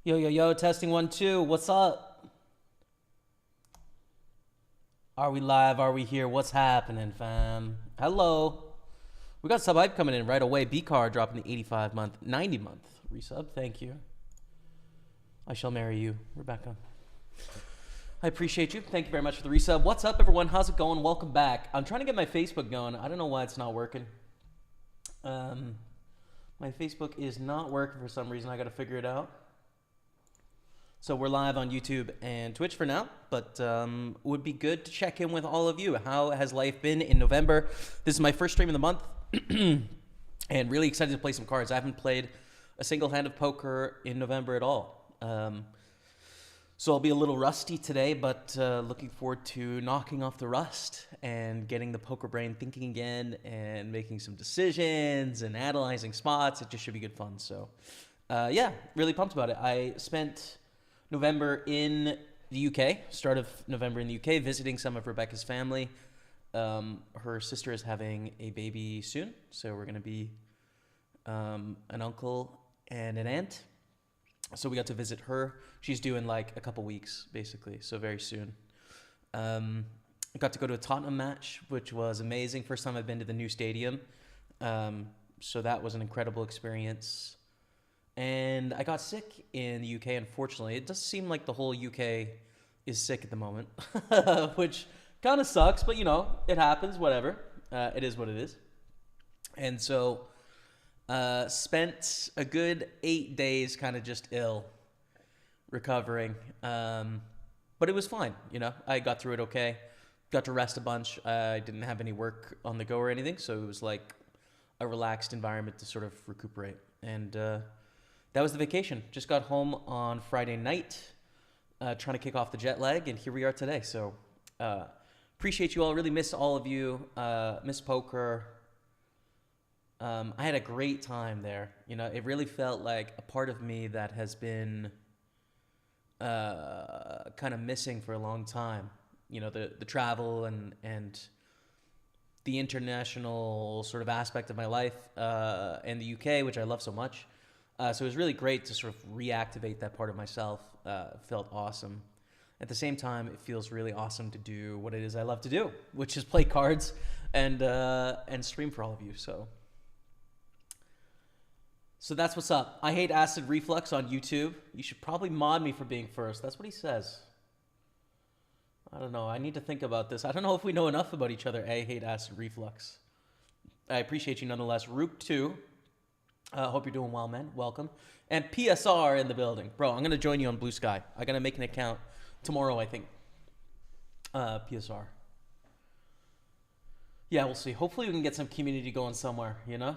Yo, yo, yo, testing 1, 2. What's up? Are we live? Are we here? What's happening, fam? Hello. We got sub hype coming in right away. B-Car dropping the 85-month, 90-month resub. Thank you. I shall marry you, Rebecca. I appreciate you. Thank you very much for the resub. What's up, everyone? How's it going? Welcome back. I'm trying to get my Facebook going. I don't know why it's not working. My Facebook is not working for some reason. I got to figure it out. So we're live on YouTube and Twitch for now, but would be good to check in with all of you. How has life been in November? This is my first stream of the month, and really excited to play some cards. I haven't played a single hand of poker in November at all. So I'll be a little rusty today, but looking forward to knocking off the rust and getting the poker brain thinking again and making some decisions and analyzing spots. It just should be good fun. So yeah, really pumped about it. I spent November in the UK, start of November in the UK, visiting some of Rebecca's family. Her sister is having a baby soon, so we're going to be an uncle and an aunt. So we got to visit her. She's due in like a couple weeks, basically, so very soon. I got to go to a Tottenham match, which was amazing. First time I've been to the new stadium. So that was an incredible experience. And I got sick in the UK, unfortunately. It does seem like the whole UK is sick at the moment, which kind of sucks, but you know, it happens, whatever. It is what it is. And so spent a good 8 days kind of just ill, recovering. But it was fine, you know. I got through it okay. Got to rest a bunch. I didn't have any work on the go or anything, so it was like a relaxed environment to sort of recuperate. And that was the vacation. Just got home on Friday night, trying to kick off the jet lag, and here we are today. So appreciate you all. Really miss all of you. Miss poker. I had a great time there. You know, it really felt like a part of me that has been kind of missing for a long time. You know, the travel and the international sort of aspect of my life and the UK, which I love so much. So it was really great to sort of reactivate that part of myself. Felt awesome. At the same time, it feels really awesome to do what it is I love to do, which is play cards and stream for all of you. So that's what's up. I hate acid reflux on YouTube. You should probably mod me for being first. That's what he says. I don't know. I need to think about this. I don't know if we know enough about each other. I hate acid reflux. I appreciate you nonetheless. Rook 2. Hope you're doing well, man. Welcome. And PSR in the building. Bro, I'm going to join you on Blue Sky. I'm going to make an account tomorrow, I think. PSR. Yeah, we'll see. Hopefully we can get some community going somewhere, you know?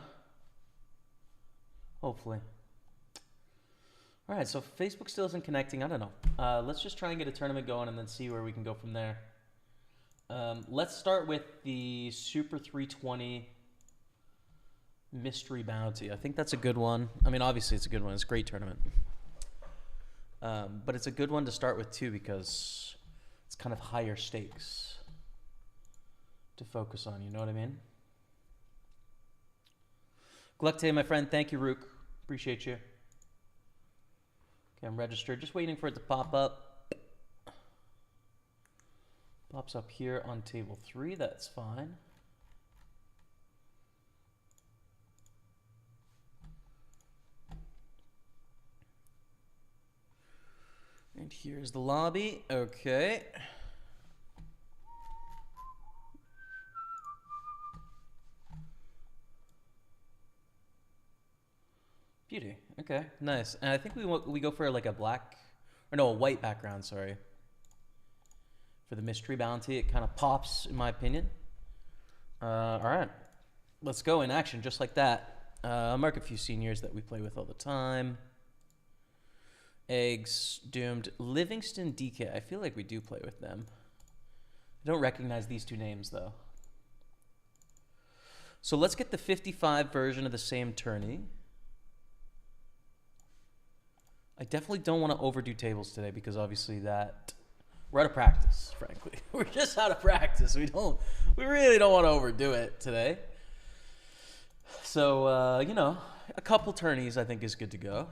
Hopefully. All right, so Facebook still isn't connecting. I don't know. Let's just try and get a tournament going and then see where we can go from there. Let's start with the Super 320 Mystery Bounty. I think that's a good one. I mean, obviously it's a good one. It's a great tournament. But it's a good one to start with too because it's kind of higher stakes to focus on. You know what I mean? Glucte, my friend. Thank you, Rook. Appreciate you. Okay, I'm registered. Just waiting for it to pop up. Pops up here on table 3. That's fine. And here's the lobby. Okay. Beauty. Okay, nice. And I think we go for like a black, or no, a white background, sorry. For the mystery bounty, it kind of pops, in my opinion. All right. Let's go in action, just like that. I'll mark a few seniors that we play with all the time. Eggs, Doomed, Livingston, DK. I feel like we do play with them. I don't recognize these two names, though. So let's get the 55 version of the same tourney. I definitely don't want to overdo tables today because obviously that we're out of practice, frankly. We're just out of practice. We really don't want to overdo it today. So, you know, a couple tourneys I think is good to go.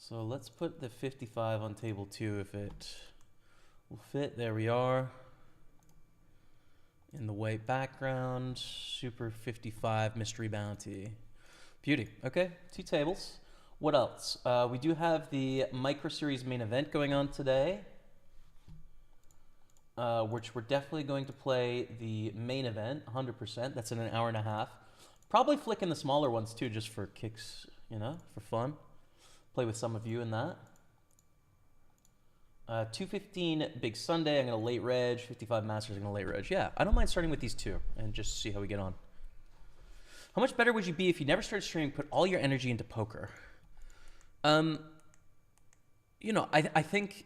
So let's put the 55 on table 2 if it will fit. There we are. In the white background, Super 55 Mystery Bounty. Beauty. Okay, 2 tables. What else? We do have the Micro Series main event going on today, which we're definitely going to play the main event, 100%. That's in an hour and a half. Probably flicking the smaller ones too, just for kicks, you know, for fun. Play with some of you in that. 215 Big Sunday, I'm going to late reg. 55 Masters, I'm going to late reg. Yeah, I don't mind starting with these 2 and just see how we get on. How much better would you be if you never started streaming, put all your energy into poker? You know, I think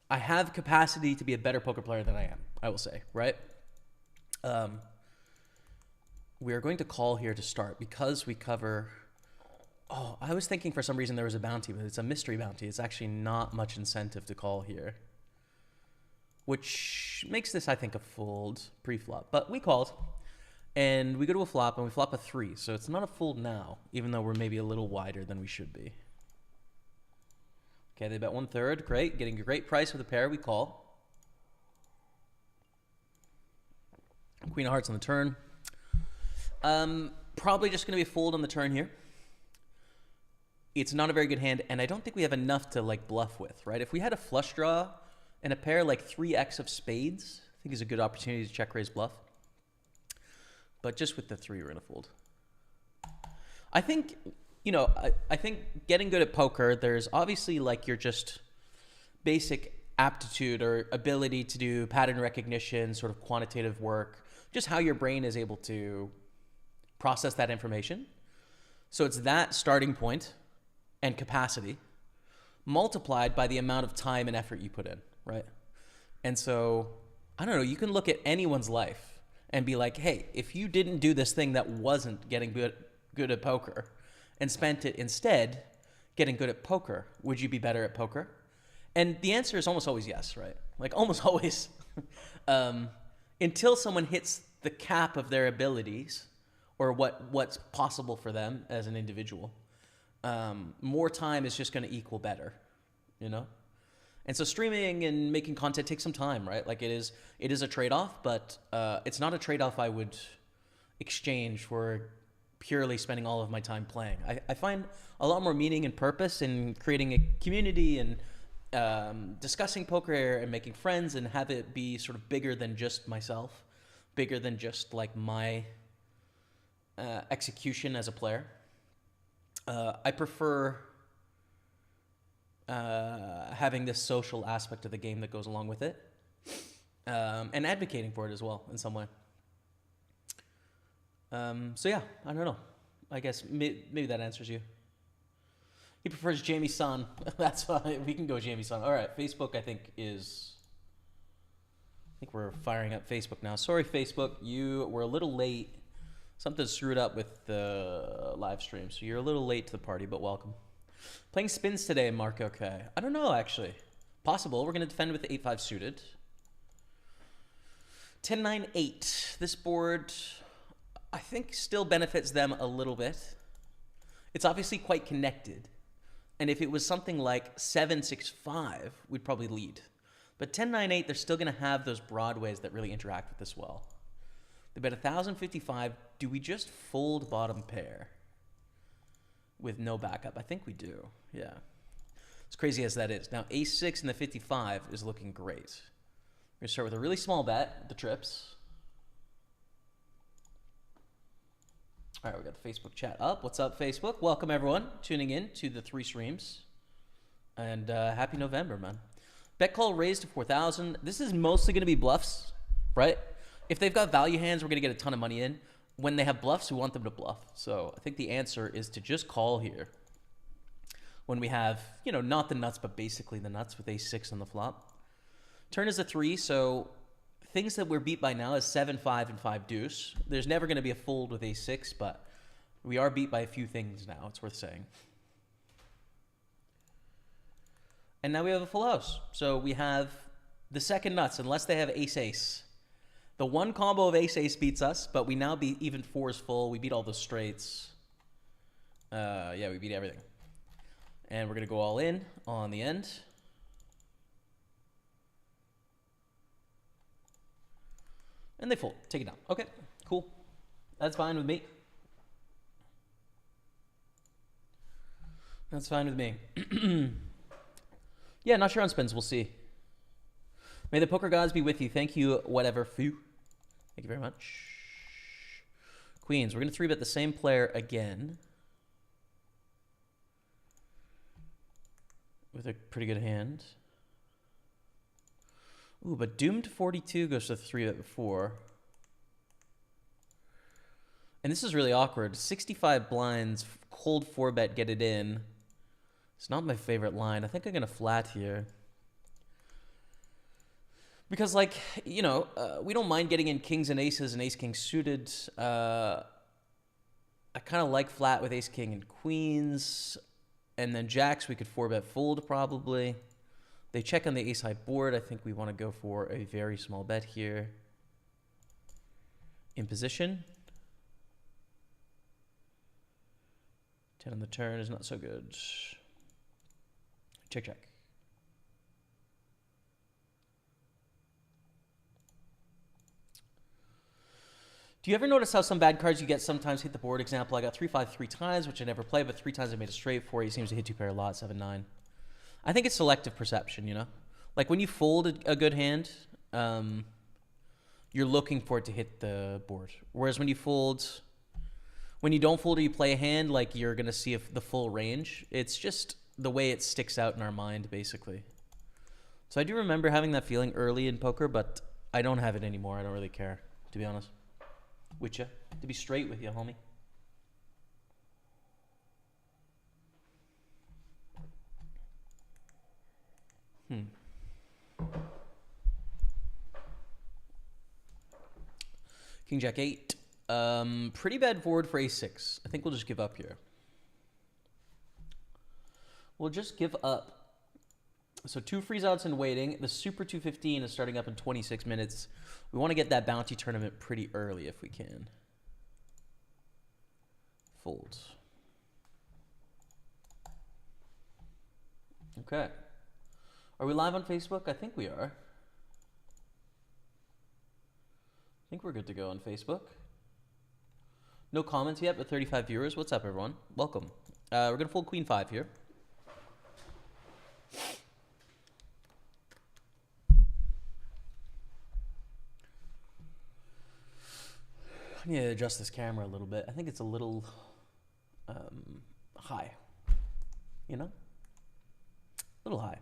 I have capacity to be a better poker player than I am, I will say, right? We are going to call here to start because we cover... Oh, I was thinking for some reason there was a bounty, but it's a mystery bounty. It's actually not much incentive to call here, which makes this, I think, a fold pre-flop. But we called, and we go to a flop, and we flop a 3. So it's not a fold now, even though we're maybe a little wider than we should be. Okay, they bet 1/3. Great. Getting a great price with a pair. We call. Queen of Hearts on the turn. Probably just going to be a fold on the turn here. It's not a very good hand, and I don't think we have enough to like bluff with, right? If we had a flush draw and a pair like 3x of spades, I think is a good opportunity to check raise bluff. But just with the 3, we're going to fold. I think, you know, I think getting good at poker, there's obviously like your just basic aptitude or ability to do pattern recognition, sort of quantitative work, just how your brain is able to process that information. So it's that starting point and capacity multiplied by the amount of time and effort you put in, right? And so, I don't know, you can look at anyone's life and be like, hey, if you didn't do this thing that wasn't getting good at poker and spent it instead getting good at poker, would you be better at poker? And the answer is almost always yes, right? Like almost always. Until someone hits the cap of their abilities or what's possible for them as an individual. More time is just going to equal better, you know? And so streaming and making content takes some time, right? Like it is a trade-off, but it's not a trade-off I would exchange for purely spending all of my time playing. I find a lot more meaning and purpose in creating a community and discussing poker and making friends and have it be sort of bigger than just myself, bigger than just like my execution as a player. I prefer having this social aspect of the game that goes along with it, and advocating for it as well in some way. So yeah, I don't know. I guess maybe that answers you. He prefers Jaime Son. That's why we can go Jaime Son. All right, Facebook I think we're firing up Facebook now. Sorry, Facebook, you were a little late. Something screwed up with the live stream, so you're a little late to the party, but welcome. Playing spins today, Mark. Okay. I don't know, actually. Possible. We're going to defend with the 8-5 suited. 10-9-8. This board, I think, still benefits them a little bit. It's obviously quite connected. And if it was something like 7-6-5, we'd probably lead. But 10-9-8, they're still going to have those broadways that really interact with this well. They bet 1,055. Do we just fold bottom pair with no backup? I think we do. Yeah. As crazy as that is. Now, ace-6 in the 55 is looking great. We're going to start with a really small bet, the trips. All right, we got the Facebook chat up. What's up, Facebook? Welcome, everyone, tuning in to the 3 streams. And happy November, man. Bet call raised to 4,000. This is mostly going to be bluffs, right? If they've got value hands, we're going to get a ton of money in. When they have bluffs, we want them to bluff. So I think the answer is to just call here. When we have, you know, not the nuts, but basically the nuts with ace-6 on the flop. Turn is a 3, so things that we're beat by now is 7-5 and 5 deuce. There's never going to be a fold with ace-6, but we are beat by a few things now, it's worth saying. And now we have a full house. So we have the second nuts, unless they have ace-ace. The one combo of ace-ace beats us, but we now beat even 4s full. We beat all the straights. Yeah, we beat everything. And we're going to go all in on the end. And they fold. Take it down. Okay, cool. That's fine with me. That's fine with me. Yeah, not sure on spins. We'll see. May the poker gods be with you. Thank you, whatever. Few. Thank you very much. Queens. We're going to 3-bet the same player again. With a pretty good hand. Ooh, but doomed 42 goes to the 3-bet before. And this is really awkward. 65 blinds, cold 4-bet, get it in. It's not my favorite line. I think I'm going to flat here. Because, like, you know, we don't mind getting in kings and aces and ace-king suited. I kind of like flat with ace-king and queens. And then jacks, we could 4-bet fold probably. They check on the ace-high board. I think we want to go for a very small bet here. In position. 10 on the turn is not so good. Check, check. Do you ever notice how some bad cards you get sometimes hit the board? Example, I got 3-5 3 times, which I never play, but 3 times I made a straight. 4 he seems to hit 2-pair a lot, 7-9. I think it's selective perception, you know? Like when you fold a good hand, you're looking for it to hit the board. Whereas when you don't fold or you play a hand, like you're going to see the full range. It's just the way it sticks out in our mind, basically. So I do remember having that feeling early in poker, but I don't have it anymore. I don't really care, to be honest. With you. To be straight with you, homie. King Jack 8. Pretty bad forward for ace-6. I think we'll just give up here. We'll just give up. So 2 freeze-outs and waiting. The Super 215 is starting up in 26 minutes. We want to get that bounty tournament pretty early if we can. Fold. Okay. Are we live on Facebook? I think we are. I think we're good to go on Facebook. No comments yet, but 35 viewers. What's up, everyone? Welcome. We're going to fold Queen 5 here. I need to adjust this camera a little bit. I think it's a little high. You know? A little high.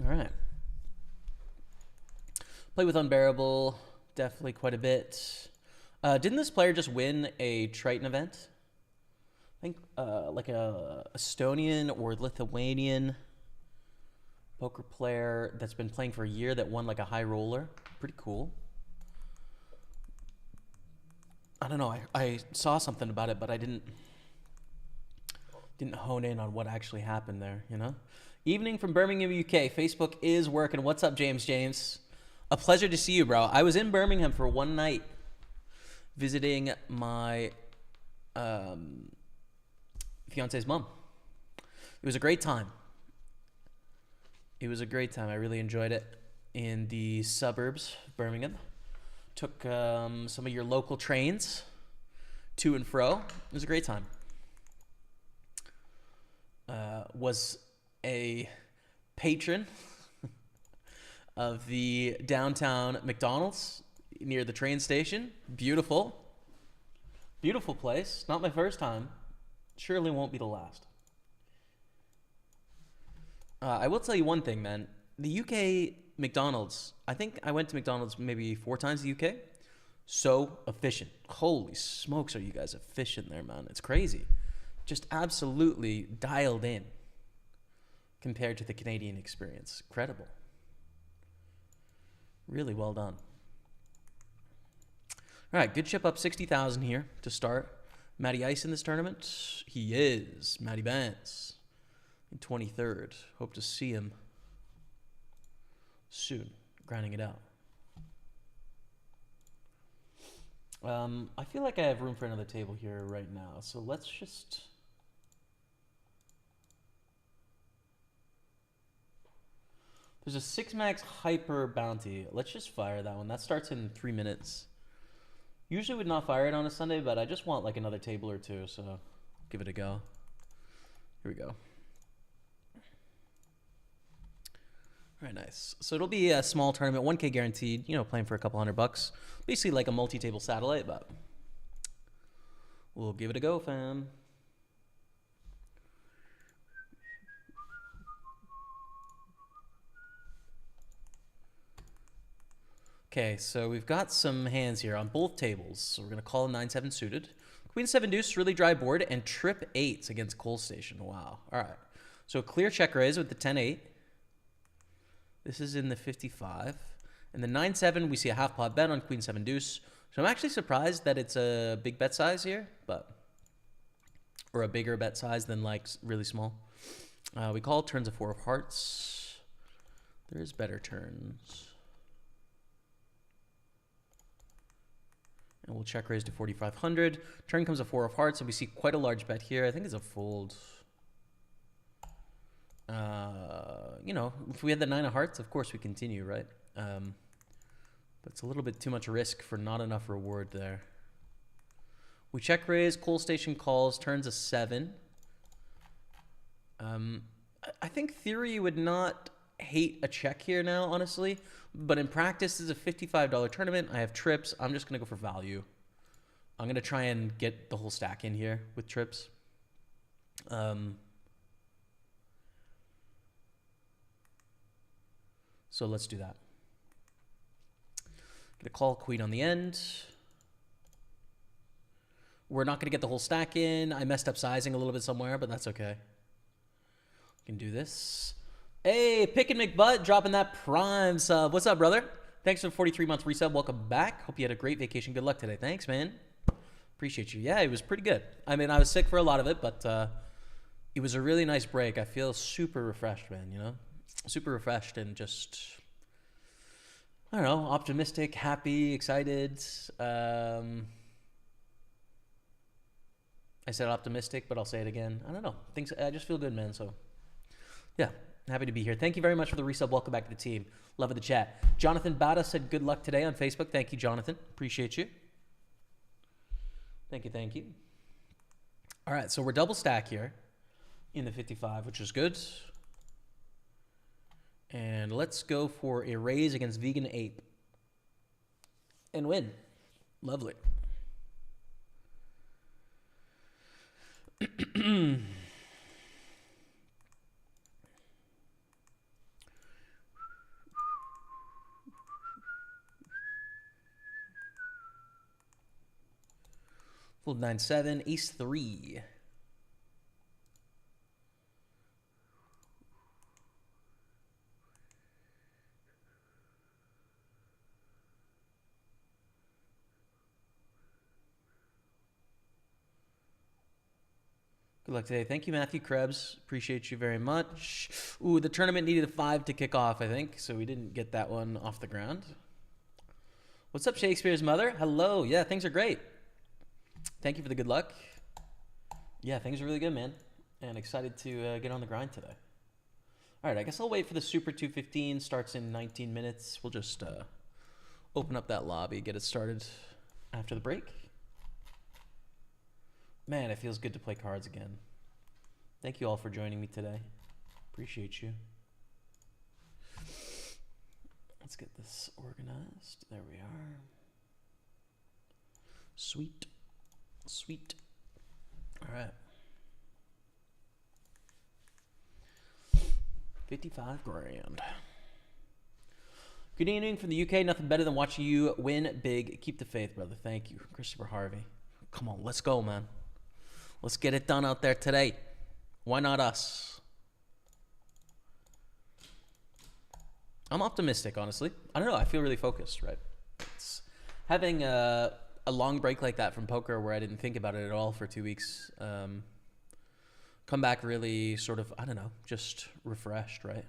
All right. Play with Unbearable, definitely quite a bit. Didn't this player just win a Triton event? I think like a Estonian or Lithuanian poker player that's been playing for a year that won like a high roller. Pretty cool. I don't know. I saw something about it, but I didn't hone in on what actually happened there, you know? Evening from Birmingham, UK. Facebook is working. What's up, James? James, a pleasure to see you, bro. I was in Birmingham for one night visiting my fiance's mom. It was a great time. It was a great time. I really enjoyed it in the suburbs of Birmingham. Took some of your local trains to and fro. It was a great time. Was a patron of the downtown McDonald's near the train station. Beautiful. Beautiful place. Not my first time. Surely won't be the last. I will tell you one thing, man. The UK McDonald's, I think I went to McDonald's maybe 4 times in the UK. So efficient. Holy smokes, are you guys efficient there, man. It's crazy. Just absolutely dialed in compared to the Canadian experience. Incredible. Really well done. All right, good chip up 60,000 here to start. Matty Ice in this tournament? He is. Matty Vance in 23rd. Hope to see him soon, grinding it out. I feel like I have room for another table here right now, so let's just... There's a 6-max hyper bounty. Let's just fire that one. That starts in 3 minutes. Usually would not fire it on a Sunday, but I just want like another table or two, so give it a go. Here we go. All right, nice. So it'll be a small tournament, 1K guaranteed, you know, playing for a couple $100. Basically like a multi-table satellite, but we'll give it a go, fam. Okay, so we've got some hands here on both tables. So we're going to call a 9-7 suited. Queen 7 deuce, really dry board, and trip 8s against Cold Station. Wow. All right. So clear check raise with the 10-8. This is in the 55. And the 9-7, we see a half pot bet on Queen 7 deuce. So I'm actually surprised that it's a big bet size here, but or a bigger bet size than like really small. We call turns a 4 of hearts. There's better turns. And we'll check raise to 4,500. Turn comes a 4 of hearts, so we see quite a large bet here. I think it's a fold. You know, if we had the 9 of hearts, of course we continue, right? But it's a little bit too much risk for not enough reward there. We check raise, Cold Station calls, turns a 7. I think theory would not hate a check here now, honestly. But in practice, this is a $55 tournament. I have trips. I'm just going to go for value. I'm going to try and get the whole stack in here with trips. So let's do that. Get a call queen on the end. We're not going to get the whole stack in. I messed up sizing a little bit somewhere, but that's okay. We can do this. Hey, Pick and McButt dropping that prime sub. What's up, brother? Thanks for the 43-month resub. Welcome back. Hope you had a great vacation. Good luck today. Thanks, man. Appreciate you. Yeah, it was pretty good. I mean, I was sick for a lot of it, but it was a really nice break. I feel super refreshed, man, you know? Super refreshed and just, I don't know, optimistic, happy, excited. I said optimistic, but I'll say it again. I don't know. I just feel good, man. So, yeah. Happy to be here. Thank you very much for the resub. Welcome back to the team. Love of the chat. Jonathan Bada said good luck today on Facebook. Thank you, Jonathan. Appreciate you. Thank you, thank you. All right, so we're double stack here in the 55, which is good. And let's go for a raise against Vegan Ape. And win. Lovely. Fold 9-7, ace 3. Good luck today. Thank you, Matthew Krebs. Appreciate you very much. Ooh, the tournament needed a 5 to kick off, I think, so we didn't get that one off the ground. What's up, Shakespeare's mother? Hello. Yeah, things are great. Thank you for the good luck. Yeah, things are really good, man. And excited to get on the grind today. All right, I guess I'll wait for the Super 215. Starts in 19 minutes. We'll just open up that lobby, get it started after the break. Man, it feels good to play cards again. Thank you all for joining me today. Appreciate you. Let's get this organized. There we are. Sweet. Sweet. All right. 55 grand. Good evening from the UK. Nothing better than watching you win big. Keep the faith, brother. Thank you, Christopher Harvey. Come on, let's go, man. Let's get it done out there today. Why not us? I'm optimistic, honestly. I don't know. I feel really focused, right? It's having a long break like that from poker where I didn't think about it at all for 2 weeks. Come back really sort of, I don't know, just refreshed, right?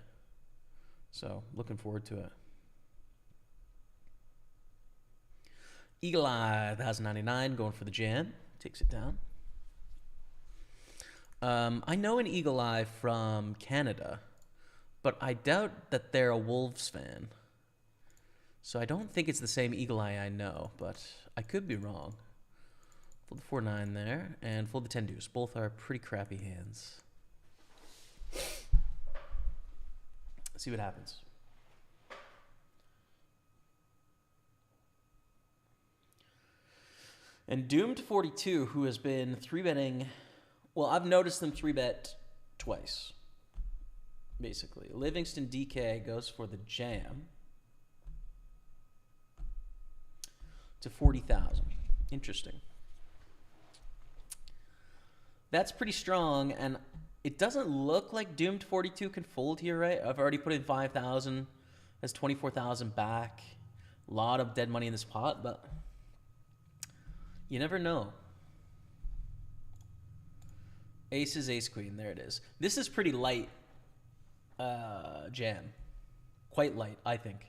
So looking forward to it. Eagle Eye, 1099, going for the jam. Takes it down. I know an Eagle Eye from Canada, but I doubt that they're a Wolves fan. So I don't think it's the same Eagle Eye I know, but I could be wrong. Fold the 4-9 there, and fold the 10 deuce. Both are pretty crappy hands. Let's see what happens. And Doomed42, who has been 3-betting... Well, I've noticed them 3-bet twice, basically. Livingston DK goes for the jam to 40,000. Interesting. That's pretty strong, and it doesn't look like Doomed42 can fold here, right? I've already put in 5,000. That's 24,000 back. A lot of dead money in this pot, but you never know. Ace is ace queen. There it is. This is pretty light jam. Quite light, I think.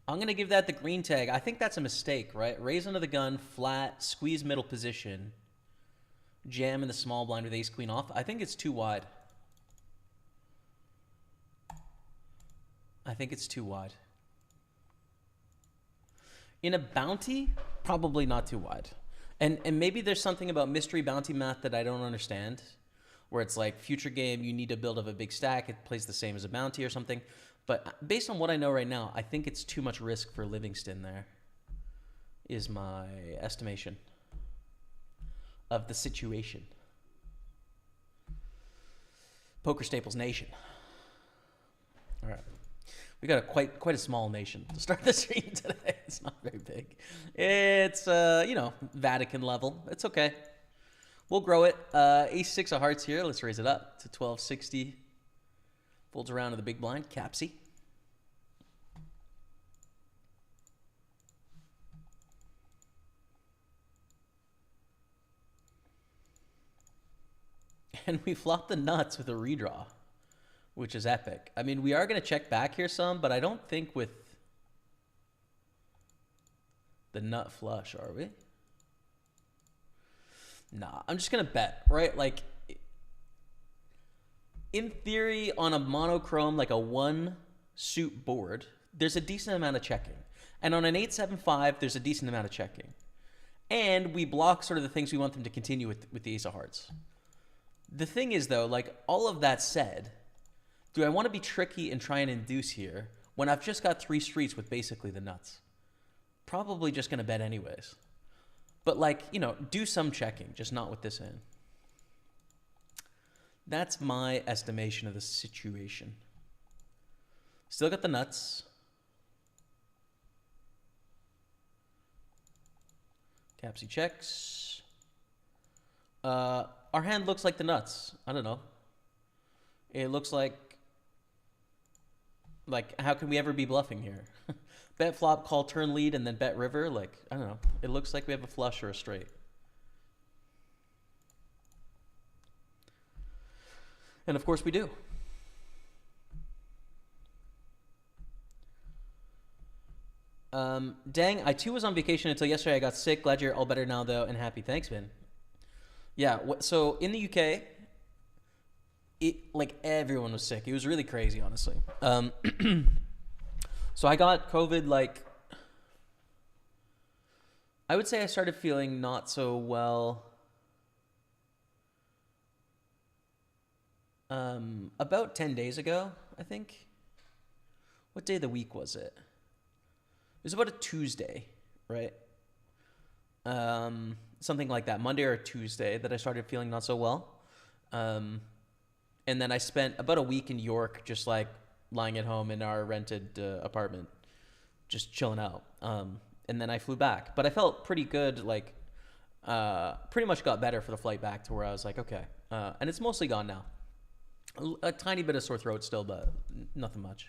I'm going to give that the green tag. I think that's a mistake, right? Raise under the gun, flat, squeeze middle position, jam in the small blind with ace queen off. I think it's too wide. I think it's too wide. In a bounty, probably not too wide. And maybe there's something about mystery bounty math that I don't understand, where it's like future game, you need to build up a big stack. It plays the same as a bounty or something. But based on what I know right now, I think it's too much risk for Livingston there, is my estimation of the situation. Pokerstaples Nation. All right. We got quite a small nation to start the stream today. It's not very big. It's, Vatican level. It's okay. We'll grow it. Ace-6 of hearts here. Let's raise it up to 1260. Folds around to the big blind. Capsy. And we flop the nuts with a redraw, which is epic. I mean, we are going to check back here some, but I don't think with the nut flush, are we? Nah, I'm just going to bet, right? Like, in theory, on a monochrome, like a one-suit board, there's a decent amount of checking. And on an 8-7-5, there's a decent amount of checking. And we block sort of the things we want them to continue with the ace of hearts. The thing is, though, like, all of that said, do I want to be tricky and try and induce here when I've just got 3 streets with basically the nuts? Probably just going to bet anyways. But, like, do some checking, just not with this hand. That's my estimation of the situation. Still got the nuts. Capsy checks. Our hand looks like the nuts. I don't know. It looks like how can we ever be bluffing here? Bet flop, call turn lead, and then bet river. Like, I don't know. It looks like we have a flush or a straight. And of course we do. Dang, I too was on vacation until yesterday. I got sick. Glad you're all better now, though, and happy. Thanks, man. Yeah, so in the UK, everyone was sick. It was really crazy, honestly. So I got COVID, I would say I started feeling not so well about 10 days ago, I think. What day of the week was it? It was about a Tuesday, right? Something like that, Monday or Tuesday, that I started feeling not so well. And then I spent about a week in York just lying at home in our rented apartment, just chilling out. And then I flew back. But I felt pretty good, pretty much got better for the flight back to where I was like, okay. And it's mostly gone now. A tiny bit of sore throat still, but nothing much.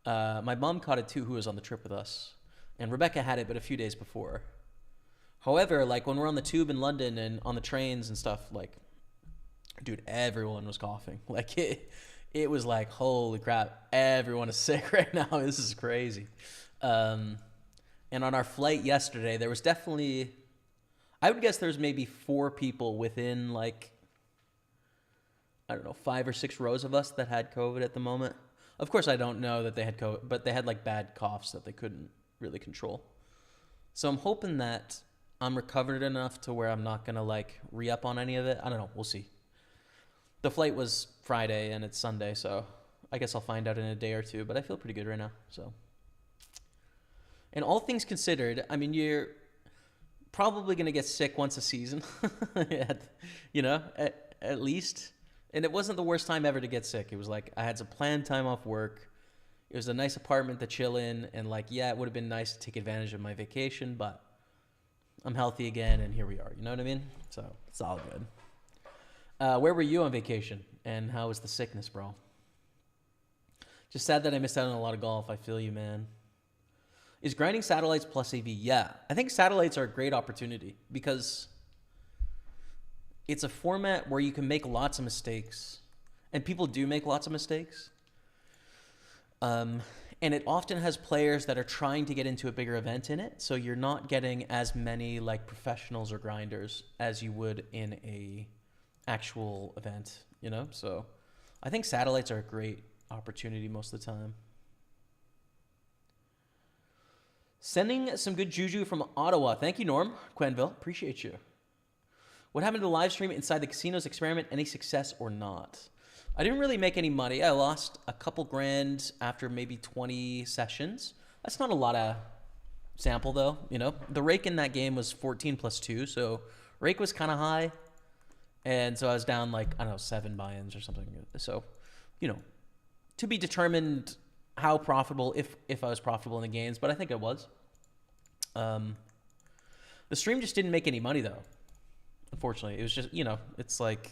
My mom caught it too, who was on the trip with us. And Rebecca had it, but a few days before. However, like when we're on the tube in London and on the trains and stuff, like, dude, everyone was coughing. Like it was like, holy crap, everyone is sick right now. This is crazy. And on our flight yesterday, there was definitely, I would guess there's maybe 4 people within like, I don't know, 5 or 6 rows of us that had COVID at the moment. Of course, I don't know that they had COVID, but they had like bad coughs that they couldn't really control. So I'm hoping that I'm recovered enough to where I'm not going to like re-up on any of it. I don't know. We'll see. The flight was Friday and it's Sunday, so I guess I'll find out in a day or two, but I feel pretty good right now. So, and all things considered, I mean, you're probably going to get sick once a season, you know, at least. And it wasn't the worst time ever to get sick. It was like I had some planned time off work. It was a nice apartment to chill in. And like, yeah, it would have been nice to take advantage of my vacation, but I'm healthy again. And here we are. You know what I mean? So it's all good. Where were you on vacation? And how was the sickness, bro? Just sad that I missed out on a lot of golf. I feel you, man. Is grinding satellites plus AV? Yeah. I think satellites are a great opportunity because it's a format where you can make lots of mistakes, and people do make lots of mistakes. And it often has players that are trying to get into a bigger event in it, so you're not getting as many like professionals or grinders as you would in a actual event, you know? So I think satellites are a great opportunity most of the time. Sending some good juju from Ottawa. Thank you, Norm Quenville. Appreciate you. What happened to the live stream inside the casinos experiment? Any success or not? I didn't really make any money. I lost a couple grand after maybe 20 sessions. That's not a lot of sample though, you know? The rake in that game was 14 plus 2, so rake was kind of high. And so I was down like, I don't know, 7 buy-ins or something. So, you know, to be determined how profitable, if I was profitable in the games, but I think I was. The stream just didn't make any money though. Unfortunately, it was just, you know, it's like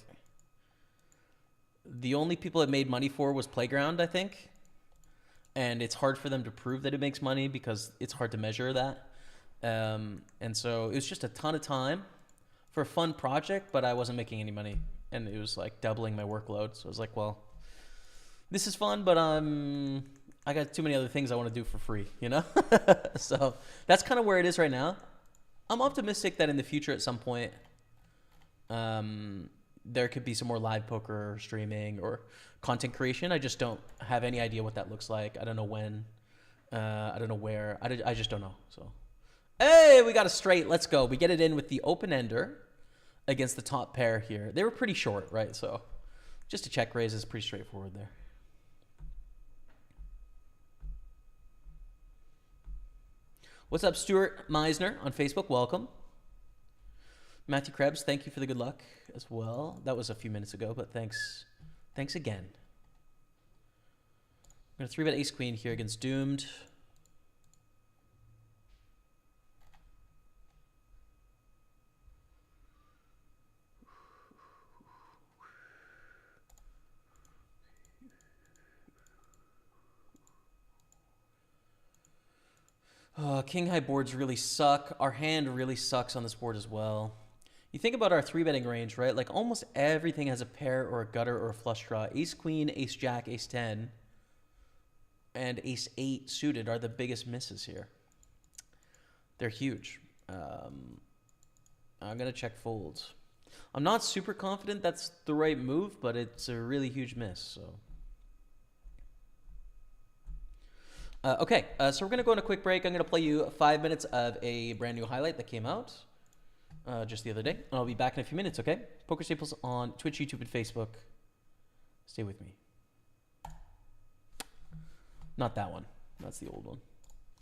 the only people it made money for was Playground, I think. And it's hard for them to prove that it makes money because it's hard to measure that. And so it was just a ton of time for a fun project, but I wasn't making any money. And it was like doubling my workload. So I was like, well, this is fun, but I got too many other things I want to do for free, you know? So that's kind of where it is right now. I'm optimistic that in the future at some point, there could be some more live poker streaming or content creation. I just don't have any idea what that looks like. I don't know when. I don't know where. I just don't know. So, hey, we got a straight. Let's go. We get it in with the open ender against the top pair here. They were pretty short, right? So just a check raise is pretty straightforward there. What's up, Stuart Meisner on Facebook? Welcome. Matthew Krebs, thank you for the good luck as well. That was a few minutes ago, but thanks again. I'm going to 3-bet ace queen here against Doomed. King high boards really suck. Our hand really sucks on this board as well. You think about our 3-betting range, right? Like almost everything has a pair or a gutter or a flush draw. Ace queen, ace jack, ace 10, and ace 8 suited are the biggest misses here. They're huge. I'm going to check folds. I'm not super confident that's the right move, but it's a really huge miss. So. Okay, so we're going to go on a quick break. I'm going to play you 5 minutes of a brand new highlight that came out just the other day. And I'll be back in a few minutes, okay? Pokerstaples on Twitch, YouTube, and Facebook. Stay with me. Not that one. That's the old one.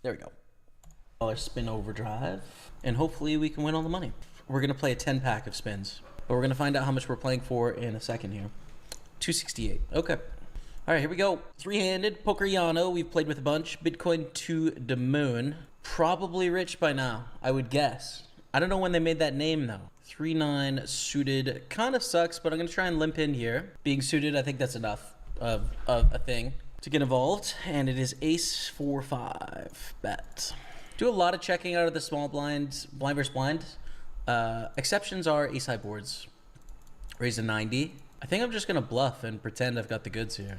There we go. $1 spin overdrive. And hopefully we can win all the money. We're going to play a 10-pack of spins. But we're going to find out how much we're playing for in a second here. 268. Okay. All right, here we go. Three-handed, Pokeryano. We've played with a bunch. Bitcoin to the moon. Probably rich by now, I would guess. I don't know when they made that name, though. 3-9 suited kind of sucks, but I'm going to try and limp in here. Being suited, I think that's enough of a thing to get involved. And it is ace 4-5 bet. Do a lot of checking out of the small blind versus blind. Exceptions are ace high boards. Raise a 90. I think I'm just going to bluff and pretend I've got the goods here.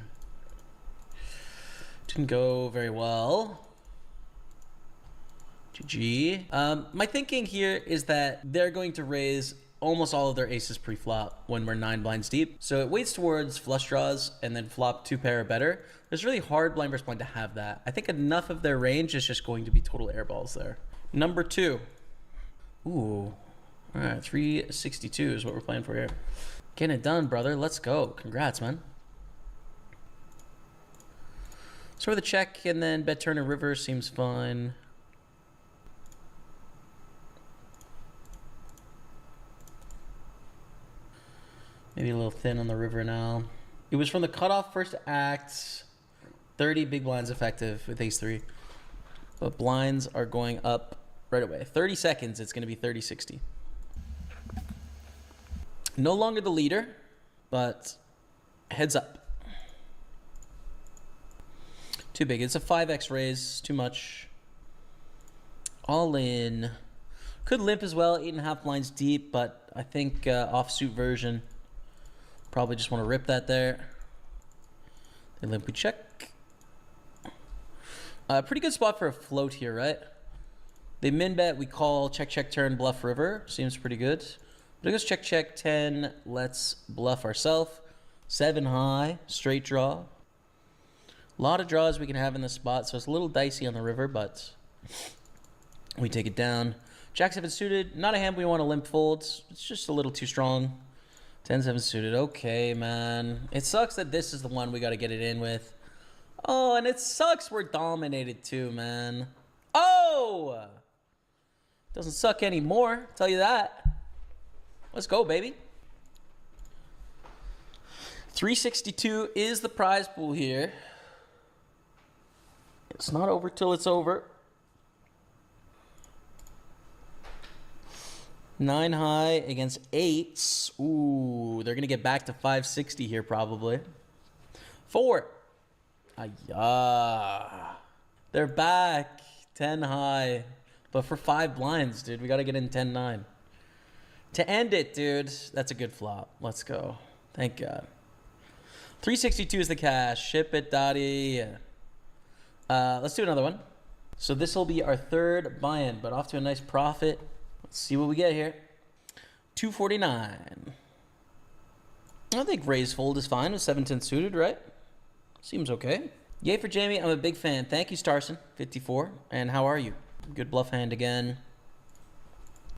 Didn't go very well. GG. My thinking here is that they're going to raise almost all of their aces pre-flop when we're 9 blinds deep. So it weights towards flush draws and then flop 2 pair or better. It's really hard blind versus blind to have that. I think enough of their range is just going to be total airballs there. Number 2. Ooh. All right, 362 is what we're playing for here. Getting it done, brother. Let's go. Congrats, man. So for the check and then bet turn and river seems fine. Maybe a little thin on the river now. It was from the cutoff first act. 30 big blinds effective with ace 3. But blinds are going up right away. 30 seconds, it's going to be 30-60. No longer the leader, but heads up. Too big. It's a 5x raise. Too much. All in. Could limp as well. 8.5 blinds deep, but I think offsuit version. Probably just want to rip that there. They limp, we check. Pretty good spot for a float here, right? They min bet, we call check, check, turn, bluff, river. Seems pretty good. But it goes check, check, 10. Let's bluff ourselves. 7 high, straight draw. A lot of draws we can have in this spot, so it's a little dicey on the river, but we take it down. Jack 7 suited, not a hand we want to limp fold. It's just a little too strong. 10-7 suited. Okay, man. It sucks that this is the one we got to get it in with. Oh, and it sucks we're dominated too, man. Oh! Doesn't suck anymore, tell you that. Let's go, baby. 362 is the prize pool here. It's not over till it's over. 9 high against 8s. Ooh, they're going to get back to 560 here probably. 4. Ayah. They're back. 10 high. But for 5 blinds, dude. We got to get in 10-9. To end it, dude. That's a good flop. Let's go. Thank God. 362 is the cash. Ship it, Dottie. Let's do another one. So this will be our 3rd buy-in, but off to a nice profit. Let's see what we get here. 249. I think raise fold is fine with 7-10 suited, right? Seems okay. Yay for Jamie. I'm a big fan. Thank you, Starson. 54. And how are you? Good bluff hand again.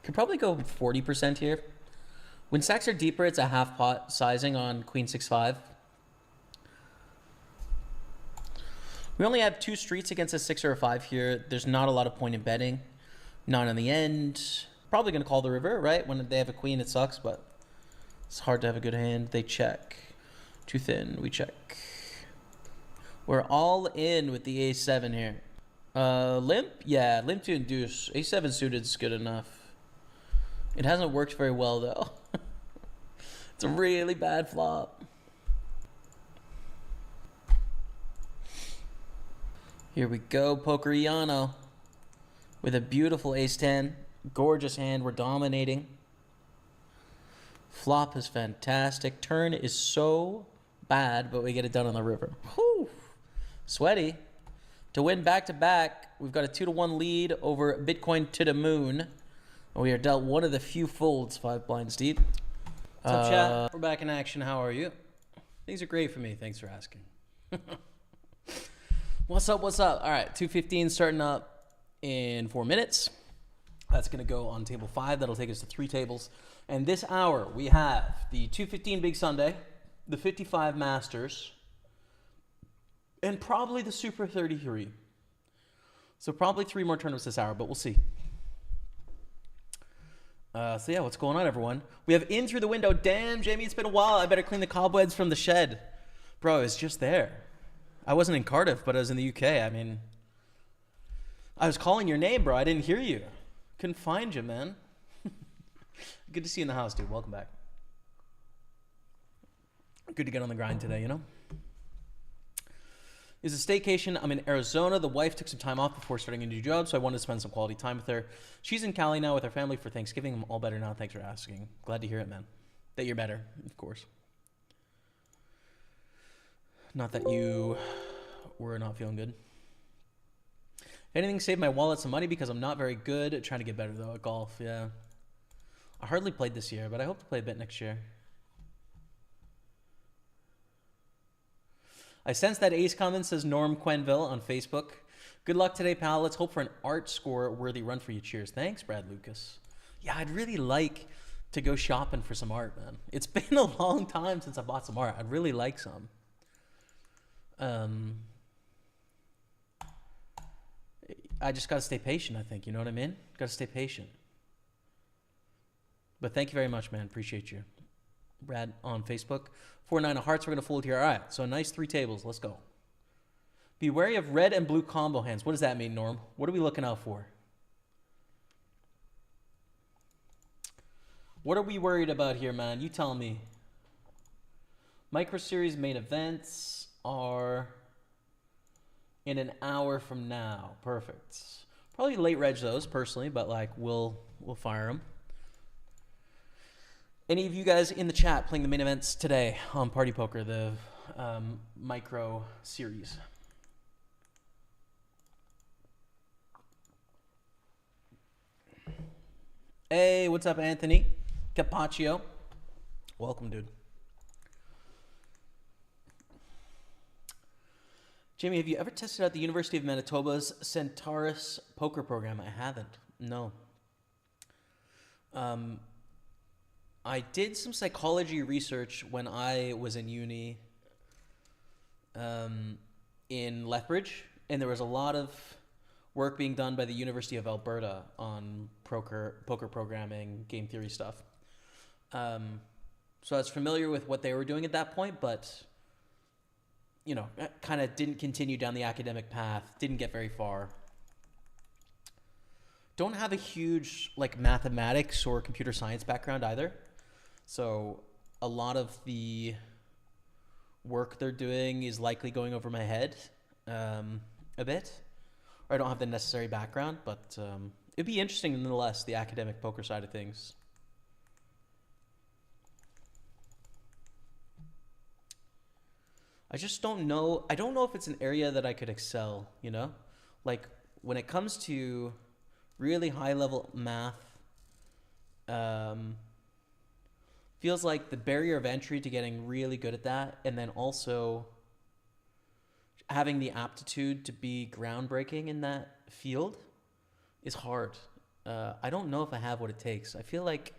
Could probably go 40% here. When stacks are deeper, it's a half pot sizing on Queen 6-5. We only have 2 streets against a 6 or a 5 here. There's not a lot of point in betting. Not on the end. Probably going to call the river, right? When they have a queen, it sucks, but it's hard to have a good hand. They check. Too thin. We check. We're all in with the A7 here. Limp? Yeah, limp to induce. A7 suited is good enough. It hasn't worked very well, though. It's a really bad flop. Here we go, Pokeriano. With a beautiful ace-10. Gorgeous hand. We're dominating. Flop is fantastic. Turn is so bad, but we get it done on the river. Whew. Sweaty. To win back-to-back, we've got a 2-1 lead over Bitcoin to the moon. And we are dealt one of the few folds, 5 blinds deep. What's up, chat? We're back in action. How are you? Things are great for me. Thanks for asking. What's up? What's up? All right, 2:15 starting up in 4 minutes. That's going to go on table 5. That'll take us to 3 tables. And this hour, we have the 2:15 Big Sunday, the 55 Masters, and probably the Super 33. So probably 3 more tournaments this hour, but we'll see. So yeah, what's going on, everyone? We have in through the window. Damn, Jamie, it's been a while. I better clean the cobwebs from the shed. Bro, it's just there. I wasn't in Cardiff, but I was in the UK. I mean, I was calling your name, bro. I didn't hear you. Couldn't find you, man. Good to see you in the house, dude. Welcome back. Good to get on the grind today, you know? Is a staycation. I'm in Arizona. The wife took some time off before starting a new job, so I wanted to spend some quality time with her. She's in Cali now with her family for Thanksgiving. I'm all better now. Thanks for asking. Glad to hear it, man. That you're better, of course. Not that you were not feeling good. Anything saved my wallet some money because I'm not very good at trying to get better, though, at golf. Yeah. I hardly played this year, but I hope to play a bit next year. I sense that ace comment, says Norm Quenville on Facebook. Good luck today, pal. Let's hope for an art score worthy run for you. Cheers. Thanks, Brad Lucas. Yeah, I'd really like to go shopping for some art, man. It's been a long time since I bought some art. I'd really like some. I just got to stay patient, I think. You know what I mean? Got to stay patient. But thank you very much, man. Appreciate you. Brad on Facebook. 4-9 of hearts. We're going to fold here. All right. So a nice 3 tables. Let's go. Be wary of red and blue combo hands. What does that mean, Norm? What are we looking out for? What are we worried about here, man? You tell me. Micro Series main events are in an hour from now. Perfect. Probably late reg those personally, but like we'll fire them. Any of you guys in the chat playing the main events today on PartyPoker, the micro series? Hey, what's up, Anthony Capaccio? Welcome, dude. Jamie, have you ever tested out the University of Manitoba's Centaurus poker program? I haven't. No. I did some psychology research when I was in uni in Lethbridge, and there was a lot of work being done by the University of Alberta on poker programming, game theory stuff. So I was familiar with what they were doing at that point, but you know, kind of didn't continue down the academic path, didn't get very far. Don't have a huge like mathematics or computer science background either. So a lot of the work they're doing is likely going over my head a bit. Or I don't have the necessary background, but it'd be interesting nonetheless, the academic poker side of things. I just don't know. I don't know if it's an area that I could excel, you know? Like when it comes to really high level math, feels like the barrier of entry to getting really good at that, and then also having the aptitude to be groundbreaking in that field is hard. I don't know if I have what it takes. I feel like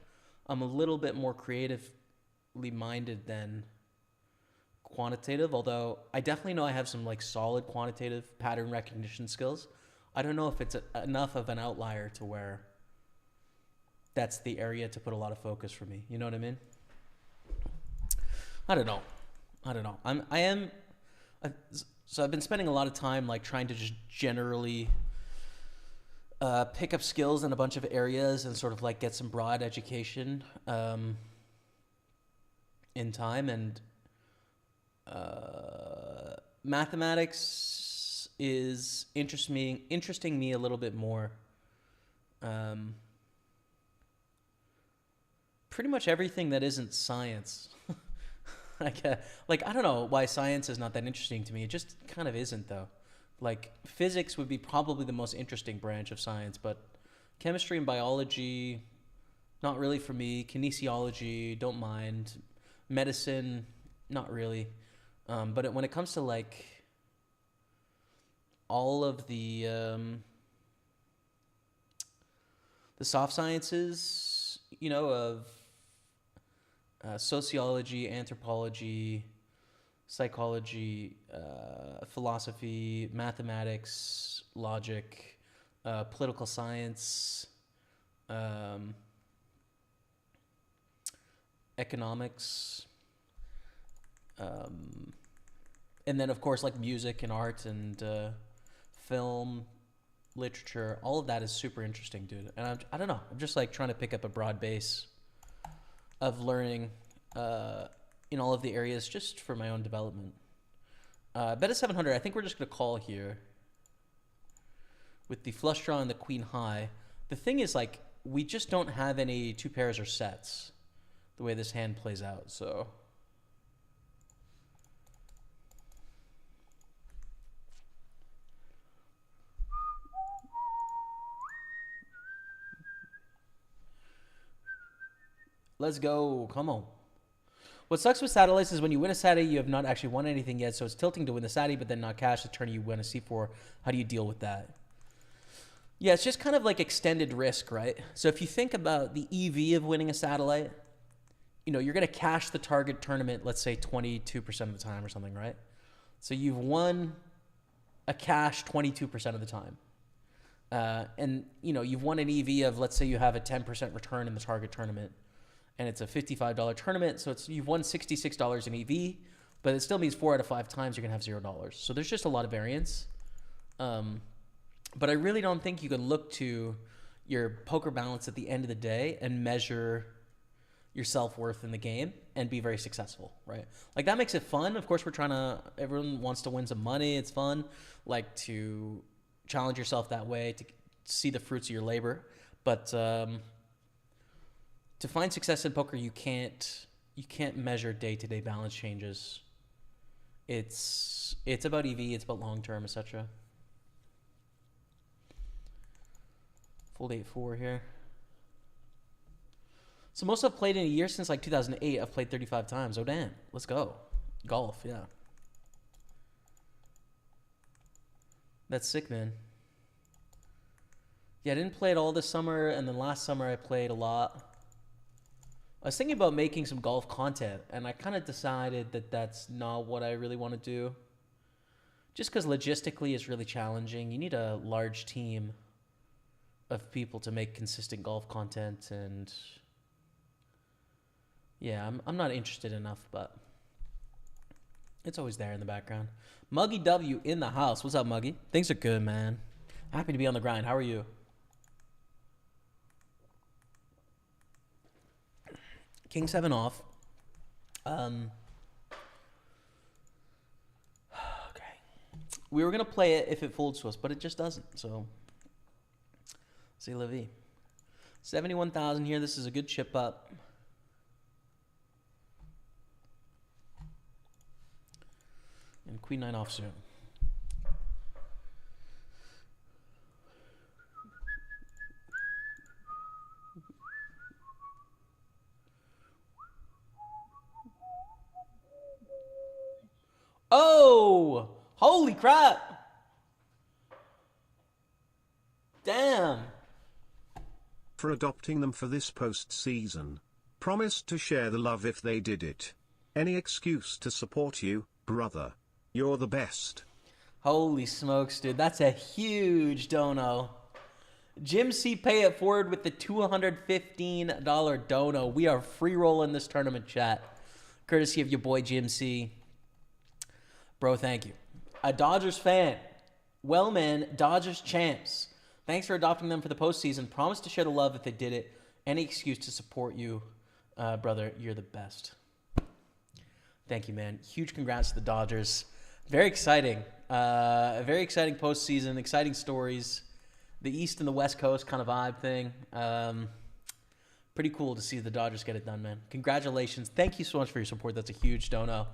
I'm a little bit more creatively minded than quantitative, although I definitely know I have some like solid quantitative pattern recognition skills. I don't know if it's enough of an outlier to where that's the area to put a lot of focus for me. You know what I mean? I don't know. So I've been spending a lot of time like trying to just generally pick up skills in a bunch of areas and sort of like get some broad education in time. And mathematics is interesting me a little bit more. Pretty much everything that isn't science. Like, I don't know why science is not that interesting to me. It just kind of isn't, though. Like, physics would be probably the most interesting branch of science, but chemistry and biology, not really for me. Kinesiology, don't mind. Medicine, not really. But when it comes to, like, all of the soft sciences, you know, of sociology, anthropology, psychology, philosophy, mathematics, logic, political science, economics, and then of course like music and art and film, literature, all of that is super interesting, dude. And I don't know. I'm just like trying to pick up a broad base of learning in all of the areas just for my own development. Bet at 700. I think we're just going to call here with the flush draw and the queen high. The thing is, like, we just don't have any two pairs or sets the way this hand plays out, so... Let's go. Come on. What sucks with satellites is when you win a satty, you have not actually won anything yet, so it's tilting to win the satty, but then not cash the turn you win a C4. How do you deal with that? Yeah, it's just kind of like extended risk, right? So if you think about the EV of winning a satellite, you know, you're going to cash the target tournament, let's say 22% of the time or something, right? So you've won a cash 22% of the time. And, you know, you've won an EV of, let's say you have a 10% return in the target tournament. And it's a $55 tournament, so you've won $66 in EV, but it still means 4 out of 5 times you're going to have $0. So there's just a lot of variance. But I really don't think you can look to your poker balance at the end of the day and measure your self-worth in the game and be very successful, right? Like, that makes it fun. Of course, everyone wants to win some money. It's fun, like, to challenge yourself that way, to see the fruits of your labor. But... to find success in poker, you can't measure day-to-day balance changes. It's about EV, it's about long-term, etc. Fold 8-4 here. So most I've played in a year since like 2008. I've played 35 times. Oh damn, let's go. Golf, yeah. That's sick, man. Yeah, I didn't play it all this summer, and then last summer I played a lot. I was thinking about making some golf content, and I kind of decided that that's not what I really want to do. Just because logistically it's really challenging. You need a large team of people to make consistent golf content, and yeah, I'm not interested enough, but it's always there in the background. Muggy W in the house. What's up, Muggy? Things are good, man. Happy to be on the grind. How are you? King 7 off. Okay. We were going to play it if it folds to us, but it just doesn't. So, c'est la vie. 71,000 here. This is a good chip up. And Queen 9 off soon. Oh, holy crap. Damn. For adopting them for this postseason. Promised to share the love if they did it. Any excuse to support you, brother. You're the best. Holy smokes, dude. That's a huge dono. Jim C. Pay It Forward with the $215 dono. We are free rolling this tournament, chat. Courtesy of your boy Jim C. Bro, thank you. A Dodgers fan. Well, man, Dodgers champs. Thanks for adopting them for the postseason. Promise to share the love if they did it. Any excuse to support you, brother. You're the best. Thank you, man. Huge congrats to the Dodgers. Very exciting. A very exciting postseason. Exciting stories. The East and the West Coast kind of vibe thing. Pretty cool to see the Dodgers get it done, man. Congratulations. Thank you so much for your support. That's a huge dono.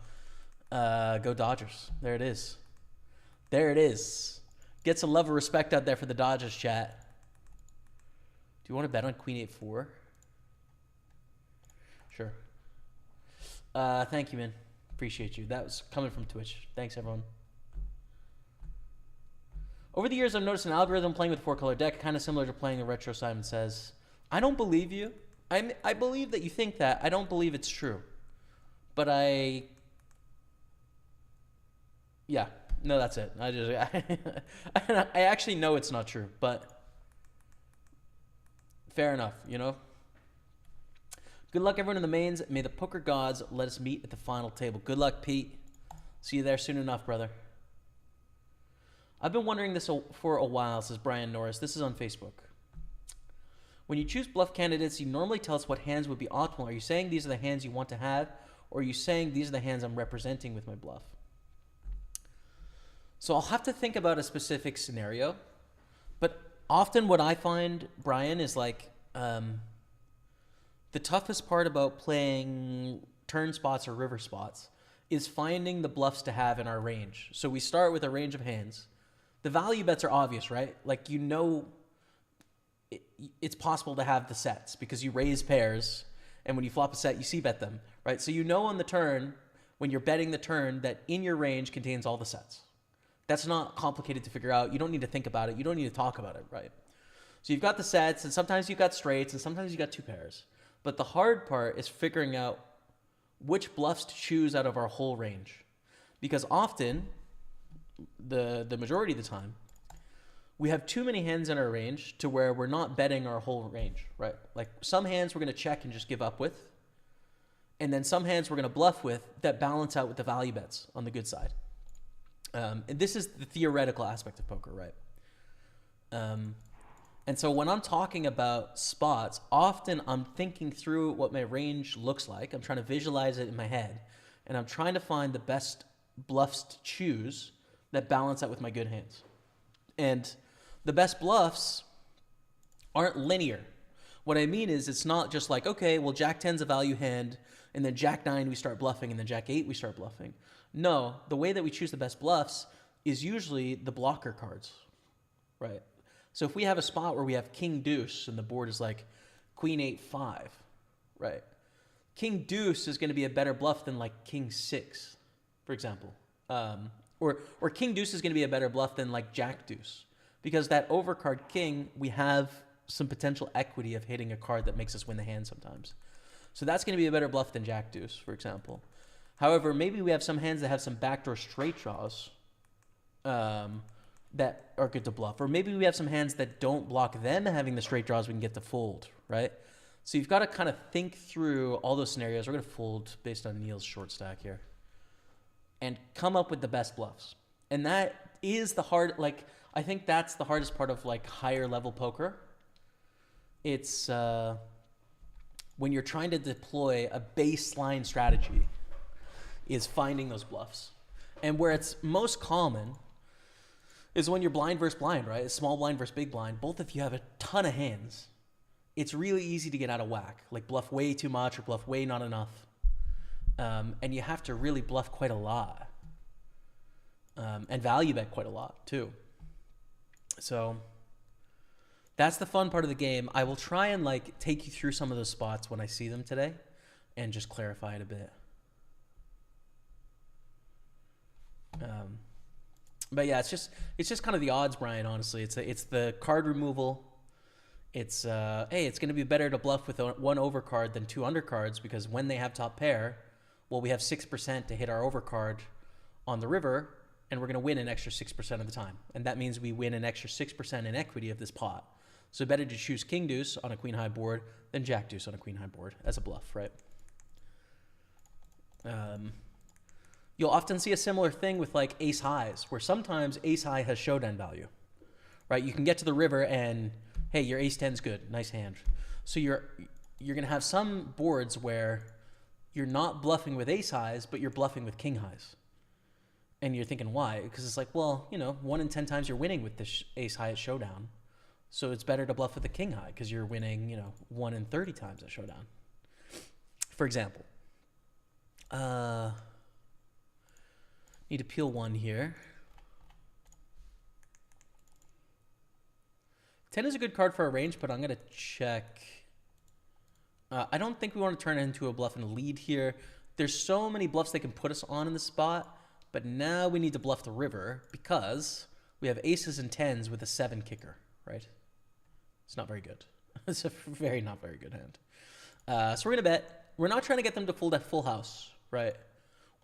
Go Dodgers. There it is. There it is. Get some love and respect out there for the Dodgers, chat. Do you want to bet on Queen 8-4? Sure. Thank you, man. Appreciate you. That was coming from Twitch. Thanks, everyone. Over the years, I've noticed an algorithm playing with a 4-color deck, kind of similar to playing a retro Simon Says. I don't believe you. I believe that you think that. I don't believe it's true. But yeah, no, that's it. I actually know it's not true, but fair enough, you know? Good luck, everyone in the mains. May the poker gods let us meet at the final table. Good luck, Pete. See you there soon enough, brother. I've been wondering this for a while, says Brian Norris. This is on Facebook. When you choose bluff candidates, you normally tell us what hands would be optimal. Are you saying these are the hands you want to have, or are you saying these are the hands I'm representing with my bluff? So I'll have to think about a specific scenario, but often what I find, Brian, is like the toughest part about playing turn spots or river spots is finding the bluffs to have in our range. So we start with a range of hands. The value bets are obvious, right? Like, you know, it's possible to have the sets because you raise pairs, and when you flop a set, you c-bet them, right? So you know on the turn, when you're betting the turn, that in your range contains all the sets. That's not complicated to figure out. You don't need to think about it. You don't need to talk about it, right? So you've got the sets, and sometimes you've got straights, and sometimes you've got two pairs. But the hard part is figuring out which bluffs to choose out of our whole range. Because often, the majority of the time, we have too many hands in our range to where we're not betting our whole range, right? Like, some hands we're going to check and just give up with, and then some hands we're going to bluff with that balance out with the value bets on the good side. And this is the theoretical aspect of poker, right? And so when I'm talking about spots, often I'm thinking through what my range looks like. I'm trying to visualize it in my head, and I'm trying to find the best bluffs to choose that balance out with my good hands. And the best bluffs aren't linear. What I mean is, it's not just like, okay, well, Jack 10's a value hand, and then Jack 9 we start bluffing, and then Jack 8 we start bluffing. No, the way that we choose the best bluffs is usually the blocker cards, right? So if we have a spot where we have King Deuce and the board is like Queen 8 5, right? King Deuce is going to be a better bluff than like King 6, for example. Or King Deuce is going to be a better bluff than like Jack Deuce, because that overcard King, we have some potential equity of hitting a card that makes us win the hand sometimes. So that's going to be a better bluff than Jack Deuce, for example. However, maybe we have some hands that have some backdoor straight draws that are good to bluff. Or maybe we have some hands that don't block them having the straight draws we can get to fold, right? So you've got to kind of think through all those scenarios. We're going to fold based on Neil's short stack here. And come up with the best bluffs. And that is the hard, like, I think that's the hardest part of like higher level poker. It's when you're trying to deploy a baseline strategy, is finding those bluffs. And where it's most common is when you're blind versus blind, right? Small blind versus big blind. Both if you have a ton of hands, it's really easy to get out of whack. Like bluff way too much or bluff way not enough. And you have to really bluff quite a lot. And value bet quite a lot too. So that's the fun part of the game. I will try and like take you through some of those spots when I see them today and just clarify it a bit. But yeah, it's just kind of the odds, Brian, honestly. It's the card removal. It's hey, it's going to be better to bluff with one overcard than two undercards, because when they have top pair, well, we have 6% to hit our overcard on the river, and we're going to win an extra 6% of the time. And that means we win an extra 6% in equity of this pot. So better to choose King Deuce on a Queen High board than Jack Deuce on a Queen High board as a bluff, right? You'll often see a similar thing with like Ace Highs, where sometimes Ace High has showdown value, right? You can get to the river and, hey, your Ace 10's good, nice hand. So you're going to have some boards where you're not bluffing with Ace Highs, but you're bluffing with King Highs. And you're thinking, why? Because it's like, well, 1 in 10 times you're winning with this Ace High at showdown. So it's better to bluff with a King High because you're winning, 1 in 30 times at showdown. For example. Need to peel one here. 10 is a good card for our range, but I'm going to check. I don't think we want to turn it into a bluff and lead here. There's so many bluffs they can put us on in the spot, but now we need to bluff the river because we have aces and 10s with a 7 kicker, right? It's not very good. It's a not very good hand. So we're going to bet. We're not trying to get them to fold at full house, right?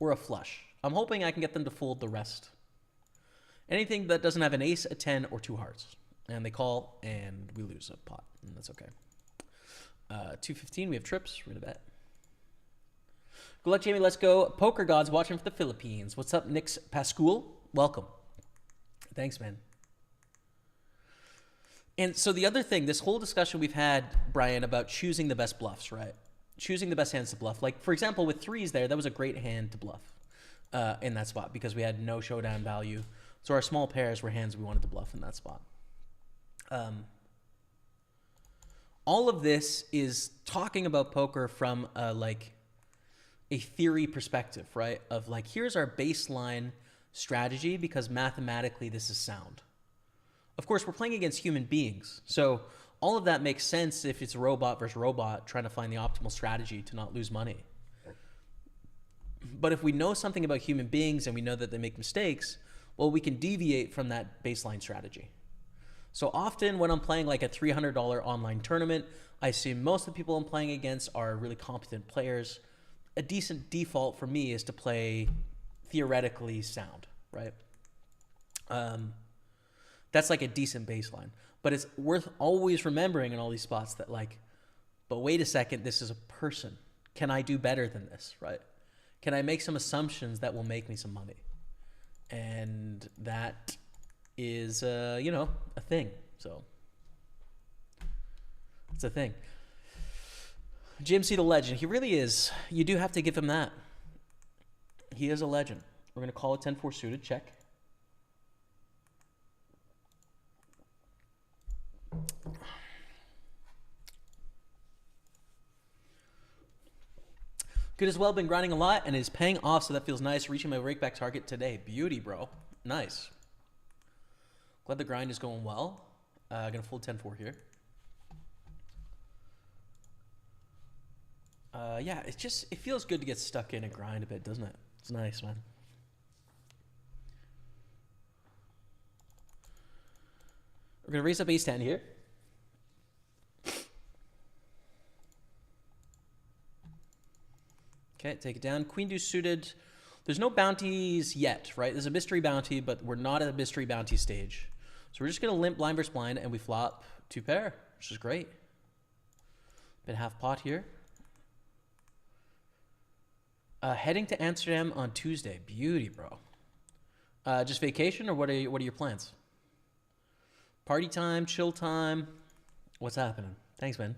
Or a flush. I'm hoping I can get them to fold the rest. Anything that doesn't have an ace, a 10, or 2 hearts. And they call, and we lose a pot. And that's okay. 215, we have trips. We're going to bet. Good luck, Jamie. Let's go. Poker Gods watching from the Philippines. What's up, Nix Pascual? Welcome. Thanks, man. And so the other thing, this whole discussion we've had, Brian, about choosing the best bluffs, right? Choosing the best hands to bluff. Like, for example, with threes there, that was a great hand to bluff in that spot because we had no showdown value. So our small pairs were hands we wanted to bluff in that spot. All of this is talking about poker from like a theory perspective, right? Of like, here's our baseline strategy because mathematically this is sound. Of course, we're playing against human beings. So all of that makes sense if it's robot versus robot trying to find the optimal strategy to not lose money. But if we know something about human beings and we know that they make mistakes, well, we can deviate from that baseline strategy. So often when I'm playing like a $300 online tournament, I assume most of the people I'm playing against are really competent players. A decent default for me is to play theoretically sound, right? That's like a decent baseline. But it's worth always remembering in all these spots that like, but wait a second, this is a person. Can I do better than this, right? Can I make some assumptions that will make me some money? And that is, you know, a thing. So it's a thing. GMC the legend. He really is. You do have to give him that. He is a legend. We're going to call it 10-4 suited. Check. Good as well, been grinding a lot and is paying off, so that feels nice. Reaching my rakeback target today. Beauty, bro. Nice. Glad the grind is going well. Gonna fold 10-4 here. Yeah, it feels good to get stuck in and grind a bit, doesn't it? It's nice, man. We're gonna raise up ace-10 here. Okay, take it down. Queen deuce suited. There's no bounties yet, right? There's a mystery bounty, but we're not at a mystery bounty stage. So we're just going to limp blind versus blind, and we flop two pair, which is great. Bit half pot here. Heading to Amsterdam on Tuesday. Beauty, bro. Just vacation, or what are your plans? Party time, chill time. What's happening? Thanks, man.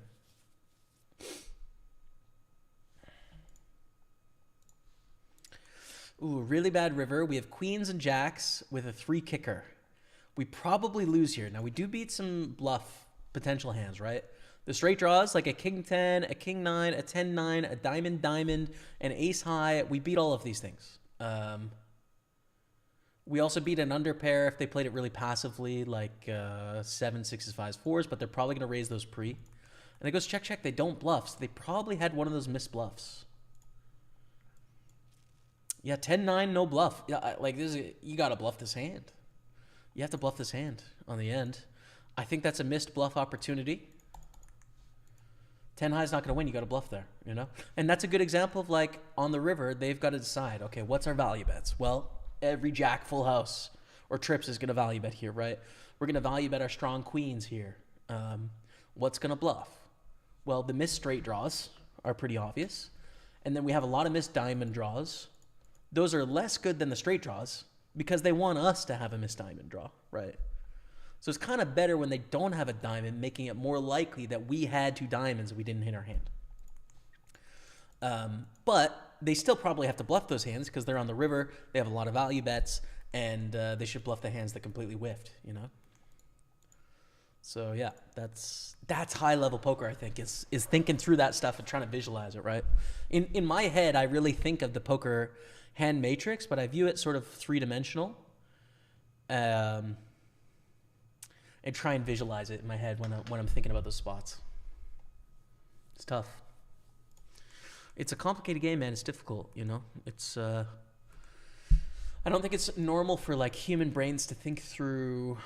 Ooh, really bad river. We have queens and jacks with a 3 kicker. We probably lose here. Now, we do beat some bluff potential hands, right? The straight draws, like a king 10, a king 9, a 10 9, a diamond diamond, an ace high. We beat all of these things. We also beat an under pair if they played it really passively, like 7, 6s, 5s, 4s, but they're probably going to raise those pre. And it goes check, check. They don't bluff. So they probably had one of those missed bluffs. Yeah, 10-9, no bluff. Yeah, like this is, you got to bluff this hand. You have to bluff this hand on the end. I think that's a missed bluff opportunity. 10 high is not going to win. You got to bluff there, you know? And that's a good example of like on the river, they've got to decide, okay, what's our value bets? Well, every jack full house or trips is going to value bet here, right? We're going to value bet our strong queens here. What's going to bluff? Well, the missed straight draws are pretty obvious. And then we have a lot of missed diamond draws. Those are less good than the straight draws because they want us to have a missed diamond draw, right? So it's kind of better when they don't have a diamond, making it more likely that we had 2 diamonds and we didn't hit our hand. But they still probably have to bluff those hands because they're on the river, they have a lot of value bets, and they should bluff the hands that completely whiffed, you know? So yeah, that's high-level poker, I think, is thinking through that stuff and trying to visualize it, right? In my head, I really think of the poker hand matrix, but I view it sort of 3-dimensional, and try and visualize it in my head when I'm thinking about those spots. It's tough. It's a complicated game, man. It's difficult, you know? It's I don't think it's normal for like human brains to think through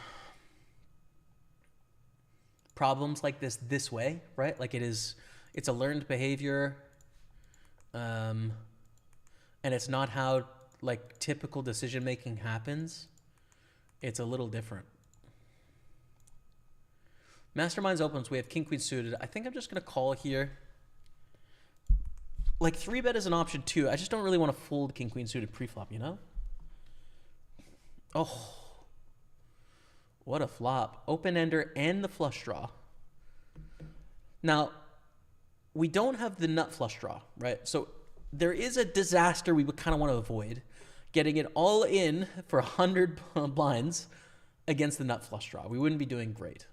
problems like this way, right? Like it's a learned behavior, and it's not how like typical decision making happens. It's a little different. Masterminds opens. We have king queen suited. I think I'm just gonna call here. Like 3-bet is an option too. I just don't really want to fold king queen suited preflop, you know? Oh, What a flop. Open ender and the flush draw. Now, we don't have the nut flush draw, right? So there is a disaster we would kind of want to avoid. Getting it all in for 100 blinds against the nut flush draw. We wouldn't be doing great.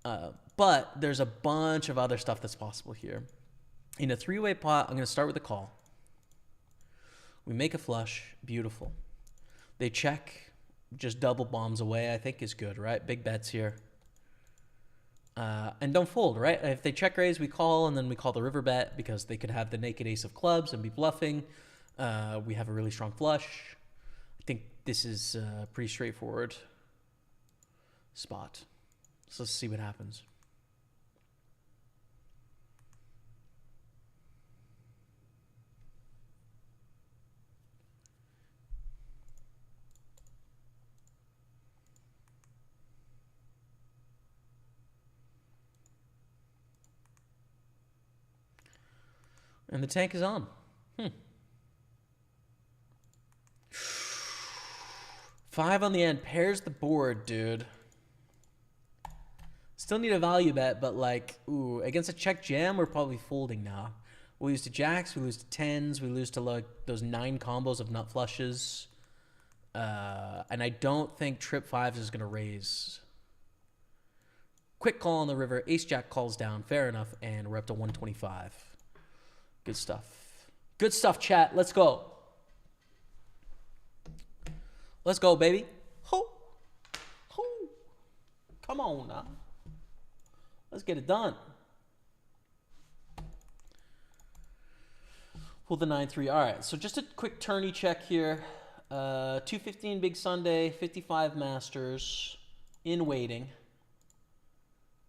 But there's a bunch of other stuff that's possible here. In a three-way pot, I'm going to start with a call. We make a flush. Beautiful. They check. Just double bombs away, I think is good, right? Big bets here. And don't fold, right? If they check raise, we call, and then we call the river bet because they could have the naked ace of clubs and be bluffing. We have a really strong flush. I think this is a pretty straightforward spot. So let's see what happens. And the tank is on. 5 on the end. Pairs the board, dude. Still need a value bet, but like, ooh, against a check jam, we're probably folding now. We lose to jacks, we lose to tens, we lose to like those 9 combos of nut flushes. And I don't think trip 5 is going to raise. Quick call on the river. Ace jack calls down. Fair enough. And we're up to 125. Good stuff. Good stuff, chat. Let's go. Let's go, baby. Ho. Ho. Come on now. Let's get it done. Pull the 9-3. All right, so just a quick tourney check here. 215 Big Sunday, 55 Masters in waiting.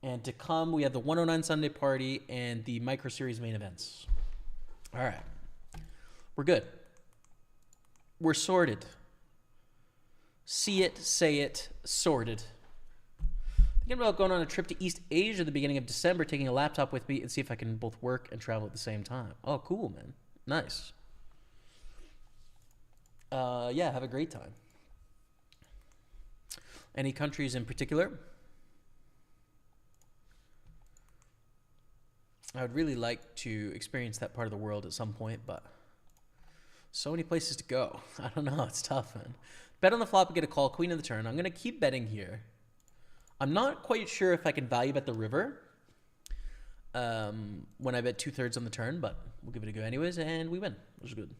And to come, we have the 109 Sunday Party and the Micro Series main events. All right. We're good. We're sorted. See it, say it, sorted. Thinking about going on a trip to East Asia at the beginning of December, taking a laptop with me and see if I can both work and travel at the same time. Oh, cool, man. Nice. Yeah, have a great time. Any countries in particular? I would really like to experience that part of the world at some point, but so many places to go. I don't know. It's tough, man. Bet on the flop and get a call. Queen of the turn. I'm going to keep betting here. I'm not quite sure if I can value bet the river when I bet 2/3 on the turn, but we'll give it a go anyways, and we win, which is good.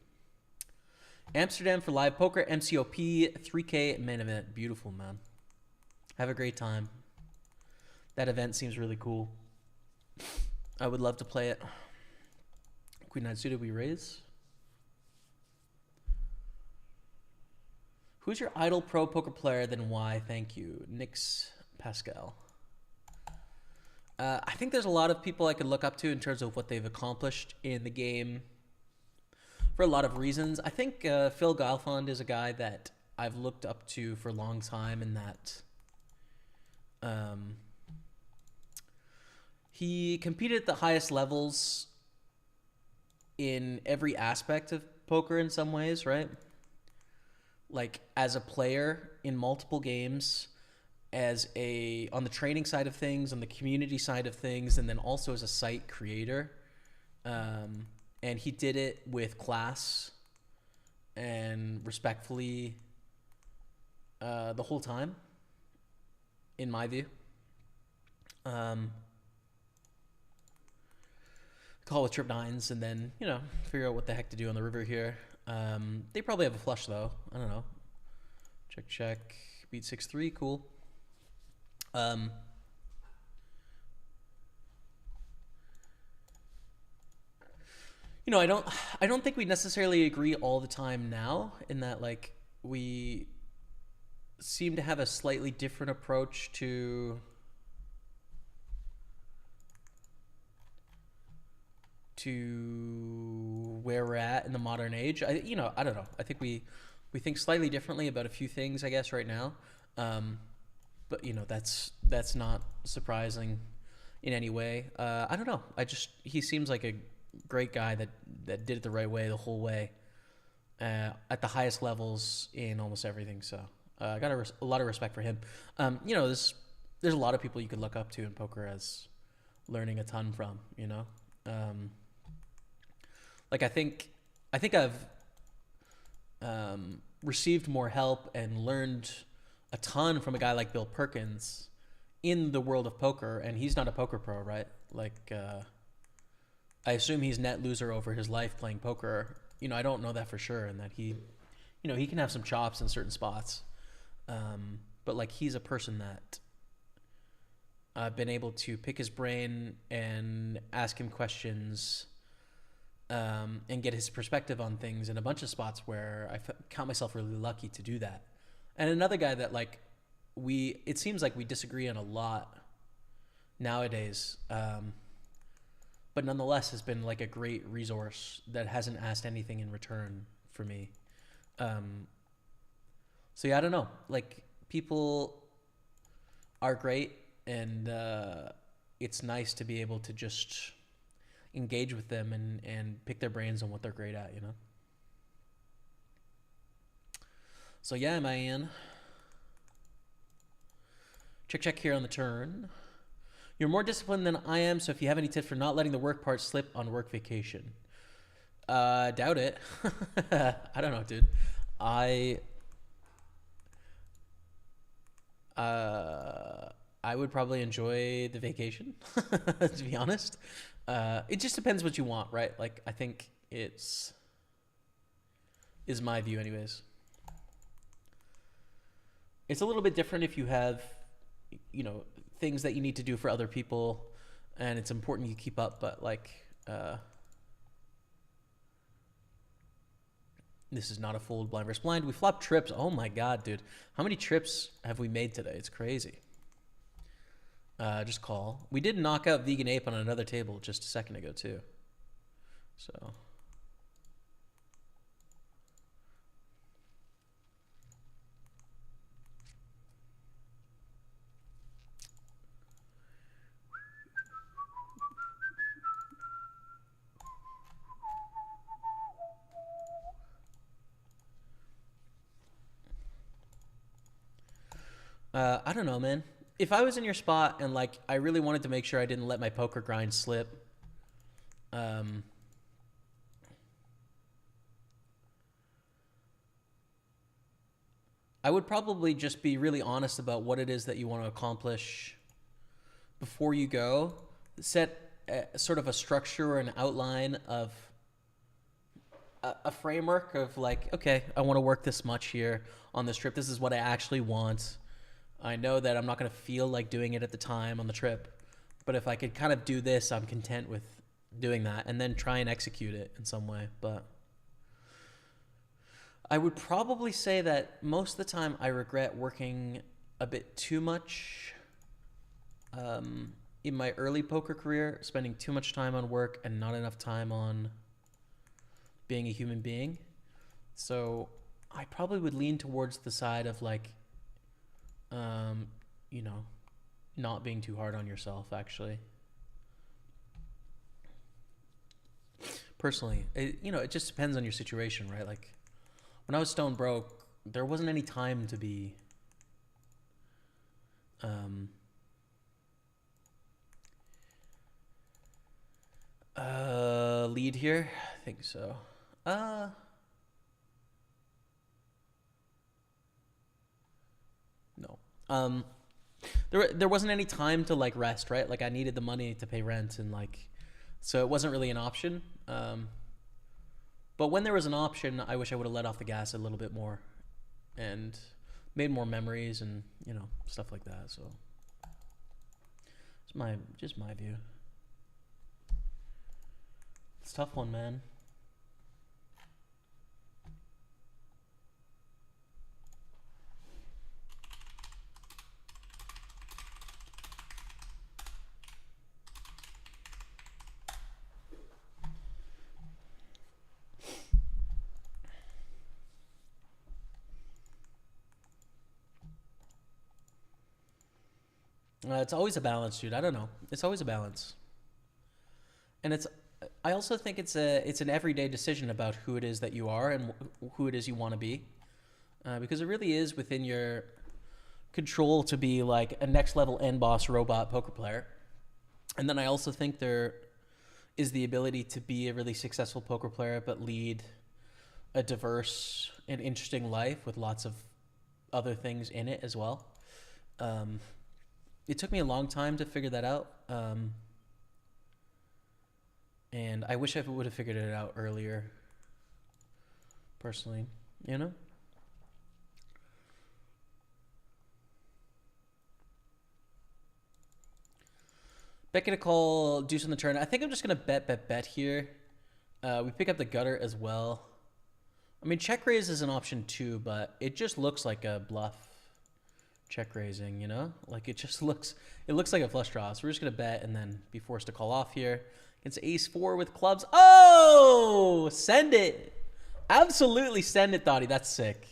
Amsterdam for live poker. MCOP 3K main event. Beautiful, man. Have a great time. That event seems really cool. I would love to play it. Queen 9 suited, we raise. Who's your idol pro poker player, then why? Thank you. Nix Pascal. I think there's a lot of people I could look up to in terms of what they've accomplished in the game for a lot of reasons. I think Phil Galfond is a guy that I've looked up to for a long time, and that he competed at the highest levels in every aspect of poker in some ways, right? Like as a player in multiple games, as on the training side of things, on the community side of things, and then also as a site creator. And he did it with class and respectfully the whole time, in my view. Call with trip 9s and then, figure out what the heck to do on the river here. They probably have a flush, though. I don't know. Check, check. Beat 6-3. Cool. I don't think we necessarily agree all the time now, in that, like, we seem to have a slightly different approach to where we're at in the modern age. I don't know. I think we think slightly differently about a few things, I guess, right now. But that's not surprising in any way. I don't know. He seems like a great guy that did it the right way the whole way, at the highest levels in almost everything. So I got a lot of respect for him. You know, there's a lot of people you could look up to in poker as learning a ton from. You know, like I think I've received more help and learned a ton from a guy like Bill Perkins in the world of poker, and he's not a poker pro, right? Like, I assume he's net loser over his life playing poker. You know, I don't know that for sure, and that he, you know, he can have some chops in certain spots. But like, he's a person that I've been able to pick his brain and ask him questions, and get his perspective on things in a bunch of spots where I count myself really lucky to do that. And another guy that like it seems like we disagree on a lot nowadays, but nonetheless has been like a great resource that hasn't asked anything in return for me. So yeah, I don't know. Like, people are great, and it's nice to be able to just engage with them and pick their brains on what they're great at, you know? So yeah, man. Check here on the turn. You're more disciplined than I am, so if you have any tips for not letting the work part slip on work vacation. Doubt it. I don't know, dude. I would probably enjoy the vacation, to be honest. It just depends what you want, right? Like, I think is my view anyways. It's a little bit different if you have, you know, things that you need to do for other people and it's important you keep up, but like, this is not a fold blind versus blind. We flopped trips. Oh my God, dude. How many trips have we made today? It's crazy. Just call. We did knock out Vegan Ape on another table just a second ago too. So. I don't know, man. If I was in your spot and like I really wanted to make sure I didn't let my poker grind slip, I would probably just be really honest about what it is that you want to accomplish before you go. Set sort of a structure or an outline of a framework of like, okay, I want to work this much here on this trip. This is what I actually want. I know that I'm not going to feel like doing it at the time on the trip, but if I could kind of do this, I'm content with doing that, and then try and execute it in some way. But I would probably say that most of the time I regret working a bit too much in my early poker career, spending too much time on work and not enough time on being a human being. So I probably would lean towards the side of like, you know, not being too hard on yourself, actually. Personally, you know, it just depends on your situation, right? Like, when I was stone broke, there wasn't any time to be, lead here? I think so. No. There wasn't any time to like rest, right? Like I needed the money to pay rent and like, so it wasn't really an option. But when there was an option, I wish I would have let off the gas a little bit more and made more memories and, you know, stuff like that. So it's just my view. It's a tough one, man. It's always a balance, dude. I don't know. It's always a balance. And I also think it's an everyday decision about who it is that you are and who it is you want to be. because it really is within your control to be like a next level end boss robot poker player. And then I also think there is the ability to be a really successful poker player, but lead a diverse and interesting life with lots of other things in it as well. It took me a long time to figure that out. And I wish I would have figured it out earlier, personally, you know? Bet get a call, deuce on the turn. I think I'm just going to bet here. We pick up the gutter as well. I mean, check raise is an option too, but it just looks like a bluff check raising, you know? Like it looks like a flush draw. So we're just going to bet and then be forced to call off here. It's ace 4 with clubs. Oh, send it. Absolutely send it, Dottie. That's sick.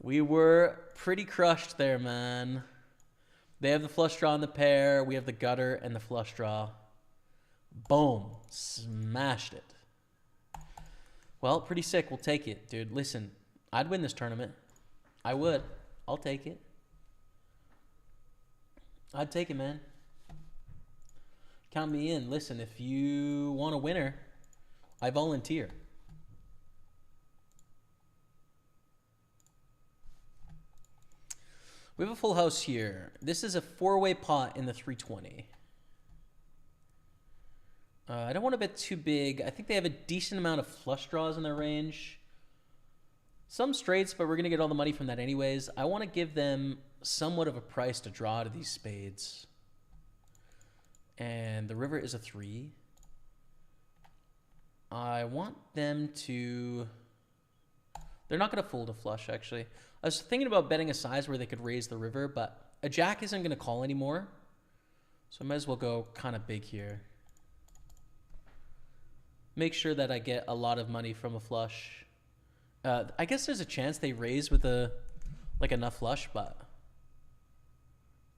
We were pretty crushed there, man. They have the flush draw on the pair. We have the gutter and the flush draw. Boom. Smashed it. Well, pretty sick. We'll take it, dude. Listen, I'd win this tournament. I would. I'll take it. I'd take it, man. Count me in. Listen, if you want a winner, I volunteer. We have a full house here. This is a 4-way pot in the 320. I don't want to bet too big. I think they have a decent amount of flush draws in their range. Some straights, but we're going to get all the money from that anyways. I want to give them somewhat of a price to draw to these spades. And the river is a 3. I want them to... They're not going to fold a flush, actually. I was thinking about betting a size where they could raise the river, but a jack isn't going to call anymore. So I might as well go kind of big here. Make sure that I get a lot of money from a flush. I guess there's a chance they raise with enough flush, but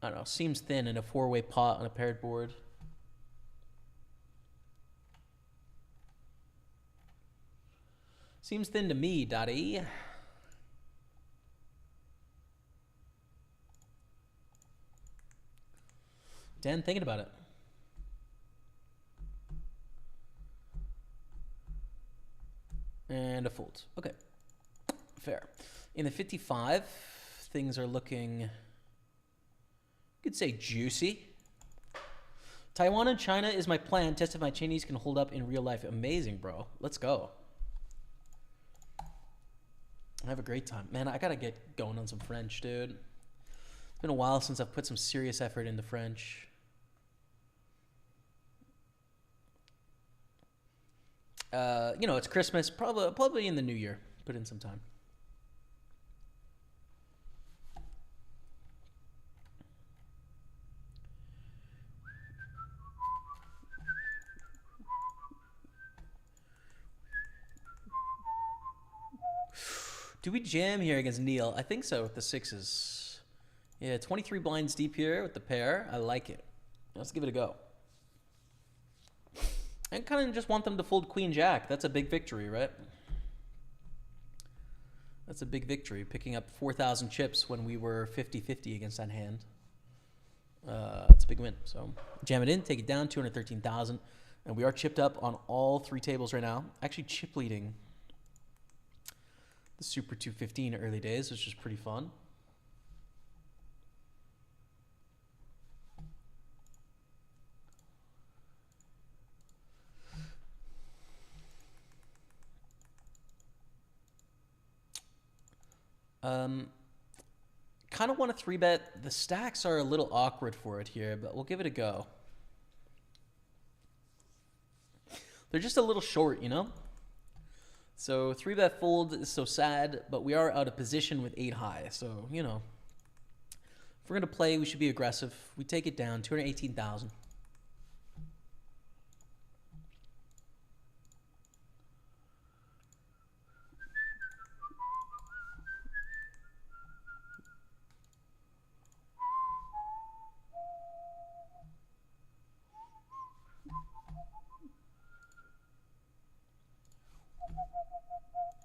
I don't know. Seems thin in a 4-way pot on a paired board. Seems thin to me, Dottie. Dan, thinking about it. And a fold. Okay. Fair. In the 55, things are looking, you could say, juicy. Taiwan and China is my plan. Test if my Chinese can hold up in real life. Amazing, bro. Let's go. I have a great time. Man, I gotta get going on some French, dude. It's been a while since I've put some serious effort into French. You know, it's Christmas. Probably in the new year. Put in some time. Do we jam here against Neil? I think so with the 6s. Yeah, 23 blinds deep here with the pair. I like it. Let's give it a go. I kind of just want them to fold Queen Jack. That's a big victory, right? That's a big victory, picking up 4,000 chips when we were 50-50 against that hand. It's a big win. So jam it in, take it down, 213,000. And we are chipped up on all 3 tables right now. Actually chip leading the Super 215 early days, which is pretty fun. Kind of want to 3-bet. The stacks are a little awkward for it here, but we'll give it a go. They're just a little short, you know? So 3-bet fold is so sad, but we are out of position with 8 high. So, you know, if we're going to play, we should be aggressive. We take it down, 218,000.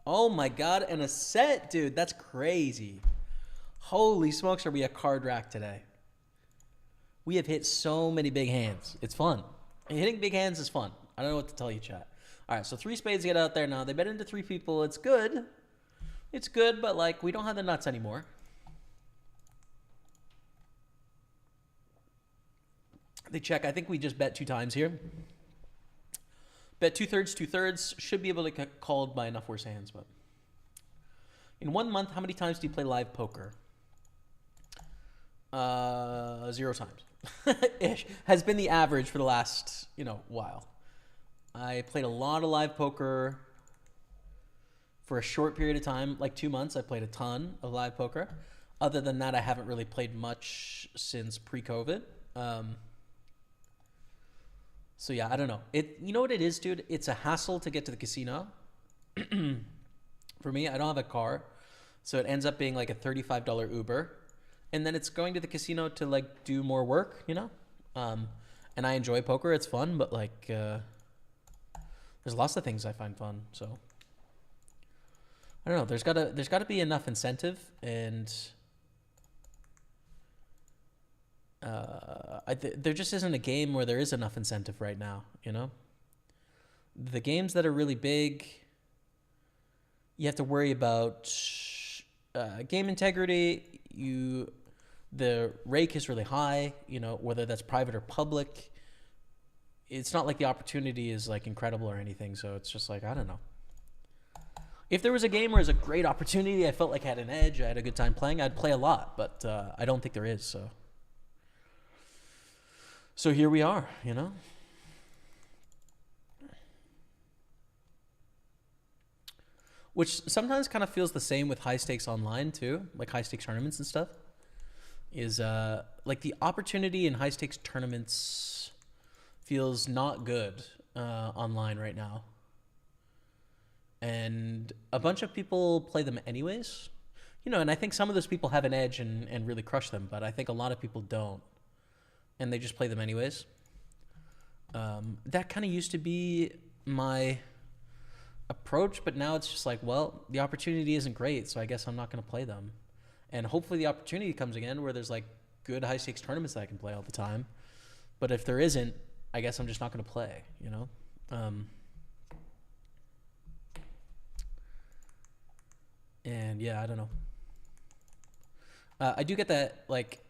Oh my god, and a set, dude. That's crazy. Holy smokes, are we a card rack today? We have hit so many big hands. It's fun. Hitting big hands is fun. I don't know what to tell you, chat. All right, so 3 spades get out there now. They bet into 3 people. It's good. It's good, but like we don't have the nuts anymore. They check. I think we just bet 2 times here. Bet 2/3, 2/3. Should be able to get called by enough worse hands, but in 1 month, how many times do you play live poker? 0 times. Ish. Has been the average for the last, while. I played a lot of live poker for a short period of time, like 2 months. I played a ton of live poker. Other than that, I haven't really played much since pre-COVID. So yeah, I don't know. You know what it is, dude? It's a hassle to get to the casino. For me, I don't have a car, so it ends up being like a $35 Uber, and then it's going to the casino to like do more work, And I enjoy poker; it's fun, but like, there's lots of things I find fun. So I don't know. There's gotta be enough incentive, and there just isn't a game where there is enough incentive right now, The games that are really big, you have to worry about game integrity. The rake is really high, whether that's private or public. It's not like the opportunity is like incredible or anything, so it's just like, I don't know. If there was a game where it's a great opportunity, I felt like I had an edge, I had a good time playing, I'd play a lot, but I don't think there is, so. So here we are, Which sometimes kind of feels the same with high stakes online too, like high stakes tournaments and stuff. Is like the opportunity in high stakes tournaments feels not good online right now. And a bunch of people play them anyways, and I think some of those people have an edge and really crush them, but I think a lot of people don't. And they just play them anyways. That kind of used to be my approach, but now it's just like, well, the opportunity isn't great, so I guess I'm not going to play them. And hopefully the opportunity comes again where there's like good high stakes tournaments that I can play all the time. But if there isn't, I guess I'm just not going to play, And yeah, I don't know. I do get that, like,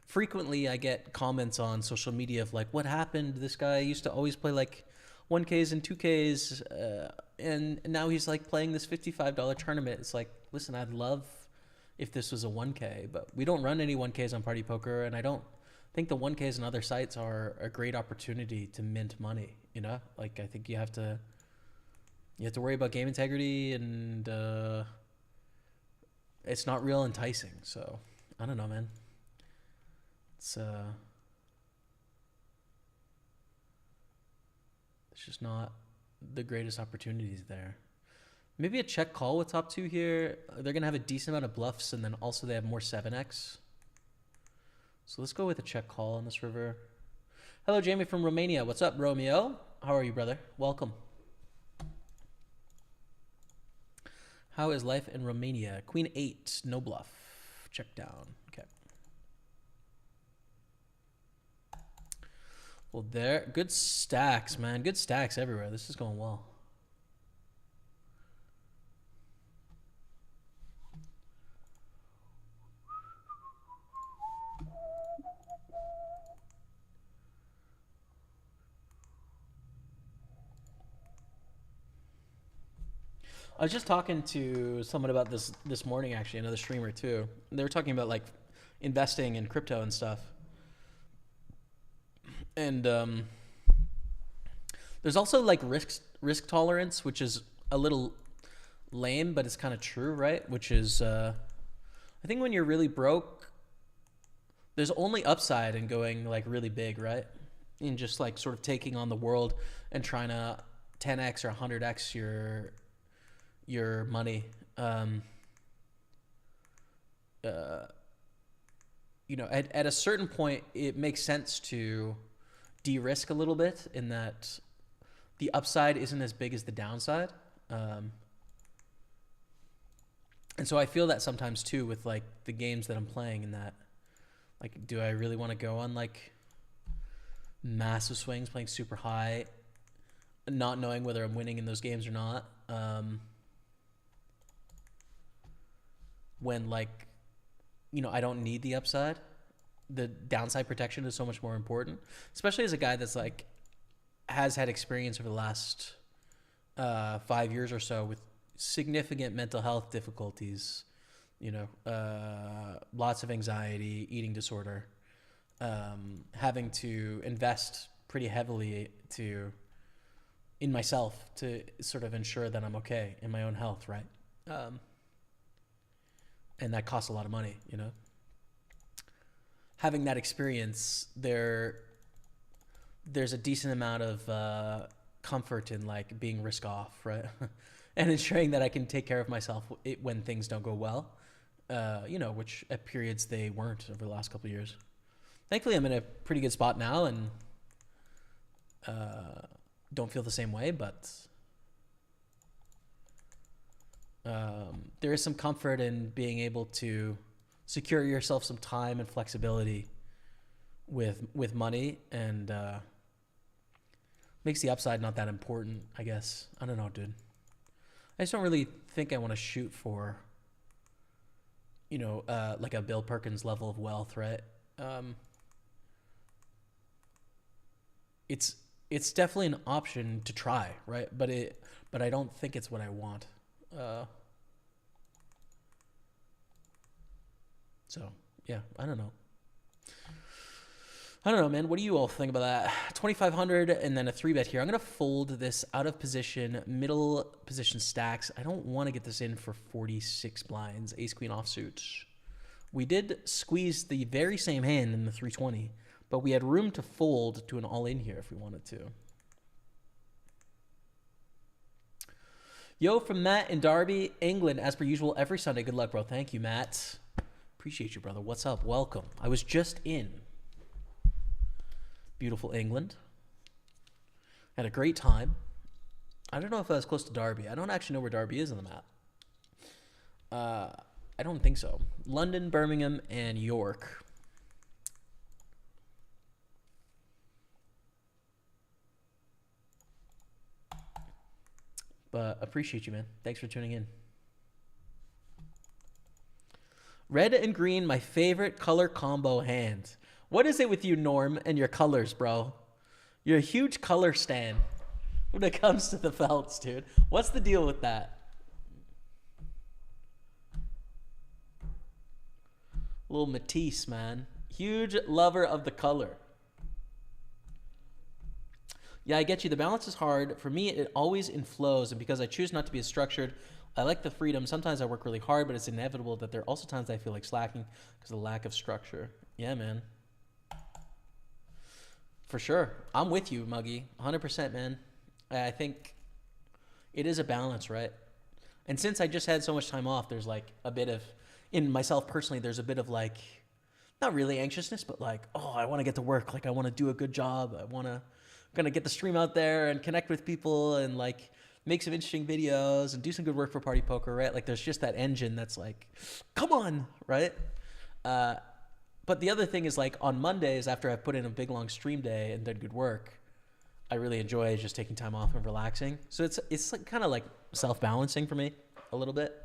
frequently I get comments on social media of like, what happened? This guy used to always play like 1Ks and 2Ks, and now he's like playing this $55 tournament. It's like, listen, I'd love if this was a 1K, but we don't run any 1Ks on Party Poker, and I don't think the 1Ks and other sites are a great opportunity to mint money, Like, I think you have to worry about game integrity, and it's not real enticing. So I don't know, man. It's just not the greatest opportunities there. Maybe a check call with top 2 here. They're going to have a decent amount of bluffs, and then also they have more 7x. So let's go with a check call on this river. Hello, Jamie from Romania. What's up, Romeo? How are you, brother? Welcome. How is life in Romania? Queen 8, no bluff. Check down. Okay. Well, good stacks, man. Good stacks everywhere. This is going well. I was just talking to someone about this morning, actually, another streamer too. They were talking about like investing in crypto and stuff. And there's also like risk tolerance, which is a little lame, but it's kind of true, right? Which is, I think when you're really broke, there's only upside in going like really big, right? In just like sort of taking on the world and trying to 10x or 100x your money. At a certain point, it makes sense to de-risk a little bit in that the upside isn't as big as the downside. And so I feel that sometimes too with like the games that I'm playing, in that, like, do I really want to go on like massive swings, playing super high, not knowing whether I'm winning in those games or not? When, like, you know, I don't need the upside. The downside protection is so much more important, especially as a guy that's like has had experience over the last 5 years or so with significant mental health difficulties, you know, lots of anxiety, eating disorder, having to invest pretty heavily in myself to sort of ensure that I'm okay in my own health, right? And that costs a lot of money, you know. Having that experience, there's a decent amount of comfort in like being risk off, right? And ensuring that I can take care of myself when things don't go well, you know, which at periods they weren't over the last couple of years. Thankfully, I'm in a pretty good spot now, and don't feel the same way, but there is some comfort in being able to secure yourself some time and flexibility with money, and makes the upside not that important, I guess. I don't know, dude. I just don't really think I want to shoot for, you know, like a Bill Perkins level of wealth, right? It's definitely an option to try, right? But I don't think it's what I want. So yeah, I don't know. I don't know, man. What do you all think about that? 2,500 and then a 3-bet here. I'm going to fold this out of position, middle position stacks. I don't want to get this in for 46 blinds, ace queen offsuit. We did squeeze the very same hand in the 320, but we had room to fold to an all-in here if we wanted to. Yo, from Matt in Derby, England, as per usual, every Sunday. Good luck, bro. Thank you, Matt. Appreciate you, brother. What's up? Welcome. I was just in beautiful England. Had a great time. I don't know if I was close to Derby. I don't actually know where Derby is on the map. I don't think so. London, Birmingham, and York. But appreciate you, man. Thanks for tuning in. Red and green, my favorite color combo hand. What is it with you, Norm, and your colors, bro? You're a huge color stan when it comes to the felts, dude. What's the deal with that? Little Matisse, man. Huge lover of the color. Yeah, I get you. The balance is hard. For me, it always inflows, and because I choose not to be as structured, I like the freedom. Sometimes I work really hard, but it's inevitable that there are also times I feel like slacking because of the lack of structure. Yeah, man. For sure. I'm with you, Muggy. 100%, man. I think it is a balance, right? And since I just had so much time off, there's like a bit of, in myself personally, there's a bit of like, not really anxiousness, but like, oh, I want to get to work. Like, I want to do a good job. I'm gonna get the stream out there and connect with people and like make some interesting videos and do some good work for Party Poker, right? Like, there's just that engine that's like, come on, right? But the other thing is, like, on Mondays, after I've put in a big long stream day and done good work, I really enjoy just taking time off and relaxing. So it's like kind of like self-balancing for me a little bit.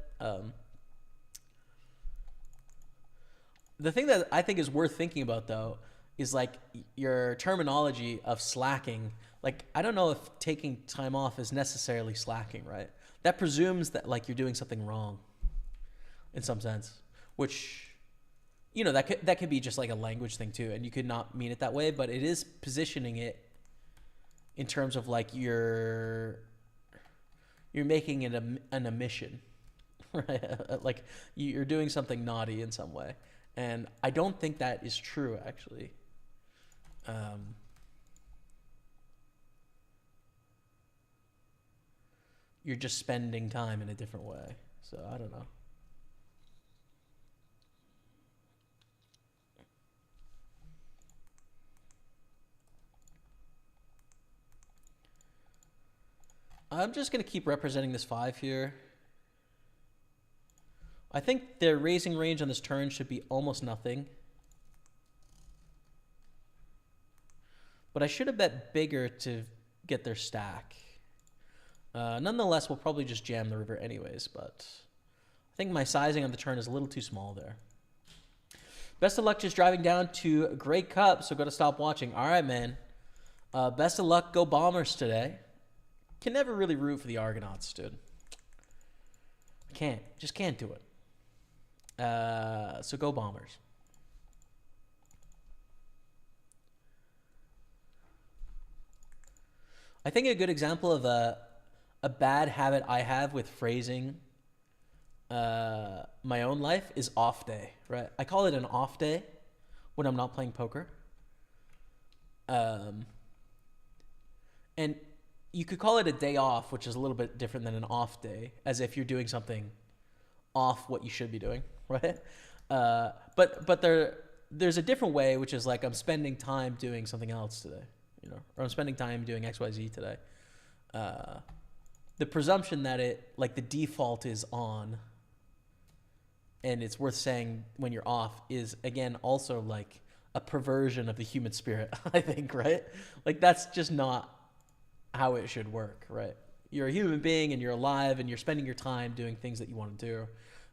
The thing that I think is worth thinking about, though, is like your terminology of slacking. Like, I don't know if taking time off is necessarily slacking, right? That presumes that like you're doing something wrong in some sense, which, you know, that could be just like a language thing too, and you could not mean it that way, but it is positioning it in terms of like you're making it an omission, right? Like you're doing something naughty in some way, and I don't think that is true actually. You're just spending time in a different way, so I don't know. I'm just going to keep representing this 5 here. I think their raising range on this turn should be almost nothing. But I should have bet bigger to get their stack. Nonetheless, we'll probably just jam the river anyways, but I think my sizing on the turn is a little too small there. Best of luck just driving down to Grey Cup, so go to stop watching. All right, man. Best of luck, go Bombers today. Can never really root for the Argonauts, dude. Can't. Just can't do it. So go Bombers. I think a good example of a bad habit I have with phrasing my own life is off day, right? I call it an off day when I'm not playing poker. And you could call it a day off, which is a little bit different than an off day, as if you're doing something off what you should be doing, right? But there's a different way, which is like I'm spending time doing something else today, you know, or I'm spending time doing XYZ today. The presumption that the default is on, and it's worth saying when you're off, is again also like a perversion of the human spirit, I think, right? Like that's just not how it should work, right? You're a human being and you're alive and you're spending your time doing things that you want to do.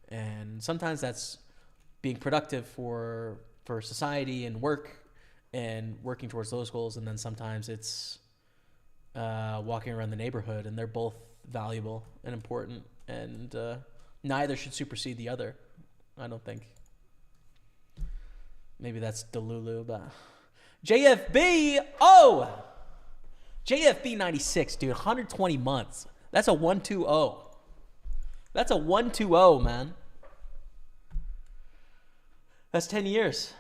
And sometimes that's being productive for society and work and working towards those goals. And then sometimes it's walking around the neighborhood, and they're both valuable and important, and neither should supersede the other, I don't think. Maybe that's Delulu, but JFB, JFB 96, dude, 120 months. That's a 120. That's a 120, man. That's 10 years.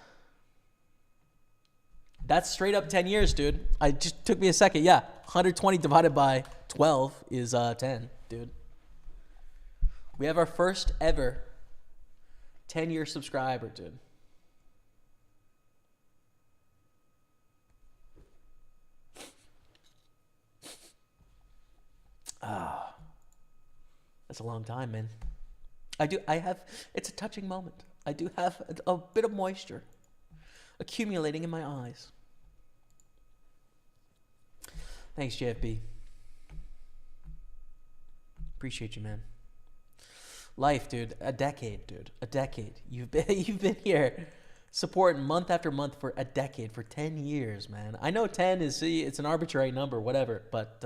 That's straight up 10 years, dude. I just took me a second. Yeah, 120 divided by 12 is 10, dude. We have our first ever 10-year subscriber, dude. That's a long time, man. It's a touching moment. I do have a bit of moisture accumulating in my eyes. Thanks, JFB. Appreciate you, man. Life, dude. A decade, dude. A decade. You've been here supporting month after month for a decade, for 10 years, man. I know 10 it's an arbitrary number, whatever, but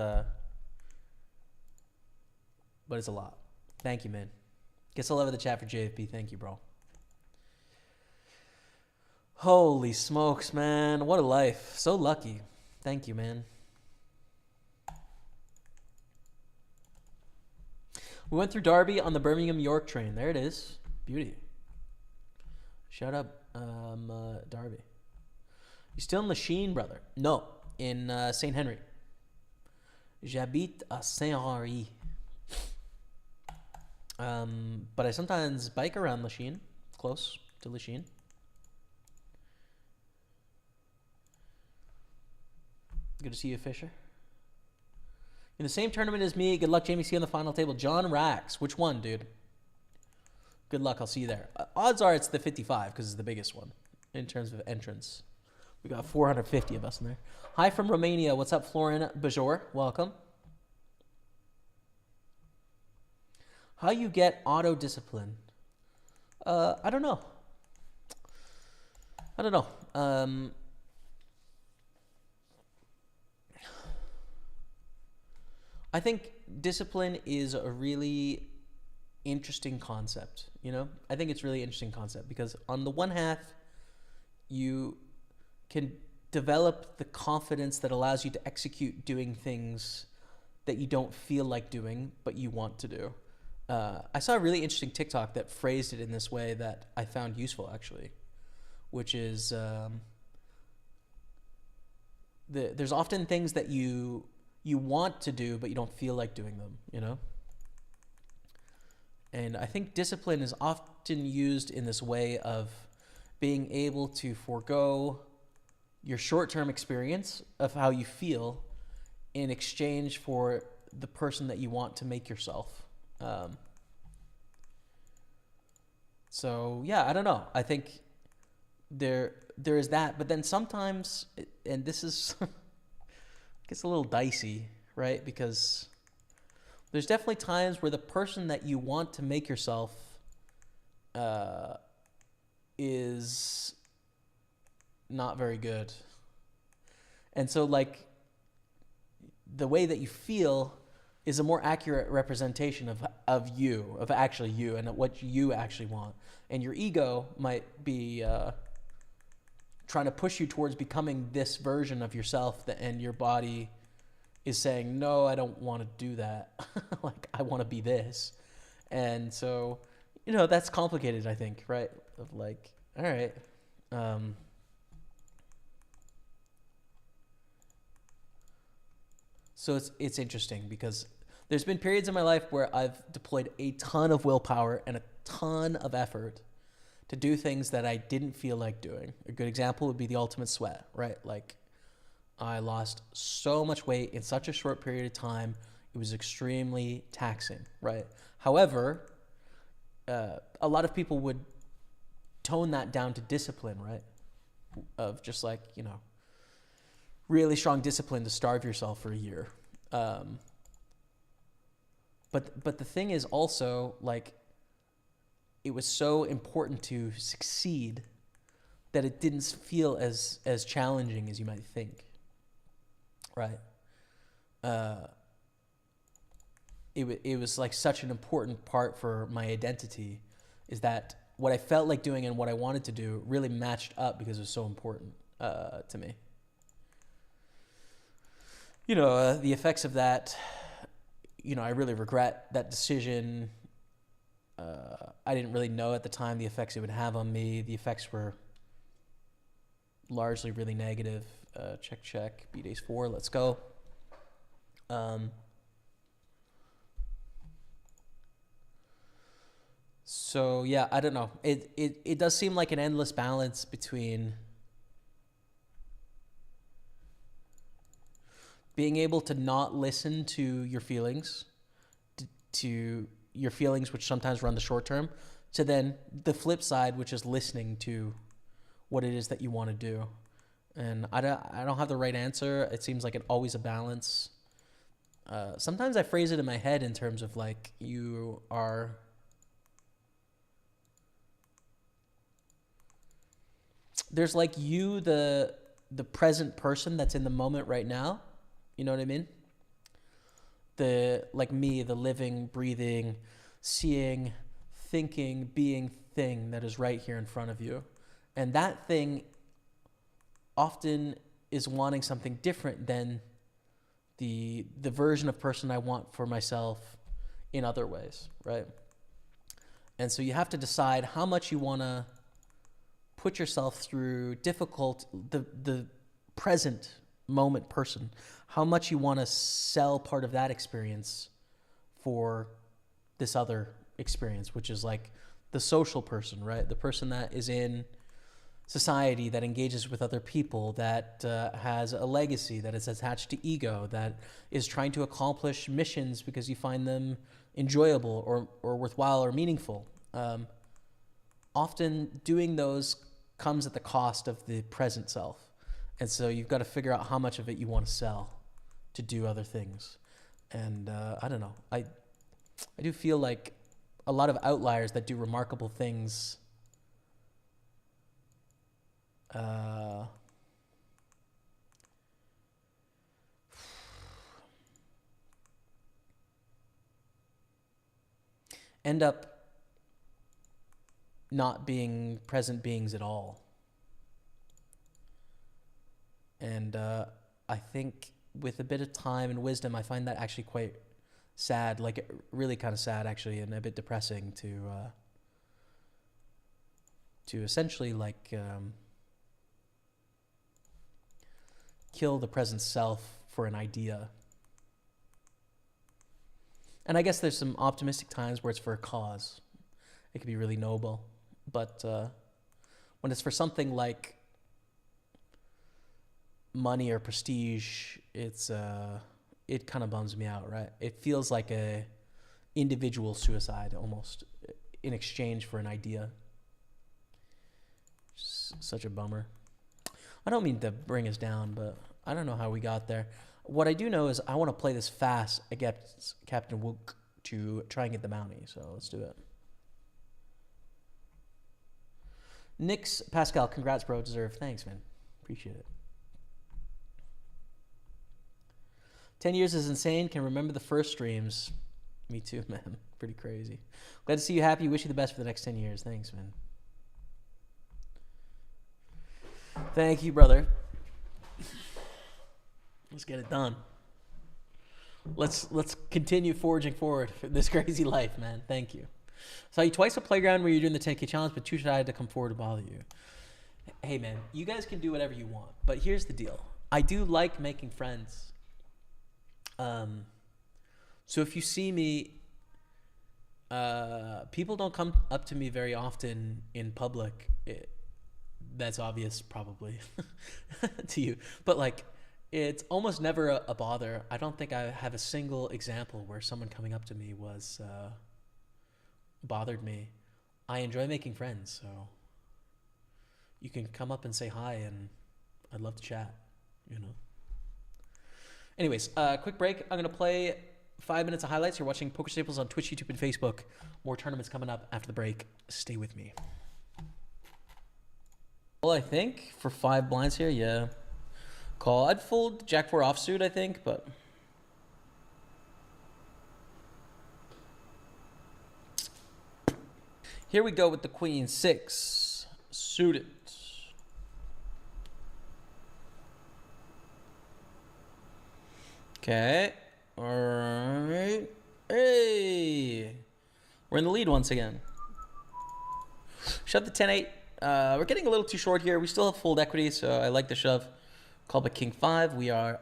it's a lot. Thank you, man. Guess I'll love the chat for JFB. Thank you, bro. Holy smokes, man. What a life. So lucky. Thank you, man. We went through Derby on the Birmingham York train. There it is. Beauty. Shout out, Derby. You still in Lachine, brother? No, in St. Henry. J'habite à Saint-Henri. But I sometimes bike around Lachine, close to Lachine. Good to see you, Fisher. In the same tournament as me, good luck, Jamie C, on the final table. John Rax. Which one, dude? Good luck. I'll see you there. Odds are it's the 55 because it's the biggest one in terms of entrance. We got 450 of us in there. Hi from Romania. What's up, Florin Bajor? Welcome. How you get auto discipline? I don't know. I think discipline is a really interesting concept, you know? I think it's a really interesting concept because on the one half, you can develop the confidence that allows you to execute doing things that you don't feel like doing, but you want to do. I saw a really interesting TikTok that phrased it in this way that I found useful, actually, which is there's often things that you want to do, but you don't feel like doing them, you know? And I think discipline is often used in this way of being able to forego your short-term experience of how you feel in exchange for the person that you want to make yourself. So yeah, I don't know. I think there is that, but then sometimes, and this is gets a little dicey, right? Because there's definitely times where the person that you want to make yourself is not very good. And so, like, the way that you feel is a more accurate representation of you, of actually you, and what you actually want. And your ego might be trying to push you towards becoming this version of yourself, and your body is saying, no, I don't want to do that. Like, I want to be this. And so, that's complicated, I think, right? Of like, all right. So it's interesting because there's been periods in my life where I've deployed a ton of willpower and a ton of effort to do things that I didn't feel like doing. A good example would be the ultimate sweat, right? Like, I lost so much weight in such a short period of time. It was extremely taxing, right? However, a lot of people would tone that down to discipline, right? Of just like, really strong discipline to starve yourself for a year. But the thing is also, like, it was so important to succeed that it didn't feel as challenging as you might think, right? It was like such an important part for my identity, is that what I felt like doing and what I wanted to do really matched up because it was so important to me. The effects of that, I really regret that decision. I didn't really know at the time the effects it would have on me. The effects were largely really negative. Check. B-Days 4, let's go. So yeah, I don't know. It does seem like an endless balance between being able to not listen to your feelings, to your feelings, which sometimes run the short term, to then the flip side, which is listening to what it is that you want to do. And I don't have the right answer. It seems like always a balance. Sometimes I phrase it in my head in terms of like, you are... There's like you, the present person that's in the moment right now. You know what I mean? Like me, the living, breathing, seeing, thinking, being thing that is right here in front of you. And that thing often is wanting something different than the version of person I want for myself in other ways, right? And so you have to decide how much you want to put yourself through the present moment person, how much you want to sell part of that experience for this other experience, which is like the social person, right? The person that is in society, that engages with other people, that has a legacy, that is attached to ego, that is trying to accomplish missions because you find them enjoyable or worthwhile or meaningful. Often doing those comes at the cost of the present self. And so you've got to figure out how much of it you want to sell to do other things. And I don't know. I do feel like a lot of outliers that do remarkable things end up not being present beings at all. And I think with a bit of time and wisdom, I find that actually quite sad, like really kind of sad actually, and a bit depressing to essentially like kill the present self for an idea. And I guess there's some optimistic times where it's for a cause. It can be really noble. But when it's for something like money or prestige, it kind of bums me out, right? It feels like a individual suicide almost in exchange for an idea. such a bummer. I don't mean to bring us down, but I don't know how we got there. What I do know is I want to play this fast against Captain Wook to try and get the bounty. So let's do it. Nix Pascal, congrats, bro. Deserve. Thanks, man. Appreciate it. 10 years is insane. Can remember the first streams. Me too, man. Pretty crazy. Glad to see you happy. Wish you the best for the next 10 years. Thanks, man. Thank you, brother. Let's get it done. Let's continue forging forward for this crazy life, man. Thank you. Saw you twice at Playground where you're doing the 10K challenge, but too shy to come forward to bother you. Hey, man, you guys can do whatever you want, but here's the deal. I do like making friends. So if you see me, people don't come up to me very often in public. That's obvious, probably, to you. But, like, it's almost never a bother. I don't think I have a single example where someone coming up to me was bothered me. I enjoy making friends, so you can come up and say hi, and I'd love to chat, you know. Anyways, quick break. I'm going to play 5 minutes of highlights. You're watching Pokerstaples on Twitch, YouTube, and Facebook. More tournaments coming up after the break. Stay with me. Well, I think for 5 blinds here, yeah. Call. I'd fold Jack 4 offsuit, I think, but... Here we go with the Queen 6 suited. Okay. All right. Hey. We're in the lead once again. Shove the 10-8. We're getting a little too short here. We still have fold equity, so I like the shove. Call by King 5. We are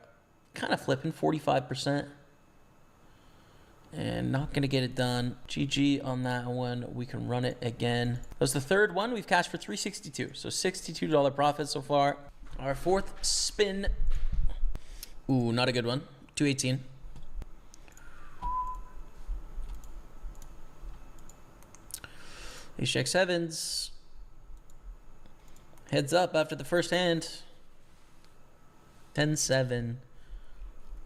kind of flipping 45%. And not going to get it done. GG on that one. We can run it again. That was the third one. We've cashed for $362. So $62 profit so far. Our fourth spin. Ooh, not a good one. 218. Ace Jack 7s. Heads up after the first hand. 10-7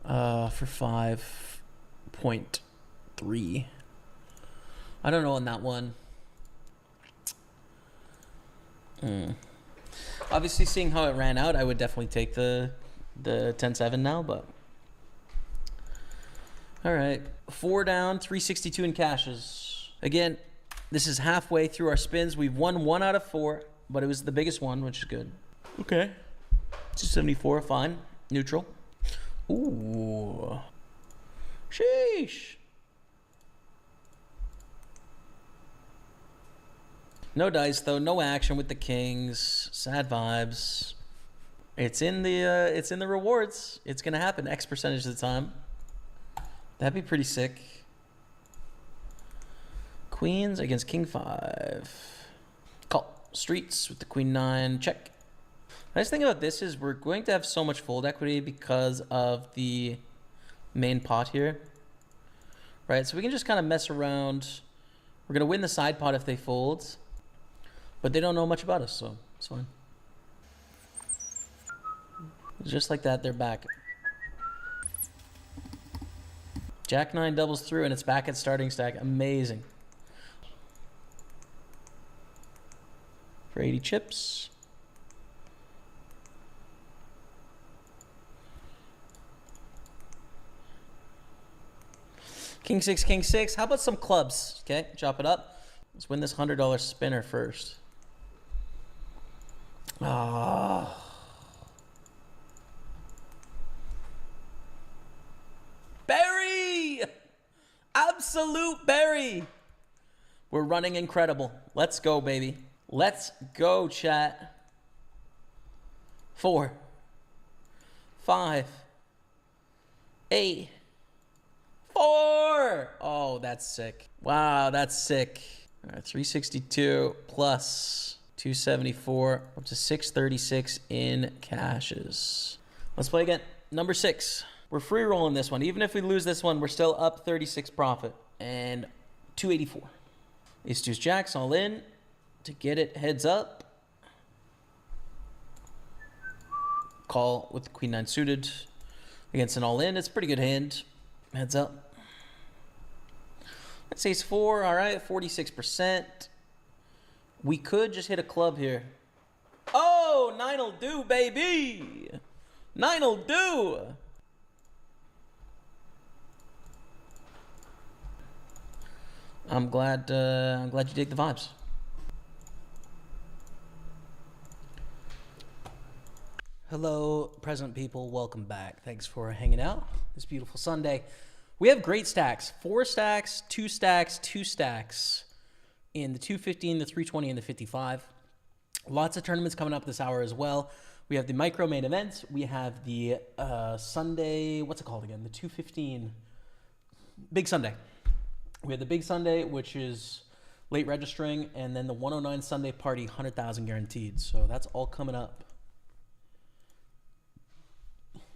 for 5.3. I don't know on that one. Obviously, seeing how it ran out, I would definitely take the 10-7 now, but all right. 4 down, 362 in cashes. Again, this is halfway through our spins. We've won 1 out of 4, but it was the biggest one, which is good. Okay. 274, fine. Neutral. Ooh. Sheesh. No dice though, no action with the kings. Sad vibes. It's in the rewards. It's gonna happen X percentage of the time. That'd be pretty sick. Queens against King 5. Call. Streets with the Queen 9. Check. Nice thing about this is we're going to have so much fold equity because of the main pot here. Right, so we can just kind of mess around. We're going to win the side pot if they fold. But they don't know much about us, so it's fine. Just like that, they're back. Jack 9 doubles through, and it's back at starting stack. Amazing. For 80 chips. King 6, King 6. How about some clubs? Okay, chop it up. Let's win this $100 spinner first. Ah. Barry! Absolute Barry! We're running incredible. Let's go, baby. Let's go, chat. 4, 5, 8, 4. Oh, that's sick. Wow, that's sick. All right, 362 plus 274 up to 636 in cashes. Let's play again. Number 6. We're free rolling this one. Even if we lose this one, we're still up 36 profit and 284. Ace deuce jacks all in to get it heads up. call with queen nine suited against an all in. It's a pretty good hand. Heads up. That's ace four. All right, 46%. We could just hit a club here. Oh, nine'll do, baby. Nine'll do. I'm glad you dig the vibes. Hello, present people. Welcome back. Thanks for hanging out this beautiful Sunday. We have great stacks. 4 stacks, 2 stacks, 2 stacks in the 215, the 320, and the 55. Lots of tournaments coming up this hour as well. We have the micro main events. We have the Sunday, what's it called again? The 215 Big Sunday. We have the Big Sunday, which is late registering, and then the 109 Sunday party, 100,000 guaranteed. So that's all coming up.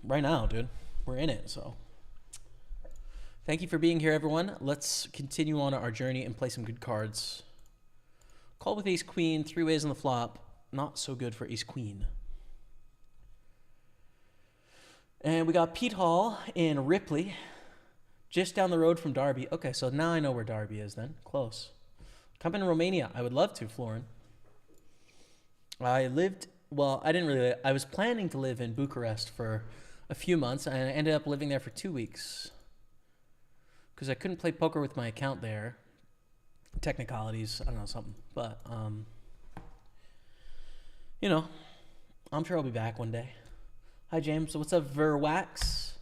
Right now, dude. We're in it, so. Thank you for being here, everyone. Let's continue on our journey and play some good cards. Call with ace queen, 3 ways on the flop. Not so good for ace queen. And we got Pete Hall in Ripley, just down the road from Derby. Okay, so now I know where Derby is then. Close. Come in Romania. I would love to, Florin. I was planning to live in Bucharest for a few months, and I ended up living there for 2 weeks because I couldn't play poker with my account there. Technicalities, I don't know, something. But, you know, I'm sure I'll be back one day. Hi, James. What's up, Verwax?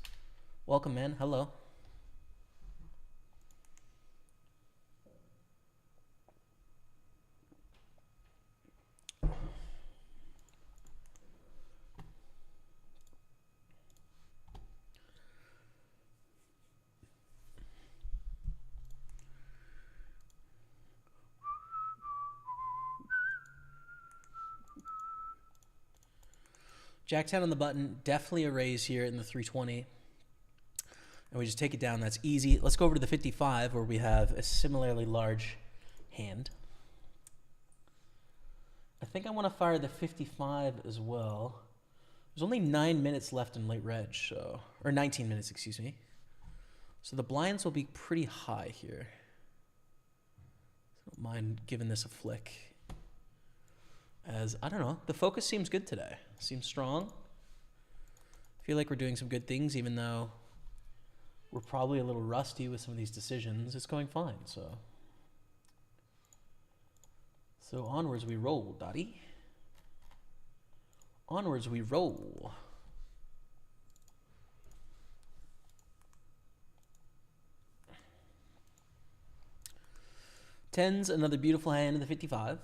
Welcome, man. Hello. Jack 10 on the button, definitely a raise here in the 320. And we just take it down, that's easy. Let's go over to the 55 where we have a similarly large hand. I think I want to fire the 55 as well. There's only 9 minutes left in late reg, so, or 19 minutes, excuse me. So the blinds will be pretty high here. Don't mind giving this a flick. As, I don't know, the focus seems good today. Seems strong. I feel like we're doing some good things, even though we're probably a little rusty with some of these decisions. It's going fine, so. So onwards we roll, Dottie. Onwards we roll. Tens, another beautiful hand in the 55.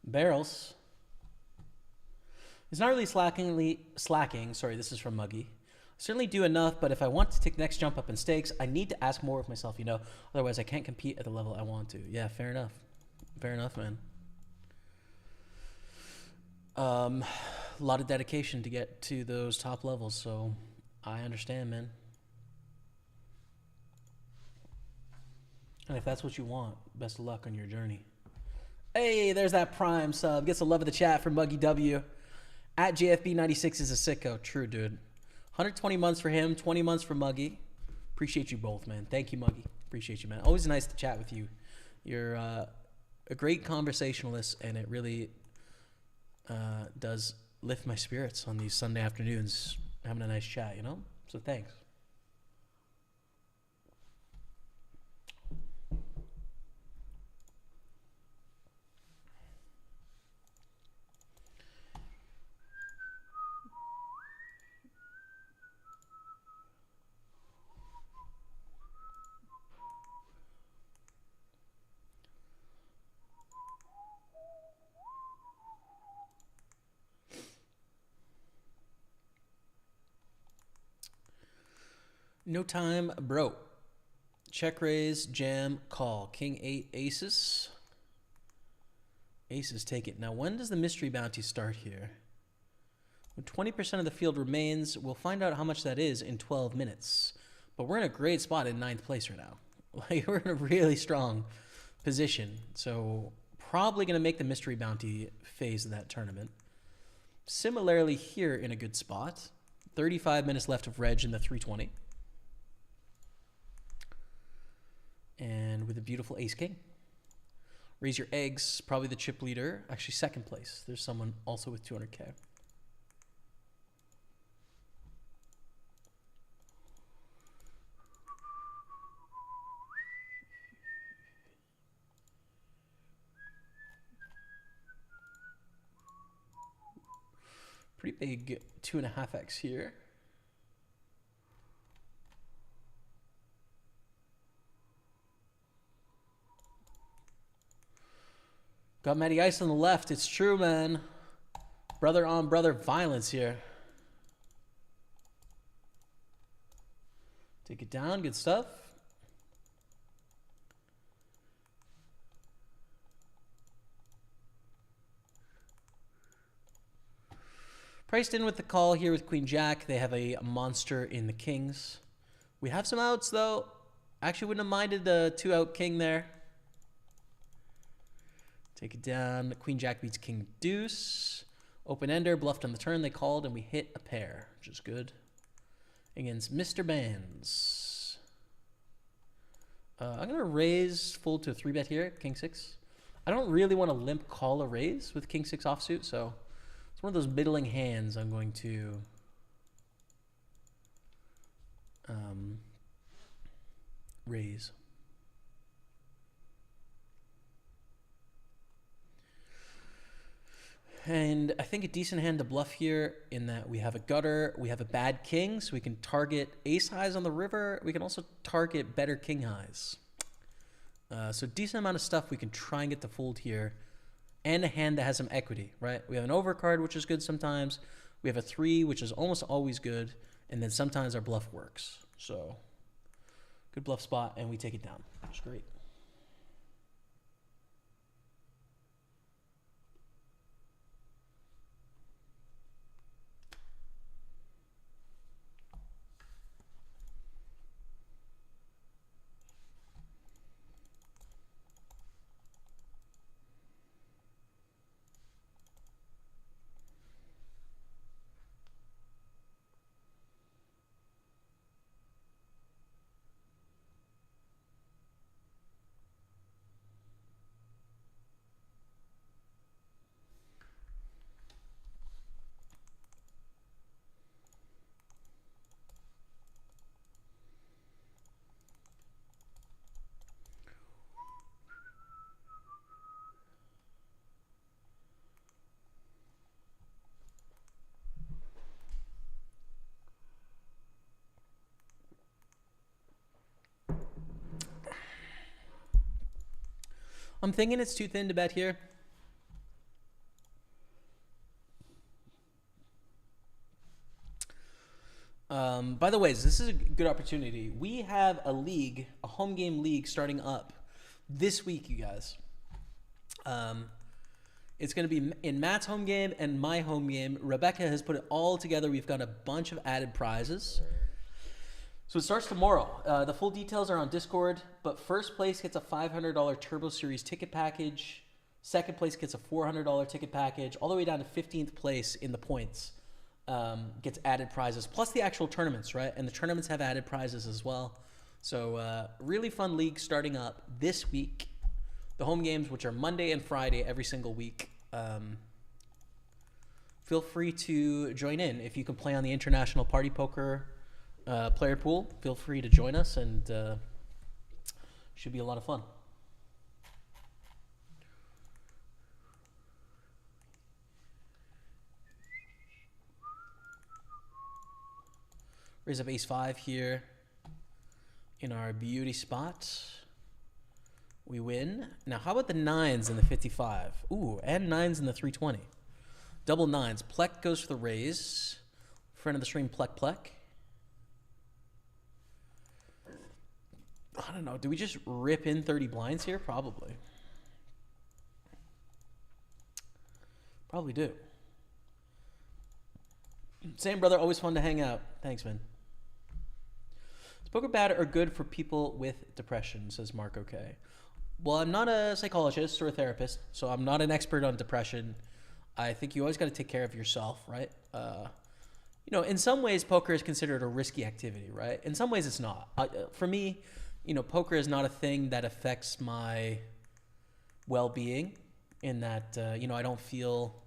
Barrels. It's not really slacking. Sorry, this is from Muggy. Certainly do enough, but if I want to take the next jump up in stakes, I need to ask more of myself, you know. Otherwise, I can't compete at the level I want to. Yeah, fair enough. Fair enough, man. A lot of dedication to get to those top levels, so I understand, man. And if that's what you want, best of luck on your journey. Hey, there's that Prime sub. Gets a love of the chat from Muggy W. At JFB96 is a sicko. True, dude. 120 months for him, 20 months for Muggy. Appreciate you both, man. Thank you, Muggy. Appreciate you, man. Always nice to chat with you. You're a great conversationalist, and it really does lift my spirits on these Sunday afternoons, having a nice chat, you know? So thanks. No time, bro. Check raise, jam, call. King 8 aces. Aces take it. Now, when does the mystery bounty start here? When 20% of the field remains, we'll find out how much that is in 12 minutes. But we're in a great spot in 9th place right now. Like, we're in a really strong position. So, probably going to make the mystery bounty phase of that tournament. Similarly, here in a good spot. 35 minutes left of reg in the 320. And with a beautiful ace-king. Raise your eggs, probably the chip leader. Actually, 2nd place. There's someone also with 200K. Pretty big 2.5x here. Got Matty Ice on the left. It's true, man. Brother on brother violence here. Take it down. Good stuff. Priced in with the call here with Queen Jack. They have a monster in the kings. We have some outs, though. Actually wouldn't have minded the 2-out king there. Take it down. Queen Jack beats King Deuce. Open ender, bluffed on the turn. They called, and we hit a pair, which is good. Against Mr. Bands. I'm going to raise full to a 3-bet here, King 6. I don't really want to limp call a raise with King 6 offsuit, so it's one of those middling hands I'm going to raise. And I think a decent hand to bluff here in that we have a gutter, we have a bad king, so we can target ace highs on the river. We can also target better king highs. So decent amount of stuff we can try and get to fold here. And a hand that has some equity, right? We have an overcard, which is good sometimes. We have a 3, which is almost always good. And then sometimes our bluff works. So good bluff spot, and we take it down. Which is great. I'm thinking it's too thin to bet here. By the way, this is a good opportunity. We have a league, a home game league starting up this week, you guys. It's going to be in Matt's home game and my home game. Rebecca has put it all together. We've got a bunch of added prizes. So it starts tomorrow. The full details are on Discord, but first place gets a $500 Turbo Series ticket package. Second place gets a $400 ticket package. All the way down to 15th place in the points gets added prizes, plus the actual tournaments, right? And the tournaments have added prizes as well. So really fun league starting up this week. The home games, which are Monday and Friday every single week. Feel free to join in. If you can play on the International Party Poker player pool, feel free to join us, and should be a lot of fun. Raise up ace-5 here in our beauty spot. We win. Now, how about the 9s in the 55? Ooh, and 9s in the 320. Double 9s. Plek goes for the raise. Friend of the stream, Plek. I don't know. Do we just rip in 30 blinds here? Probably. Probably do. Same, brother. Always fun to hang out. Thanks, man. Is poker bad or good for people with depression, says Mark OK. Well, I'm not a psychologist or a therapist, so I'm not an expert on depression. I think you always got to take care of yourself, right? You know, in some ways, poker is considered a risky activity, right? In some ways, it's not. For me, you know, poker is not a thing that affects my well-being in that, you know, I don't feel...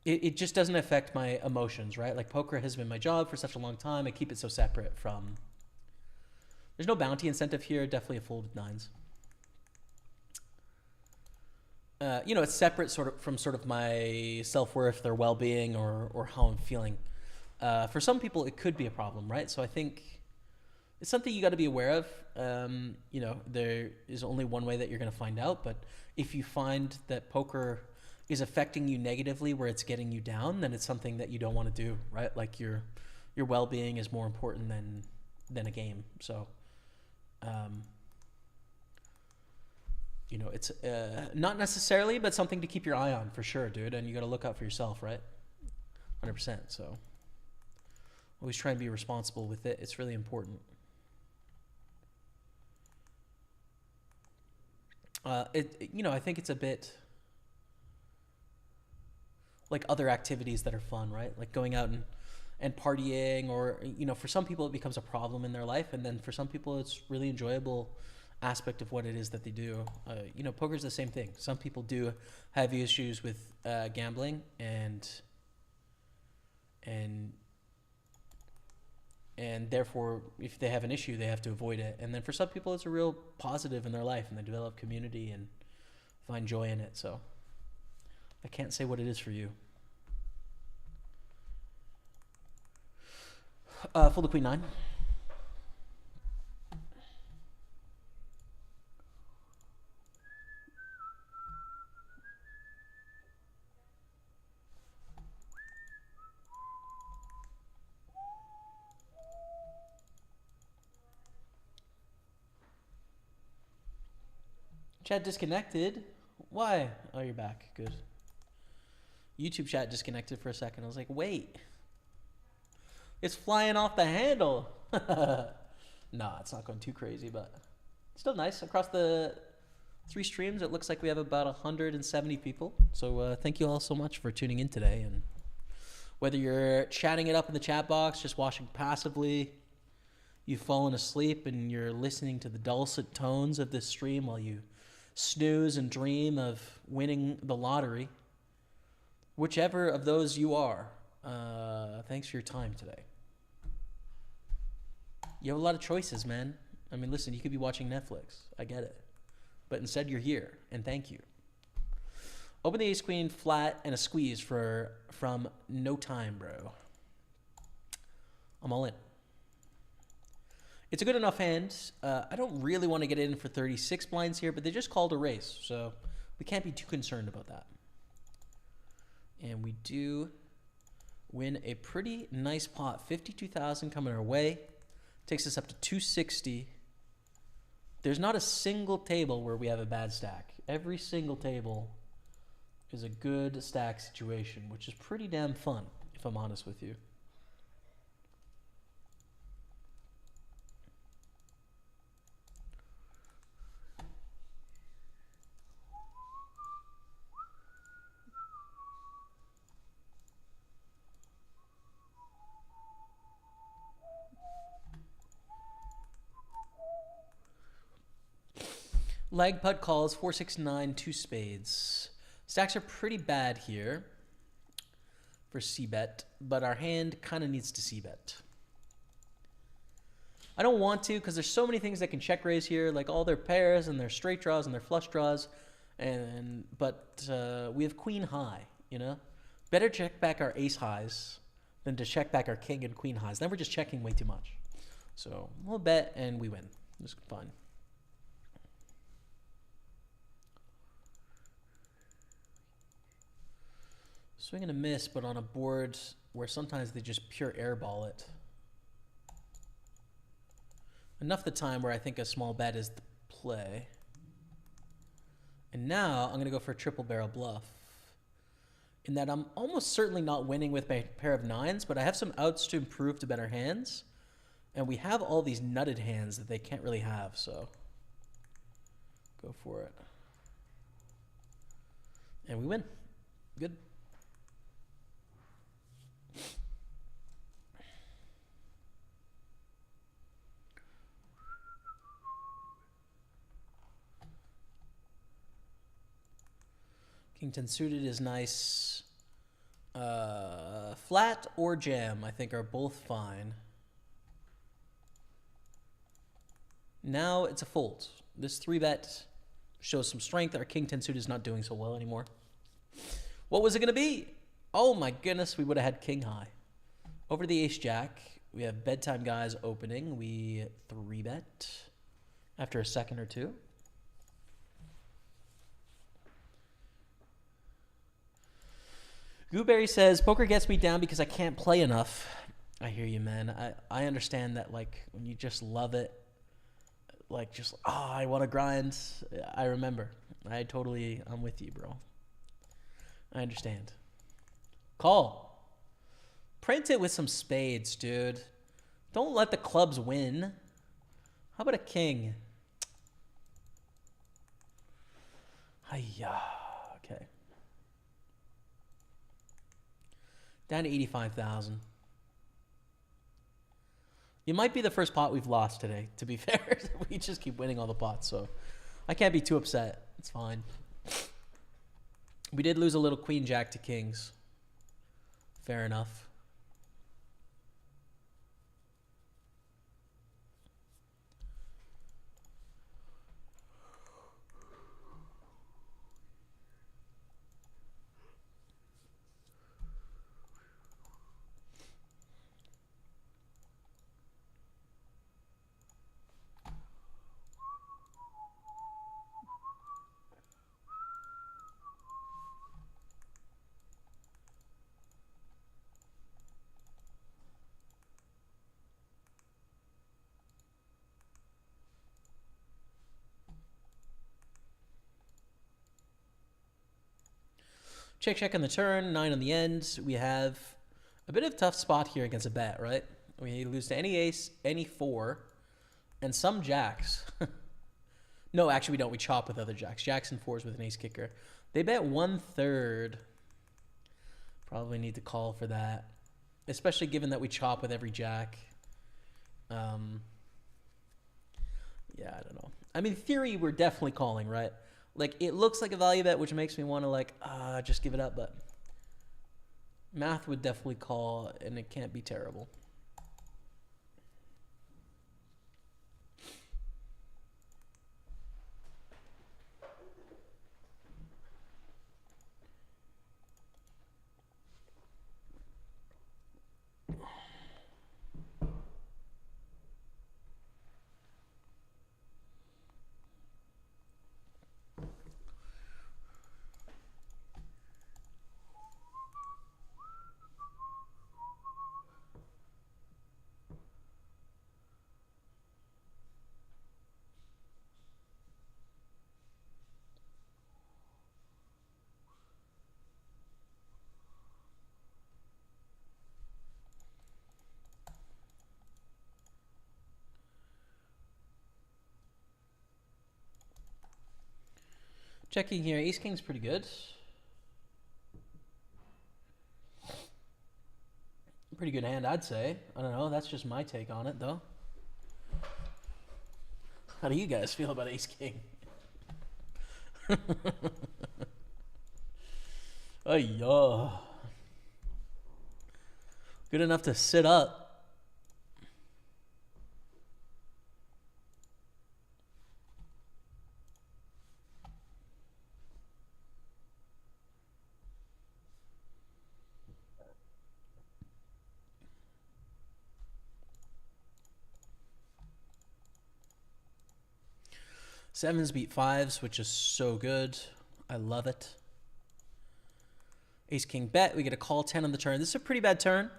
It just doesn't affect my emotions, right? Like, poker has been my job for such a long time. I keep it so separate from... There's no bounty incentive here. Definitely a folded 9s. You know, it's separate from my self-worth, their well-being, or how I'm feeling. For some people, it could be a problem, right? So I think it's something you got to be aware of. You know, there is only one way that you're going to find out. But if you find that poker is affecting you negatively, where it's getting you down, then it's something that you don't want to do, right? Like your well-being is more important than a game. So, you know, it's not necessarily, but something to keep your eye on for sure, dude. And you got to look out for yourself, right? 100%. So always try and be responsible with it. It's really important. You know, I think it's a bit like other activities that are fun, right? Like going out and partying, or, you know, for some people it becomes a problem in their life. And then for some people it's really enjoyable aspect of what it is that they do. You know, poker's the same thing. Some people do have issues with gambling, and therefore, if they have an issue, they have to avoid it. And then for some people, it's a real positive in their life, and they develop community and find joy in it. So I can't say what it is for you. Fold the queen 9. Chat disconnected. Why? Oh, you're back. Good. YouTube chat disconnected for a second. I was like, wait. It's flying off the handle. Nah, it's not going too crazy, but still nice. Across the 3 streams, it looks like we have about 170 people. So thank you all so much for tuning in today. And whether you're chatting it up in the chat box, just watching passively, you've fallen asleep and you're listening to the dulcet tones of this stream while you snooze and dream of winning the lottery, whichever of those you are, thanks for your time today. You have a lot of choices, man. I mean, listen, you could be watching Netflix. I get it. But instead you're here, and thank you. Open the ace queen flat and a squeeze from no time, bro. I'm all in. It's a good enough hand. I don't really want to get in for 36 blinds here, but they just called a raise, so we can't be too concerned about that. And we do win a pretty nice pot. 52,000 coming our way. Takes us up to 260. There's not a single table where we have a bad stack. Every single table is a good stack situation, which is pretty damn fun, if I'm honest with you. Lag putt calls 4-6-9, 2 spades. Stacks are pretty bad here for c-bet, but our hand kind of needs to c-bet. I don't want to because there's so many things that can check raise here, like all their pairs and their straight draws and their flush draws, but we have queen high, you know? Better check back our ace highs than to check back our king and queen highs. Then we're just checking way too much. So we'll bet and we win. It's fine. Swing and a miss, but on a board where sometimes they just pure airball it. Enough the time where I think a small bet is the play. And now I'm going to go for a triple barrel bluff. In that I'm almost certainly not winning with my pair of nines, but I have some outs to improve to better hands. And we have all these nutted hands that they can't really have, so go for it. And we win. Good. King 10 suited is nice. Flat or jam, I think, are both fine. Now it's a fold. This 3-bet shows some strength. Our King 10 suited is not doing so well anymore. What was it going to be? Oh my goodness, we would have had king high. Over the ace jack, we have bedtime guys opening. We 3-bet after a second or two. Gooberry says, poker gets me down because I can't play enough. I hear you, man. I understand that, like, when you just love it, like, just, oh, I want to grind. I remember. I'm with you, bro. I understand. Call. Print it with some spades, dude. Don't let the clubs win. How about a king? Hiya. Okay. Down to 85,000. It might be the first pot we've lost today, to be fair. We just keep winning all the pots, so I can't be too upset. It's fine. We did lose a little queen jack to kings. Fair enough. Check, check on the turn, 9 on the end. We have a bit of tough spot here against a bet, right? We lose to any ace, any 4, and some jacks. No, actually we don't. We chop with other jacks. Jacks and 4s with an ace kicker. They bet 1/3. Probably need to call for that, especially given that we chop with every jack. Yeah, I don't know. I mean, in theory, we're definitely calling, right? Like, it looks like a value bet, which makes me want to, like, just give it up. But math would definitely call, and it can't be terrible. Checking here, ace king's pretty good. Pretty good hand, I'd say. I don't know, that's just my take on it, though. How do you guys feel about ace king? Ay, good enough to sit up. Sevens beat fives, which is so good. I love it. Ace king bet. We get a call 10 on the turn. This is a pretty bad turn.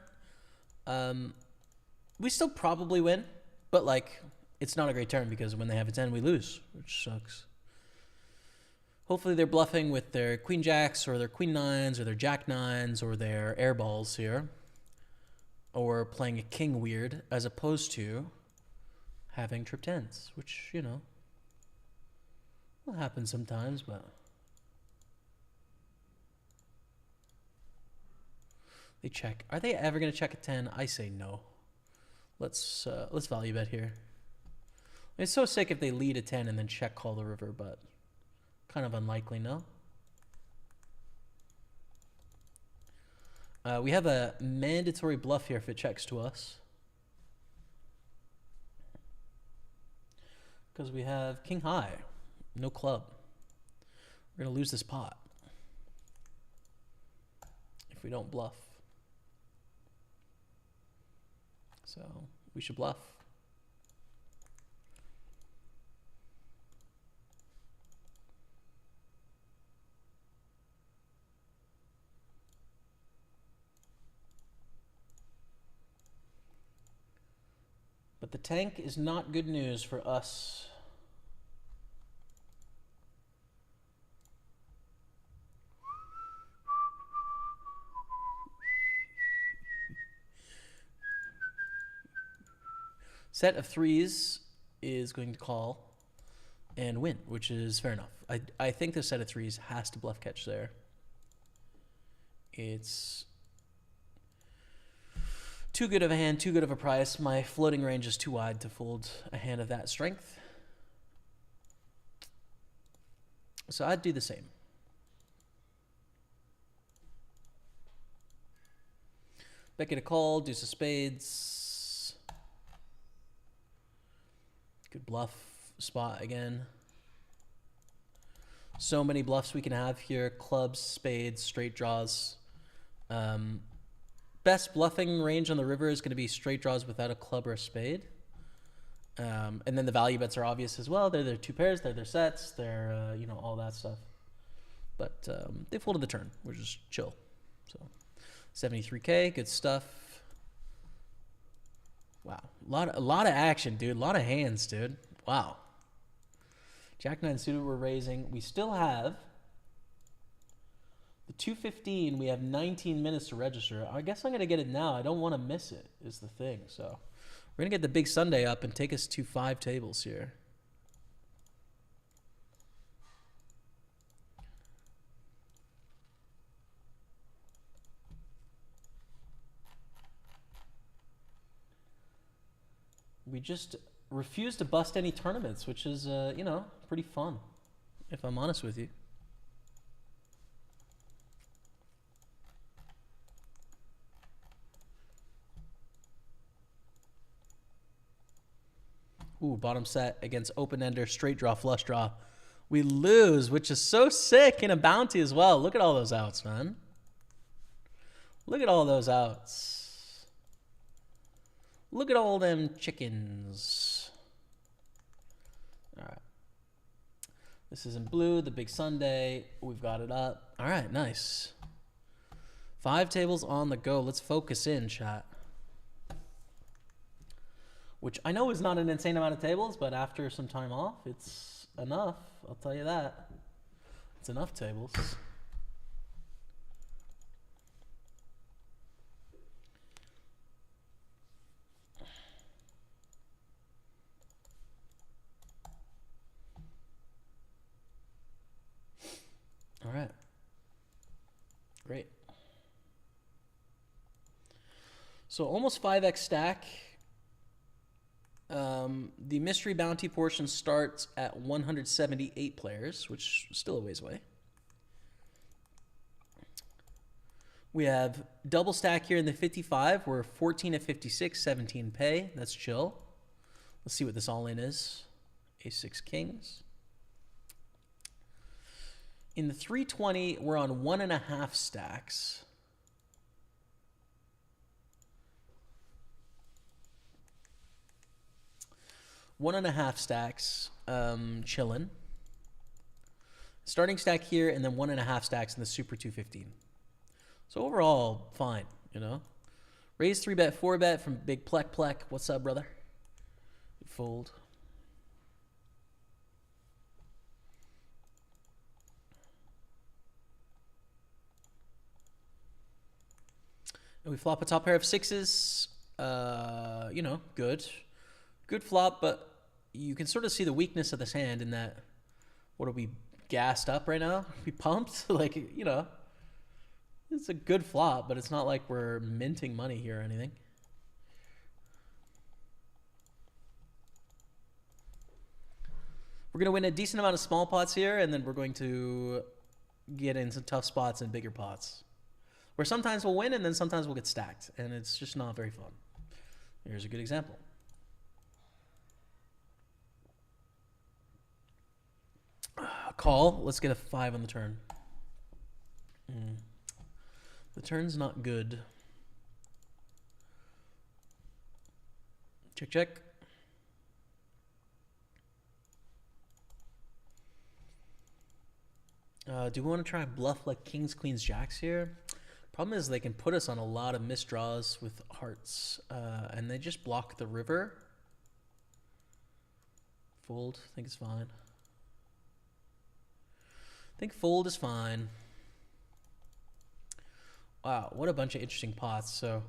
We still probably win, but like it's not a great turn because when they have a 10, we lose, which sucks. Hopefully they're bluffing with their queen jacks or their queen nines or their jack nines or their air balls here, or playing a king weird as opposed to having trip tens, which, you know, will happen sometimes, but they check. Are they ever going to check a 10? I say no. Let's value bet here. It's so sick if they lead a 10 and then check call the river, but kind of unlikely, no? We have a mandatory bluff here if it checks to us. Because we have king high, no club. We're going to lose this pot if we don't bluff. So we should bluff. But the tank is not good news for us. Set of threes is going to call and win, which is fair enough. I think the set of threes has to bluff catch there. It's too good of a hand, too good of a price. My floating range is too wide to fold a hand of that strength. So I'd do the same. Bet get a call, deuce of spades. Good bluff spot again. So many bluffs we can have here. Clubs, spades, straight draws. Best bluffing range on the river is going to be straight draws without a club or a spade. And then the value bets are obvious as well. They're their two pairs, they're their sets, they're, you know, all that stuff. But they folded the turn, which is chill. So 73K, good stuff. Wow, a lot of action, dude. A lot of hands, dude. Wow. Jack 9 suited we're raising. We still have the 2:15. We have 19 minutes to register. I guess I'm going to get it now. I don't want to miss it is the thing. So we're going to get the big Sunday up and take us to 5 tables here. We just refuse to bust any tournaments, which is, you know, pretty fun, if I'm honest with you. Ooh, bottom set against open-ender, straight draw, flush draw. We lose, which is so sick in a bounty as well. Look at all those outs, man. Look at all those outs. Look at all them chickens. All right. This is in blue, the big Sunday. We've got it up. All right, nice. 5 tables on the go. Let's focus in, chat. Which I know is not an insane amount of tables, but after some time off, it's enough. I'll tell you that. It's enough tables. All right. Great. So almost 5x stack. The mystery bounty portion starts at 178 players, which is still a ways away. We have double stack here in the 55. We're 14 at 56, 17 pay. That's chill. Let's see what this all-in is. Ace-6 kings. In the 320, we're on 1.5 stacks. One and a half stacks, chillin'. Starting stack here, and then 1.5 stacks in the Super 215. So overall, fine, you know. Raise 3-bet, 4-bet from Big Plek Plek. What's up, brother? Fold. And we flop a top pair of sixes. You know, good. Good flop, but you can sort of see the weakness of this hand in that, what are we, gassed up right now? Are we pumped? Like, you know, it's a good flop, but it's not like we're minting money here or anything. We're going to win a decent amount of small pots here, and then we're going to get in some tough spots and bigger pots, where sometimes we'll win and then sometimes we'll get stacked, and it's just not very fun. Here's a good example. Call. Let's get a 5 on the turn. The turn's not good. Check, check. Do we want to try and bluff like kings, queens, jacks here? Problem is they can put us on a lot of misdraws with hearts, and they just block the river. Fold. I think it's fine. I think fold is fine. Wow, what a bunch of interesting pots. So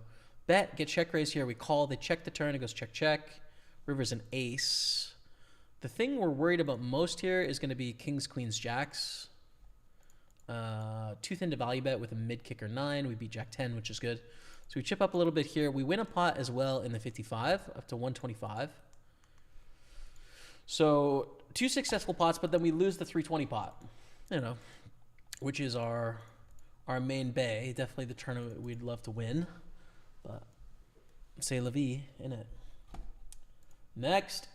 bet, get check raise here. We call, they check the turn. It goes check, check. River's an ace. The thing we're worried about most here is going to be kings, queens, jacks. Too thin to value bet with a mid kicker 9. We beat jack 10, which is good. So we chip up a little bit here. We win a pot as well in the 55, up to 125. So 2 successful pots, but then we lose the 320 pot. You know, which is our main bay. Definitely the tournament we'd love to win, but c'est la vie, innit? Next,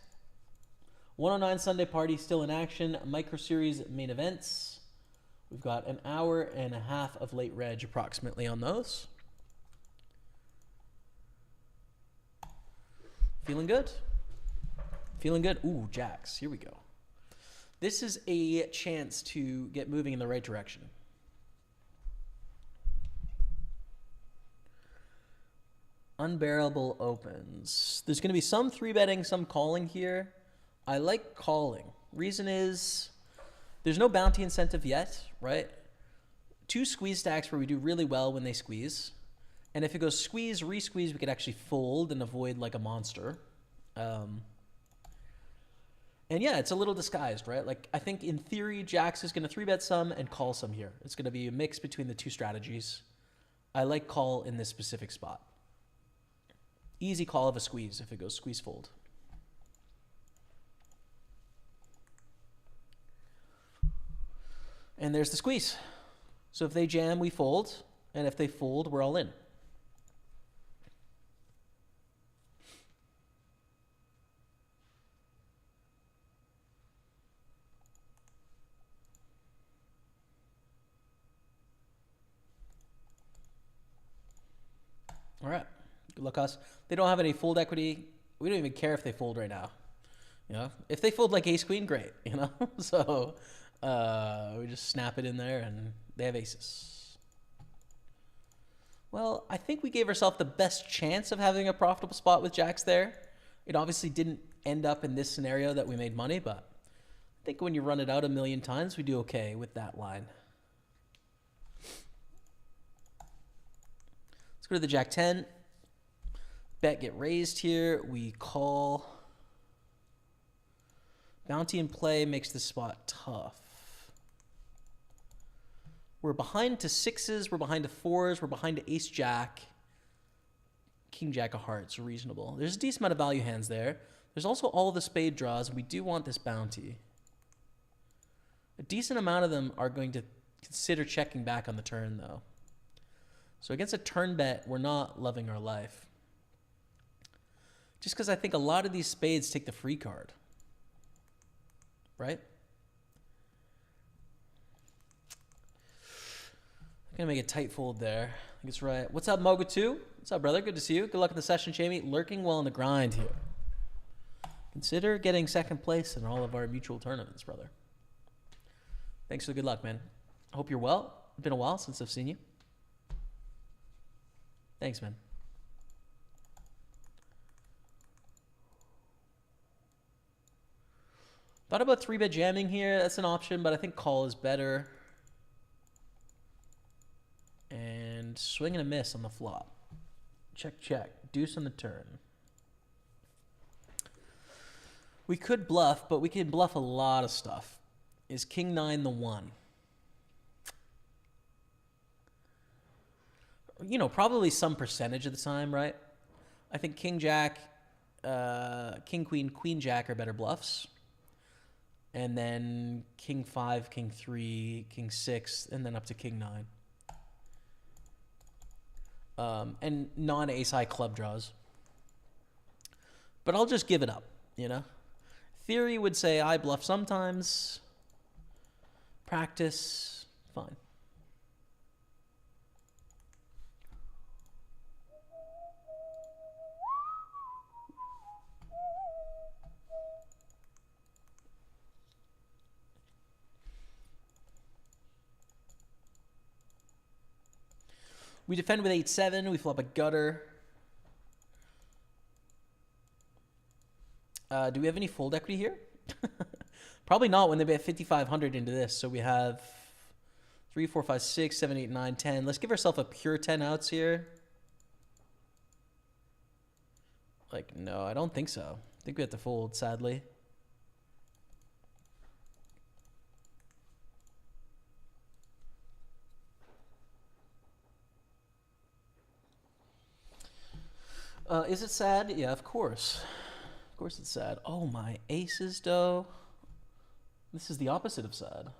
109 Sunday party still in action. Micro series main events. We've got an hour and a half of late reg approximately on those. Feeling good? Feeling good? Ooh, jacks. Here we go. This is a chance to get moving in the right direction. Unbearable opens. There's going to be some 3-betting, some calling here. I like calling. Reason is there's no bounty incentive yet, right? 2 squeeze stacks where we do really well when they squeeze. And if it goes squeeze, re-squeeze, we could actually fold and avoid like a monster. And yeah, it's a little disguised, right? Like, I think in theory, jacks is going to 3-bet some and call some here. It's going to be a mix between the 2 strategies. I like call in this specific spot. Easy call of a squeeze if it goes squeeze fold. And there's the squeeze. So if they jam, we fold. And if they fold, we're all in. All right, good luck us. They don't have any fold equity. We don't even care if they fold right now. You know, if they fold like ace queen, great. You know, so we just snap it in there, and they have aces. Well, I think we gave ourselves the best chance of having a profitable spot with jacks there. It obviously didn't end up in this scenario that we made money, but I think when you run it out a million times, we do okay with that line. Let's go to the jack 10. Bet get raised here. We call. Bounty in play makes this spot tough. We're behind to 6s. We're behind to 4s. We're behind to ace jack. king jack of hearts reasonable. There's a decent amount of value hands there. There's also all the spade draws. We do want this bounty. A decent amount of them are going to consider checking back on the turn, though. So against a turn bet, we're not loving our life. Just because I think a lot of these spades take the free card. Right? I'm going to make a tight fold there. I think it's right. What's up, Moga2? What's up, brother? Good to see you. Good luck in the session, Jamie. Lurking well on the grind here. Consider getting second place in all of our mutual tournaments, brother. Thanks for the good luck, man. I hope you're well. It's been a while since I've seen you. Thanks, man. Thought about 3-bet jamming here. That's an option, but I think call is better. And swing and a miss on the flop. Check, check. Deuce on the turn. We could bluff, but we can bluff a lot of stuff. Is king 9 the one? You know, probably some percentage of the time, right? I think king jack, king queen, queen jack are better bluffs. And then king 5, king 3, king 6, and then up to king 9. And non-ace high club draws. But I'll just give it up, you know? Theory would say I bluff sometimes. Practice, fine. We defend with 8-7. We flop a gutter. Do we have any fold equity here? Probably not when they bet 5,500 into this. So we have 3, 4, 5, 6, 7, 8, 9, 10. Let's give ourselves a pure 10 outs here. Like, no, I don't think so. I think we have to fold, sadly. Is it sad? Yeah, of course. Of course it's sad. Oh, my aces, though. This is the opposite of sad.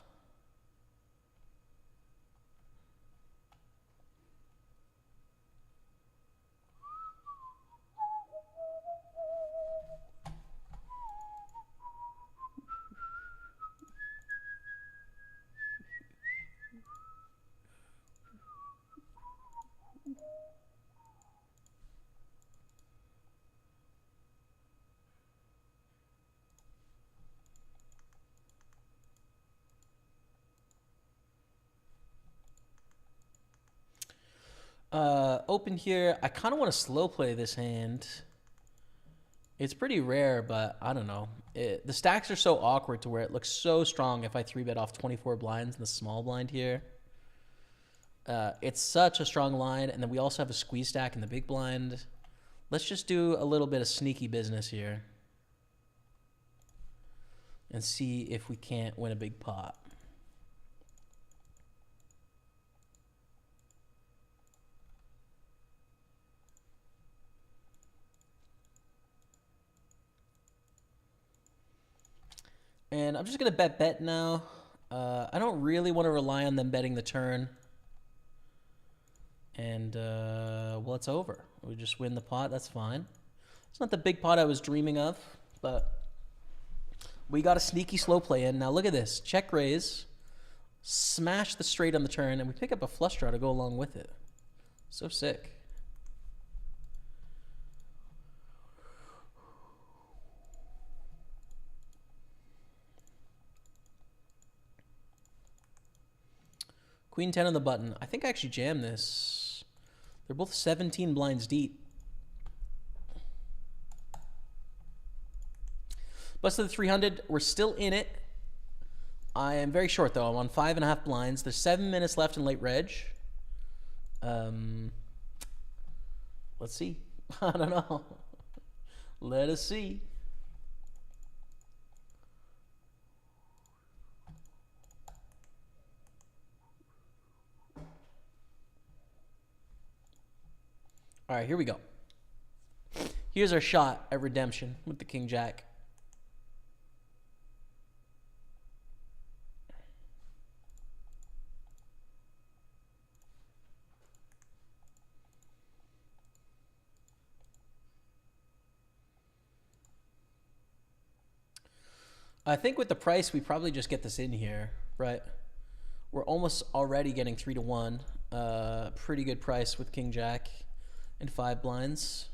Open here. I kind of want to slow play this hand. It's pretty rare, but I don't know. The stacks are so awkward to where it looks so strong if I 3-bet off 24 blinds in the small blind here. It's such a strong line, and then we also have a squeeze stack in the big blind. Let's just do a little bit of sneaky business here and see if we can't win a big pot. And I'm just going to bet now. I don't really want to rely on them betting the turn. And, well, it's over. We just win the pot. That's fine. It's not the big pot I was dreaming of, but we got a sneaky slow play in. Now, look at this. Check raise. Smash the straight on the turn, and we pick up a flush draw to go along with it. So sick. Queen 10 on the button. I think I actually jammed this. They're both 17 blinds deep. Busted the 300. We're still in it. I am very short, though. I'm on 5.5 blinds. There's 7 minutes left in late reg. Let's see. I don't know. Let us see. All right, here we go. Here's our shot at redemption with the king jack. I think with the price, we probably just get this in here, right? We're almost already getting 3-1. Pretty good price with king jack and 5 blinds.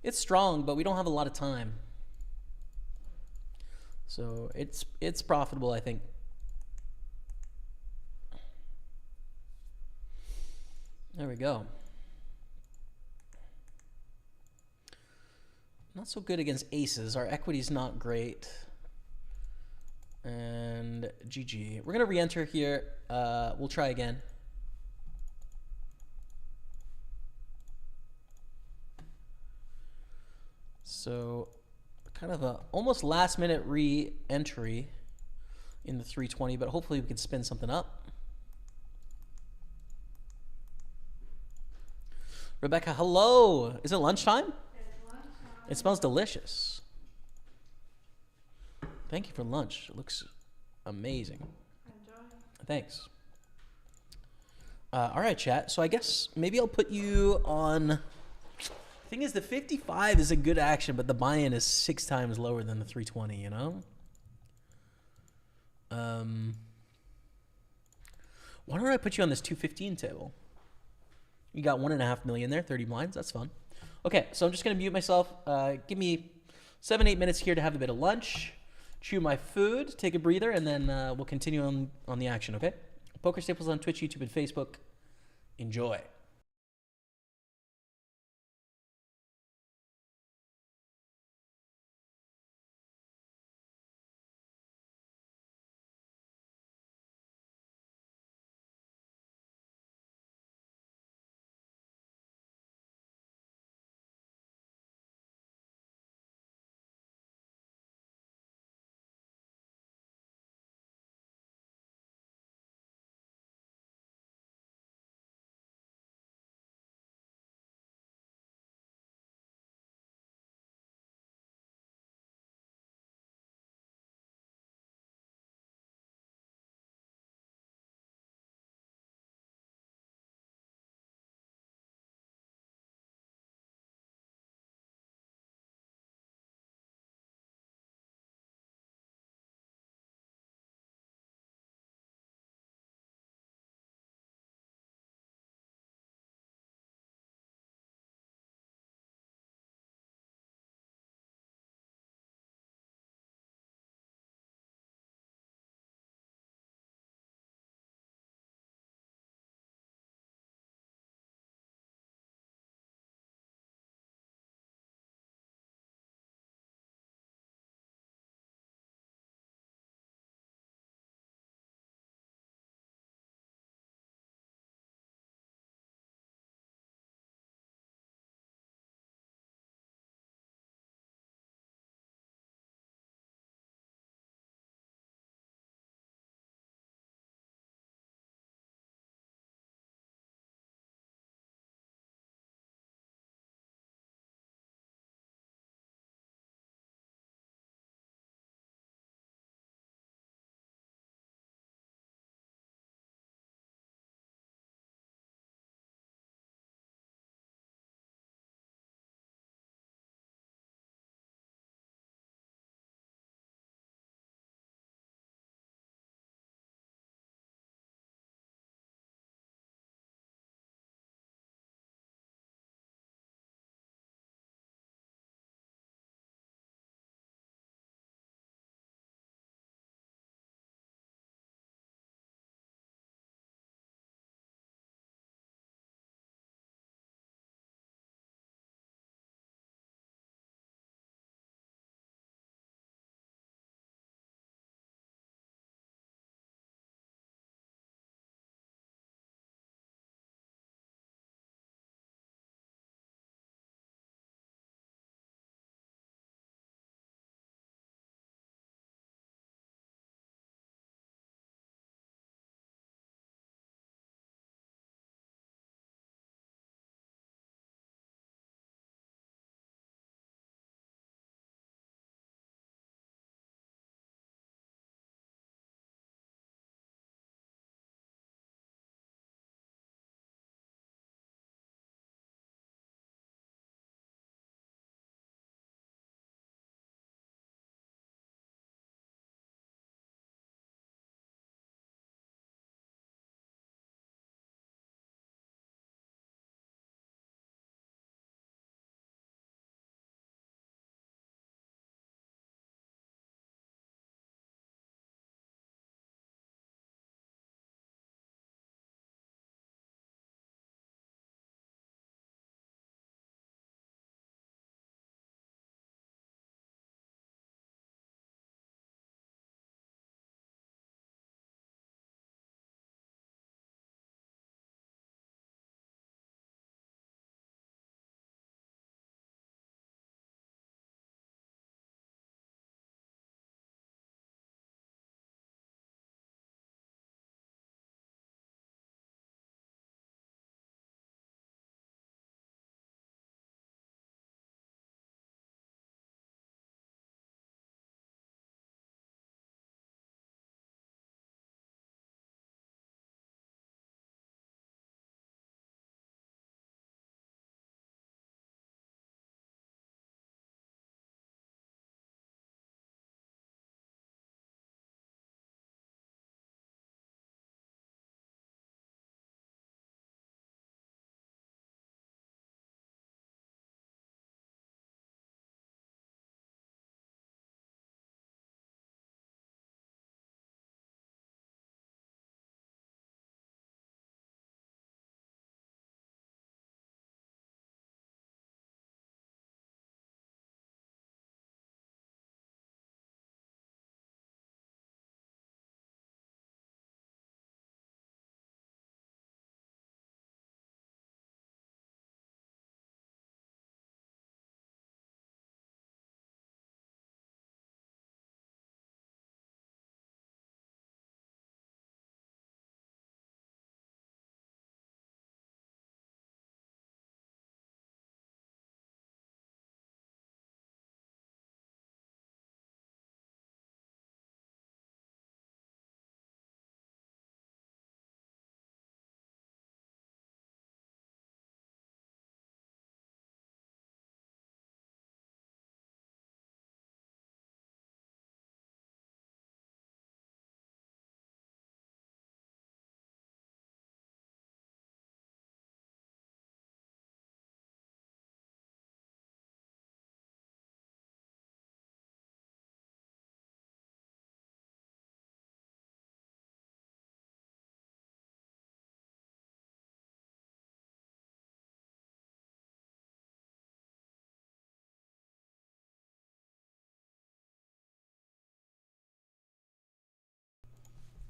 It's strong, but we don't have a lot of time. So it's profitable, I think. There we go. Not so good against aces. Our equity's not great. And GG. We're going to re-enter here. We'll try again. So kind of a almost last minute re-entry in the 320, but hopefully we can spin something up. Rebecca, hello. Is it lunchtime? It smells delicious. Thank you for lunch. It looks amazing. Enjoy. Thanks. All right, chat. So I guess maybe I'll put you on. Thing is, the 55 is a good action, but the buy-in is 6 times lower than the 320. You know. Why don't I put you on this 215 table? You got 1.5 million there, 30 blinds. That's fun. Okay, so I'm just gonna mute myself. Give me 7-8 minutes here to have a bit of lunch, chew my food, take a breather, and then we'll continue on the action. Okay? Pokerstaples on Twitch, YouTube, and Facebook. Enjoy.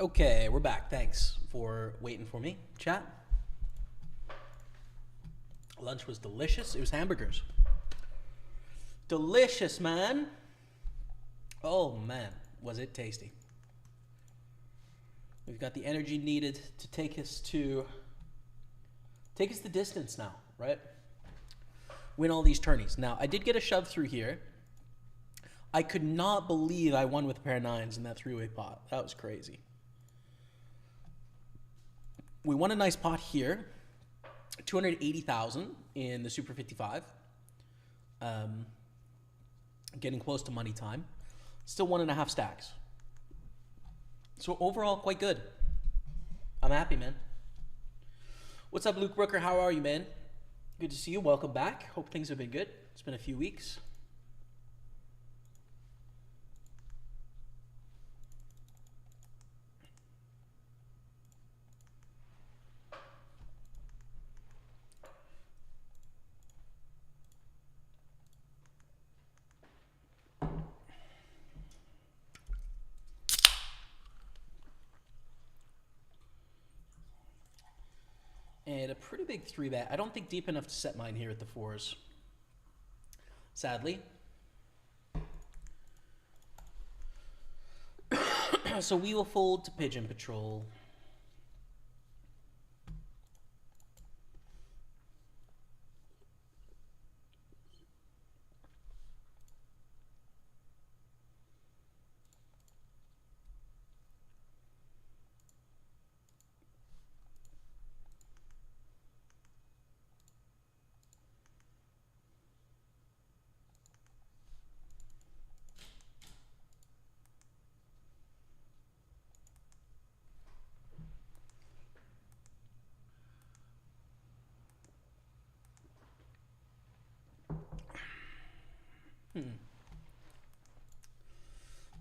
Okay, we're back. Thanks for waiting for me, chat. Lunch was delicious. It was hamburgers. Delicious, man. Oh, man. Was it tasty. We've got the energy needed to take us the distance now, right? Win all these tourneys. Now, I did get a shove through here. I could not believe I won with a pair of nines in that three-way pot. That was crazy. We won a nice pot here. 280,000 in the Super 55. Getting close to money time. Still 1.5 stacks. So overall, quite good. I'm happy, man. What's up, Luke Brooker? How are you, man? Good to see you. Welcome back. Hope things have been good. It's been a few weeks. And a pretty big 3-bet. I don't think deep enough to set mine here at the 4s. Sadly. So we will fold to Pigeon Patrol.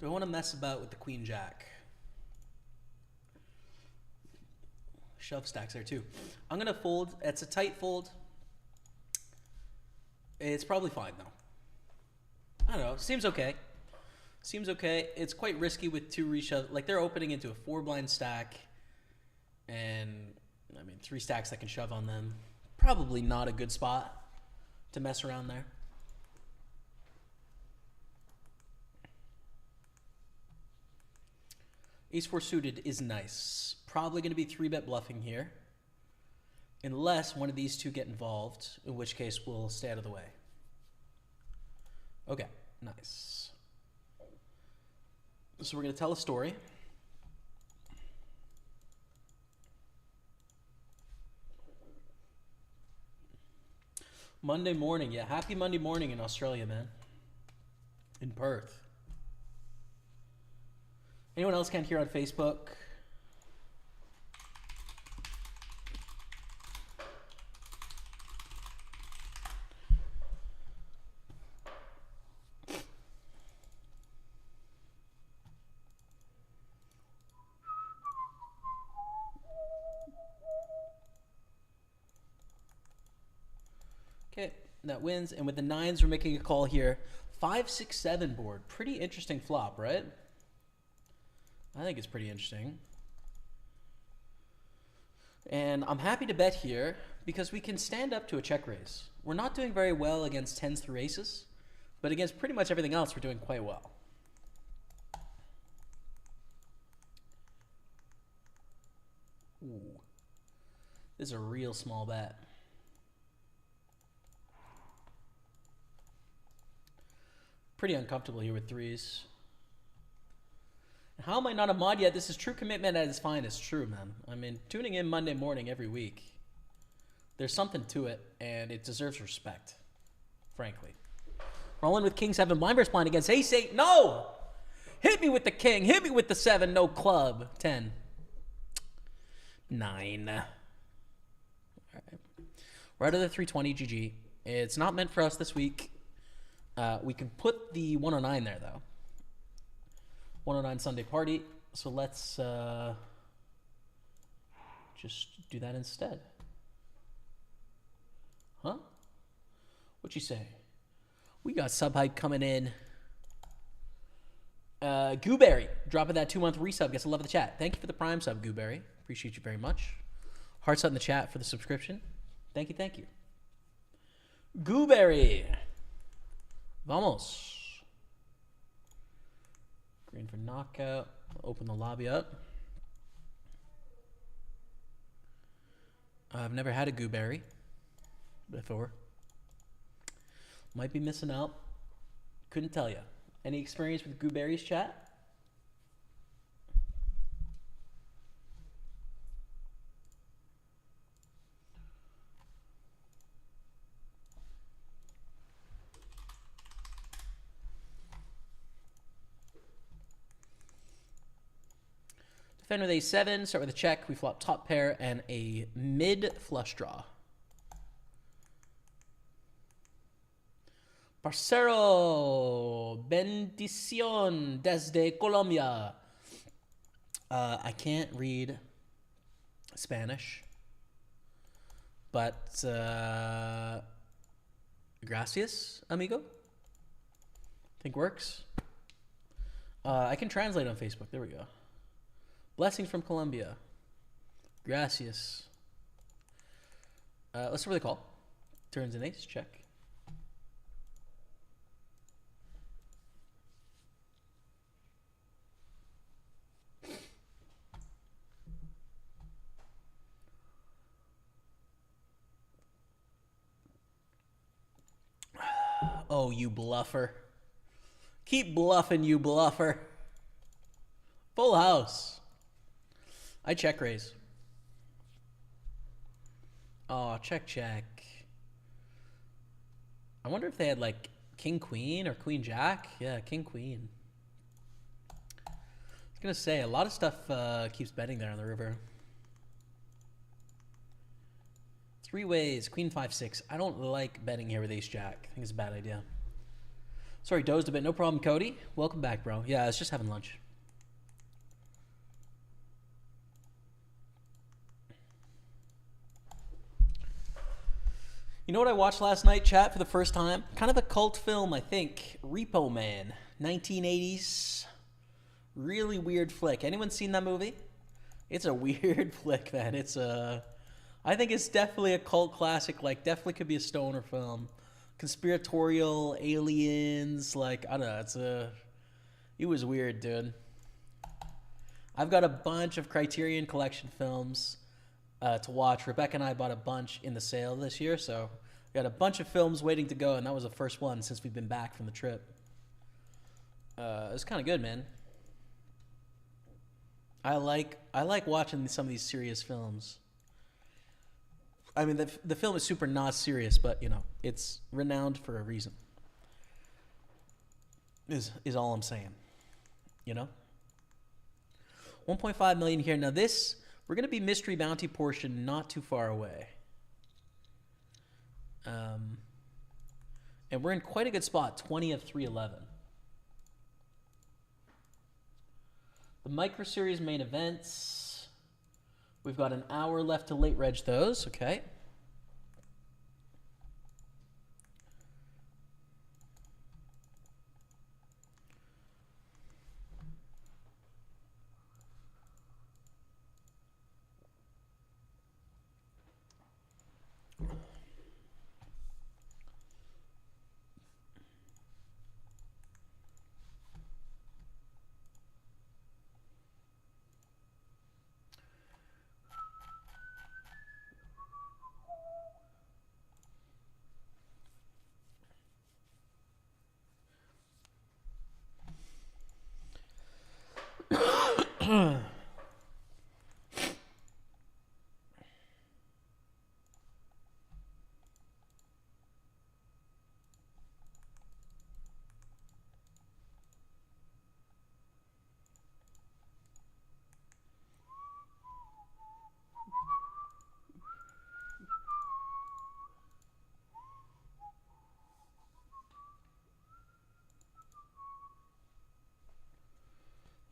Do I want to mess about with the Queen Jack? Shove stacks there too. I'm going to fold. It's a tight fold. It's probably fine though. I don't know. Seems okay. Seems okay. It's quite risky with 2 reshoves. Like they're opening into a 4-blind stack. And I mean 3 stacks that can shove on them. Probably not a good spot to mess around there. Ace-4 suited is nice. Probably going to be 3-bet bluffing here. Unless one of these two get involved, in which case we'll stay out of the way. Okay, nice. So we're going to tell a story. Monday morning, yeah. Happy Monday morning in Australia, man. In Perth. Anyone else can't hear on Facebook? Okay, that wins. And with the 9s, we're making a call here. 5, 6, 7 board. Pretty interesting flop, right? I think it's pretty interesting. And I'm happy to bet here because we can stand up to a check raise. We're not doing very well against 10s through aces, but against pretty much everything else, we're doing quite well. Ooh. This is a real small bet. Pretty uncomfortable here with 3s. How am I not a mod yet? This is true commitment at its finest. True, man. I mean, tuning in Monday morning every week, there's something to it, and it deserves respect, frankly. Rolling with King 7. Blind versus blind against Ace 8. No! Hit me with the King. Hit me with the 7. No club. 10. 9. All right. We're out of the 320. GG. It's not meant for us this week. We can put the 109 there, though. 109 Sunday party. So let's just do that instead. Huh? What you say? We got sub hype coming in. Gooberry, dropping that 2-month resub. Gets a love of the chat. Thank you for the Prime sub, Gooberry. Appreciate you very much. Hearts out in the chat for the subscription. Thank you, thank you. Gooberry. Vamos. Green for knockout. Open the lobby up. I've never had a Gooberry before. Might be missing out. Couldn't tell you. Any experience with Gooberries, chat? Defend with A7, start with a check. We flop top pair and a mid flush draw. Parcero, bendición desde Colombia. I can't read Spanish, but gracias, amigo. Think works. I can translate on Facebook. There we go. Blessings from Colombia. Gracias. Let's see where they call. Turns an ace, check. Oh, you bluffer. Keep bluffing, you bluffer. Full house. I check raise. Oh, check, check. I wonder if they had like king, queen or queen, jack. Yeah, king, queen. I was going to say, a lot of stuff keeps betting there on the river. Three ways, queen, 5-6. I don't like betting here with ace jack. I think it's a bad idea. Sorry, dozed a bit. No problem, Cody. Welcome back, bro. Yeah, I was just having lunch. You know what I watched last night, chat, for the first time? Kind of a cult film, I think. Repo Man, 1980s. Really weird flick. Anyone seen that movie? It's a weird flick, man. It's a... I think it's definitely a cult classic. Like, definitely could be a stoner film. Conspiratorial, aliens, like, I don't know. It's a... It was weird, dude. I've got a bunch of Criterion Collection films to watch. Rebecca and I bought a bunch in the sale this year, so we got a bunch of films waiting to go, and that was the first one since we've been back from the trip. It was kind of good, man. I like watching some of these serious films. I mean, the film is super not serious, but, you know, it's renowned for a reason. Is all I'm saying. You know? 1.5 million here. Now this, we're going to be mystery bounty portion not too far away. And we're in quite a good spot, 20 of 311. The Micro Series main events. We've got an hour left to late reg those, okay.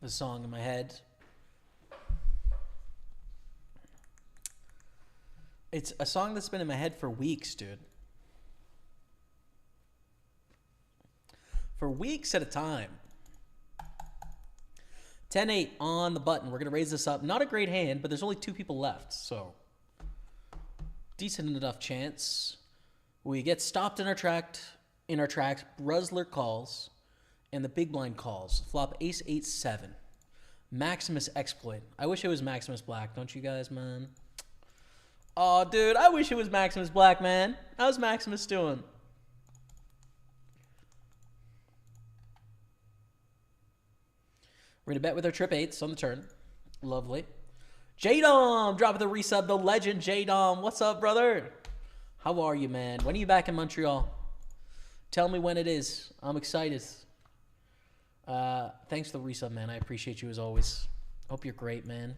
The song in my head. It's a song that's been in my head for weeks, dude. For weeks at a time. 10-8 on the button. We're going to raise this up. Not a great hand, but there's only 2 people left, so decent enough chance. We get stopped in our tracks. Brusler calls, and the big blind calls. Flop ace 8-7. Maximus exploit. I wish it was Maximus Black, don't you guys, man? Oh, dude, I wish it was Maximus Black, man. How's Maximus doing? We're going to bet with our trip 8s on the turn. Lovely. J-Dom, dropping the resub, the legend J-Dom. What's up, brother? How are you, man? When are you back in Montreal? Tell me when it is. I'm excited. Thanks for the resub, man. I appreciate you as always. Hope you're great, man.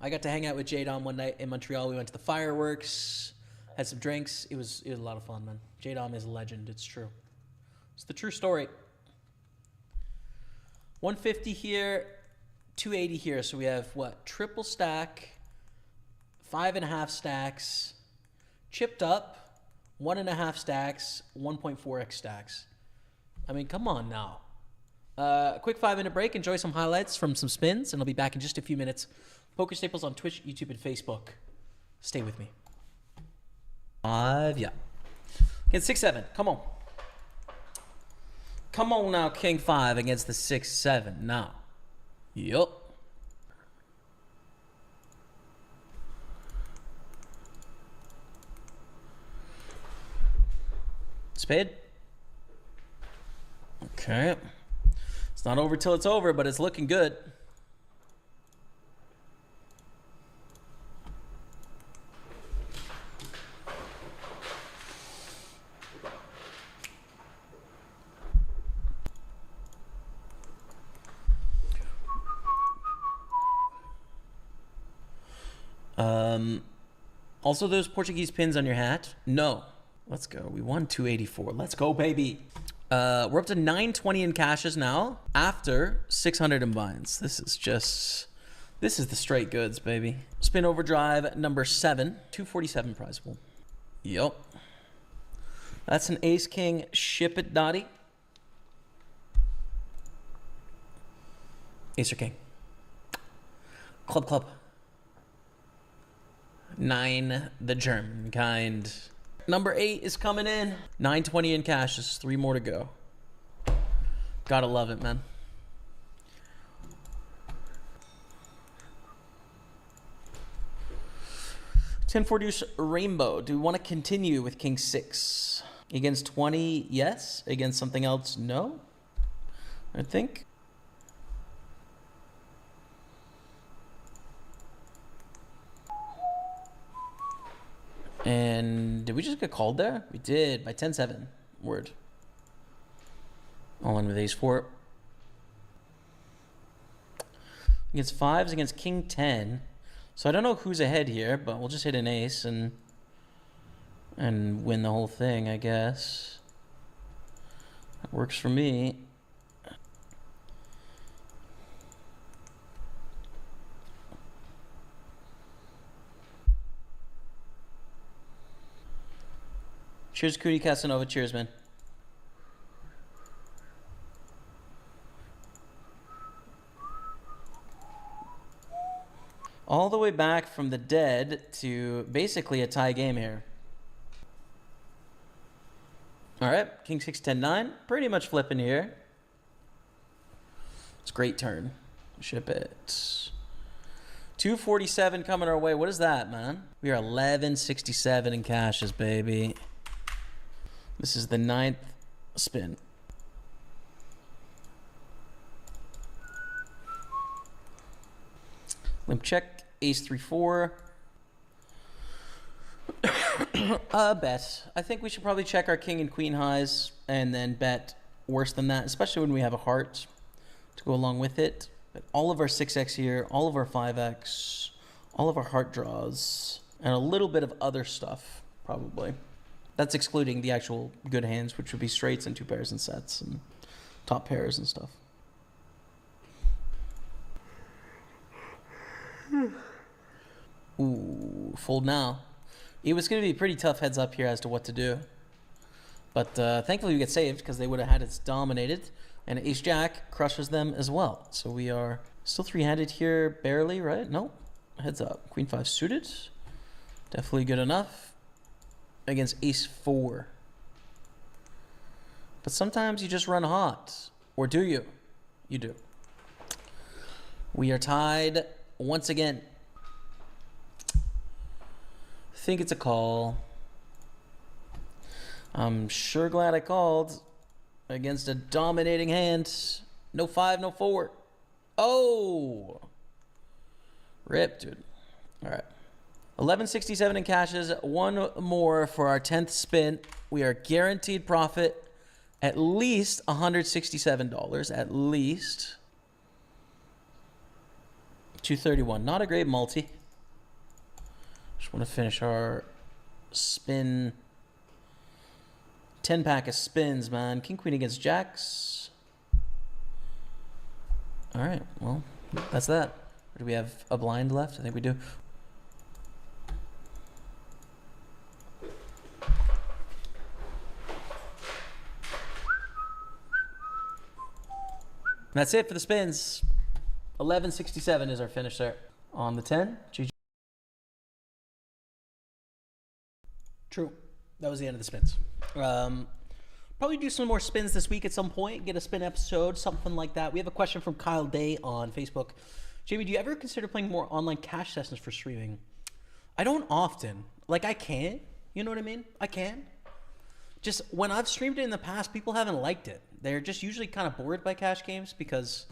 I got to hang out with J-Dom one night in Montreal. We went to the fireworks, had some drinks. It was a lot of fun, man. J-Dom is a legend. It's true. It's the true story. 150 here, 280 here. So we have what? Triple stack, 5.5 stacks, chipped up, 1.5 stacks, 1.4x stacks. I mean, come on now. A quick 5-minute break. Enjoy some highlights from some spins, and I'll be back in just a few minutes. Pokerstaples on Twitch, YouTube, and Facebook. Stay with me. 5, yeah. Get 6-7. Come on. Come on now, King 5 against the 6-7 now. Yup. Spade. Okay. It's not over till it's over, but it's looking good. Also, those Portuguese pins on your hat? No. Let's go. We won 284. Let's go, baby. We're up to 920 in cashes now after 600 in binds. This is the straight goods, baby. Spin overdrive number 7, 247 prize pool. Yup. That's an ace king. Ship it, Dottie. Ace or king. Club. 9, the German kind. Number 8 is coming in. 920 in cashes. 3 more to go. Gotta love it, man. $10 deuce rainbow. Do we want to continue with king 6? Against 20, yes. Against something else, no. I think. And did we just get called there? We did by 10-7. Word. All in with ace 4. Against 5s, against king 10. So I don't know who's ahead here, but we'll just hit an ace and win the whole thing, I guess. That works for me. Cheers, Cootie Casanova. Cheers, man. All the way back from the dead to basically a tie game here. All right, king 6, 10, 9. Pretty much flipping here. It's a great turn. Ship it. 247 coming our way. What is that, man? We are 1167 in cashes, baby. This is the 9th spin. Limp check, ace 3, 4. Bet. I think we should probably check our king and queen highs and then bet worse than that, especially when we have a heart to go along with it. But all of our 6x here, all of our 5x, all of our heart draws, and a little bit of other stuff, probably. That's excluding the actual good hands, which would be straights and 2 pairs and sets and top pairs and stuff. Ooh, fold now. It was going to be a pretty tough heads up here as to what to do. But thankfully we get saved because they would have had it dominated. And ace jack crushes them as well. So we are still three-handed here, barely, right? No, heads up. Queen 5 suited, definitely good enough against ace 4. But sometimes you just run hot, or do you? You do. We are tied once again. Think it's a call. I'm sure glad I called against a dominating hand. No 5, no 4. Oh! Rip, dude. All right. 1167 in cashes. One more for our 10th spin. We are guaranteed profit at least $167. At least. 231. Not a great multi. Just want to finish our spin. 10 pack of spins, man. King, queen against jacks. All right, well, that's that. Or do we have a blind left? I think we do. And that's it for the spins. 1167 is our finish there. On the 10, GG. True. That was the end of the spins. Probably do some more spins this week at some point. Get a spin episode, something like that. We have a question from Kyle Day on Facebook. Jamie, do you ever consider playing more online cash sessions for streaming? I don't often. Like, I can. You know what I mean? I can. Just when I've streamed it in the past, people haven't liked it. They're just usually kind of bored by cash games because,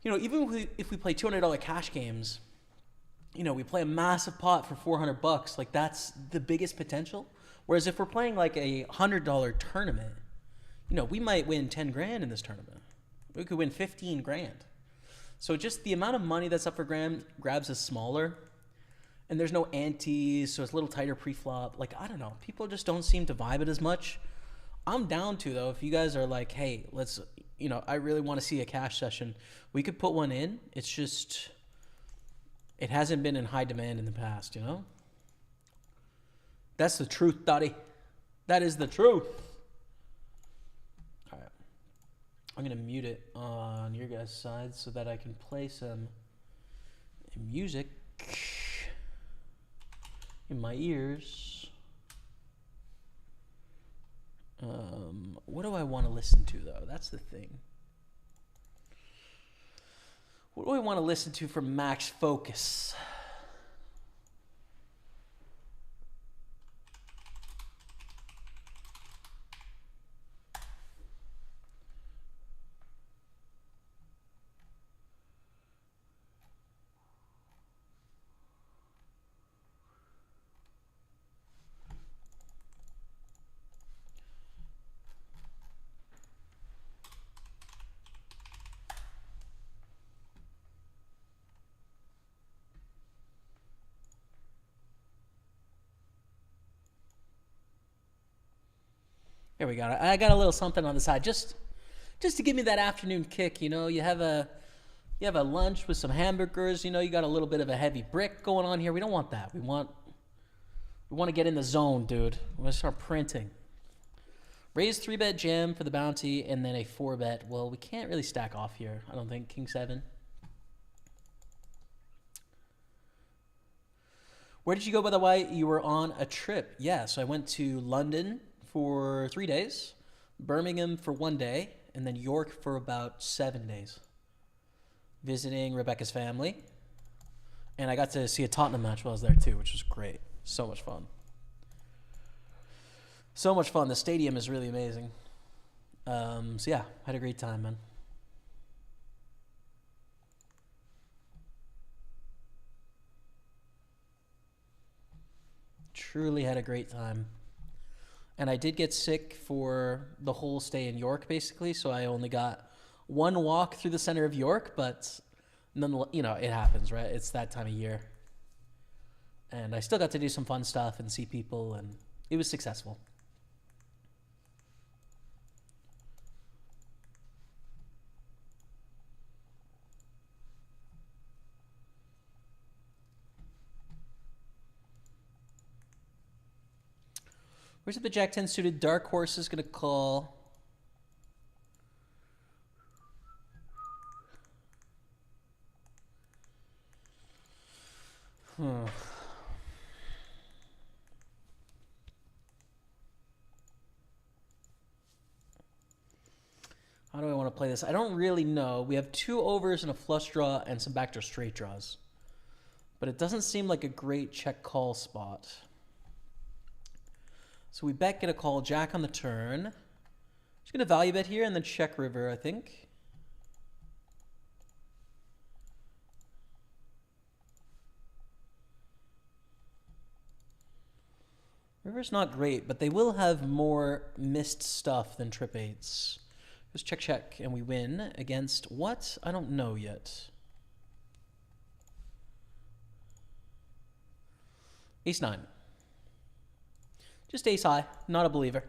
you know, even if we play $200 cash games, you know, we play a massive pot for $400. Like, that's the biggest potential. Whereas if we're playing like a $100 tournament, you know, we might win 10 grand in this tournament. We could win 15 grand. So just the amount of money that's up for grabs is smaller. And there's no antes, so it's a little tighter pre-flop. Like, I don't know. People just don't seem to vibe it as much. I'm down to, though, if you guys are like, hey, let's, you know, I really want to see a cash session. We could put one in. It's just, it hasn't been in high demand in the past, you know? That's the truth, Dottie. That is the truth. All right. I'm going to mute it on your guys' side so that I can play some music in my ears. What do I want to listen to, though? That's the thing. What do I want to listen to for max focus? Here we go. I got a little something on the side, just to give me that afternoon kick. You know, you have a lunch with some hamburgers. You know, you got a little bit of a heavy brick going on here. We don't want that. We want to get in the zone, dude. We're gonna start printing. Raise 3-bet jam for the bounty, and then a 4-bet. Well, we can't really stack off here. I don't think. King 7. Where did you go, by the way? You were on a trip. Yeah, so I went to London for 3 days, Birmingham for 1 day, and then York for about 7 days, visiting Rebecca's family. And I got to see a Tottenham match while I was there too, which was great. So much fun. So much fun. The stadium is really amazing. So yeah, had a great time, man. Truly had a great time. And I did get sick for the whole stay in York, basically. So I only got one walk through the center of York, but nonetheless, you know, it happens, right? It's that time of year. And I still got to do some fun stuff and see people, and it was successful. Where's the Jack 10 suited? Dark Horse is going to call. How do I want to play this? I don't really know. We have 2 overs and a flush draw and some backdoor straight draws. But it doesn't seem like a great check call spot. So we bet, get a call, jack on the turn. Just going to value bet here and then check river, I think. River's not great, but they will have more missed stuff than trip eights. Just check, check, and we win against what? I don't know yet. Ace 9. Just ace high, not a believer.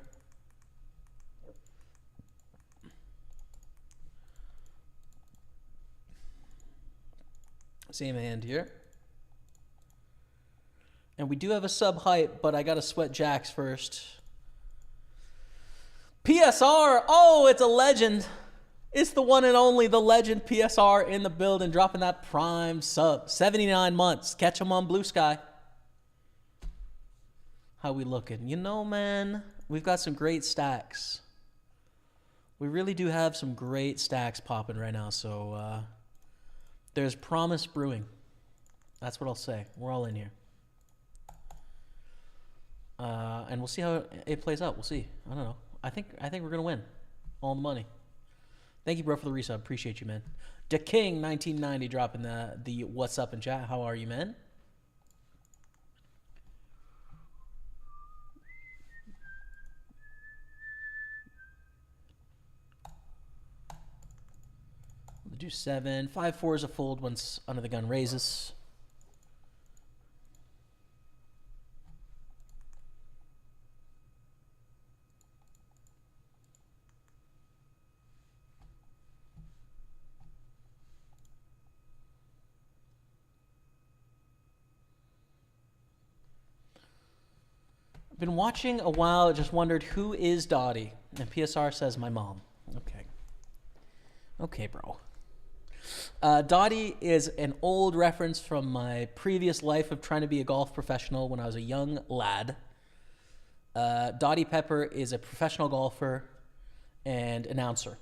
Same hand here. And we do have a sub height, but I got to sweat jacks first. PSR! Oh, it's a legend. It's the one and only, the legend PSR in the building, dropping that prime sub. 79 months. Catch him on Blue Sky. How we looking? You know, man, we've got some great stacks. We really do have some great stacks popping right now, so there's promise brewing. That's what I'll say. We're all in here. And we'll see how it plays out. We'll see. I don't know. I think we're gonna win. All the money. Thank you, bro, for the resub. Appreciate you, man. The King 1990 dropping the what's up in chat. How are you, man? We'll do 7. 5-4 is a fold once under the gun raises. Been watching a while, just wondered who is Dottie, and PSR says my mom. Okay, bro. Dottie is an old reference from my previous life of trying to be a golf professional when I was a young lad. Dottie Pepper is a professional golfer and announcer.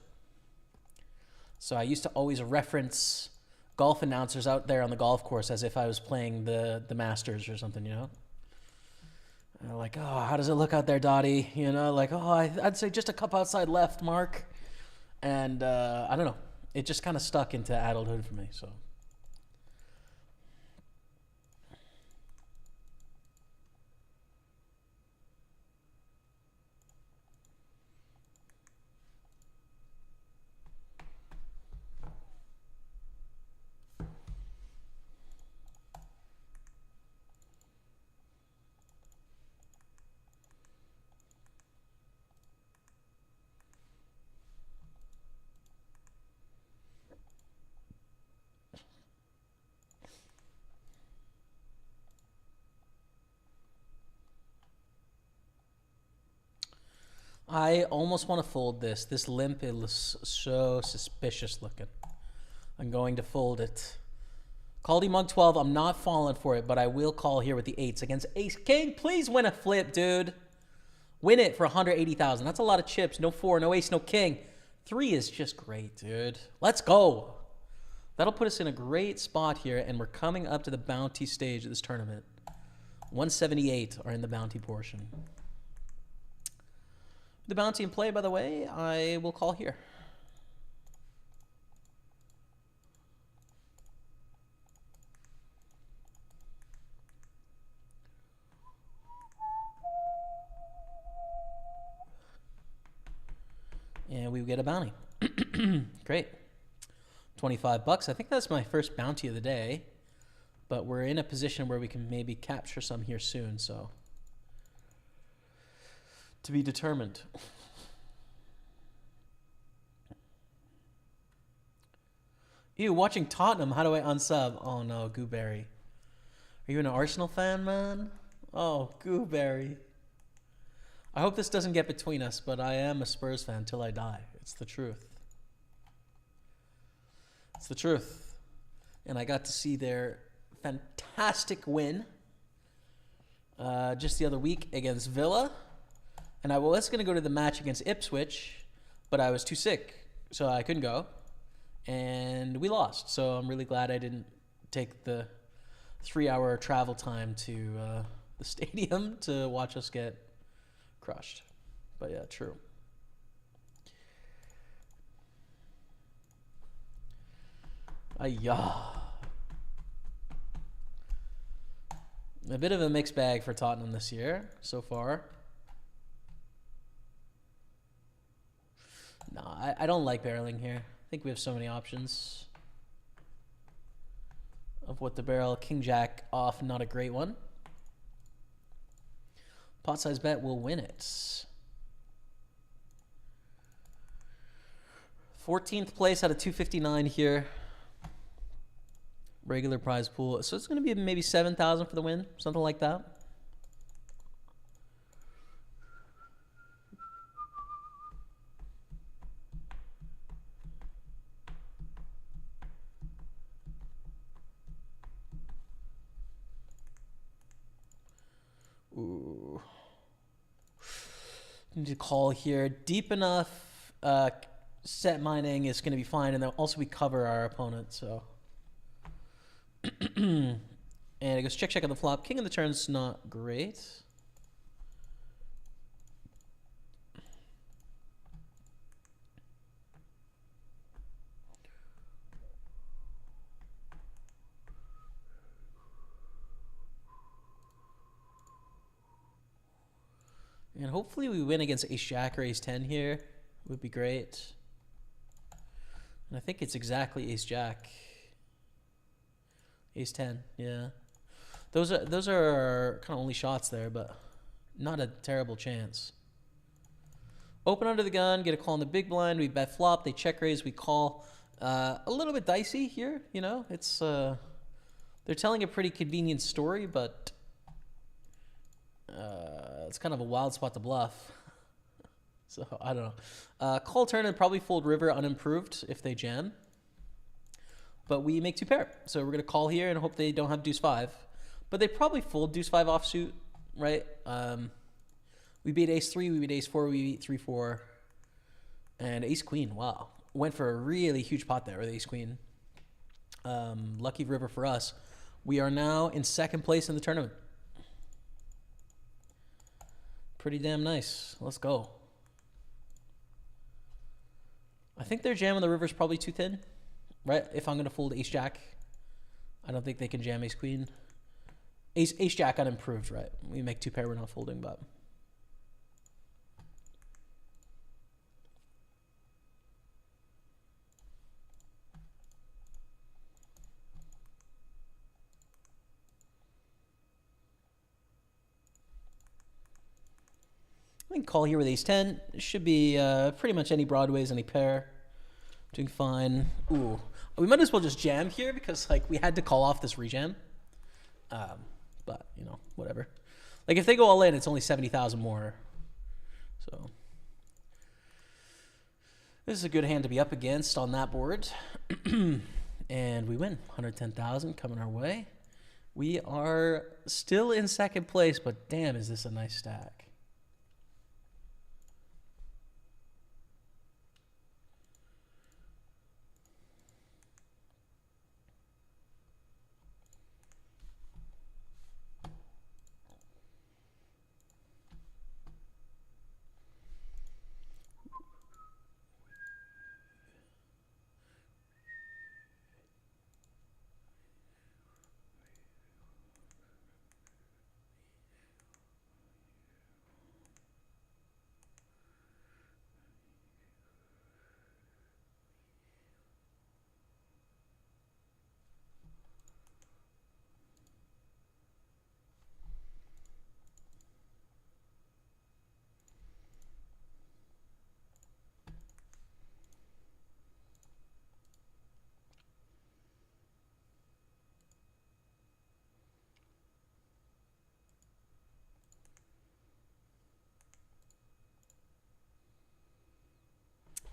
So I used to always reference golf announcers out there on the golf course as if I was playing the Masters or something, you know? Like, oh, how does it look out there, Dottie? You know, like, oh, I'd say just a cup outside left, Mark. And I don't know. It just kind of stuck into adulthood for me, so. I almost want to fold this. This limp is so suspicious looking. I'm going to fold it. Called him Mug 12. I'm not falling for it, but I will call here with the 8s against Ace King. Please win a flip, dude. Win it for 180,000. That's a lot of chips. No 4, no Ace, no King. 3 is just great, dude. Let's go. That'll put us in a great spot here, and we're coming up to the bounty stage of this tournament. 178 are in the bounty portion. The bounty in play, by the way, I will call here. And we get a bounty. Great. 25 bucks. I think that's my first bounty of the day, but we're in a position where we can maybe capture some here soon, so. To be determined. Ew, watching Tottenham. How do I unsub? Oh no, Gooberry. Are you an Arsenal fan, man? Oh, Gooberry. I hope this doesn't get between us, but I am a Spurs fan till I die. It's the truth. It's the truth. And I got to see their fantastic win just the other week against Villa. And I was going to go to the match against Ipswich, but I was too sick, so I couldn't go. And we lost. So I'm really glad I didn't take the 3-hour travel time to the stadium to watch us get crushed. But yeah, true. Ayah. A bit of a mixed bag for Tottenham this year so far. No, I don't like barreling here. I think we have so many options of what to barrel. King Jack off, not a great one. Pot size bet will win it. 14th place out of 259 here. Regular prize pool. So it's going to be maybe 7,000 for the win, something like that. Ooh. Need to call here. Deep enough set mining is going to be fine, and then also we cover our opponent, so. And it goes check on the flop. King of the turn's not great. And hopefully we win against Ace Jack or Ace 10 here. Would be great. And I think it's exactly Ace Jack. Ace 10, yeah. Those are kind of only shots there, but not a terrible chance. Open under the gun, get a call on the big blind. We bet flop. They check raise. We call. A little bit dicey here, you know. It's they're telling a pretty convenient story, but it's kind of a wild spot to bluff. So I don't know. Call turn and probably fold river unimproved if they jam. But we make two pair. So we're going to call here and hope they don't have deuce 5. But they probably fold deuce 5 offsuit, right? We beat ace 3, we beat ace 4, we beat 3-4. And ace queen, wow. Went for a really huge pot there with ace queen. Lucky river for us. We are now in second place in the tournament. Pretty damn nice. Let's go. I think their jam on the river is probably too thin. Right, if I'm gonna fold ace jack, I don't think they can jam ace queen. Ace jack unimproved, right? We make two pair, we're not folding, but I think call here with ace 10. It should be pretty much any broadways, any pair. Doing fine. Ooh. We might as well just jam here because, like, we had to call off this rejam. But, you know, whatever. Like, if they go all in, it's only 70,000 more. So, this is a good hand to be up against on that board. And we win. 110,000 coming our way. We are still in second place, but damn, is this a nice stack.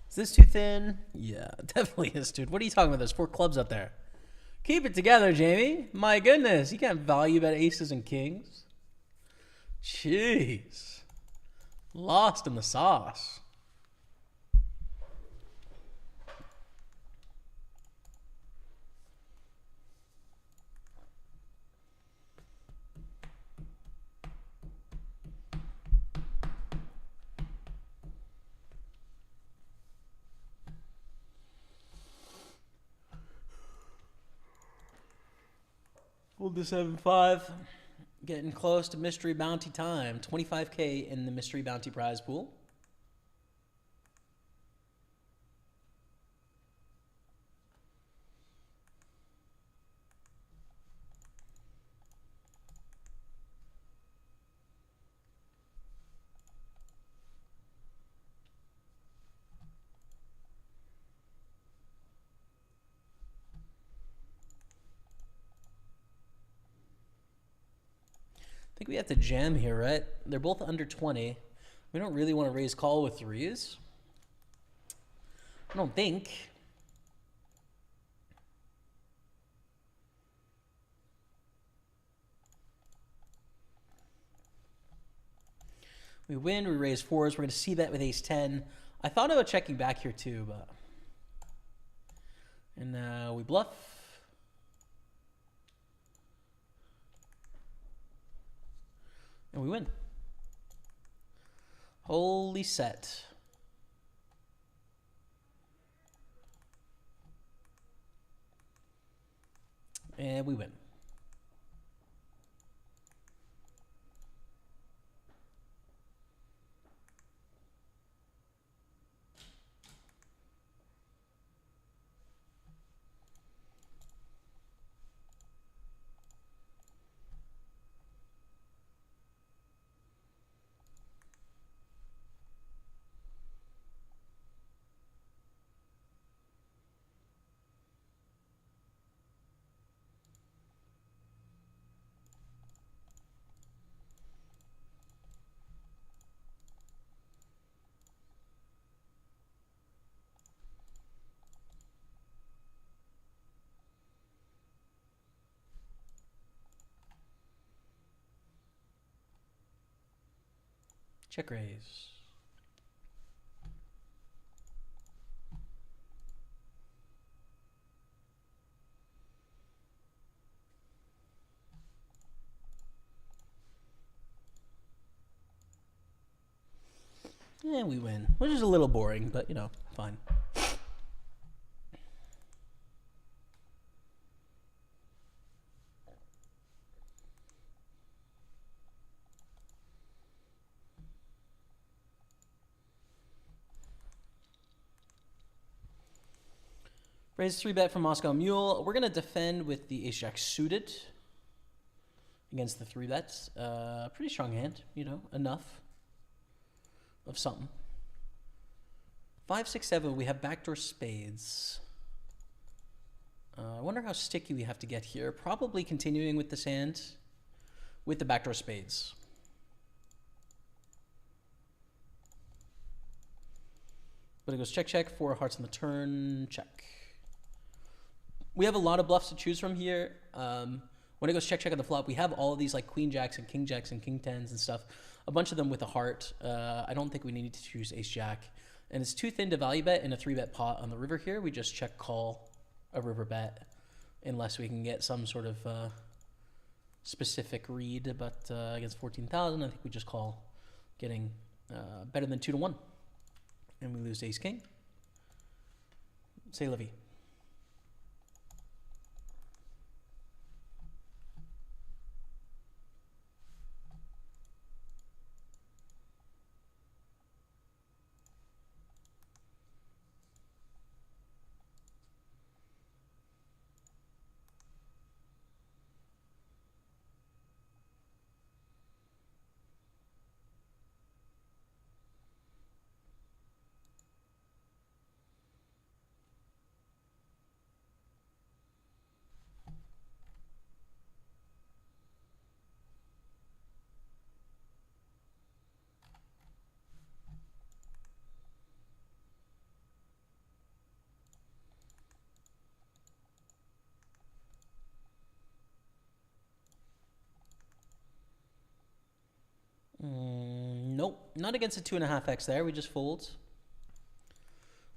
Is this too thin? Yeah, definitely is, dude. What are you talking about? There's 4 clubs up there. Keep it together, Jamie. My goodness, you can't value bet aces and kings. Jeez. Lost in the sauce. Hold the 7-5. Getting close to mystery bounty time. 25K in the mystery bounty prize pool. I think we have to jam here, right? They're both under 20. We don't really want to raise call with threes. I don't think. We win, we raise fours. We're going to see that with ace 10. I thought about checking back here too, but... And now we bluff. And we win. Holy set. And we win. Check raise. And we win, which is a little boring, but, you know, fine. Raise 3-bet from Moscow Mule. We're going to defend with the ace-jack suited against the 3-bets. Pretty strong hand, you know, enough of something. 5, 6, 7, we have backdoor spades. I wonder how sticky we have to get here. Probably continuing with this hand with the backdoor spades. But it goes check, check, 4 hearts on the turn, check. We have a lot of bluffs to choose from here. When it goes check, check on the flop, we have all of these like queen jacks and king jacks and king tens and stuff. A bunch of them with a heart. I don't think we need to choose ace jack. And it's too thin to value bet in a 3-bet pot on the river here. We just check call a river bet unless we can get some sort of specific read. But against 14,000, I think we just call, getting better than 2-1. And we lose ace king. Say Levy. Not against a 2.5x there. We just fold.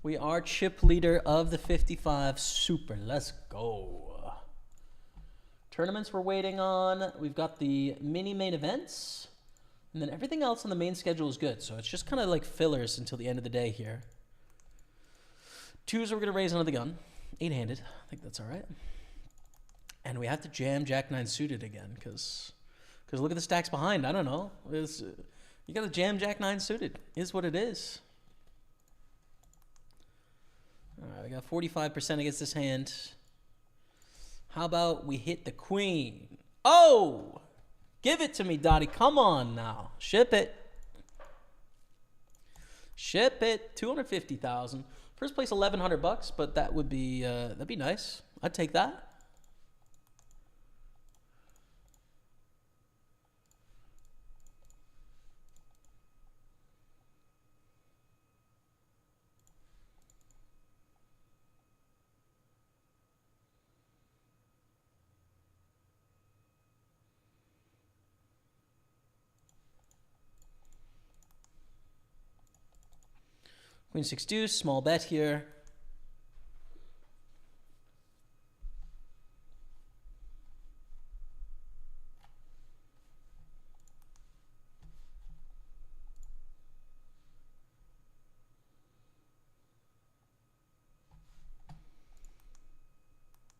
We are chip leader of the 55 Super. Let's go. Tournaments we're waiting on. We've got the mini main events. And then everything else on the main schedule is good. So it's just kind of like fillers until the end of the day here. Twos we're going to raise under the gun. 8-handed. I think that's all right. And we have to jam Jack-9 suited again because look at the stacks behind. I don't know. You got to jam Jack-9 suited. Is what it is. All right, we got 45% against this hand. How about we hit the queen? Oh! Give it to me, Dottie. Come on now. Ship it. Ship it. 250,000. First place, $1,100, but that would be that'd be nice. I'd take that. Queen 6 deuce, small bet here.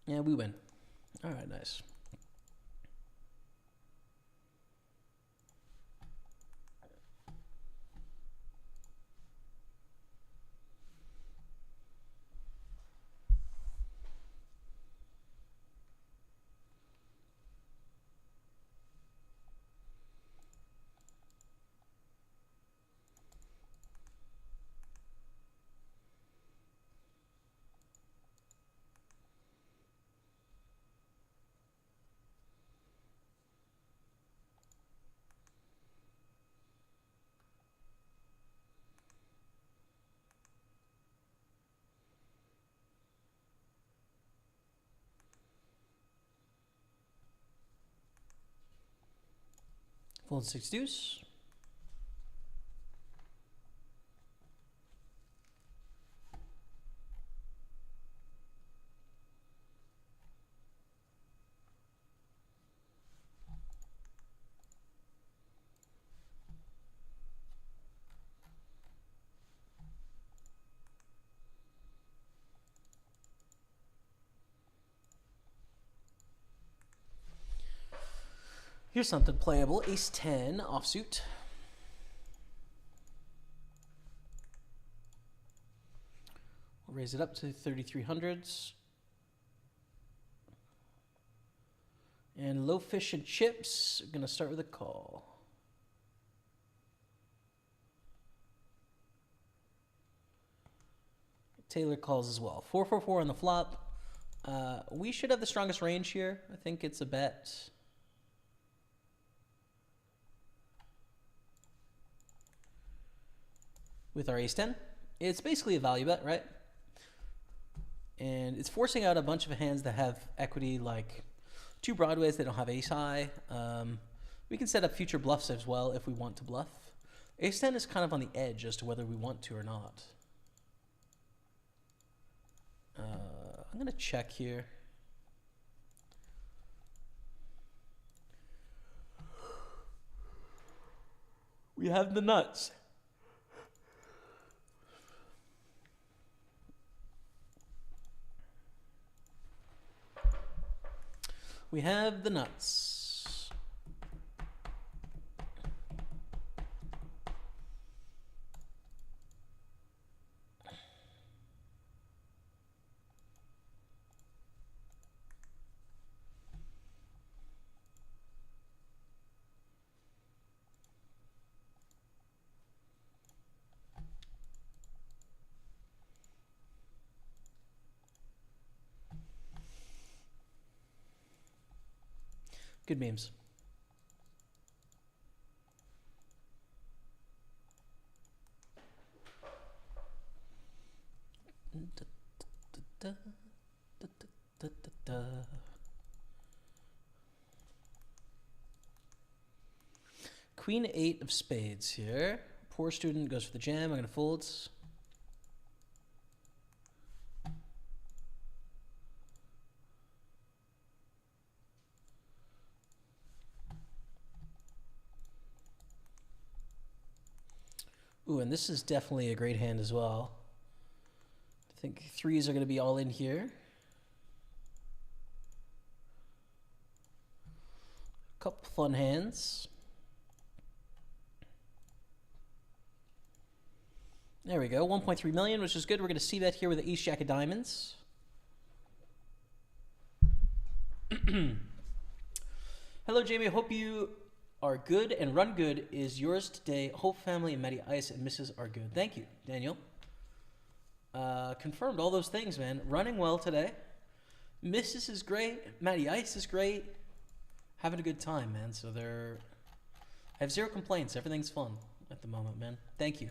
Yeah, we win. All right, nice. Fold 6 deuce. Here's something playable. Ace 10 offsuit. We'll raise it up to 3,300s. And low fish and chips. We're going to start with a call. Taylor calls as well. 4-4-4 on the flop. We should have the strongest range here. I think it's a bet. With our ace 10. It's basically a value bet, right? And it's forcing out a bunch of hands that have equity, like two broadways. They don't have ace high. We can set up future bluffs as well if we want to bluff. Ace 10 is kind of on the edge as to whether we want to or not. I'm going to check here. We have the nuts. We have the nuts. Good memes. Queen 8 of spades here. Poor student goes for the jam. I'm going to fold. Ooh, and this is definitely a great hand as well. I think threes are going to be all in here. Couple fun hands. There we go, 1.3 million, which is good. We're going to see that here with the ace jack of diamonds. Hello, Jamie. Hope you are good and run good is yours today. Hope family and Matty Ice and Mrs. are good. Thank you, Daniel. Confirmed all those things, man. Running well today. Mrs. is great. Matty Ice is great. Having a good time, man. So I have zero complaints. Everything's fun at the moment, man. Thank you.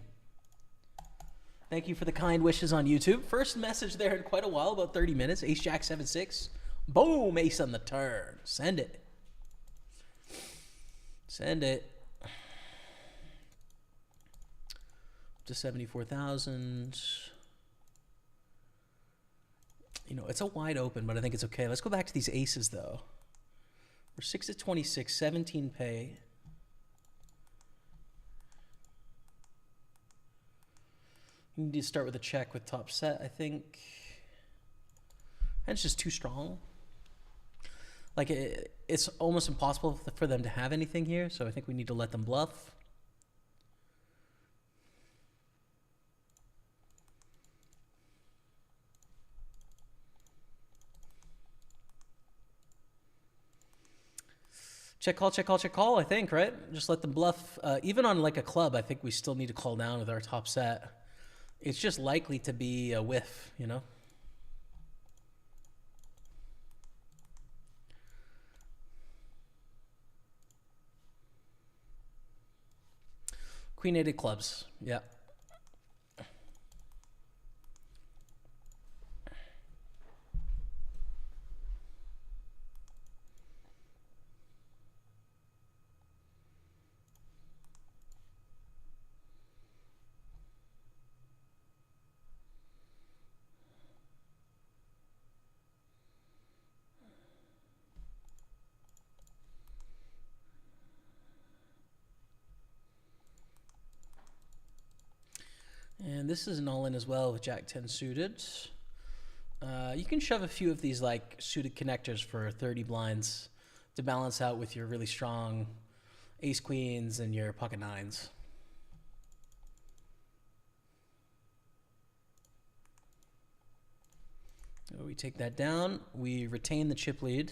Thank you for the kind wishes on YouTube. First message there in quite a while, about 30 minutes. Ace Jack 7-6. Boom, ace on the turn. Send it. Send it. Up to 74,000. You know, it's a wide open, but I think it's okay. Let's go back to these aces, though. We're 6 at 26, 17 pay. You need to start with a check with top set, I think. And it's just too strong. Like, it's almost impossible for them to have anything here, so I think we need to let them bluff. Check call, check call, check call, I think, right? Just let them bluff. Even on like a club, I think we still need to call down with our top set. It's just likely to be a whiff, you know? Queen-8 clubs, yeah. And this is an all-in as well with Jack 10 suited. You can shove a few of these like suited connectors for 30 blinds to balance out with your really strong ace queens and your pocket nines. So we take that down, we retain the chip lead,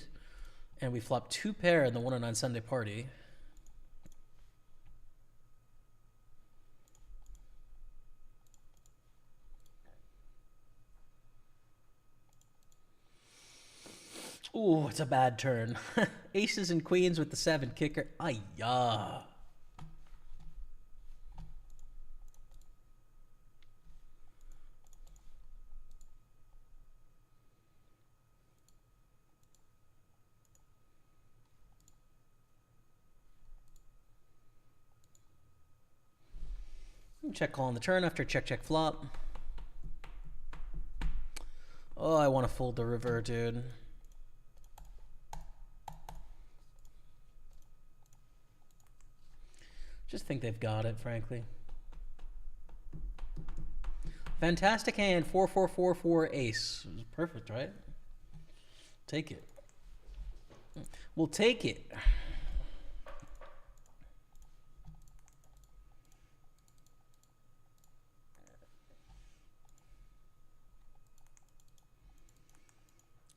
and we flop 2 pair in the 109 Sunday party. Ooh, it's a bad turn. Aces and queens with the 7 kicker. Ay-ya. Check call on the turn after check, check, flop. Oh, I want to fold the river, dude. Just think they've got it, frankly. Fantastic hand, 4-4-4-4 ace. It was perfect, right? Take it. We'll take it.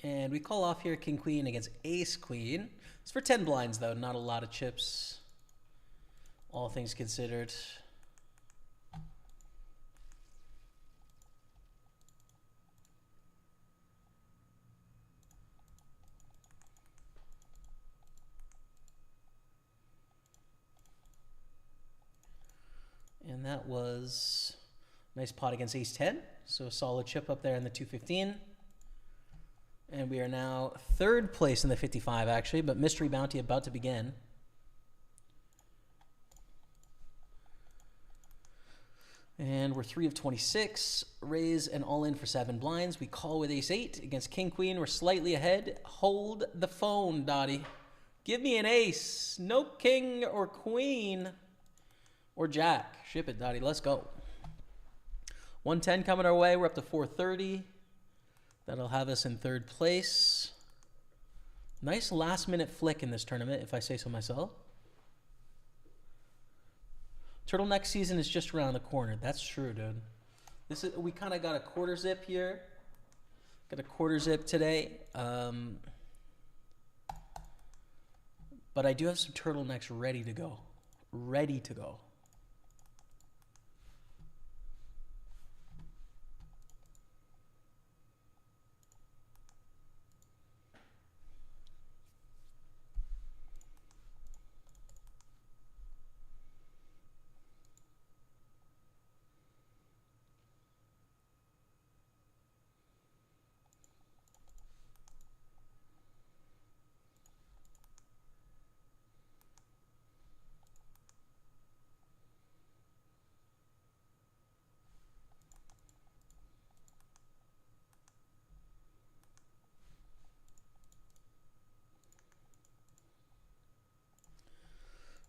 And we call off here king queen against ace queen. It's for 10 blinds though, not a lot of chips. All things considered. And that was a nice pot against ace 10. So a solid chip up there in the 215. And we are now 3rd place in the 55 actually, but mystery bounty about to begin. And we're 3 of 26. Raise and all in for 7 blinds. We call with ace 8 against king queen. We're slightly ahead. Hold the phone, Dottie. Give me an ace. No king or queen or jack. Ship it, Dottie. Let's go. 110 coming our way. We're up to 430. That'll have us in 3rd place. Nice last minute flick in this tournament, if I say so myself. Turtleneck season is just around the corner. That's true, dude. We kind of got a quarter zip here. Got a quarter zip today. But I do have some turtlenecks ready to go. Ready to go.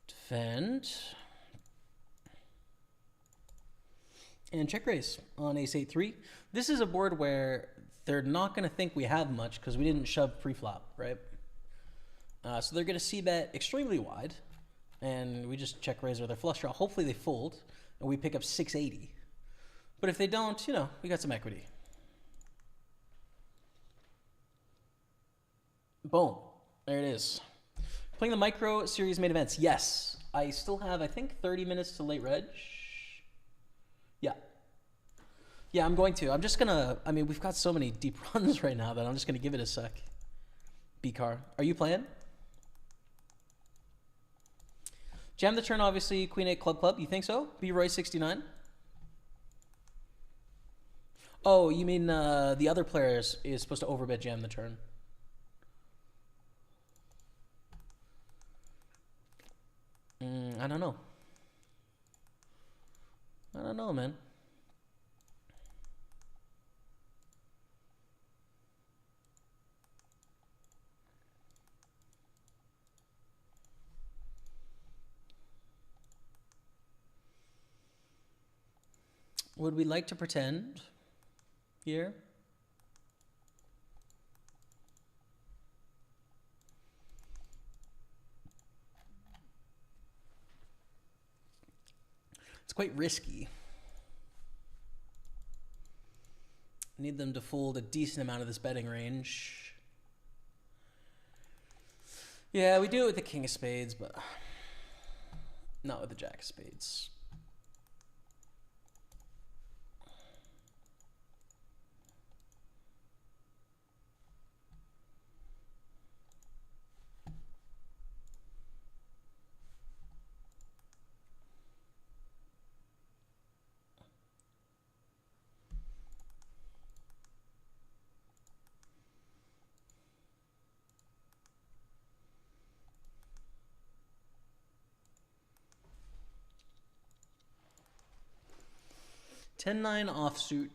Defend. And check raise on ace 8-3. This is a board where they're not going to think we have much because we didn't shove pre-flop, right? So they're going to see bet extremely wide, and we just check raise with their flush draw. Hopefully they fold, and we pick up 680. But if they don't, you know, we got some equity. Boom. There it is. Playing the micro series main events. Yes. I still have, I think, 30 minutes to late reg. Yeah. Yeah, I'm going to. I'm just going to, I mean, we've got so many deep runs right now that I'm just going to give it a sec. B-car. Are you playing? Jam the turn, obviously. Queen 8 club. You think so? B-Roy 69. Oh, you mean the other player is supposed to overbet jam the turn. I don't know. I don't know, man. Would we like to pretend here? It's quite risky. Need them to fold a decent amount of this betting range. Yeah, we do it with the king of spades, but not with the jack of spades. Ten-9 offsuit.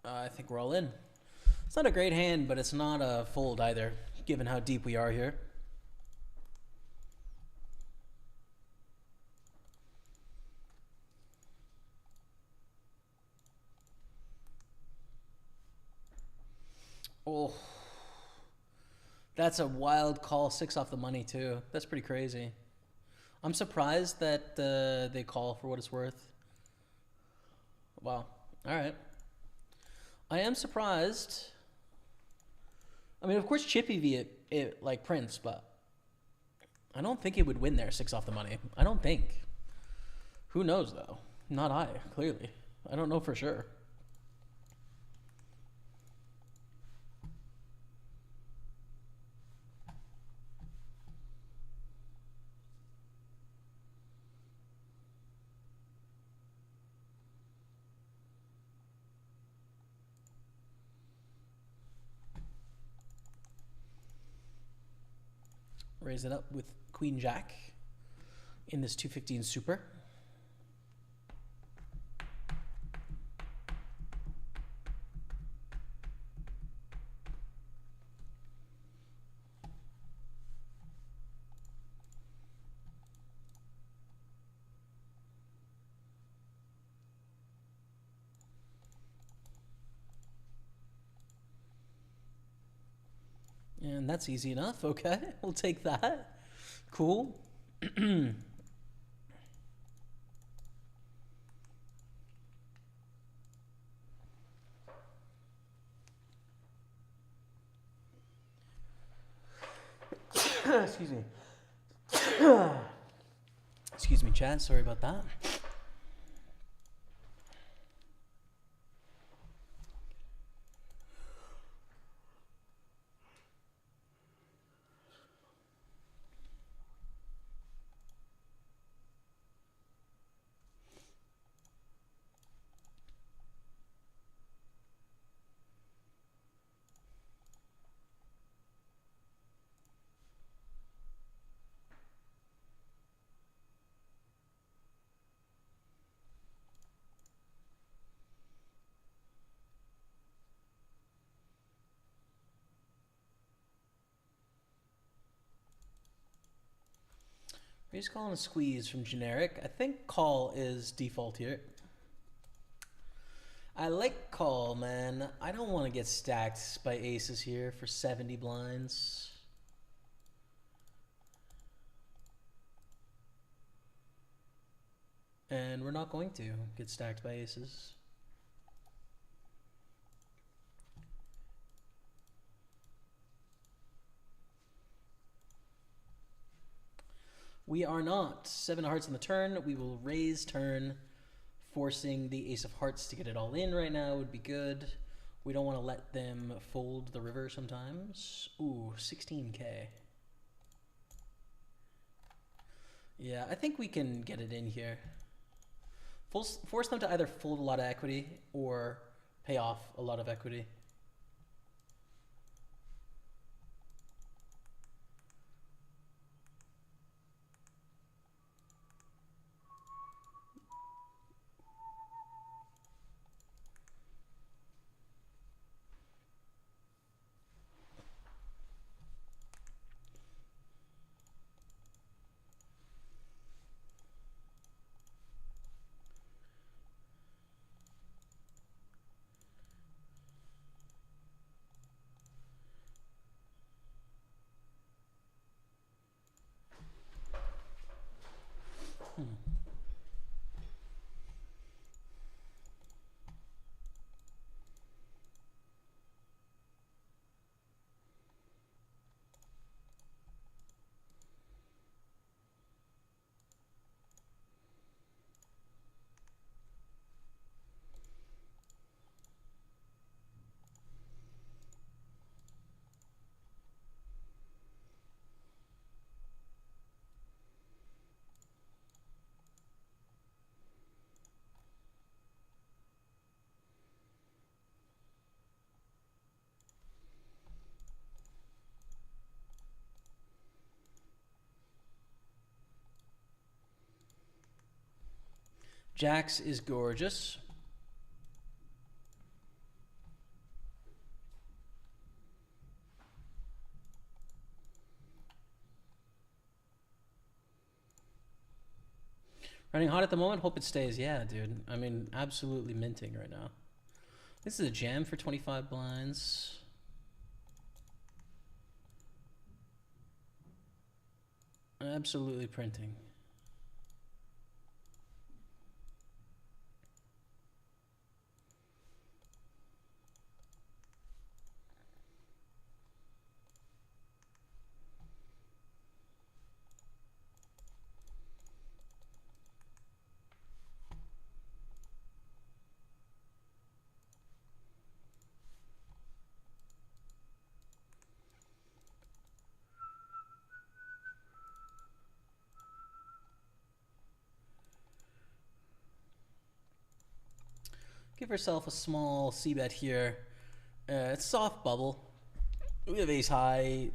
I think we're all in. It's not a great hand, but it's not a fold either, given how deep we are here. Oh, that's a wild call. 6 off the money too. That's pretty crazy. I'm surprised that they call for what it's worth. Wow. All right. I am surprised. I mean, of course, Chippy V it like Prince, but I don't think it would win there 6 off the money. I don't think. Who knows though? Not I, clearly. I don't know for sure. Raise it up with Queen Jack in this 215 super. And that's easy enough. Okay, we'll take that. Cool. Excuse me. Excuse me, chat. Sorry about that. We're just calling a squeeze from generic. I think call is default here. I like call, man. I don't want to get stacked by aces here for 70 blinds. And we're not going to get stacked by aces. We are not. 7 of hearts on the turn. We will raise turn. Forcing the ace of hearts to get it all in right now would be good. We don't want to let them fold the river sometimes. Ooh, 16K. Yeah, I think we can get it in here. Force them to either fold a lot of equity or pay off a lot of equity. Jacks is gorgeous. Running hot at the moment. Hope it stays. Yeah, dude. I mean, absolutely minting right now. This is a jam for 25 blinds. Absolutely printing. Give herself a small c-bet here. It's soft bubble. We have ace high.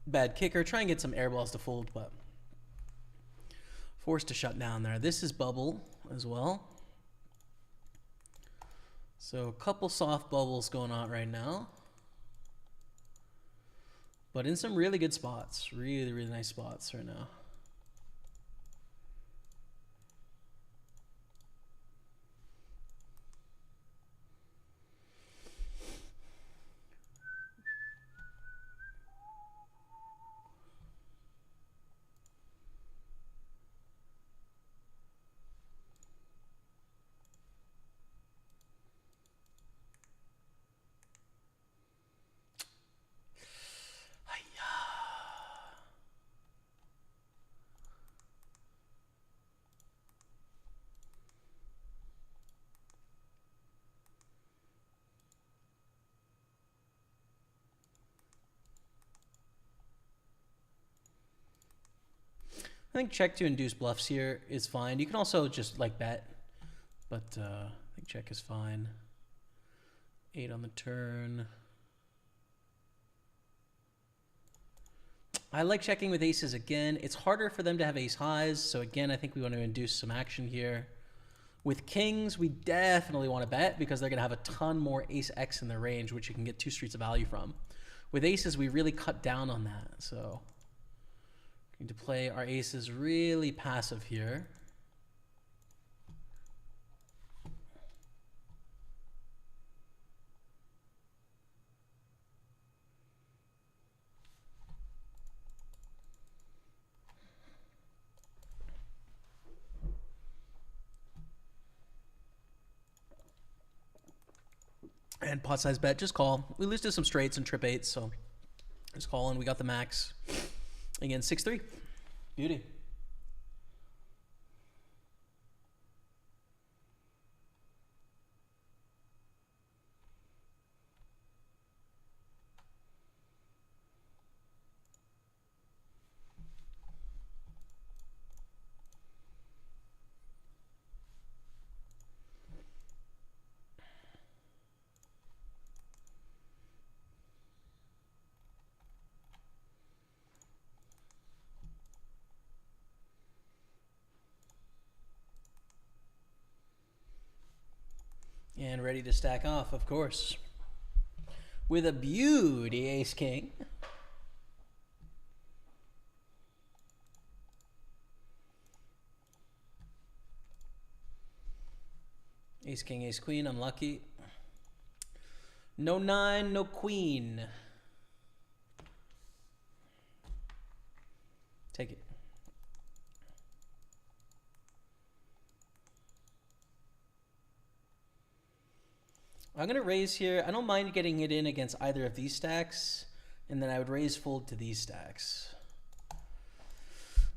Bad kicker. Try and get some air balls to fold, but forced to shut down there. This is bubble as well. So a couple soft bubbles going on right now. But in some really good spots. Really, really nice spots right now. think check to induce bluffs here is fine. You can also just like bet, but I think check is fine. 8 on the turn. I like checking with aces again. It's harder for them to have ace highs, so again, I think we want to induce some action here. With kings, we definitely want to bet because they're going to have a ton more ace X in their range, which you can get 2 streets of value from. With aces, we really cut down on that, so we need to play our aces really passive here. And pot size bet, just call. We lose to some straights and trip eights, so just call, and we got the max. Again, 6-3. Beauty. And ready to stack off, of course. With a beauty ace king. Ace king, ace queen, unlucky. No 9, no queen. Take it. I'm going to raise here. I don't mind getting it in against either of these stacks, and then I would raise fold to these stacks.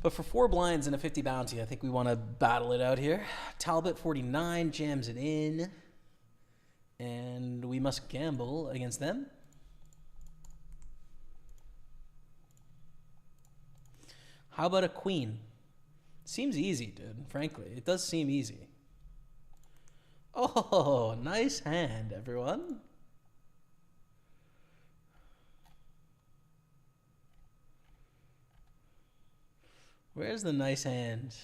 But for 4 blinds and a 50 bounty, I think we want to battle it out here. Talbot 49 jams it in, and we must gamble against them. How about a queen? Seems easy, dude. Frankly, it does seem easy. Oh, nice hand, everyone. Where's the nice hand?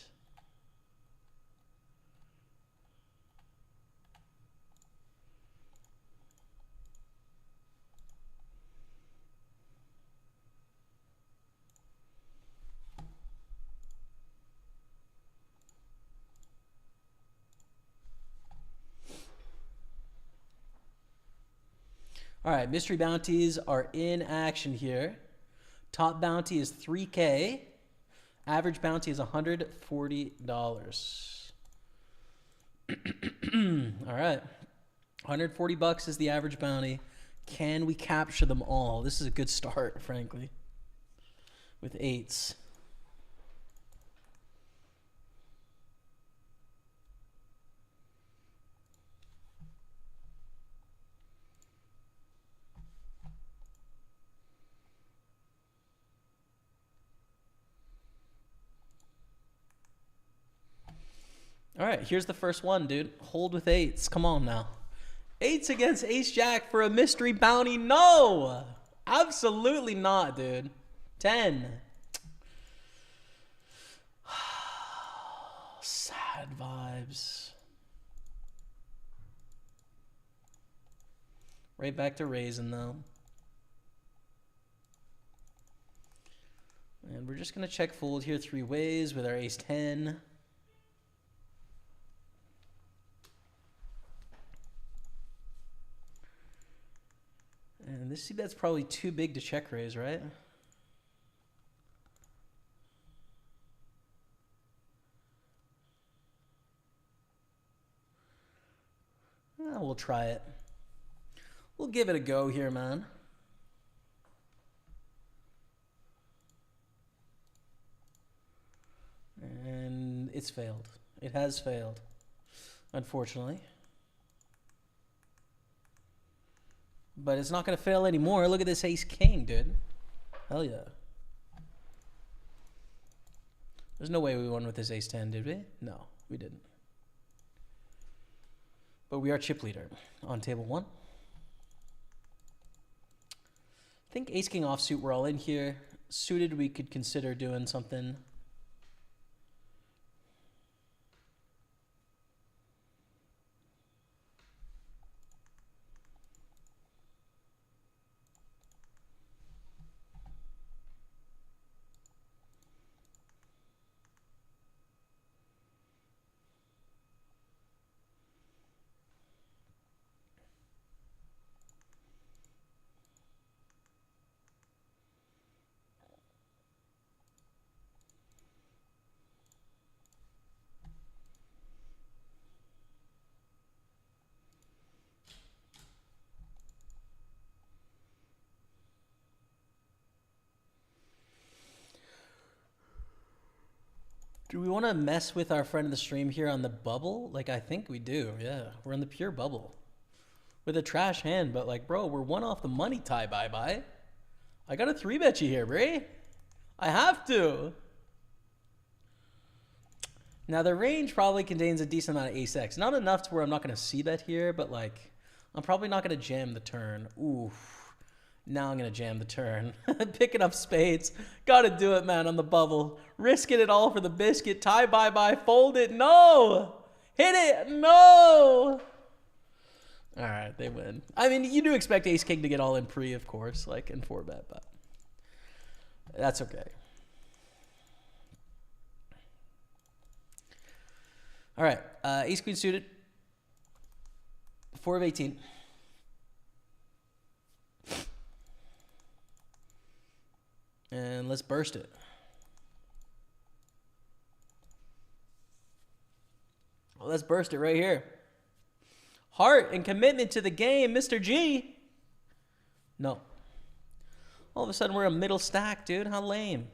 All right, mystery bounties are in action here. Top bounty is $3K. Average bounty is $140. All right, 140 bucks is the average bounty. Can we capture them all? This is a good start, frankly, with 8s. All right, here's the first one, dude. Hold with 8s. Come on now. 8s against ace jack for a mystery bounty. No, absolutely not, dude. 10. Sad vibes. Right back to raising, though. And we're just going to check fold here 3 ways with our ace 10. And this c-bet's probably too big to check raise, right? We'll try it. We'll give it a go here, man. And it's failed. It has failed, unfortunately. But it's not going to fail anymore. Look at this ace king, dude. Hell yeah. There's no way we won with his ace-10, did we? No, we didn't. But we are chip leader on table 1. I think ace-king offsuit, we're all in here. Suited, we could consider doing something. Do we want to mess with our friend of the stream here on the bubble? Like, I think we do, yeah. We're in the pure bubble. With a trash hand, but like, bro, we're one off the money tie bye-bye. I got to 3-bet you here, bro. I have to. Now, the range probably contains a decent amount of ace-x. Not enough to where I'm not going to c-bet here, but like, I'm probably not going to jam the turn. Ooh. Now I'm going to jam the turn. Picking up spades. Got to do it, man, on the bubble. Risking it all for the biscuit. Tie bye-bye. Fold it. No. Hit it. No. All right, they win. I mean, you do expect ace-king to get all in pre, of course, like in 4-bet, but that's okay. All right, ace-queen suited. 4 of 18. And let's burst it. Well, let's burst it right here. Heart and commitment to the game, Mr. G. No. All of a sudden, we're a middle stack, dude. How lame.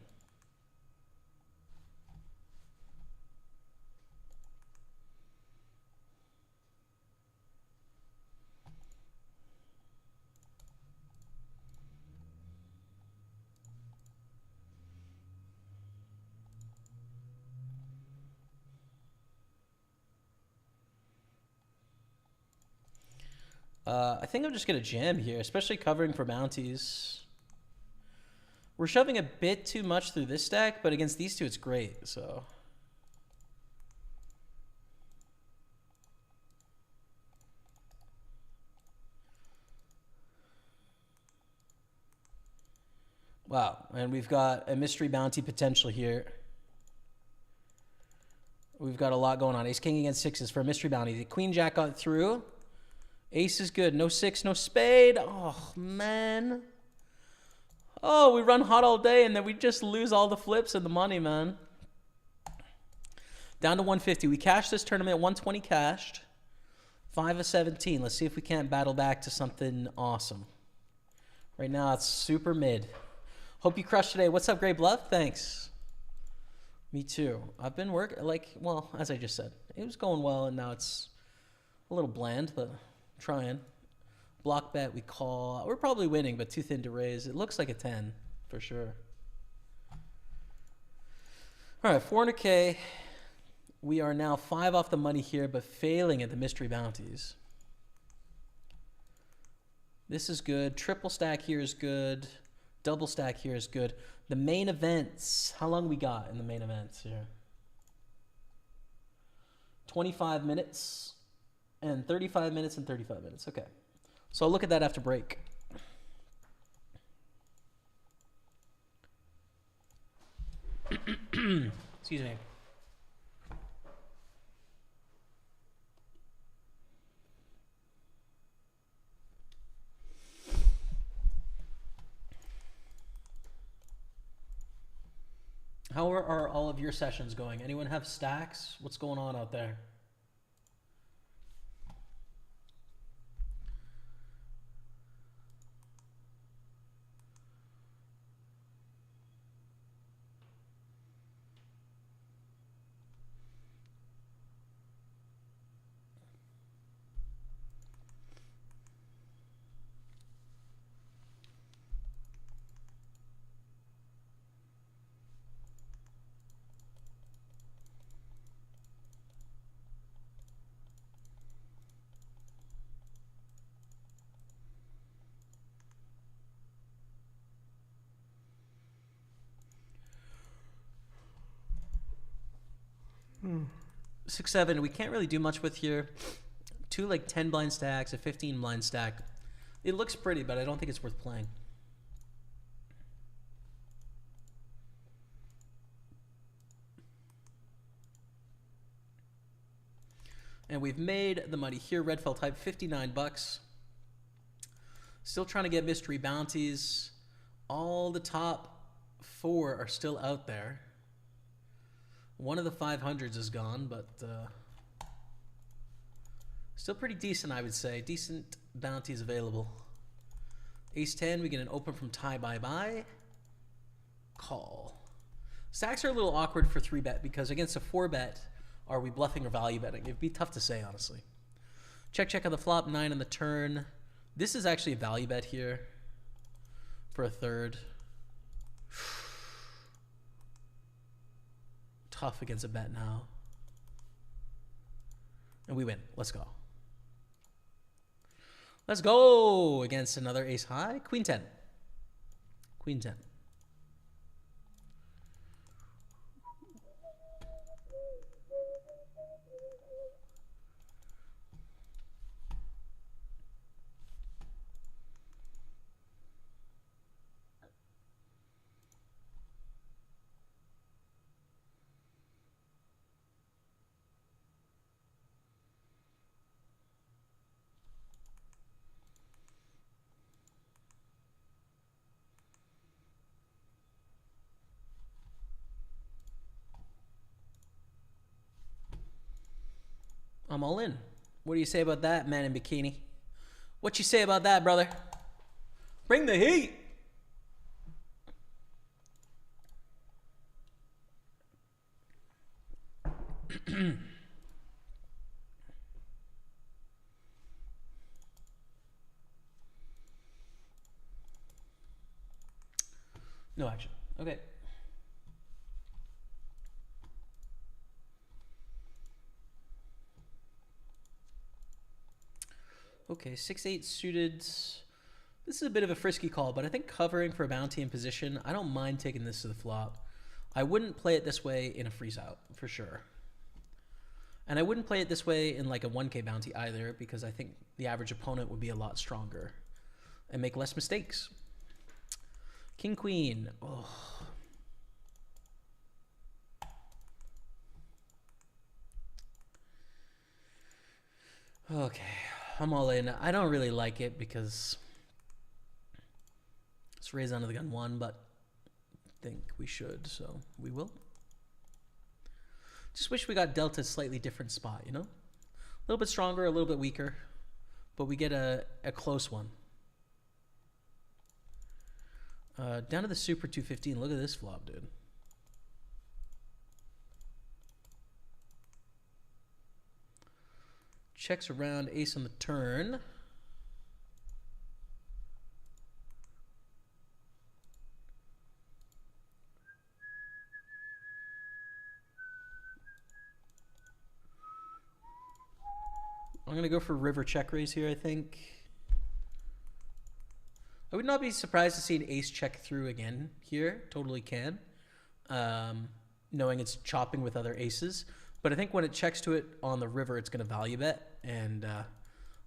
I think I'm just going to jam here, especially covering for bounties. We're shoving a bit too much through this stack, but against these two, it's great, so. Wow, and we've got a mystery bounty potential here. We've got a lot going on. Ace king against sixes for a mystery bounty. The queen jack got through. Ace is good. No 6, no spade. Oh, man. Oh, we run hot all day, and then we just lose all the flips and the money, man. Down to 150. We cashed this tournament. 120 cashed. 5 of 17. Let's see if we can't battle back to something awesome. Right now, it's super mid. Hope you crushed today. What's up, Great Bluff? Thanks. Me too. I've been working, like, well, as I just said, it was going well, and now it's a little bland, but trying. Block bet, we call. We're probably winning, but too thin to raise. It looks like a 10 for sure. All right, 400K. We are now 5 off the money here, but failing at the mystery bounties. This is good. Triple stack here is good. Double stack here is good. The main events. How long we got in the main events here? 25 minutes and 35 minutes and 35 minutes. Okay. So I'll look at that after break. Excuse me. How are all of your sessions going? Anyone have stacks? What's going on out there? 6-7, we can't really do much with here. Two like 10 blind stacks, a 15 blind stack. It looks pretty, but I don't think it's worth playing. And we've made the money here. Red fell type, 59 bucks. Still trying to get mystery bounties. All the top 4 are still out there. One of the 500s is gone, but still pretty decent, I would say. Decent bounties available. Ace 10, we get an open from tie bye-bye. Call. Stacks are a little awkward for 3-bet because against a 4-bet, are we bluffing or value betting? It'd be tough to say, honestly. Check on the flop, 9 on the turn. This is actually a value bet here for a third. Tough against a bet now. And we win. Let's go. Let's go against another ace high. Queen 10. Queen 10. I'm all in. What do you say about that, man in bikini? What you say about that, brother? Bring the heat. No action. Okay. Okay, 6-8 suited. This is a bit of a frisky call, but I think covering for a bounty in position, I don't mind taking this to the flop. I wouldn't play it this way in a freeze out, for sure. And I wouldn't play it this way in like a 1K bounty either, because I think the average opponent would be a lot stronger and make less mistakes. King, queen. Oh. Okay. I'm all in. I don't really like it because it's raise under the gun 1, but I think we should, so we will. Just wish we got dealt a slightly different spot, you know? A little bit stronger, a little bit weaker, but we get a close one. Down to the super 215. Look at this flop, dude. Checks around, ace on the turn. I'm going to go for river check raise here, I think. I would not be surprised to see an ace check through again here. Totally can. Knowing it's chopping with other aces. But I think when it checks to it on the river, it's going to value bet and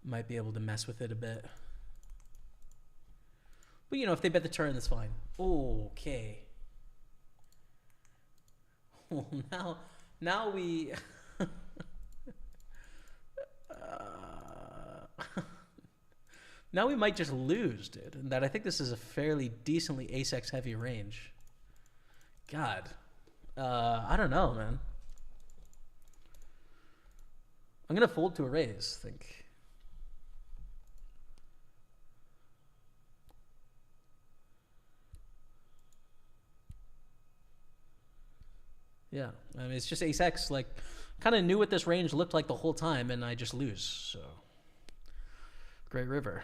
might be able to mess with it a bit. But, you know, if they bet the turn, that's fine. Okay. Well, now we... now we might just lose, dude. And that I think this is a fairly decently ace-x heavy range. God. I don't know, man. I'm going to fold to a raise, I think. Yeah, I mean, it's just ace-x. Like, kind of knew what this range looked like the whole time, and I just lose, so. Great river.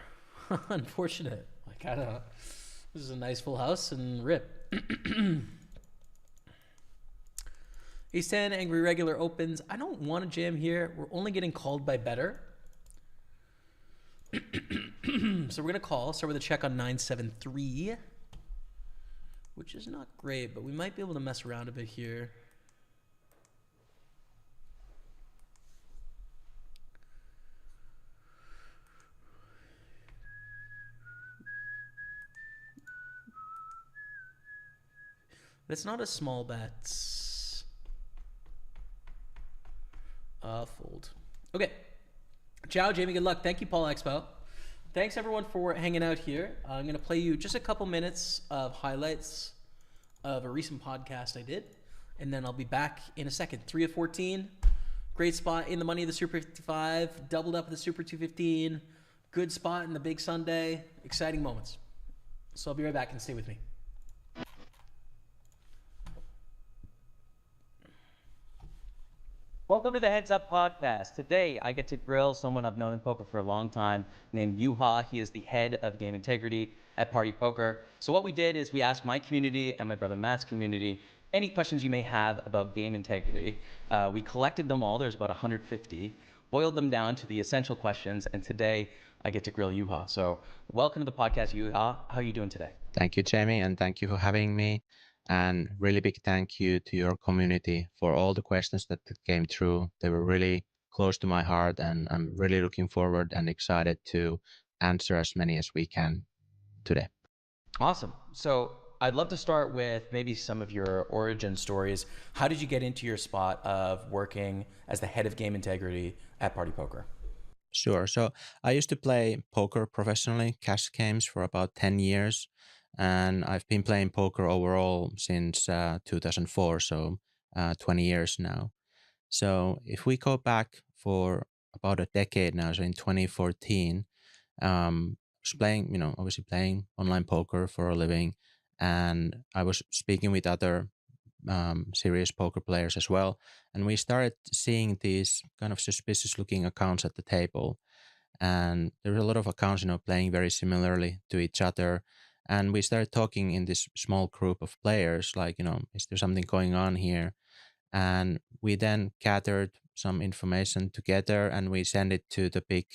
Unfortunate. Like, I don't know. This is a nice full house, and rip. Ace 10, angry regular opens. I don't want to jam here. We're only getting called by better. So we're going to call. Start with a check on 9-7-3, which is not great, but we might be able to mess around a bit here. But it's not a small bet. Fold. Okay. Ciao, Jamie. Good luck. Thank you, Paul Expo. Thanks, everyone, for hanging out here. I'm going to play you just a couple minutes of highlights of a recent podcast I did, and then I'll be back in a second. 3 of 14. Great spot in the money of the Super 55. Doubled up at the Super 215. Good spot in the Big Sunday. Exciting moments. So I'll be right back, and stay with me. Welcome to the Heads Up Podcast. Today, I get to grill someone I've known in poker for a long time named Yuha. He is the head of game integrity at PartyPoker. So what we did is we asked my community and my brother Matt's community any questions you may have about game integrity. We collected them all. There's about 150, boiled them down to the essential questions, and today I get to grill Yuha. So welcome to the podcast, Yuha. How are you doing today? Thank you, Jamie, and thank you for having me. And really big thank you to your community for all the questions that came through. They were really close to my heart, and I'm really looking forward and excited to answer as many as we can today. Awesome. So I'd love to start with maybe some of your origin stories. How did you get into your spot of working as the head of game integrity at PartyPoker? Sure. So I used to play poker professionally, cash games, for about 10 years. And I've been playing poker overall since 2004, so 20 years now. So if we go back for about a decade now, so in 2014, I was playing, obviously playing online poker for a living, and I was speaking with other serious poker players as well. And we started seeing these kind of suspicious looking accounts at the table. And there were a lot of accounts, playing very similarly to each other. And we started talking in this small group of players, like, is there something going on here? And we then gathered some information together and we sent it to the big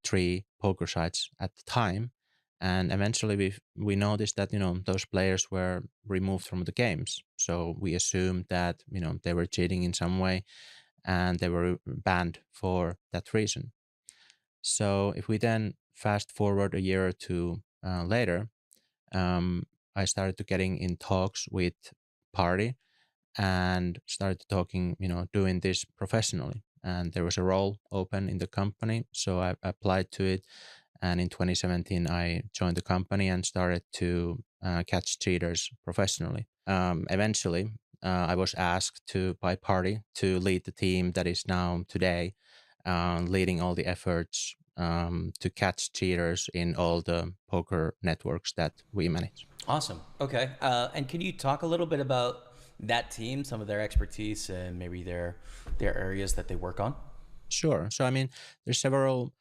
three poker sites at the time. And eventually we noticed that, those players were removed from the games. So we assumed that, they were cheating in some way and they were banned for that reason. So if we then fast forward a year or two later, I started to getting in talks with Party and started talking, doing this professionally. And there was a role open in the company, so I applied to it. And in 2017, I joined the company and started to catch cheaters professionally. Eventually, I was asked by Party to lead the team that is now today leading all the efforts to catch cheaters in all the poker networks that we manage. Awesome. Okay. And can you talk a little bit about that team, some of their expertise, and maybe their areas that they work on? Sure. So, there's several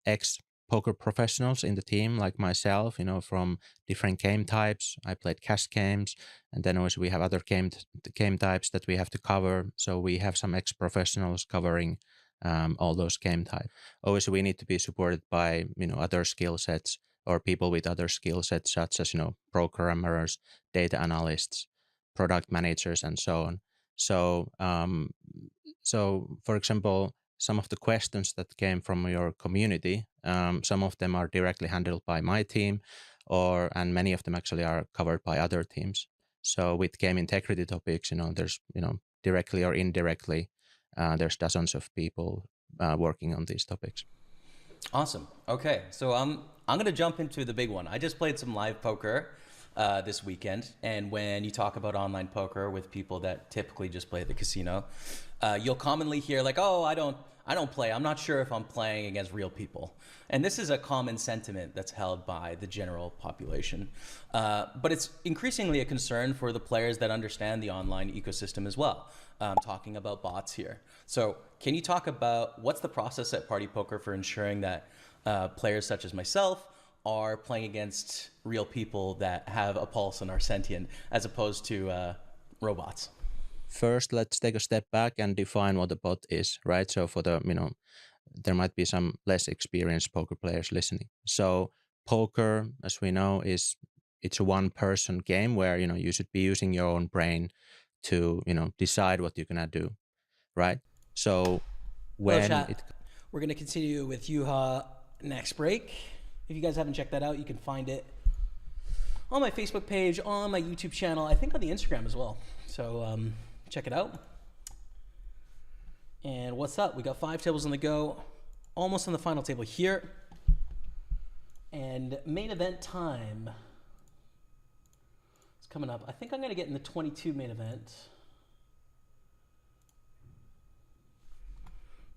ex poker professionals in the team, like myself, from different game types. I played cash games, and then also we have other game types that we have to cover. So we have some ex professionals covering all those game types. Obviously, we need to be supported by other skill sets or people with other skill sets, such as programmers, data analysts, product managers, and so on. So for example, some of the questions that came from your community, some of them are directly handled by my team, and many of them actually are covered by other teams. So with game integrity topics, there's directly or indirectly, there's dozens of people working on these topics. Awesome. Okay, so I'm gonna jump into the big one. I just played some live poker this weekend, and when you talk about online poker with people that typically just play at the casino, you'll commonly hear like, "Oh, I don't play. I'm not sure if I'm playing against real people." And this is a common sentiment that's held by the general population. But it's increasingly a concern for the players that understand the online ecosystem as well. Talking about bots here. So can you talk about what's the process at PartyPoker for ensuring that players such as myself are playing against real people that have a pulse and are sentient, as opposed to robots? First, let's take a step back and define what a bot is, right? So for the, there might be some less experienced poker players listening. So poker, as we know, it's a one-person game where, you should be using your own brain to, decide what you're going to do, right? So Hello, chat. We're going to continue with Yuha next break. If you guys haven't checked that out, you can find it on my Facebook page, on my YouTube channel, I think on the Instagram as well. So check it out. And what's up? We got 5 tables on the go, almost on the final table here. And main event time is coming up. I think I'm going to get in the 22 main event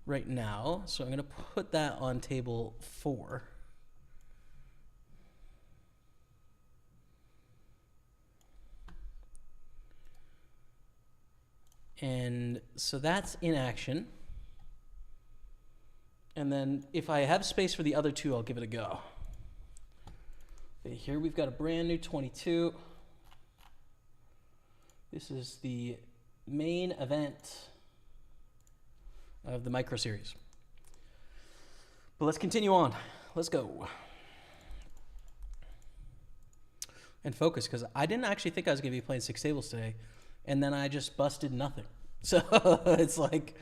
right now. So I'm going to put that on table 4. And so that's in action. And then if I have space for the other 2, I'll give it a go. Okay, here we've got a brand new 22. This is the main event of the micro series. But let's continue on. Let's go. And focus, because I didn't actually think I was going to be playing 6 tables today. And then I just busted nothing. So it's like,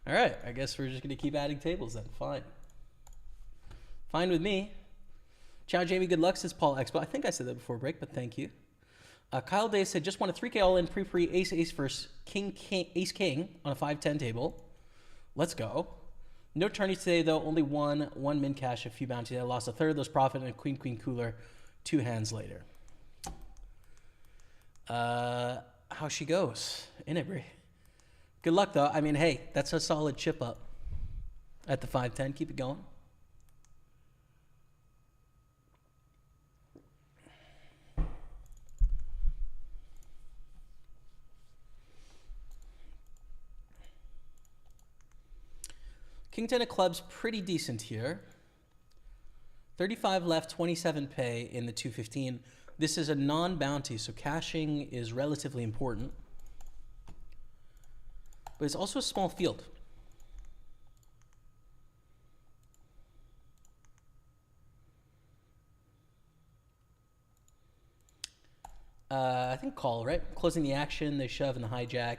all right, I guess we're just going to keep adding tables then. Fine. Fine with me. Ciao, Jamie. Good luck, says Paul Expo. I think I said that before break, but thank you. Kyle Day said, just won a 3K all-in pre-pre ace-ace versus ace-king on a 5-10 table. Let's go. No tourney today, though. Only one min cash, a few bounties. I lost a third of those profit and a queen cooler 2 hands later. How she goes in it, Brie. Good luck, though. I mean, hey, that's a solid chip up at the 5-10. Keep it going. King 10 of clubs, pretty decent here. 35 left, 27 pay in the 215. This is a non-bounty, so cashing is relatively important. But it's also a small field. I think call, right? Closing the action, they shove in the hijack.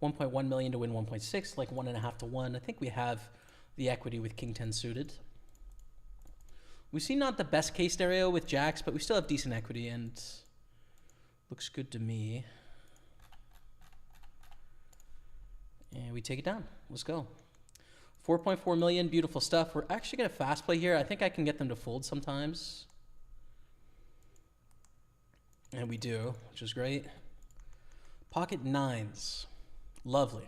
1.1 million to win 1.6, like 1.5 to 1. I think we have the equity with King 10 suited. We see not the best case scenario with jacks, but we still have decent equity and looks good to me. And we take it down. Let's go. 4.4 million, beautiful stuff. We're actually going to fast play here. I think I can get them to fold sometimes. And we do, which is great. Pocket 9s. Lovely.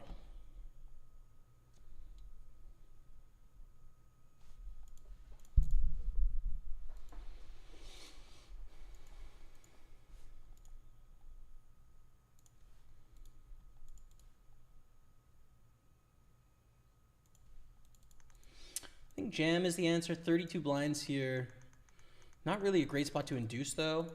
I think jam is the answer. 32 blinds here. Not really a great spot to induce, though.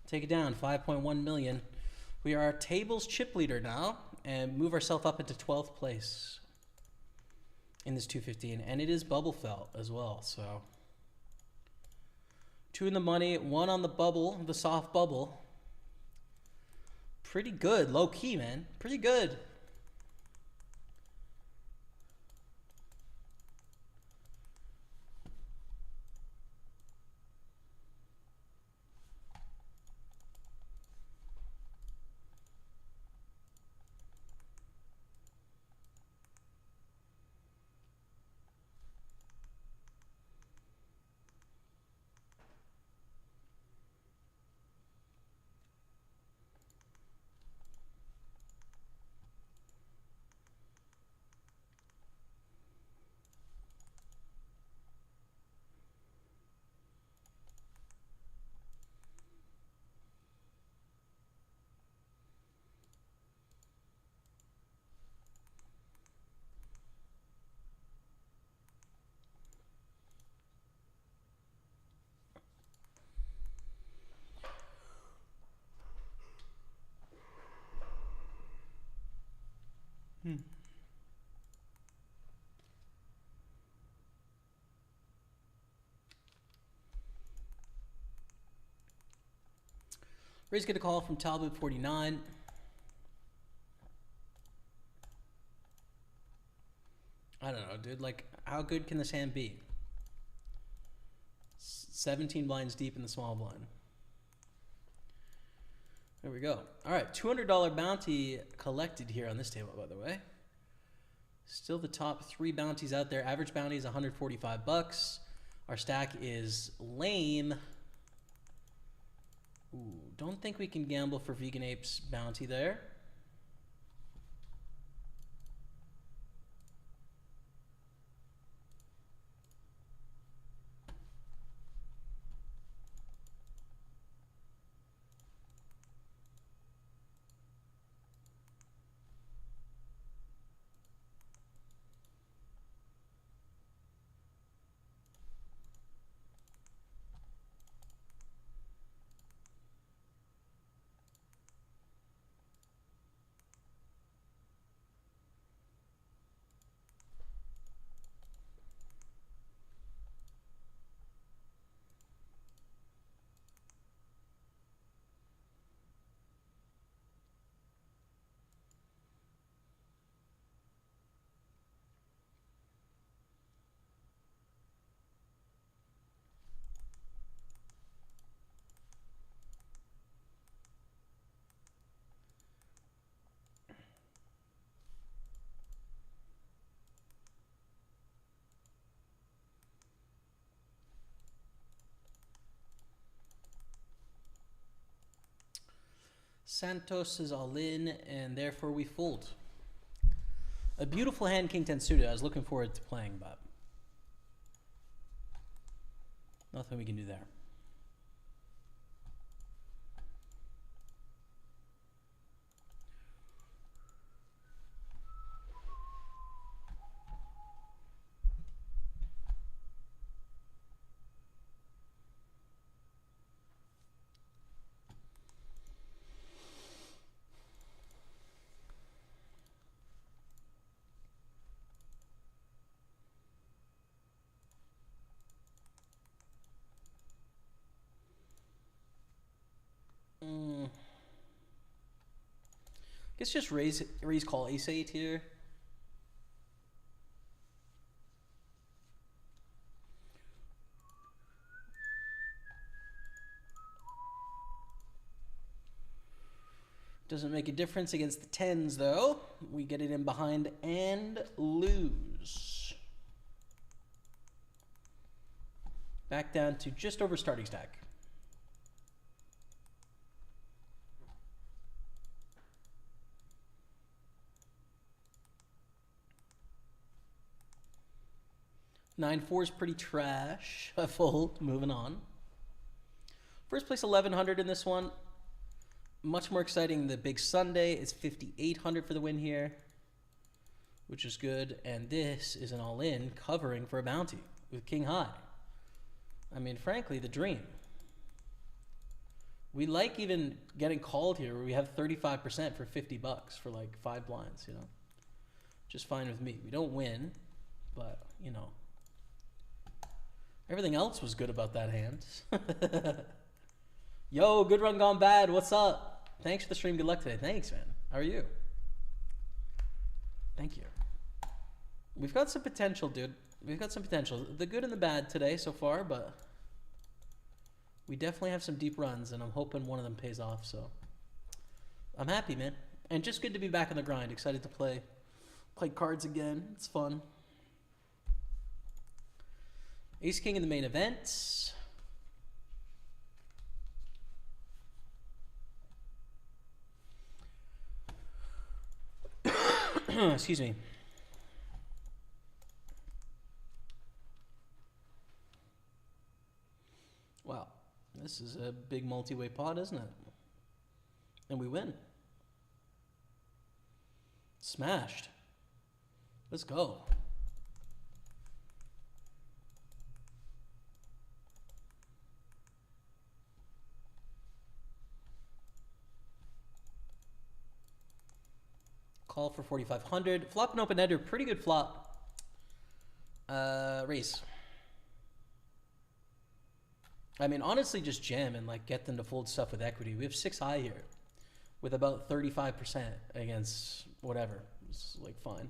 Take it down, 5.1 million. We are tables chip leader now and move ourselves up into 12th place in this 215. And it is bubble felt as well, so. 2 in the money, 1 on the bubble, the soft bubble. Pretty good, low key, man. Pretty good. Raise get a call from Talbot 49. I don't know, dude. Like, how good can this hand be? 17 blinds deep in the small blind. There we go. All right, $200 bounty collected here on this table, by the way. Still the top 3 bounties out there. Average bounty is 145 bucks. Our stack is lame. Ooh, don't think we can gamble for Vegan Ape's bounty there. Santos is all in, and therefore we fold. A beautiful hand, King 10 suited. I was looking forward to playing, but nothing we can do there. Guess just raise call ace 8 here. Doesn't make a difference against the 10s though. We get it in behind and lose. Back down to just over starting stack. Nine four is pretty trash. A fold. Moving on. First place 1100 in this one. Much more exciting. The big Sunday is 5800 for the win here, which is good. And this is an all-in covering for a bounty with King High. I mean, frankly, the dream. We like even getting called here where we have 35% for 50 bucks for like 5 blinds, you know. Just fine with me. We don't win, but, you know. Everything else was good about that hand. Yo, good run gone bad. What's up? Thanks for the stream. Good luck today. Thanks, man. How are you? Thank you. We've got some potential, dude. We've got some potential. The good and the bad today so far, but we definitely have some deep runs, and I'm hoping one of them pays off, so I'm happy, man. And just good to be back on the grind. Excited to play cards again. It's fun. Ace King in the main event. Excuse me. Wow, this is a big multi-way pot, isn't it? And we win. Smashed. Let's go. Call for 4,500. Flop and open ender, pretty good flop. Raise. I mean, honestly, just jam and like get them to fold stuff with equity. We have 6 high here with about 35% against whatever. It's like fine.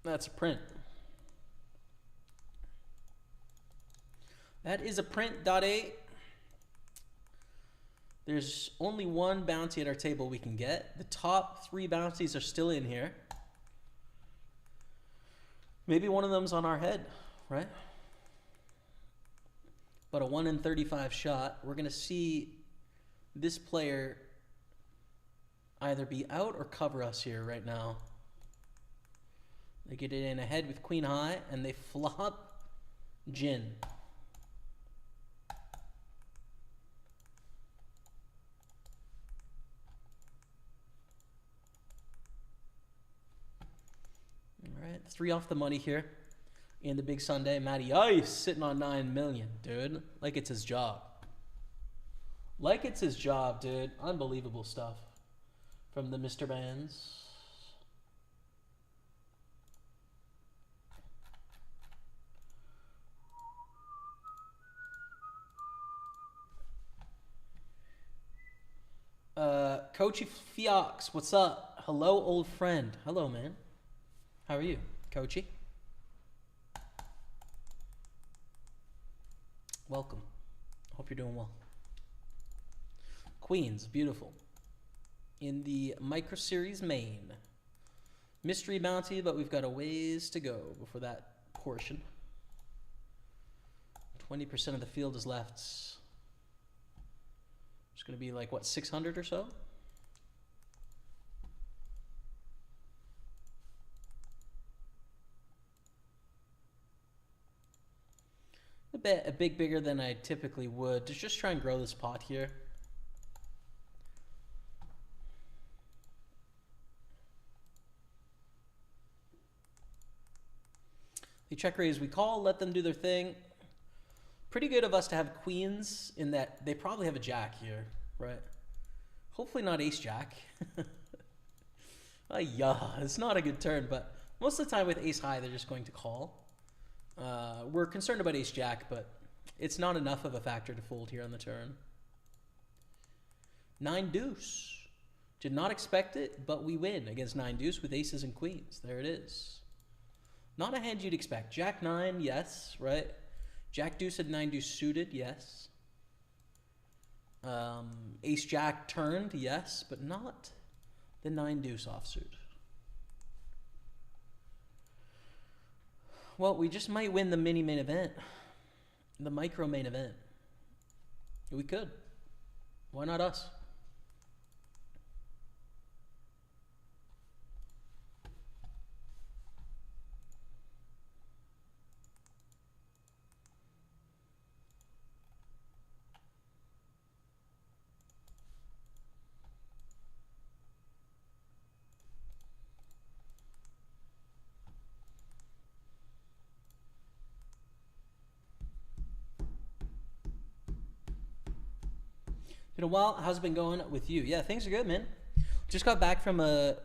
That's a print. That is a print. .8. There's only one bounty at our table we can get. The top 3 bounties are still in here. Maybe one of them's on our head, right? But a 1 in 35 shot. We're going to see this player either be out or cover us here right now. They get it in ahead with queen high, and they flop gin. All right, 3 off the money here in the big Sunday. Matty Ice sitting on 9 million, dude. Like it's his job. Like it's his job, dude. Unbelievable stuff from the Mr. Bands. Coachy Fiox, what's up? Hello, old friend. Hello, man. How are you, Coachy? Welcome. Hope you're doing well. Queens, beautiful. In the Micro Series main. Mystery bounty, but we've got a ways to go before that portion. 20% of the field is left. It's going to be like, what, 600 or so? A bit bigger than I typically would to just try and grow this pot here. The check raise we call, let them do their thing. Pretty good of us to have queens in that they probably have a jack here, right? Hopefully not ace jack. Yeah, it's not a good turn, but most of the time with ace high, they're just going to call. We're concerned about ace jack, but it's not enough of a factor to fold here on the turn. 9 deuce. Did not expect it, but we win against 9 deuce with aces and queens. There it is. Not a hand you'd expect. Jack 9, yes, right? Jack deuce at 9 deuce suited, yes. Ace jack turned, yes, but not the 9 deuce offsuit. Well, we just might win the mini main event. The micro main event. We could. Why not us? Been a while. How's it been going with you? Yeah, things are good, man. Just got back from a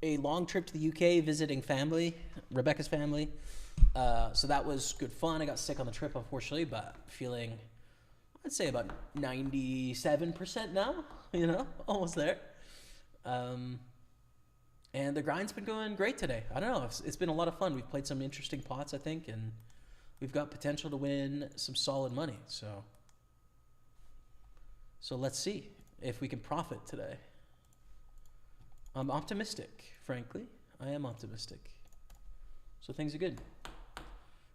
long trip to the UK visiting family, Rebecca's family. So that was good fun. I got sick on the trip, unfortunately, but feeling, I'd say about 97% now, you know, almost there. And the grind's been going great today. I don't know. It's been a lot of fun. We've played some interesting pots, I think, and we've got potential to win some solid money. So let's see if we can profit today. I'm optimistic, frankly. I am optimistic. So things are good.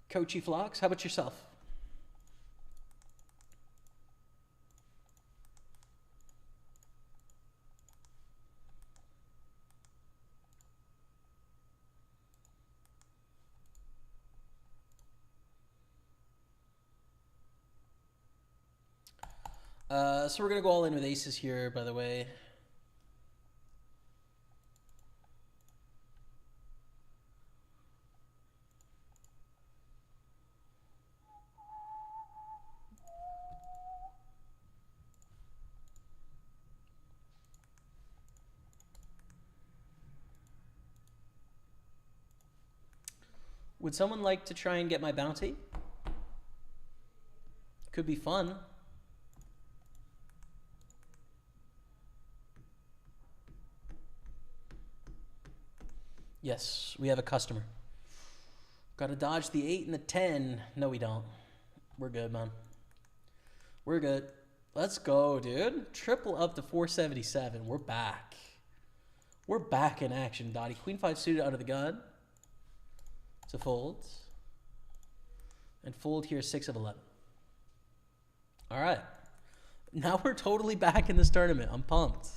Coachy Flocks, how about yourself? So we're going to go all in with aces here, by the way. Would someone like to try and get my bounty? Could be fun. Yes, we have a customer. Got to dodge the 8 and the 10. No, we don't. We're good, man. We're good. Let's go, dude. Triple up to 477. We're back. We're back in action, Dottie. Queen 5 suited out of the gun. To fold. And fold here 6 of 11. All right. Now we're totally back in this tournament. I'm pumped.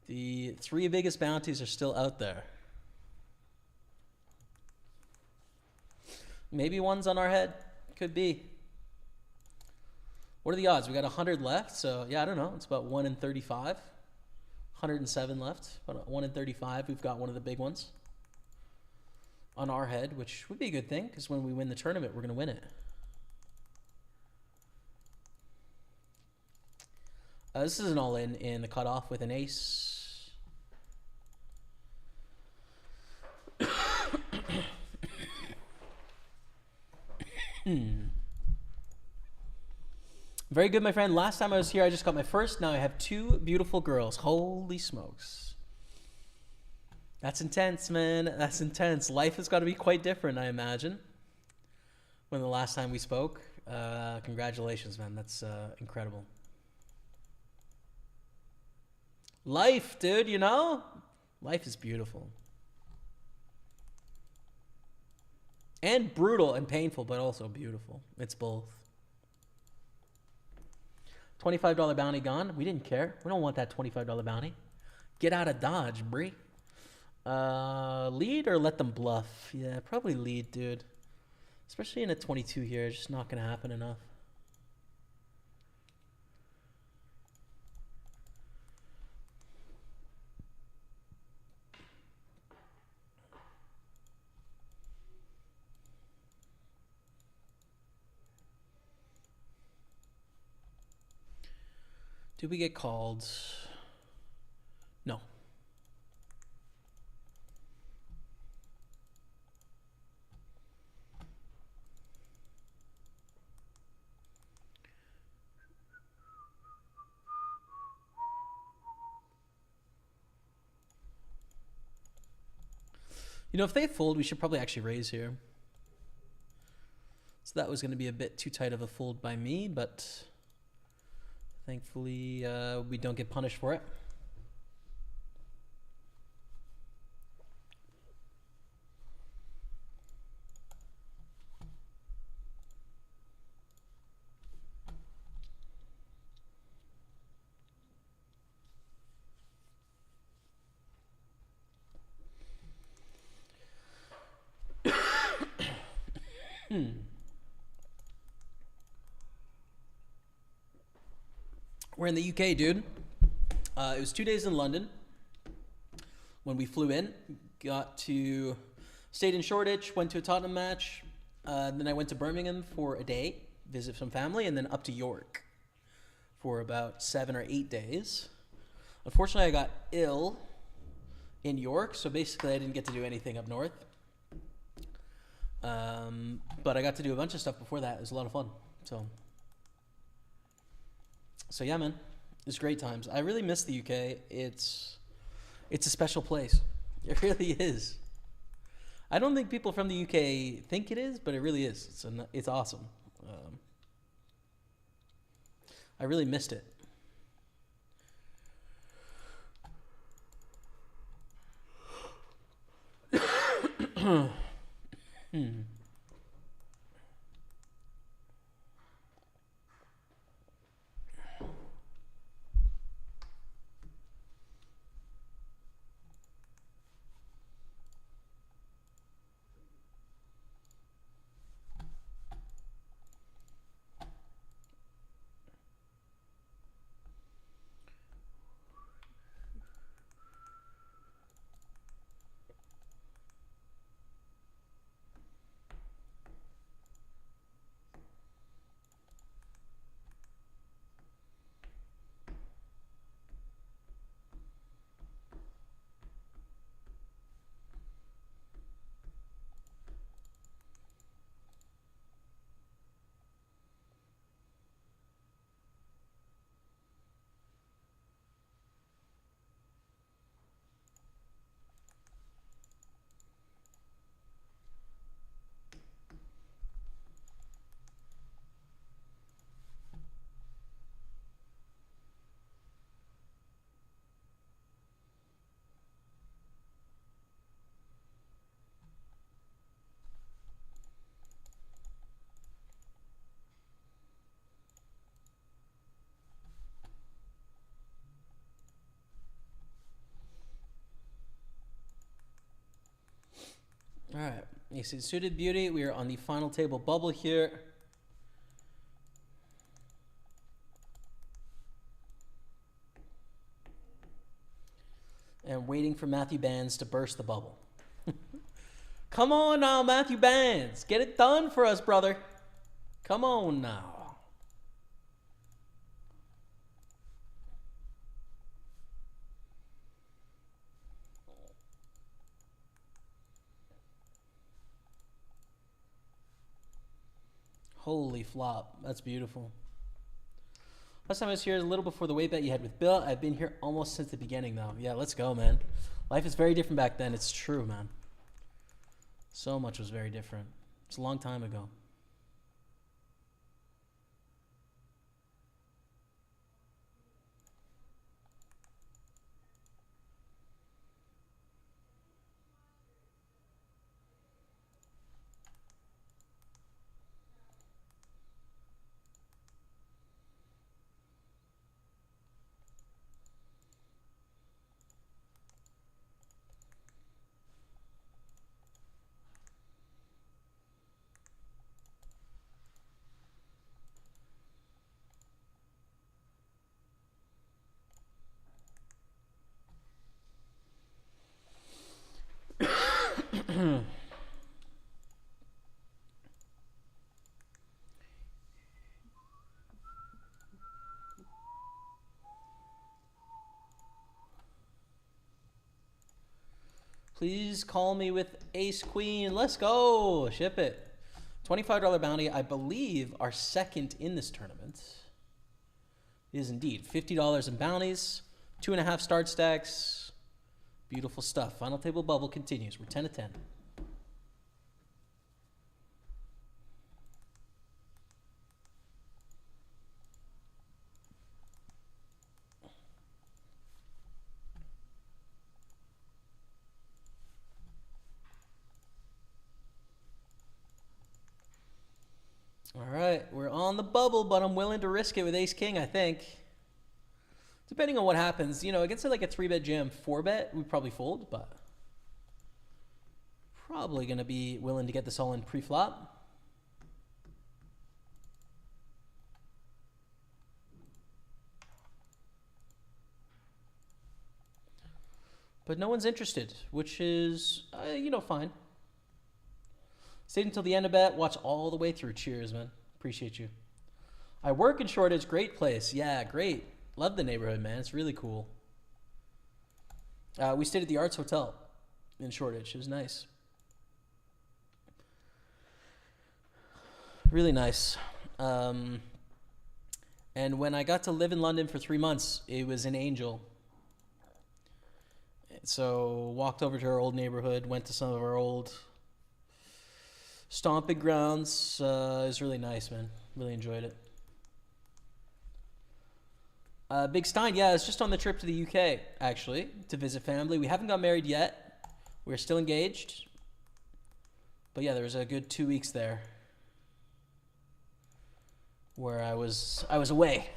The 3 biggest bounties are still out there. Maybe one's on our head. Could be. What are the odds? We got 100 left, so yeah, I don't know. It's about 1 in 35. 107 left. About 1 in 35. We've got one of the big ones on our head, which would be a good thing because when we win the tournament, we're going to win it. This is an all-in in the cutoff with an ace. Very good, my friend. Last time I was here, I just got my first. Now I have 2 beautiful girls. Holy smokes. That's intense, man. That's intense. Life has got to be quite different, I imagine, when the last time we spoke. Congratulations, man. That's incredible. Life, dude, you know? Life is beautiful. And brutal and painful, but also beautiful. It's both. $25 bounty gone. We didn't care. We don't want that $25 bounty. Get out of Dodge, Bree. Lead or let them bluff? Yeah, probably lead, dude. Especially in a 22 here. It's just not going to happen enough. Did we get called? No. You know, if they fold, we should probably actually raise here. So that was going to be a bit too tight of a fold by me, but thankfully we don't get punished for it. We're in the UK, dude. It was 2 days in London when we flew in. Stayed in Shoreditch, went to a Tottenham match. Then I went to Birmingham for a day, visit some family, and then up to York for about 7 or 8 days. Unfortunately, I got ill in York, so basically I didn't get to do anything up north. But I got to do a bunch of stuff before that. It was a lot of fun. So yeah, man, it's great times. I really miss the UK. It's a special place. It really is. I don't think people from the UK think it is, but it really is. It's awesome. I really missed it. All right. You see Suited Beauty. We are on the final table bubble here. And waiting for Matthew Bands to burst the bubble. Come on now, Matthew Bands. Get it done for us, brother. Come on now. Holy flop. That's beautiful. Last time I was here a little before the weight bet you had with Bill. I've been here almost since the beginning, though. Yeah, let's go, man. Life is very different back then. It's true, man. So much was very different. It's a long time ago. Please call me with Ace Queen. Let's go. Ship it. $25 bounty, I believe, our second in this tournament. It is indeed. $50 in bounties, 2.5 start stacks. Beautiful stuff. Final table bubble continues. We're 10 to 10. All right, we're on the bubble, but I'm willing to risk it with Ace King, I think. Depending on what happens, you know, against like a 3-bet jam 4-bet, we'd probably fold, but probably going to be willing to get this all in pre-flop. But no one's interested, which is, you know, fine. Stayed until the end of bet. Watch all the way through. Cheers, man. Appreciate you. I work in Shoreditch. Great place. Yeah, great. Love the neighborhood, man. It's really cool. We stayed at the Arts Hotel in Shoreditch. It was nice. Really nice. And when I got to live in London for 3 months, it was an angel. So walked over to our old neighborhood, went to some of our old stomping grounds. It was really nice, man. Really enjoyed it. Big Stein, yeah, it's just on the trip to the UK, actually, to visit family. We haven't got married yet. We're still engaged. But yeah, there was a good 2 weeks there where I was away.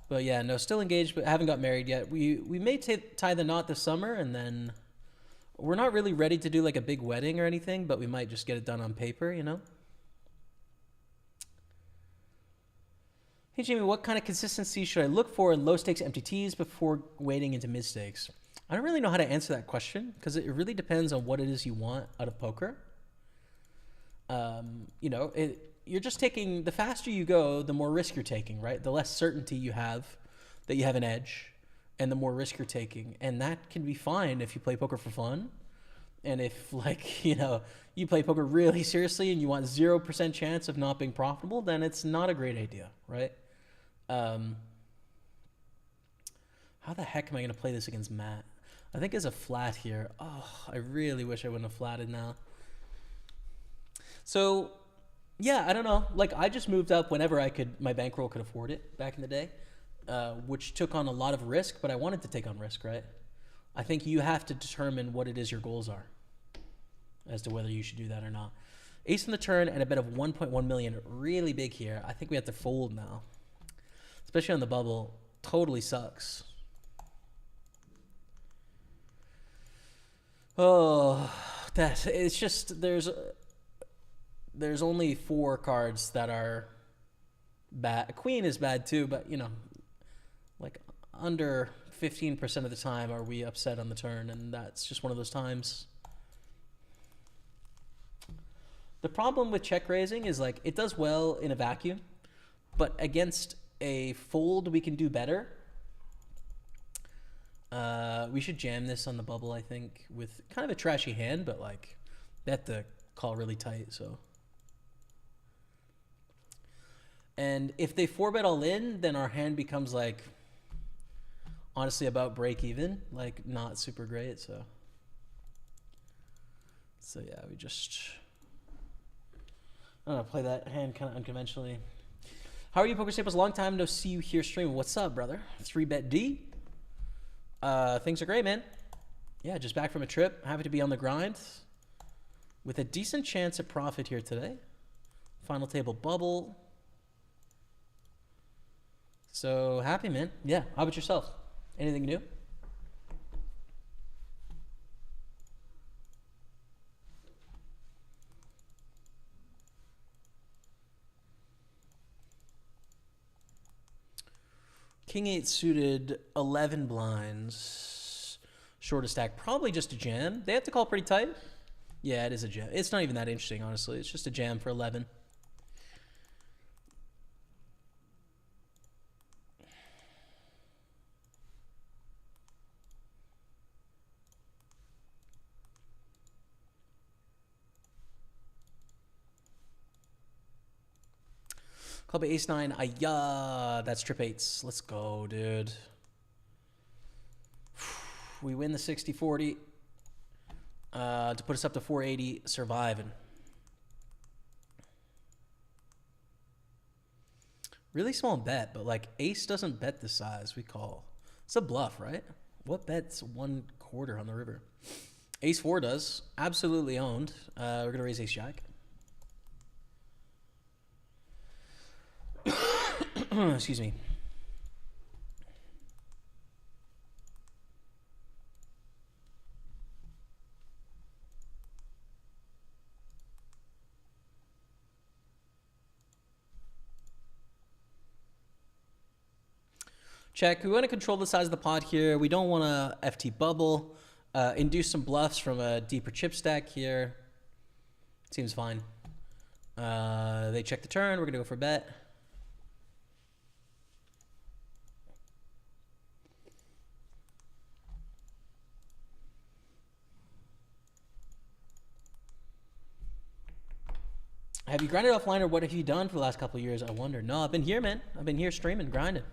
But yeah, no, still engaged, but haven't got married yet. We may tie the knot this summer, and then we're not really ready to do like a big wedding or anything, but we might just get it done on paper, you know? Hey, Jamie, what kind of consistency should I look for in low-stakes MTTs before wading into mid-stakes? I don't really know how to answer that question because it really depends on what it is you want out of poker. You know, you're just taking, the faster you go, the more risk you're taking, right? The less certainty you have that you have an edge and the more risk you're taking. And that can be fine if you play poker for fun. And if, like, you know, you play poker really seriously and you want 0% chance of not being profitable, then it's not a great idea, right? How the heck am I going to play this against Matt? I think as a flat here. Oh, I really wish I wouldn't have flatted now. So, yeah, I don't know. Like, I just moved up whenever I could, my bankroll could afford it back in the day, which took on a lot of risk, but I wanted to take on risk, right? I think you have to determine what it is your goals are as to whether you should do that or not. Ace on the turn and a bet of 1.1 million, really big here. I think we have to fold now. especially on the bubble, totally sucks. Oh, it's just there's only 4 cards that are bad. Queen is bad too, but you know, like under 15% of the time are we upset on the turn, and that's just one of those times. The problem with check raising is like it does well in a vacuum, but against a fold we can do better. We should jam this on the bubble, I think, with kind of a trashy hand, but like they have to call really tight, so. And if they 4-bet all in, then our hand becomes like honestly about break even, like not super great, so. So yeah, we just, I don't know, play that hand kind of unconventionally. How are you, Pokerstaples? Long time no see you here streaming. What's up, brother? 3-bet D. Things are great, man. Yeah, just back from a trip. Happy to be on the grind with a decent chance at profit here today. Final table bubble. So happy, man. Yeah, how about yourself? Anything new? King 8 suited, 11 blinds. Shortest stack, probably just a jam. They have to call pretty tight. Yeah, it is a jam. It's not even that interesting, honestly. It's just a jam for 11. Club ace-9, ayah, that's trip 8s. Let's go, dude. We win the 60-40 to put us up to 480, surviving. Really small bet, but like ace doesn't bet this size, we call. It's a bluff, right? What bets 1/4 on the river? Ace 4 does, absolutely owned. We're going to raise ace jack. Excuse me. Check. We want to control the size of the pot here. We don't want to FT bubble. Induce some bluffs from a deeper chip stack here. Seems fine. They check the turn. We're going to go for a bet. Have you grinded offline, or what have you done for the last couple of years? I wonder. No, I've been here, man. I've been here streaming, grinding.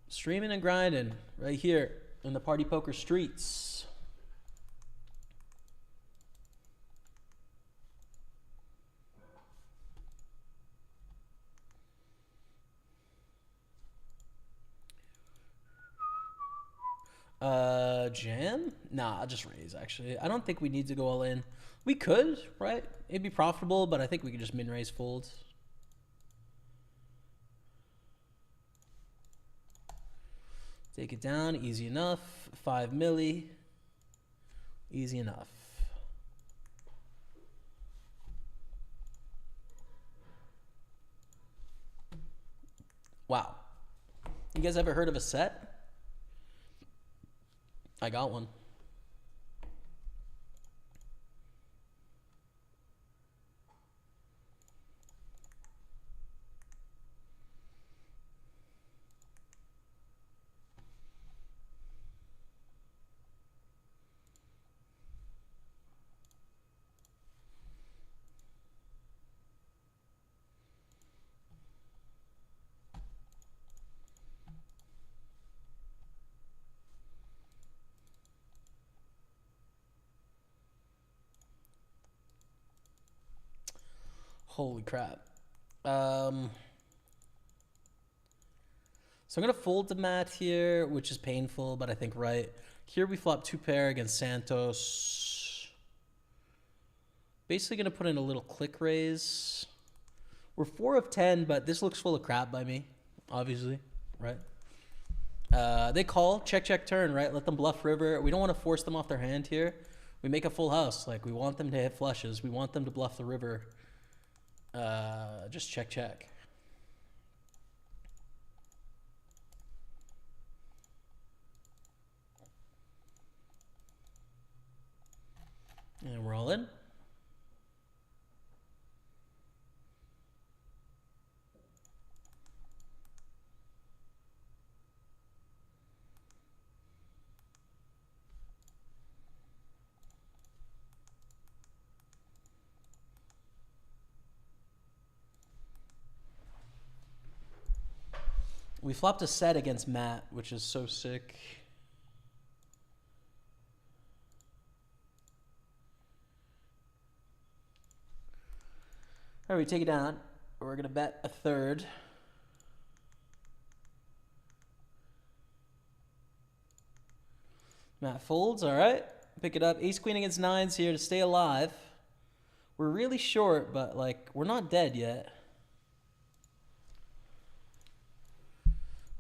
Streaming and grinding right here in the Party Poker streets. Jam? Nah, I'll just raise, actually. I don't think we need to go all in. We could, right? It'd be profitable, but I think we could just min-raise folds. Take it down, easy enough. 5 milli. Easy enough. Wow. You guys ever heard of a set? I got one. Holy crap. So I'm going to fold the mat here, which is painful, but I think right. Here we flop 2 pair against Santos. Basically going to put in a little click raise. We're 4 of 10, but this looks full of crap by me, obviously, right? They call, check, check, turn, right? Let them bluff river. We don't want to force them off their hand here. We make a full house. Like, we want them to hit flushes. We want them to bluff the river. Just check, check. And we're all in. We flopped a set against Matt, which is so sick. All right, we take it down. We're going to bet a third. Matt folds, all right. Pick it up. Ace queen against nines here to stay alive. We're really short, but like we're not dead yet.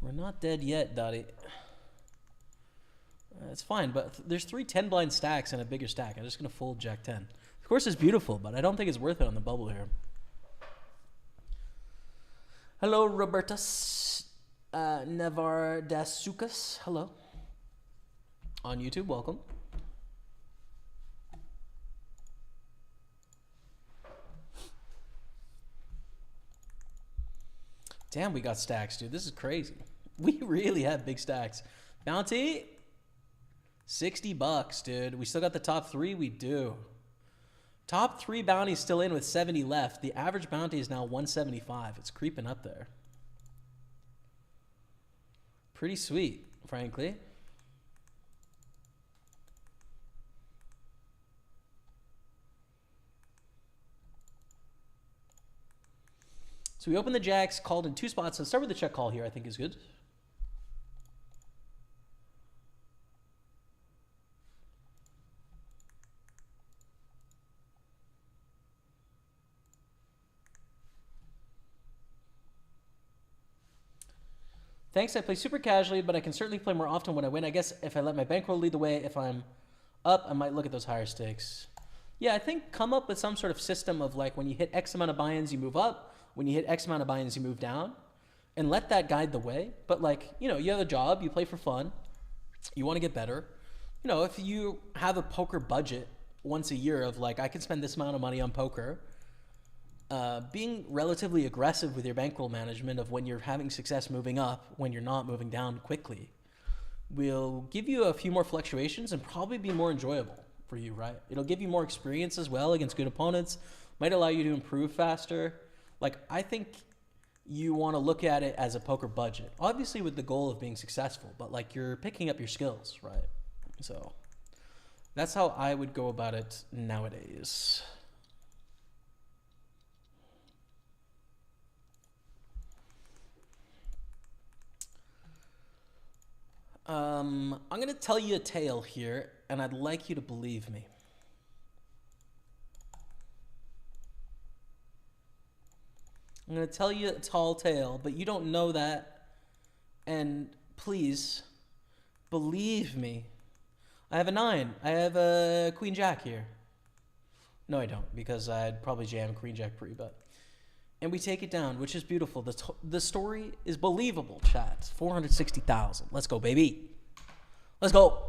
We're not dead yet, Dottie. It's fine, but there's 3 10-blind stacks and a bigger stack. I'm just going to fold Jack 10. Of course, it's beautiful, but I don't think it's worth it on the bubble here. Hello, Robertus Nevardasukas. Hello. On YouTube, welcome. Damn, we got stacks, dude. This is crazy. We really have big stacks. Bounty, $60, dude. We still got the top 3? We do. Top 3 bounties still in with 70 left. The average bounty is now 175. It's creeping up there. Pretty sweet, frankly. So we open the jacks, called in 2 spots. So start with the check call here, I think is good. Thanks, I play super casually, but I can certainly play more often when I win. I guess if I let my bankroll lead the way, if I'm up, I might look at those higher stakes. Yeah, I think come up with some sort of system of like when you hit X amount of buy-ins, you move up. When you hit X amount of buy-ins, you move down. And let that guide the way. But like, you know, you have a job, you play for fun. You want to get better. You know, if you have a poker budget once a year of like, I can spend this amount of money on poker, being relatively aggressive with your bankroll management of when you're having success moving up, when you're not moving down quickly, will give you a few more fluctuations and probably be more enjoyable for you, right? It'll give you more experience as well against good opponents, might allow you to improve faster. Like, I think you want to look at it as a poker budget, obviously with the goal of being successful, but like you're picking up your skills, right? So that's how I would go about it nowadays. I'm going to tell you a tale here, and I'd like you to believe me. I'm going to tell you a tall tale, but you don't know that. And please, believe me. I have a 9. I have a Queen Jack here. No, I don't, because I'd probably jam Queen Jack pre-bet. And we take it down, which is beautiful. The story is believable, chat. 460,000. Let's go, baby. Let's go.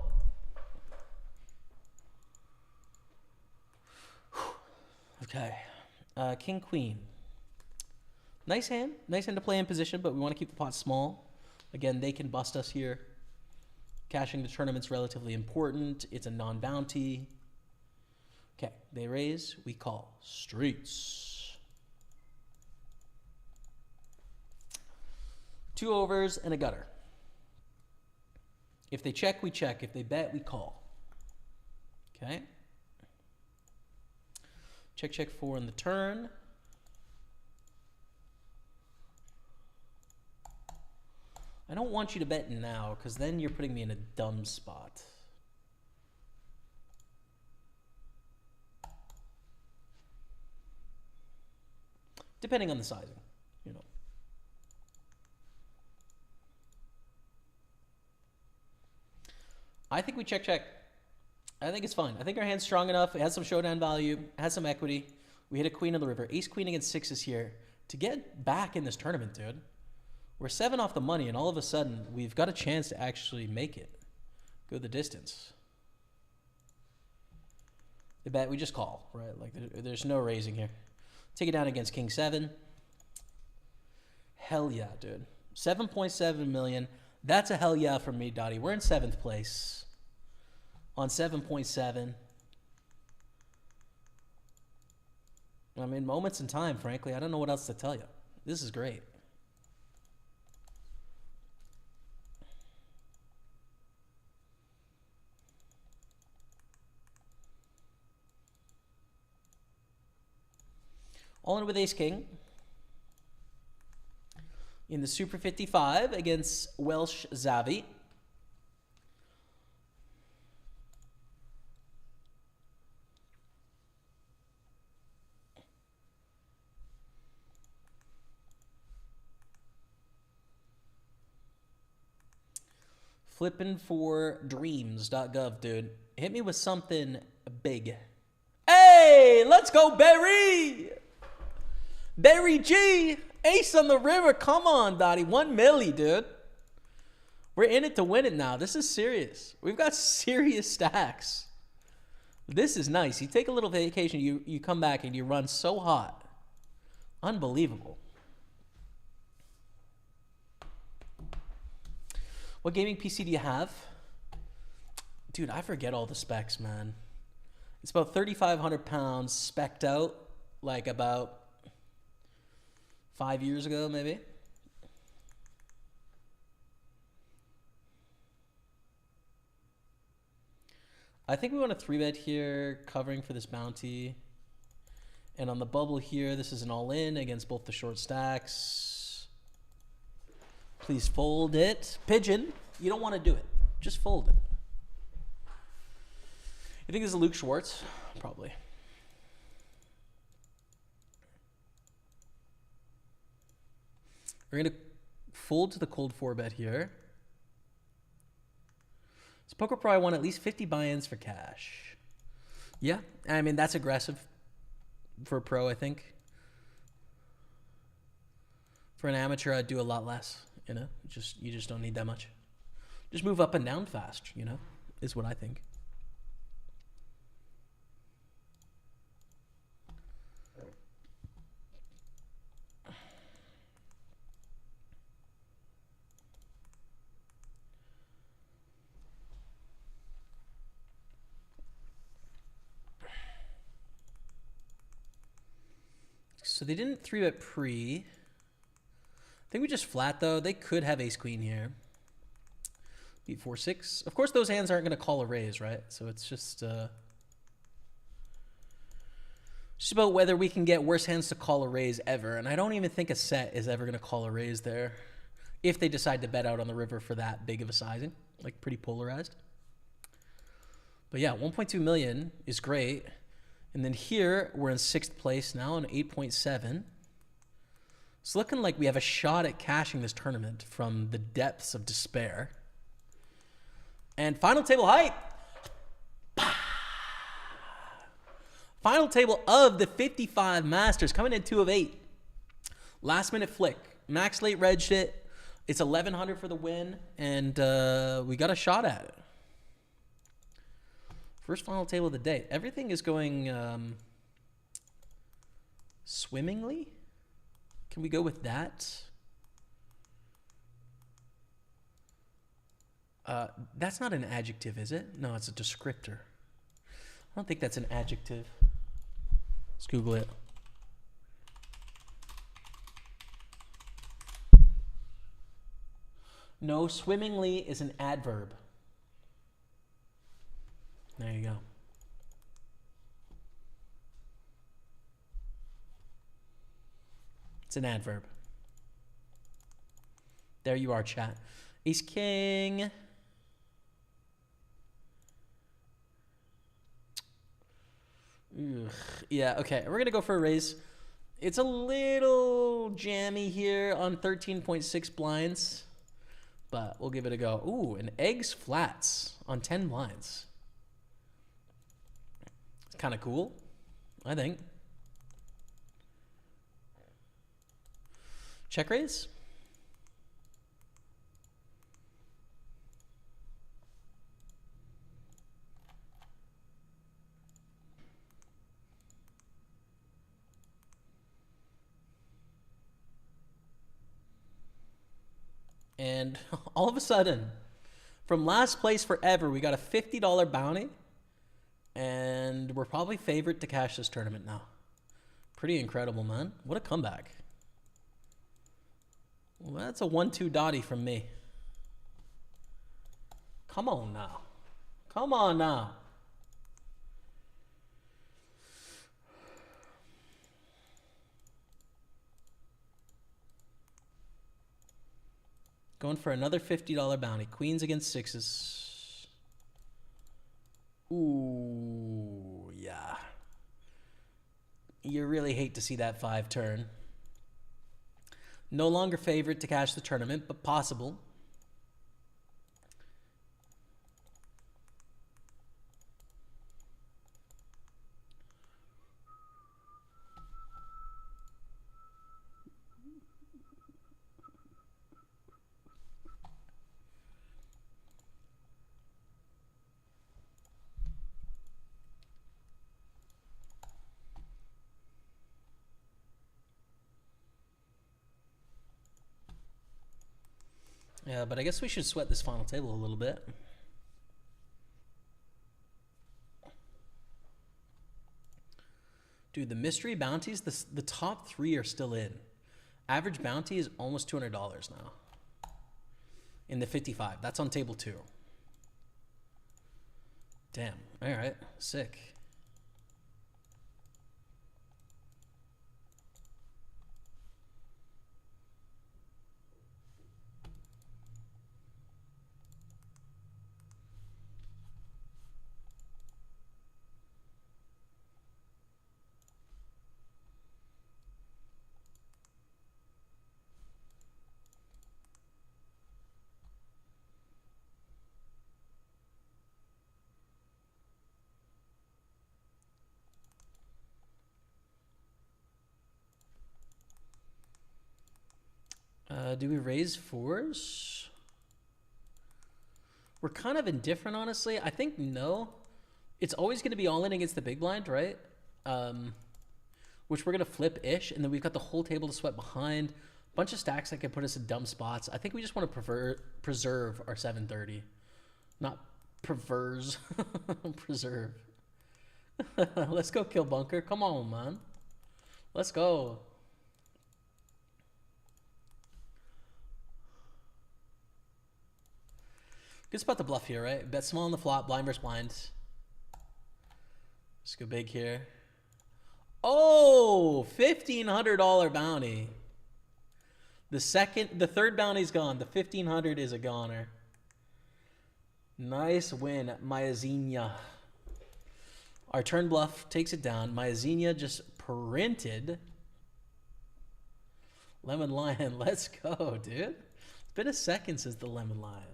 Okay. King, Queen. Nice hand. Nice hand to play in position, but we want to keep the pot small. Again, they can bust us here. Cashing the tournament's relatively important. It's a non-bounty. Okay, they raise. We call. Streets. 2 overs and a gutter. If they check, we check. If they bet, we call. Okay. Check, check 4 on the turn. I don't want you to bet now, because then you're putting me in a dumb spot. depending on the sizing, you know. I think we check. I think it's fine. I think our hand's strong enough. It has some showdown value. It has some equity. We hit a queen on the river. Ace queen against sixes here. To get back in this tournament, dude, we're 7 off the money, and all of a sudden, we've got a chance to actually make it. Go the distance. The bet, we just call, right? Like, there's no raising here. Take it down against king 7. Hell yeah, dude. 7.7 million. That's a hell yeah from me, Dottie. We're in 7th place on 7.7. I mean, moments in time, frankly. I don't know what else to tell you. This is great. All in with ace king. In the Super 55 against Welsh Zavi. Flipping for dreams.gov, dude. Hit me with something big. Hey, let's go, Barry! Barry G! Ace on the river. Come on, Dottie. 1 milli, dude. We're in it to win it now. This is serious. We've got serious stacks. This is nice. You take a little vacation, you come back and you run so hot. Unbelievable. What gaming PC do you have? Dude, I forget all the specs, man. It's about 3,500 pounds spec'd out, like about 5 years ago, maybe. I think we want a 3-bet here, covering for this bounty. And on the bubble here, this is an all-in against both the short stacks. Please fold it. Pigeon, you don't want to do it. Just fold it. You think this is Luke Schwartz? Probably. We're going to fold to the cold 4-bet here. So Poker Pro, I want at least 50 buy-ins for cash. Yeah, I mean, that's aggressive for a pro, I think. For an amateur, I'd do a lot less, you know? You just don't need that much. Just move up and down fast, you know, is what I think. So they didn't 3-bet pre. I think we just flat, though. They could have ace-queen here. Beat 4-6. Of course, those hands aren't going to call a raise, right? So it's just about whether we can get worse hands to call a raise ever. And I don't even think a set is ever going to call a raise there if they decide to bet out on the river for that big of a sizing. Like, pretty polarized. But yeah, 1.2 million is great. And then here, we're in 6th place now on 8.7. It's looking like we have a shot at cashing this tournament from the depths of despair. And final table height. Final table of the 55 Masters coming in 2 of 8. Last minute flick. Max late regged it. It's 1,100 for the win. And we got a shot at it. First final table of the day. Everything is going swimmingly. Can we go with that? That's not an adjective, is it? No, it's a descriptor. I don't think that's an adjective. Let's Google it. No, swimmingly is an adverb. There you go. It's an adverb. There you are, chat. Ace King. Ugh. Yeah, okay. We're going to go for a raise. It's a little jammy here on 13.6 blinds, but we'll give it a go. Ooh, an eggs flats on 10 blinds. It's kind of cool, I think. Check raise. And all of a sudden, from last place forever, we got a $50 bounty. And we're probably favored to cash this tournament now. Pretty incredible, man. What a comeback. Well, that's a 1-2 dotty from me. Come on now. Come on now. Going for another $50 bounty. Queens against sixes. Ooh, yeah. You really hate to see that 5 turn. No longer favored to cash the tournament, but possible. Yeah, but I guess we should sweat this final table a little bit. Dude, the mystery bounties, the top 3 are still in. Average bounty is almost $200 now. In the 55. That's on table 2. Damn. All right. Sick. Do we raise 4s? We're kind of indifferent, honestly. I think no. It's always going to be all in against the big blind, right? Which we're going to flip-ish, and then we've got the whole table to sweat behind. Bunch of stacks that can put us in dumb spots. I think we just want to preserve our 730. Not preserve. Preserve. Let's go kill bunker. Come on, man. Let's go. Good spot to bluff here, right? Bet small on the flop, blind versus blind. Let's go big here. Oh, $1,500 bounty. The third bounty's gone. The 1,500 is a goner. Nice win, Mayazinha. Our turn bluff takes it down. Mayazinha just printed. Lemon Lion, let's go, dude. It's been a second since the Lemon Lion.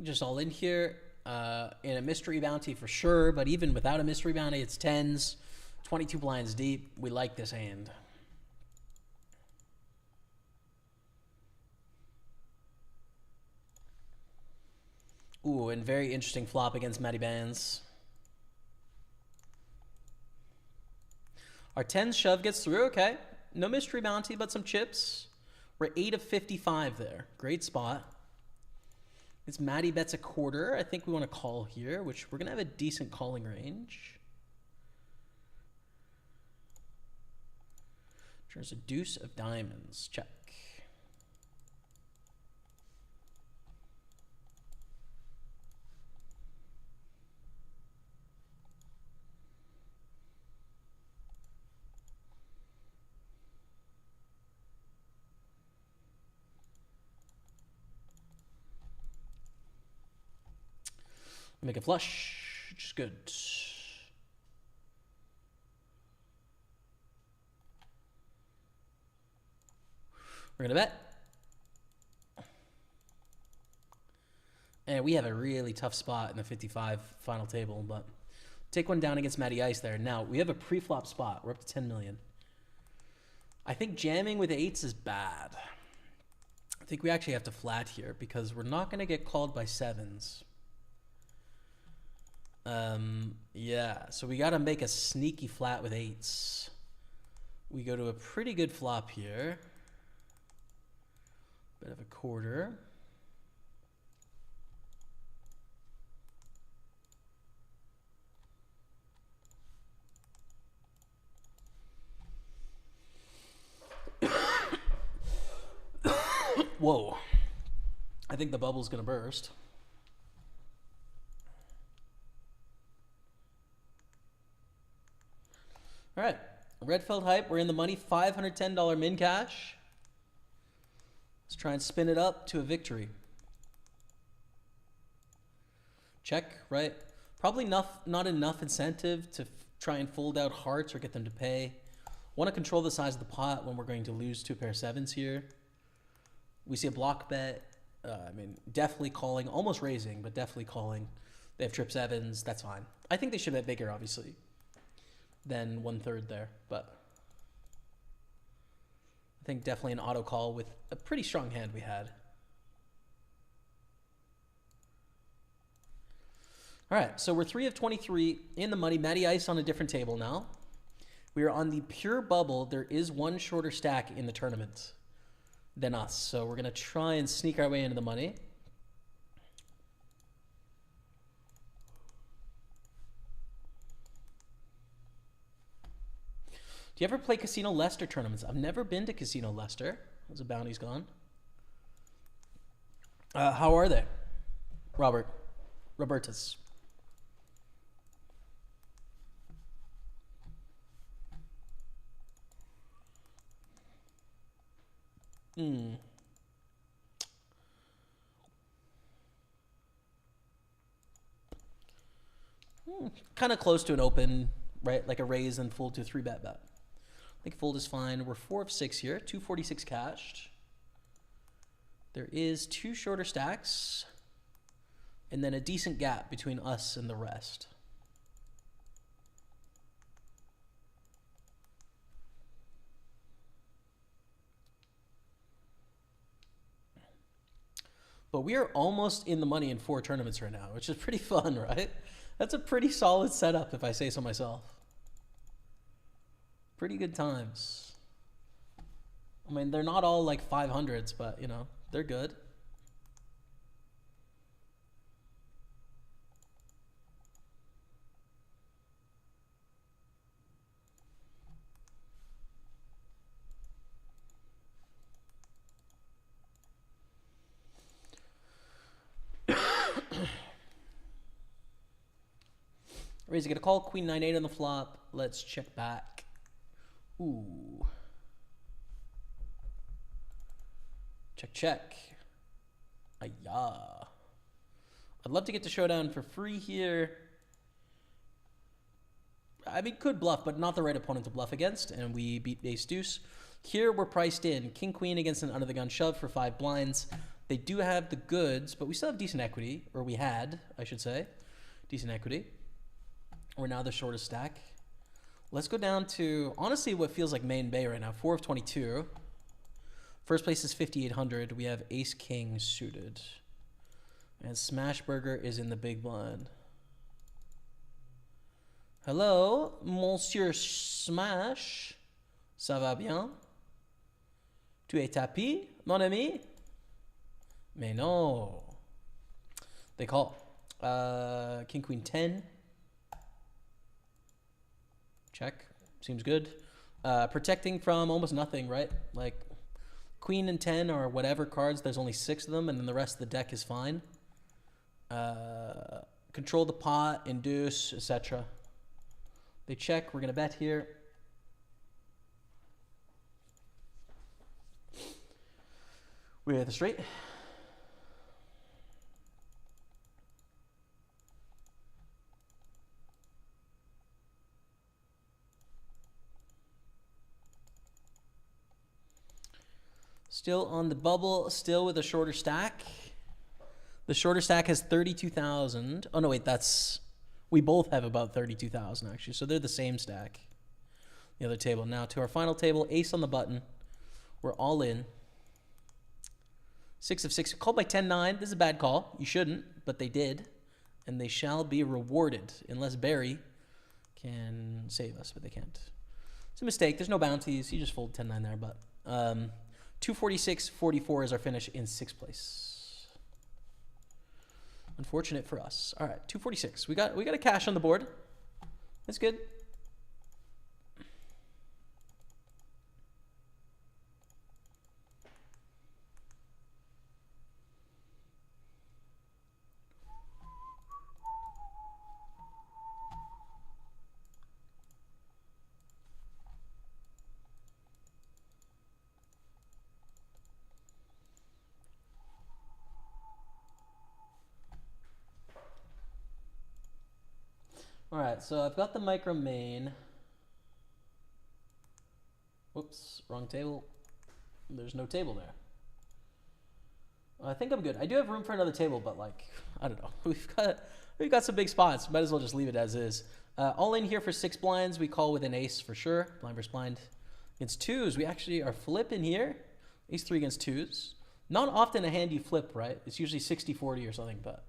Just all in here. In a mystery bounty for sure, but even without a mystery bounty, it's 10s. 22 blinds deep. We like this hand. Ooh, and very interesting flop against Matty Bands. Our 10s shove gets through, okay. No mystery bounty, but some chips. We're 8 of 55 there. Great spot. It's Matty bets a quarter. I think we want to call here, which we're going to have a decent calling range. There's a deuce of diamonds. Check. Make a flush, which is good. We're gonna bet. And we have a really tough spot in the 55 final table, but take one down against Matty Ice there. Now, we have a pre-flop spot. We're up to 10 million. I think jamming with 8s is bad. I think we actually have to flat here because we're not gonna get called by 7s. Yeah, so we got to make a sneaky flat with 8s. We go to a pretty good flop here. Bit of a quarter. Whoa. I think the bubble's going to burst. All right, Redfeld hype. We're in the money. $510 min cash. Let's try and spin it up to a victory. Check, right? Probably not enough incentive to try and fold out hearts or get them to pay. Want to control the size of the pot when we're going to lose 2 pair 7s here. We see a block bet. I mean, definitely calling, almost raising, but definitely calling. They have trip 7s. That's fine. I think they should bet bigger, obviously, than 1/3 there, but I think definitely an auto call with a pretty strong hand we had. All right, so we're 3 of 23 in the money. Matty Ice on a different table now. We are on the pure bubble. There is one shorter stack in the tournament than us, so we're gonna try and sneak our way into the money. Do you ever play Casino Leicester tournaments? I've never been to Casino Leicester. Those bounty's gone. How are they? Robertus. Kind of close to an open, right? Like a raise and fold to a 3-bet bet. I think fold is fine. We're 4 of 6 here. 246 cashed. There is 2 shorter stacks. And then a decent gap between us and the rest. But we are almost in the money in 4 tournaments right now, which is pretty fun, right? That's a pretty solid setup, if I say so myself. Pretty good times. I mean, they're not all like 500s, but, you know, they're good. Raise, get a call, queen 9-8 on the flop. Let's check back. Ooh. Check. Ayah. I'd love to get to showdown for free here. I mean, could bluff, but not the right opponent to bluff against. And we beat ace deuce. Here we're priced in. King queen against an under the gun shove for 5 blinds. They do have the goods, but we still have decent equity, or we had, I should say, decent equity. We're now the shortest stack. Let's go down to, honestly, what feels like main bay right now. 4 of 22. First place is 5,800. We have ace king suited. And Smashburger is in the big blind. Hello, Monsieur Smash. Ça va bien? Tu es tapis, mon ami? Mais non. They call. King, queen, 10. Check. Seems good. Protecting from almost nothing, right? Like, queen and 10 or whatever cards, there's only 6 of them, and then the rest of the deck is fine. Control the pot, induce, etc. They check. We're going to bet here. We're at the straight. Still on the bubble, still with a shorter stack. The shorter stack has 32,000. Oh, no, wait, we both have about 32,000, actually. So they're the same stack. The other table. Now to our final table, ace on the button. We're all in. 6 of 6. Called by 10-9. This is a bad call. You shouldn't, but they did. And they shall be rewarded, unless Barry can save us, but they can't. It's a mistake. There's no bounties. You just fold 10-9 there, but 246.44 is our finish in 6th place. Unfortunate for us. All right, 246. We got a cash on the board. That's good. All right, so I've got the micro main. Whoops, wrong table. There's no table there. I think I'm good. I do have room for another table, but like, I don't know. We've got some big spots. Might as well just leave it as is. All in here for 6 blinds. We call with an ace for sure. Blind versus blind. Against 2s, we actually are flipping here. Ace 3 against 2s. Not often a hand you flip, right? It's usually 60-40 or something, but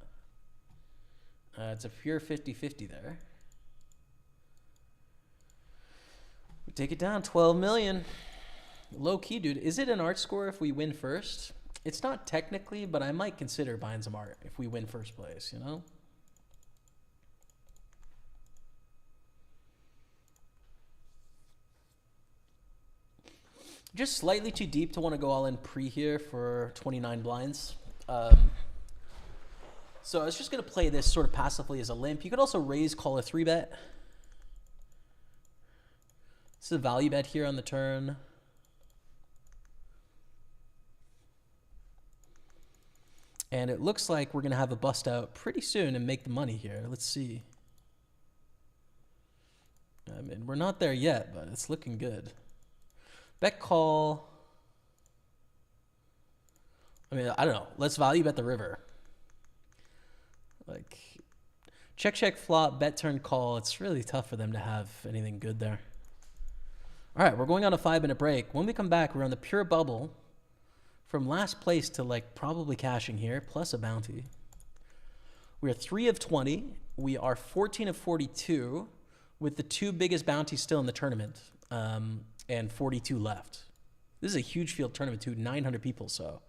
it's a pure 50-50 there. We take it down, 12 million. Low key, dude. Is it an art score if we win first? It's not technically, but I might consider buying some art if we win first place, you know? Just slightly too deep to want to go all in pre here for 29 blinds. So I was just going to play this sort of passively as a limp. You could also raise, call a 3-bet. This is a value bet here on the turn. And it looks like we're going to have a bust out pretty soon and make the money here. Let's see. I mean, we're not there yet, but it's looking good. Bet call. I mean, I don't know. Let's value bet the river. Like, check flop, bet turn call. It's really tough for them to have anything good there. All right, we're going on a 5-minute break. When we come back, we're on the pure bubble from last place to like probably cashing here, plus a bounty. We are 3 of 20. We are 14 of 42 with the 2 biggest bounties still in the tournament and 42 left. This is a huge field tournament too, 900 people, so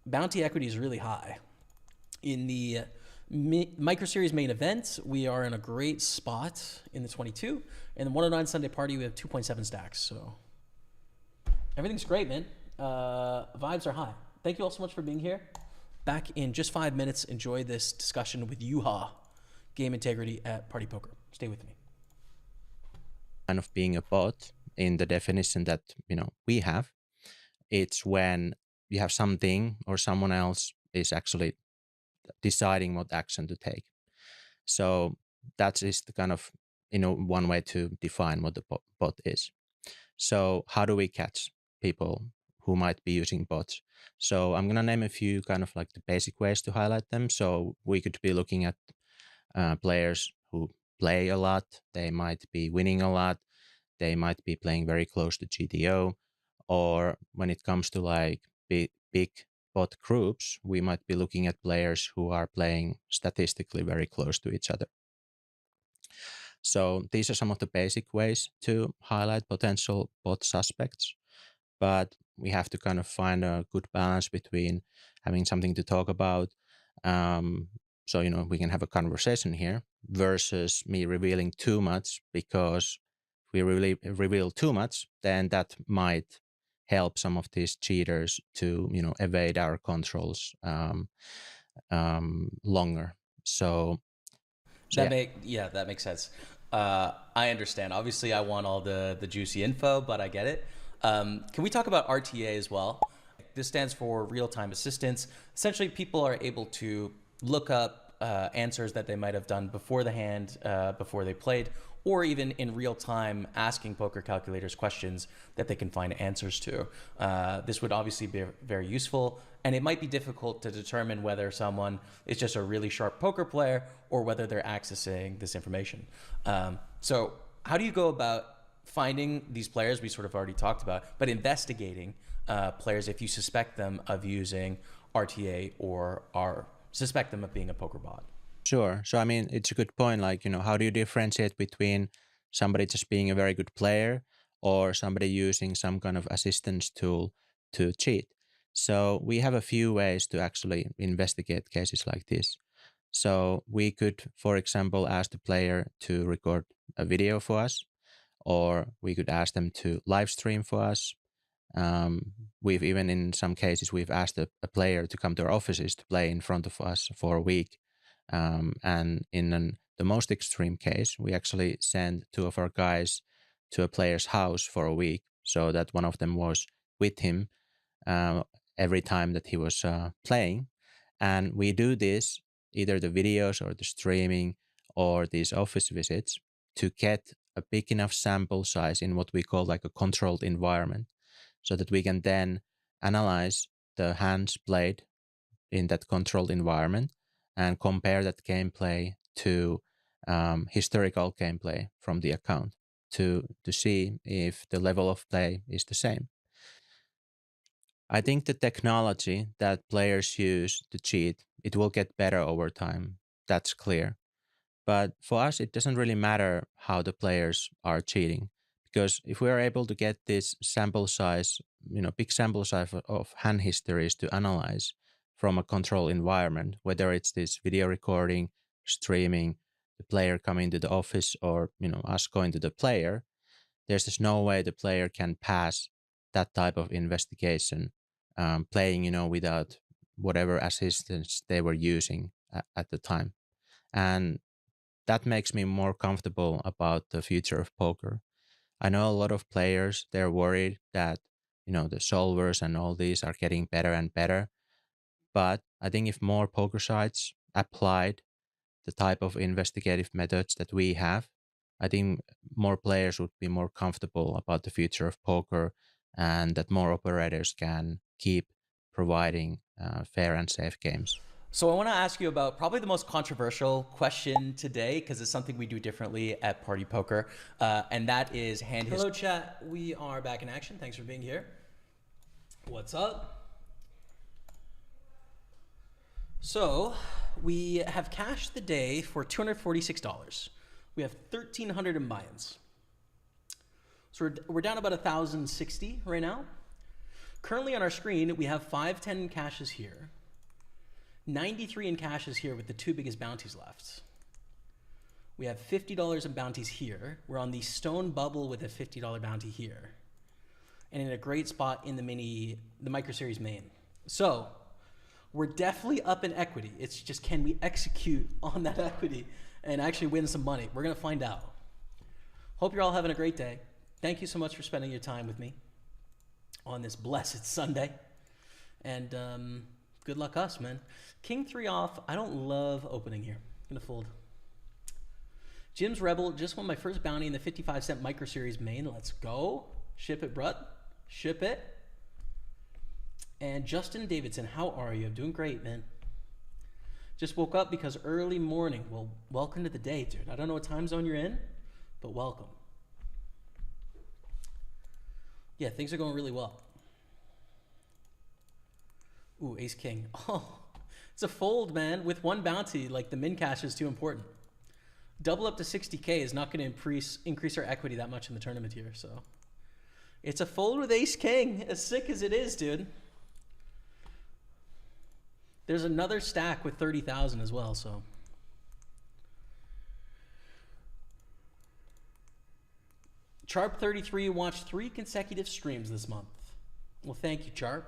bounty equity is really high. In the Micro Series main event, we are in a great spot in the 22. And the 109 Sunday Party, we have 2.7 stacks. So everything's great, man. Vibes are high. Thank you all so much for being here. Back in just 5 minutes. Enjoy this discussion with Yuha, Game Integrity at Party Poker. Stay with me. Kind of being a bot in the definition that, we have. It's when you have something or someone else is actually deciding what action to take. So that is the kind of, one way to define what the bot is. So how do we catch people who might be using bots. So I'm gonna name a few kind of like the basic ways to highlight them. So we could be looking at players who play a lot. They might be winning a lot. They might be playing very close to GTO. Or when it comes to like big bot groups, we might be looking at players who are playing statistically very close to each other. So these are some of the basic ways to highlight potential bot suspects, but we have to kind of find a good balance between having something to talk about. So, we can have a conversation here versus me revealing too much, because if we really reveal too much, then that might help some of these cheaters to, evade our controls longer. So yeah. That makes sense. I understand. Obviously, I want all the juicy info, but I get it. Can we talk about RTA as well? This stands for real-time assistance. Essentially, people are able to look up answers that they might have done before the hand, before they played, or even in real time asking poker calculators questions that they can find answers to. This would obviously be very useful, and it might be difficult to determine whether someone is just a really sharp poker player or whether they're accessing this information. So how do you go about finding these players we sort of already talked about, but investigating players if you suspect them of using RTA or suspect them of being a poker bot? Sure. So, I mean, it's a good point. Like, how do you differentiate between somebody just being a very good player or somebody using some kind of assistance tool to cheat? So, we have a few ways to actually investigate cases like this. So, we could, for example, ask the player to record a video for us, or we could ask them to live stream for us. We've even, in some cases, we've asked a player to come to our offices to play in front of us for a week. And in the most extreme case, we actually sent two of our guys to a player's house for a week, so that one of them was with him uh, every time that he was playing. And we do this, either the videos or the streaming or these office visits, to get a big enough sample size in what we call like a controlled environment, so that we can then analyze the hands played in that controlled environment and compare that gameplay to historical gameplay from the account to see if the level of play is the same. I think the technology that players use to cheat, it will get better over time. That's clear. But for us, it doesn't really matter how the players are cheating, because if we are able to get this sample size, big sample size of hand histories to analyze from a control environment, whether it's this video recording, streaming, the player coming to the office, or us going to the player, there's just no way the player can pass that type of investigation, playing without whatever assistance they were using at the time. And that makes me more comfortable about the future of poker. I know a lot of players, they're worried that, the solvers and all these are getting better and better. But I think if more poker sites applied the type of investigative methods that we have, I think more players would be more comfortable about the future of poker, and that more operators can keep providing fair and safe games. So I want to ask you about probably the most controversial question today, because it's something we do differently at Party Poker, and that is hand history. Hello, chat. We are back in action. Thanks for being here. What's up? So we have cashed the day for $246. We have 1,300 in buy-ins. So we're down about 1,060 right now. Currently on our screen, we have 510 cashes here. 93 in cashes here with the two biggest bounties left. We have $50 in bounties here. We're on the stone bubble with a $50 bounty here. And in a great spot in the micro series main. So we're definitely up in equity. It's just, can we execute on that equity and actually win some money? We're going to find out. Hope you're all having a great day. Thank you so much for spending your time with me on this blessed Sunday. And good luck us, man. King 3 off. I don't love opening here. I'm going to fold. Jim's Rebel just won my first bounty in the 55-cent micro series main. Let's go. Ship it, brut. Ship it. And Justin Davidson, how are you? I'm doing great, man. Just woke up because early morning. Well, welcome to the day, dude. I don't know what time zone you're in, but welcome. Yeah, things are going really well. Ooh, ace king. Oh, it's a fold, man. With one bounty, like the min cash is too important. Double up to 60K is not going to increase our equity that much in the tournament here, so. It's a fold with ace king, as sick as it is, dude. There's another stack with 30,000 as well, so. Charp33 watched 3 consecutive streams this month. Well, thank you, Charp.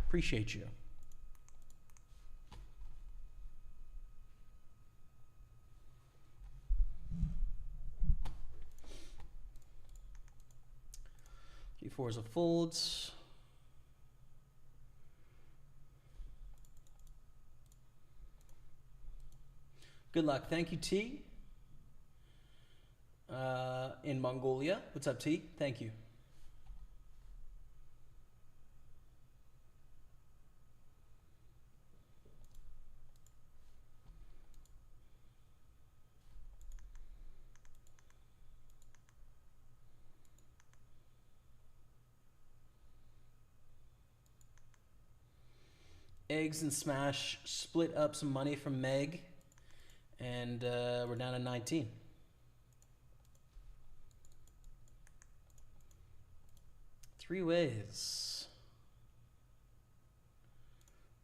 Appreciate you. G4s of folds. Good luck. Thank you, T. In Mongolia. What's up, T? Thank you. Eggs and Smash split up some money from Meg, and we're down to 19. Three ways.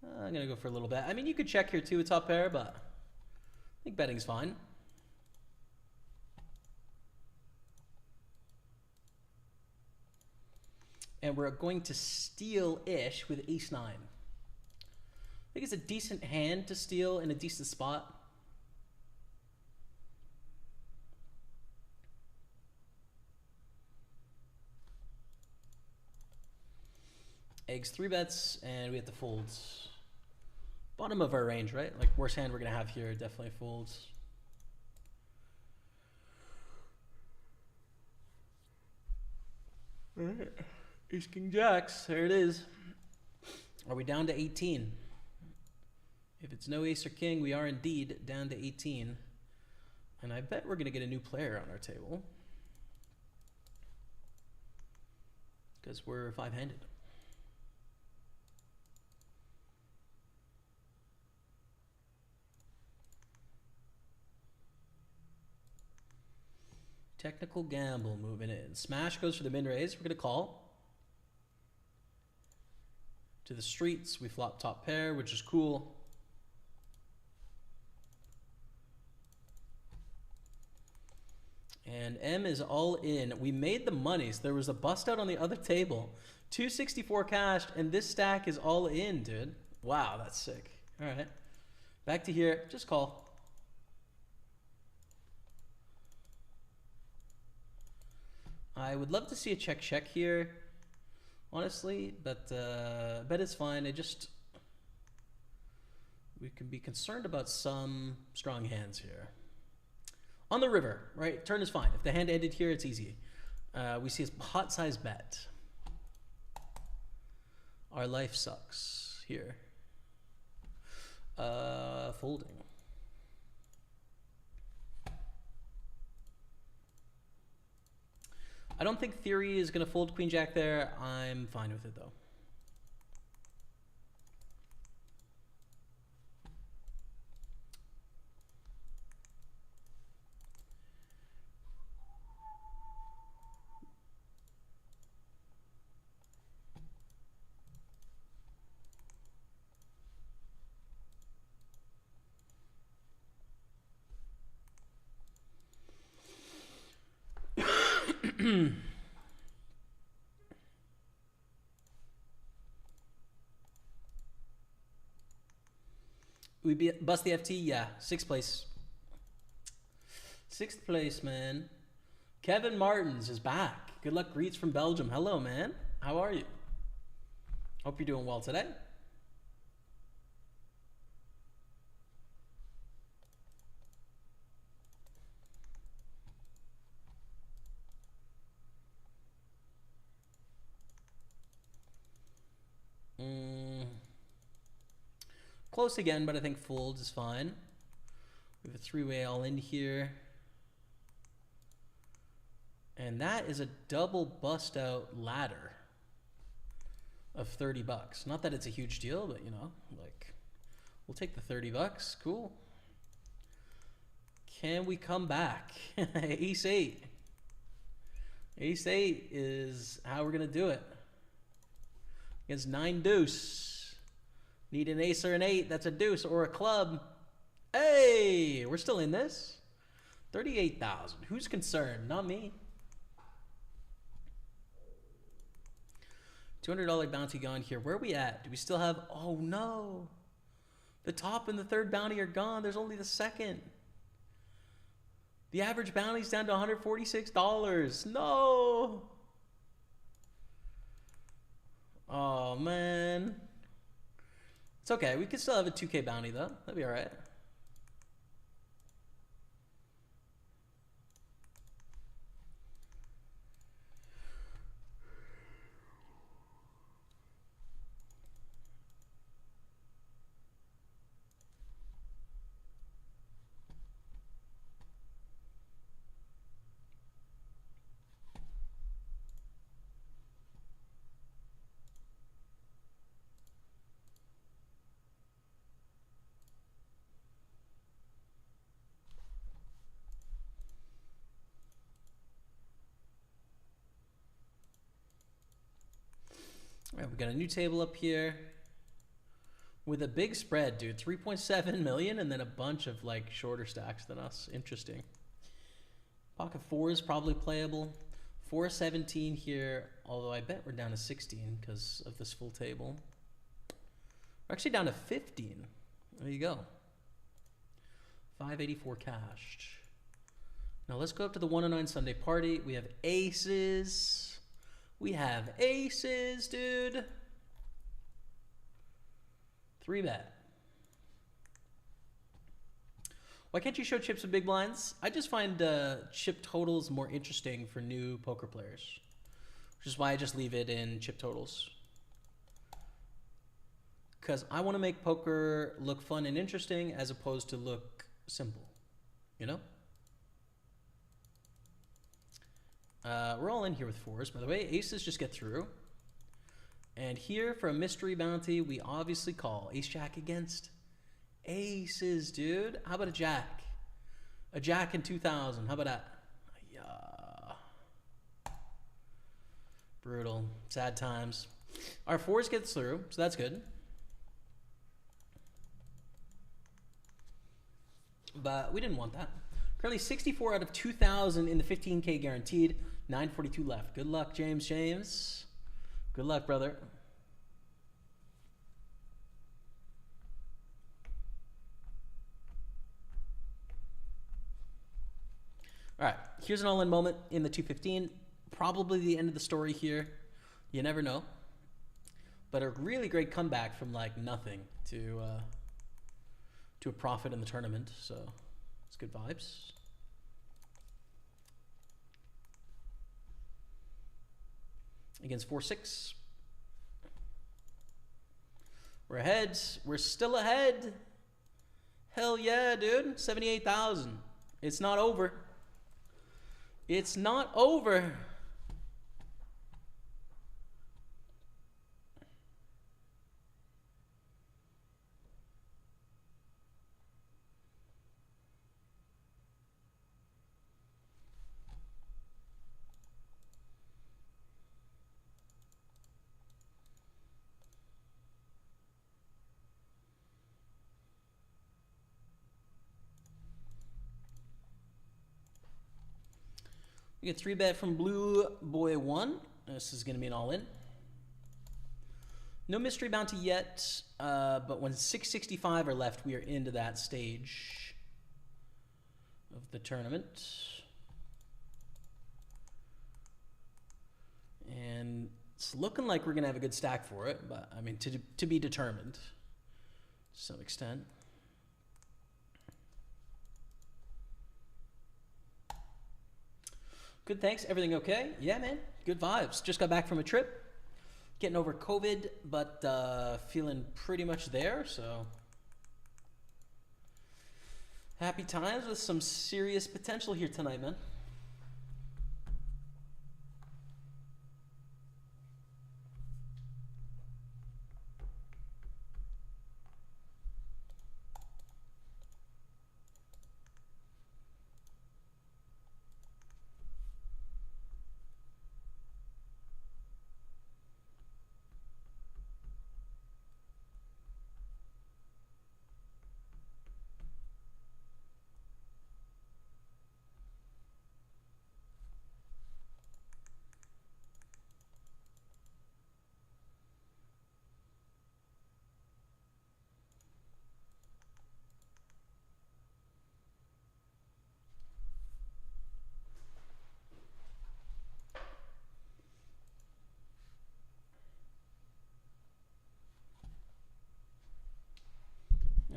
I'm going to go for a little bet. I mean, you could check here too with top pair, but I think betting's fine. And we're going to steal-ish with ace-9. I think it's a decent hand to steal in a decent spot. Eggs 3 bets, and we have the folds. Bottom of our range, right? Like worst hand we're gonna have here, definitely folds. All right, ace king jacks, there it is. Are we down to 18? If it's no ace or king, we are indeed down to 18. And I bet we're gonna get a new player on our table. Because we're 5-handed. Technical gamble moving in. Smash goes for the min raise. We're going to call. To the streets, we flop top pair, which is cool. And M is all in. We made the money, so there was a bust out on the other table. 264 cashed, and this stack is all in, dude. Wow, that's sick. All right. Back to here. Just call. I would love to see a check here, honestly, but bet is fine. We can be concerned about some strong hands here. On the river, right? Turn is fine. If the hand ended here, it's easy. We see a hot size bet. Our life sucks here. Folding. I don't think Theory is going to fold Queen Jack there. I'm fine with it though. We bust the FT? Yeah, 6th place. 6th place, man. Kevin Martins is back. Good luck greets from Belgium. Hello, man. How are you? Hope you're doing well today. Close again, but I think folds is fine. We have a three-way all in here. And that is a double bust out ladder of $30. Not that it's a huge deal, but you know, like, we'll take the $30. Cool. Can we come back? Ace 8. Ace 8 is how we're going to do it. Against 9 deuce. Need an ace or an 8. That's a deuce or a club. Hey, we're still in this. 38,000. Who's concerned? Not me. $200 bounty gone here. Where are we at? Do we still have... Oh, no. The top and the third bounty are gone. There's only the second. The average bounty's down to $146. No. Oh, man. It's okay. We could still have a 2K bounty, though. That'd be all right. All right, we got a new table up here with a big spread, dude. 3.7 million and then a bunch of like shorter stacks than us. Interesting. Pocket 4 is probably playable. 417 here, although I bet we're down to 16 because of this full table. We're actually down to 15. There you go. 584 cashed. Now let's go up to the 109 Sunday party. We have aces. We have aces, dude. 3-bet. Why can't you show chips with big blinds? I just find chip totals more interesting for new poker players, which is why I just leave it in chip totals. Because I want to make poker look fun and interesting as opposed to look simple, you know? We're all in here with 4s, by the way. Aces just get through. And here for a mystery bounty, we obviously call ace-jack against aces, dude. How about a jack? A jack in 2000. How about that? Yeah. Brutal. Sad times. Our 4s get through, so that's good. But we didn't want that. Currently 64 out of 2,000 in the 15K guaranteed. 942 left. Good luck, James. Good luck, brother. All right, here's an all-in moment in the 215. Probably the end of the story here. You never know. But a really great comeback from like nothing to a profit in the tournament. So it's good vibes. Against 4-6. We're ahead. We're still ahead. Hell yeah, dude. 78,000. It's not over. It's not over. We get 3-bet from Blue Boy 1. This is going to be an all-in. No mystery bounty yet, but when 665 are left, we are into that stage of the tournament. And it's looking like we're going to have a good stack for it, but I mean, to be determined to some extent. Good, thanks. Everything okay? Yeah, man. Good vibes. Just got back from a trip. Getting over COVID, but feeling pretty much there, so Happy times with some serious potential here tonight, man.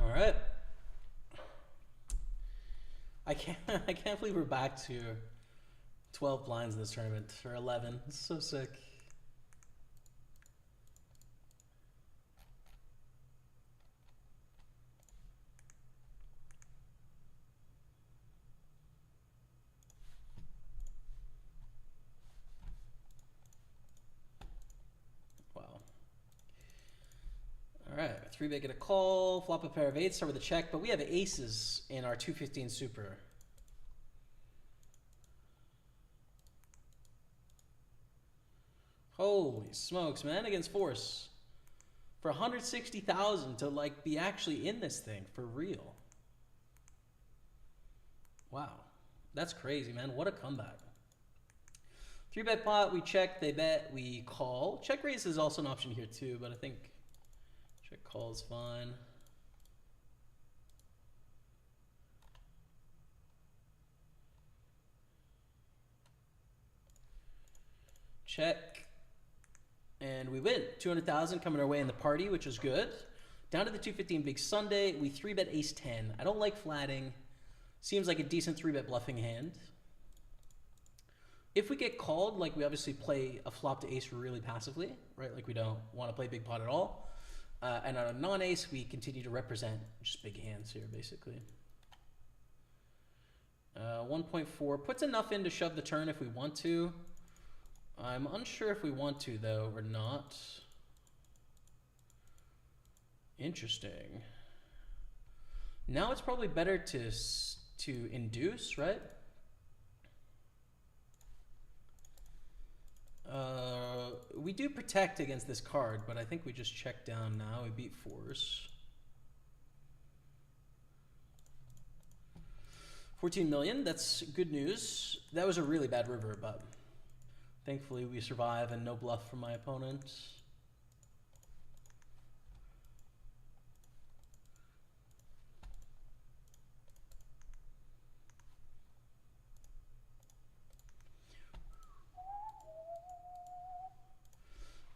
All right. I can't believe we're back to 12 blinds in this tournament, or 11. It's so sick. Wow. All right, 3-bet get a call, flop a pair of 8s, start with a check, but we have aces in our 215 super. Holy smokes, man, against force. For 160,000 to like be actually in this thing for real. Wow. That's crazy, man. What a comeback. 3-bet pot, we check, they bet, we call. Check raise is also an option here too, but I think check call is fine. Check. And we win. 200,000 coming our way in the party, which is good. Down to the 215 big Sunday. We 3-bet ace 10. I don't like flatting. Seems like a decent 3-bet bluffing hand. If we get called, like we obviously play a flop to ace really passively, right? Like we don't want to play big pot at all. And on a non-ace, we continue to represent just big hands here, basically. 1.4 puts enough in to shove the turn if we want to. I'm unsure if we want to, though, or not. Interesting. Now it's probably better to induce, right? We do protect against this card, but I think we just check down now. We beat force. 14 million, that's good news. That was a really bad river, but thankfully we survive and no bluff from my opponent.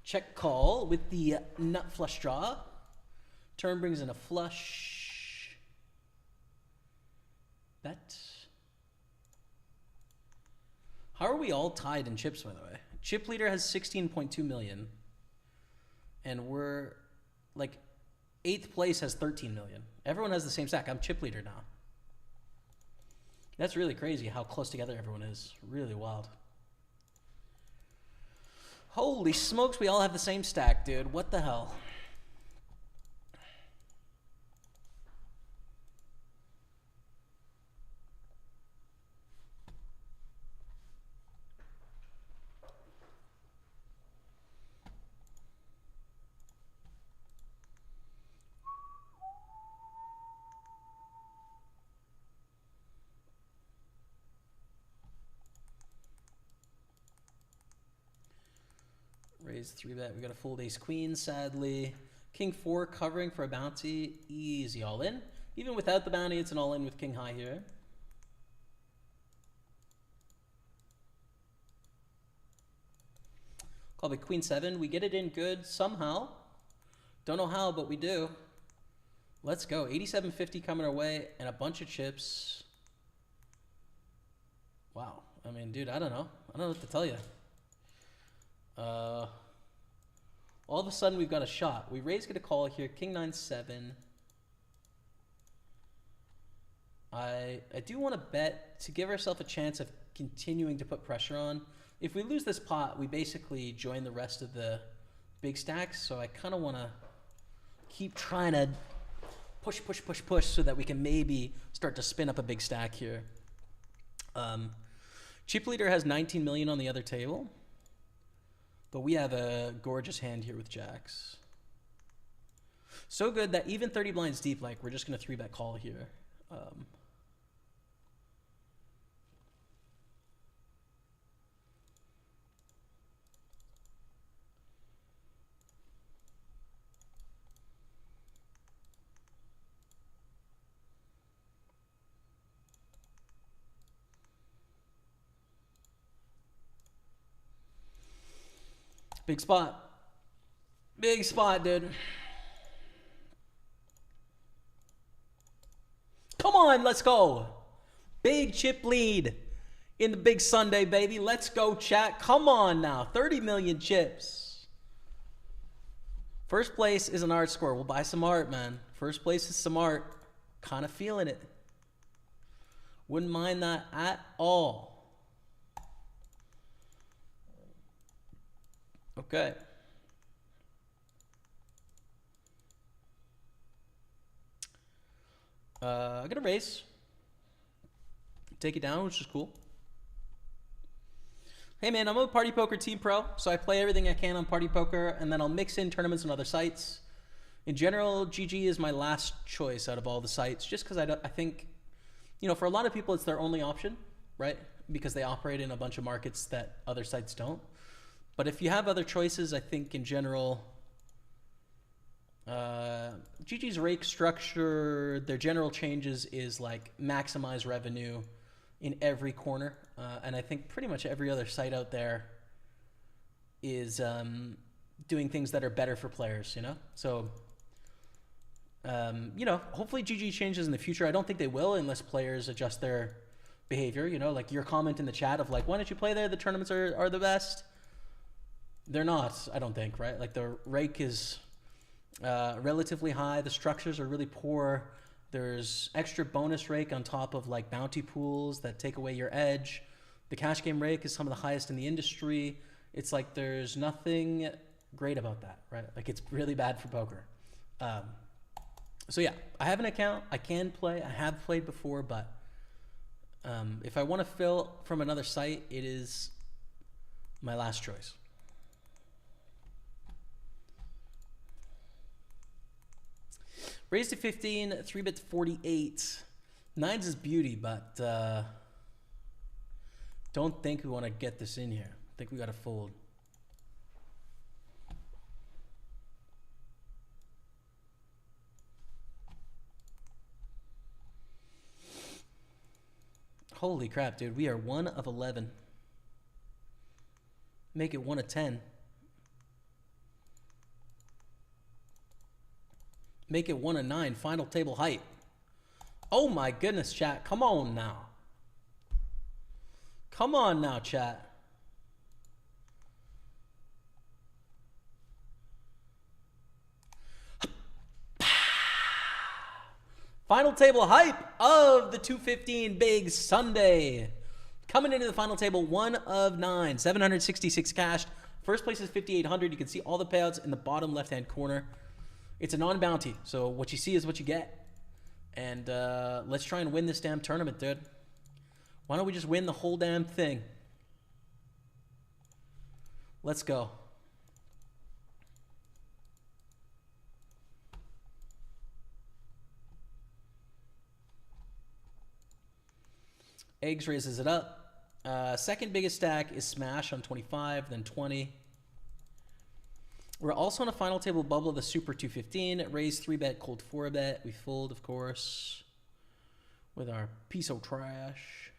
Check call with the nut flush draw. Turn brings in a flush. Bet. How are we all tied in chips, by the way? Chip leader has 16.2 million. And we're like 8th place has 13 million. Everyone has the same stack. I'm chip leader now. That's really crazy how close together everyone is. Really wild. Holy smokes, we all have the same stack, dude. What the hell? Raise 3-bet. We got a full ace queen, sadly. King 4 covering for a bounty. Easy all in. Even without the bounty, it's an all in with king high here. Call it queen 7. We get it in good somehow. Don't know how, but we do. Let's go. 87.50 coming our way and a bunch of chips. Wow. I mean, dude, I don't know. I don't know what to tell you. All of a sudden we've got a shot. We raise, get a call here. King 9-7. I do want to bet to give ourselves a chance of continuing to put pressure on. If we lose this pot, we basically join the rest of the big stacks. So I kind of want to keep trying to push so that we can maybe start to spin up a big stack here. Chip leader has 19 million on the other table, but we have a gorgeous hand here with jacks. So good that even 30 blinds deep, like, we're just going to 3-bet call here. Big spot. Big spot, dude. Come on, let's go. Big chip lead in the big Sunday, baby. Let's go, chat. Come on now. 30 million chips. First place is an art score. We'll buy some art, man. First place is some art. Kind of feeling it. Wouldn't mind that at all. Okay. I got a raise. Take it down, which is cool. Hey man, I'm a Party Poker Team Pro, so I play everything I can on Party Poker, and then I'll mix in tournaments on other sites. In general, GG is my last choice out of all the sites, just because I think, you know, for a lot of people, it's their only option, right? Because they operate in a bunch of markets that other sites don't. But if you have other choices, I think in general, GG's rake structure, their general changes is like maximize revenue in every corner. And I think pretty much every other site out there is doing things that are better for players, you know? So, you know, hopefully GG changes in the future. I don't think they will unless players adjust their behavior, you know? Like your comment in the chat of like, why don't you play there? The tournaments are the best. They're not, I don't think, right? Like the rake is relatively high. The structures are really poor. There's extra bonus rake on top of like bounty pools that take away your edge. The cash game rake is some of the highest in the industry. It's like there's nothing great about that, right? Like it's really bad for poker. So yeah, I have an account. I can play. I have played before, but if I want to fill from another site, it is my last choice. Raised to 15, 3-bet 48. Nines is beauty, but don't think we want to get this in here. I think we got to fold. Holy crap, dude. We are 1 of 11. Make it 1 of 10. Make it 1 of 9. Final table height. Oh my goodness, chat. Come on now. Come on now, chat. Final table hype of the 215 Big Sunday. Coming into the final table, 1 of 9. 766 cash. First place is 5,800. You can see all the payouts in the bottom left-hand corner. It's a non-bounty, so what you see is what you get. And let's try and win this damn tournament, dude. Why don't we just win the whole damn thing? Let's go. Eggs raises it up. Second biggest stack is Smash on 25, then 20. We're also on a final table bubble of the Super 215. Raise 3-bet, cold 4-bet. We fold, of course, with our piece of trash.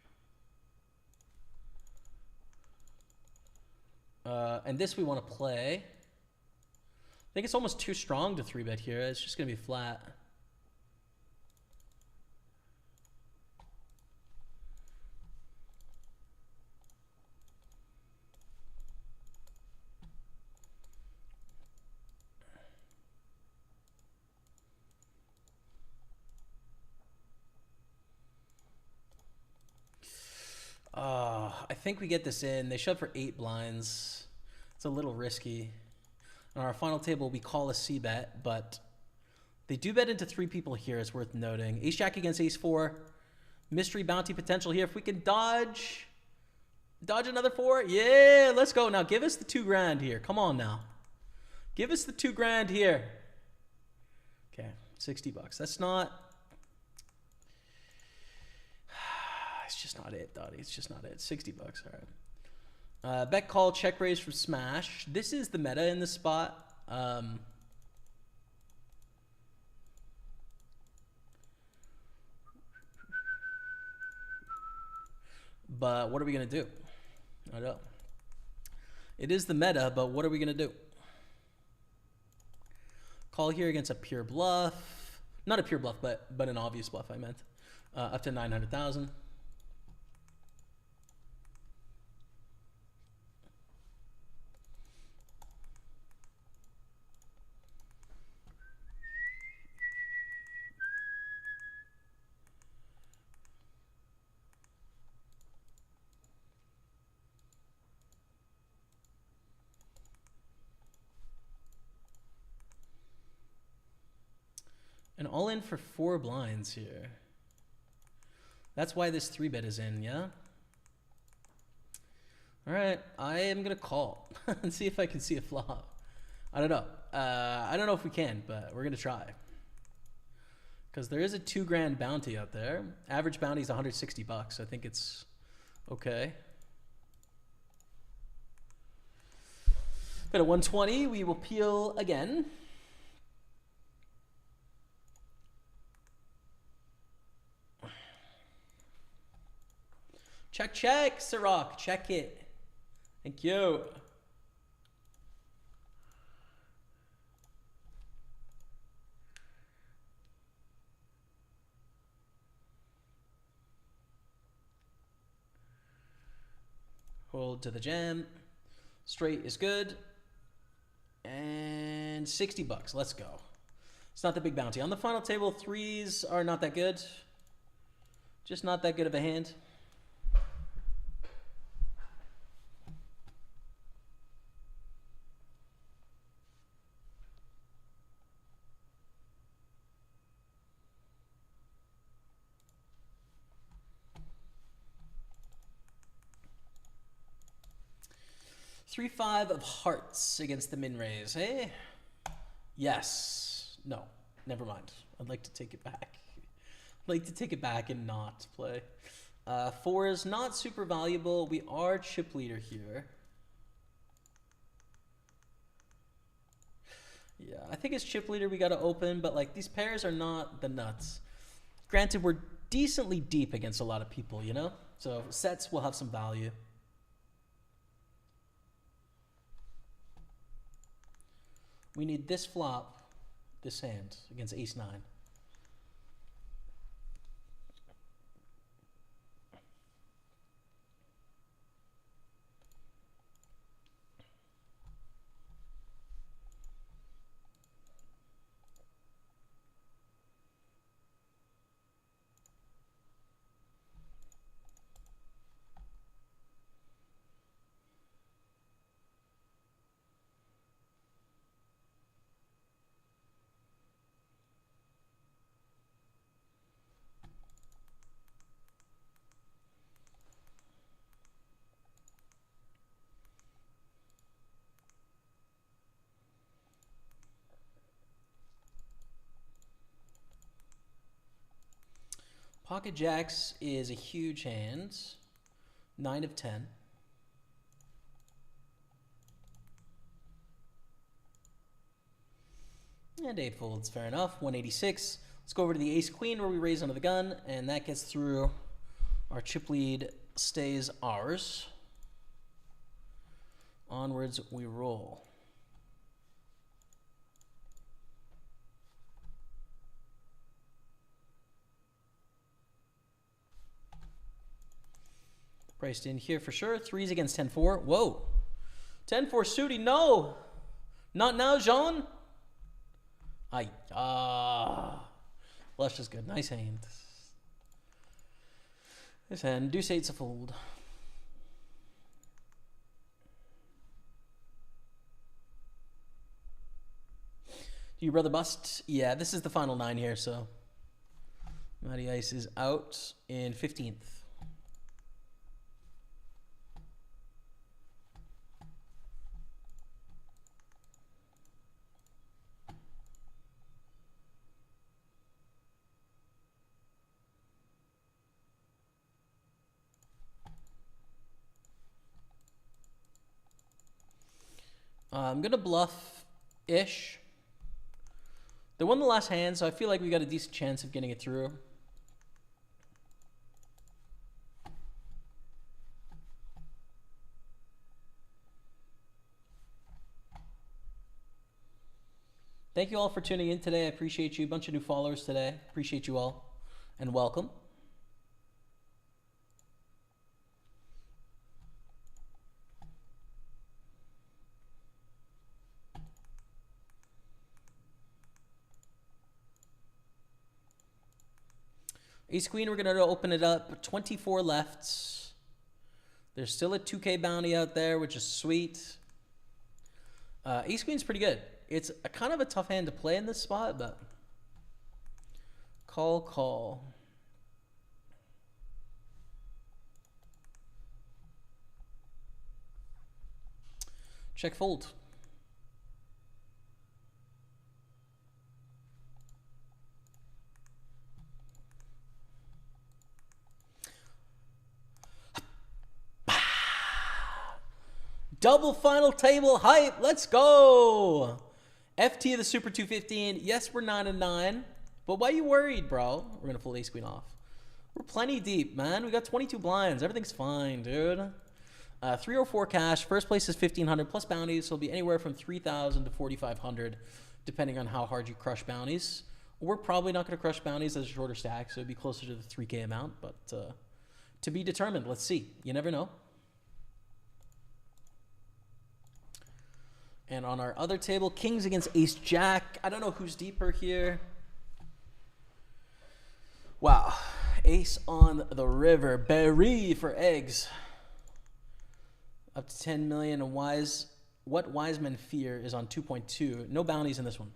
And this we want to play. I think it's almost too strong to 3-bet here. It's just going to be flat. think we get this in. They shove for 8 blinds. It's a little risky. On our final table, we call a c-bet, but they do bet into 3 people here. It's worth noting. Ace-Jack against Ace-4. Mystery bounty potential here. If we can dodge another 4. Yeah, let's go. Now give us the 2 grand here. Come on now. Give us the 2 grand here. Okay, 60 bucks. That's not... It's just not it, Dottie. It's just not it. 60 bucks, all right. Bet call, check raise from smash. This is the meta in this spot. But what are we going to do? I don't know. It is the meta, but what are we going to do? Call here against a pure bluff. Not a pure bluff, but an obvious bluff, I meant. Up to 900,000. And all in for 4 blinds here. That's why this 3-bet is in, yeah? All right, I am going to call and see if I can see a flop. I don't know. I don't know if we can, but we're going to try. Because there is a 2 grand bounty out there. Average bounty is 160 bucks. I think it's okay. Bet at 120, we will peel again. Check, check, Ciroc. Check it. Thank you. Hold to the jam. Straight is good. And 60 bucks. Let's go. It's not the big bounty. On the final table, 3s are not that good. Just not that good of a hand. Three, 5 of hearts against the min raise, eh? Yes. No, never mind. I'd like to take it back. I'd like to take it back and not play. 4 is not super valuable. We are chip leader here. Yeah, I think as chip leader we got to open, but like these pairs are not the nuts. Granted, we're decently deep against a lot of people, you know? So sets will have some value. We need this flop, this hand, against ace-9. Pocket jacks is a huge hand. 9 of 10. And 8 folds, fair enough. 186. Let's go over to the ace queen where we raise under the gun, and that gets through. Our chip lead stays ours. Onwards we roll. Priced in here for sure. 3s against 10-4. Whoa. 10-4 suited. No. Not now, Jean. Flush is good. Nice hand. This hand. Deuce 8's a fold. Do you brother bust? Yeah, this is the final 9 here, so Matty Ice is out in 15th. I'm going to bluff-ish. They won the last hand, so I feel like we got a decent chance of getting it through. Thank you all for tuning in today. I appreciate you. A bunch of new followers today. Appreciate you all. And welcome. Ace Queen, we're going to open it up. 24 left. There's still a 2K bounty out there, which is sweet. Ace Queen's pretty good. It's a kind of a tough hand to play in this spot, but call. Check fold. Double final table hype. Let's go. FT of the Super 215. Yes, we're 9-9. But why are you worried, bro? We're going to fold ace queen off. We're plenty deep, man. We got 22 blinds. Everything's fine, dude. 304 cash. First place is 1,500 plus bounties. So it'll be anywhere from 3,000 to 4,500, depending on how hard you crush bounties. We're probably not going to crush bounties as a shorter stack, so it'd be closer to the 3K amount. But to be determined. Let's see. You never know. And on our other table, kings against ace jack. I don't know who's deeper here. Wow. Ace on the river. Berry for eggs. Up to 10 million. And what wise men fear is on 2.2. No bounties in this one.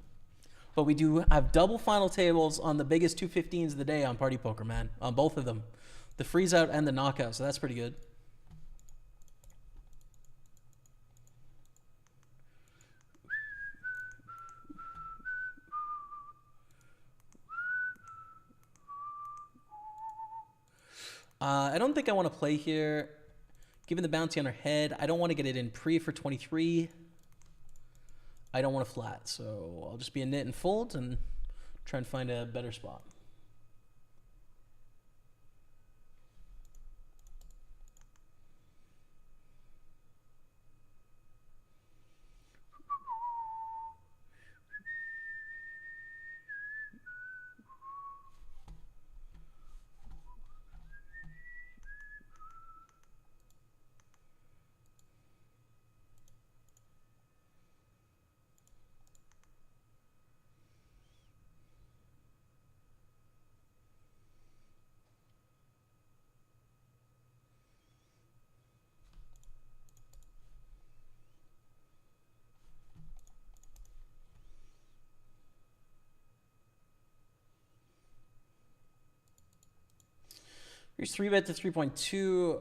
But we do have double final tables on the biggest 215s of the day on Party Poker, man. On both of them. The freeze out and the knockout. So that's pretty good. I don't think I want to play here. Given the bounty on our head, I don't want to get it in pre for 23. I don't want to flat, so I'll just be a knit and fold and try and find a better spot. Here's 3-bet to 3.2.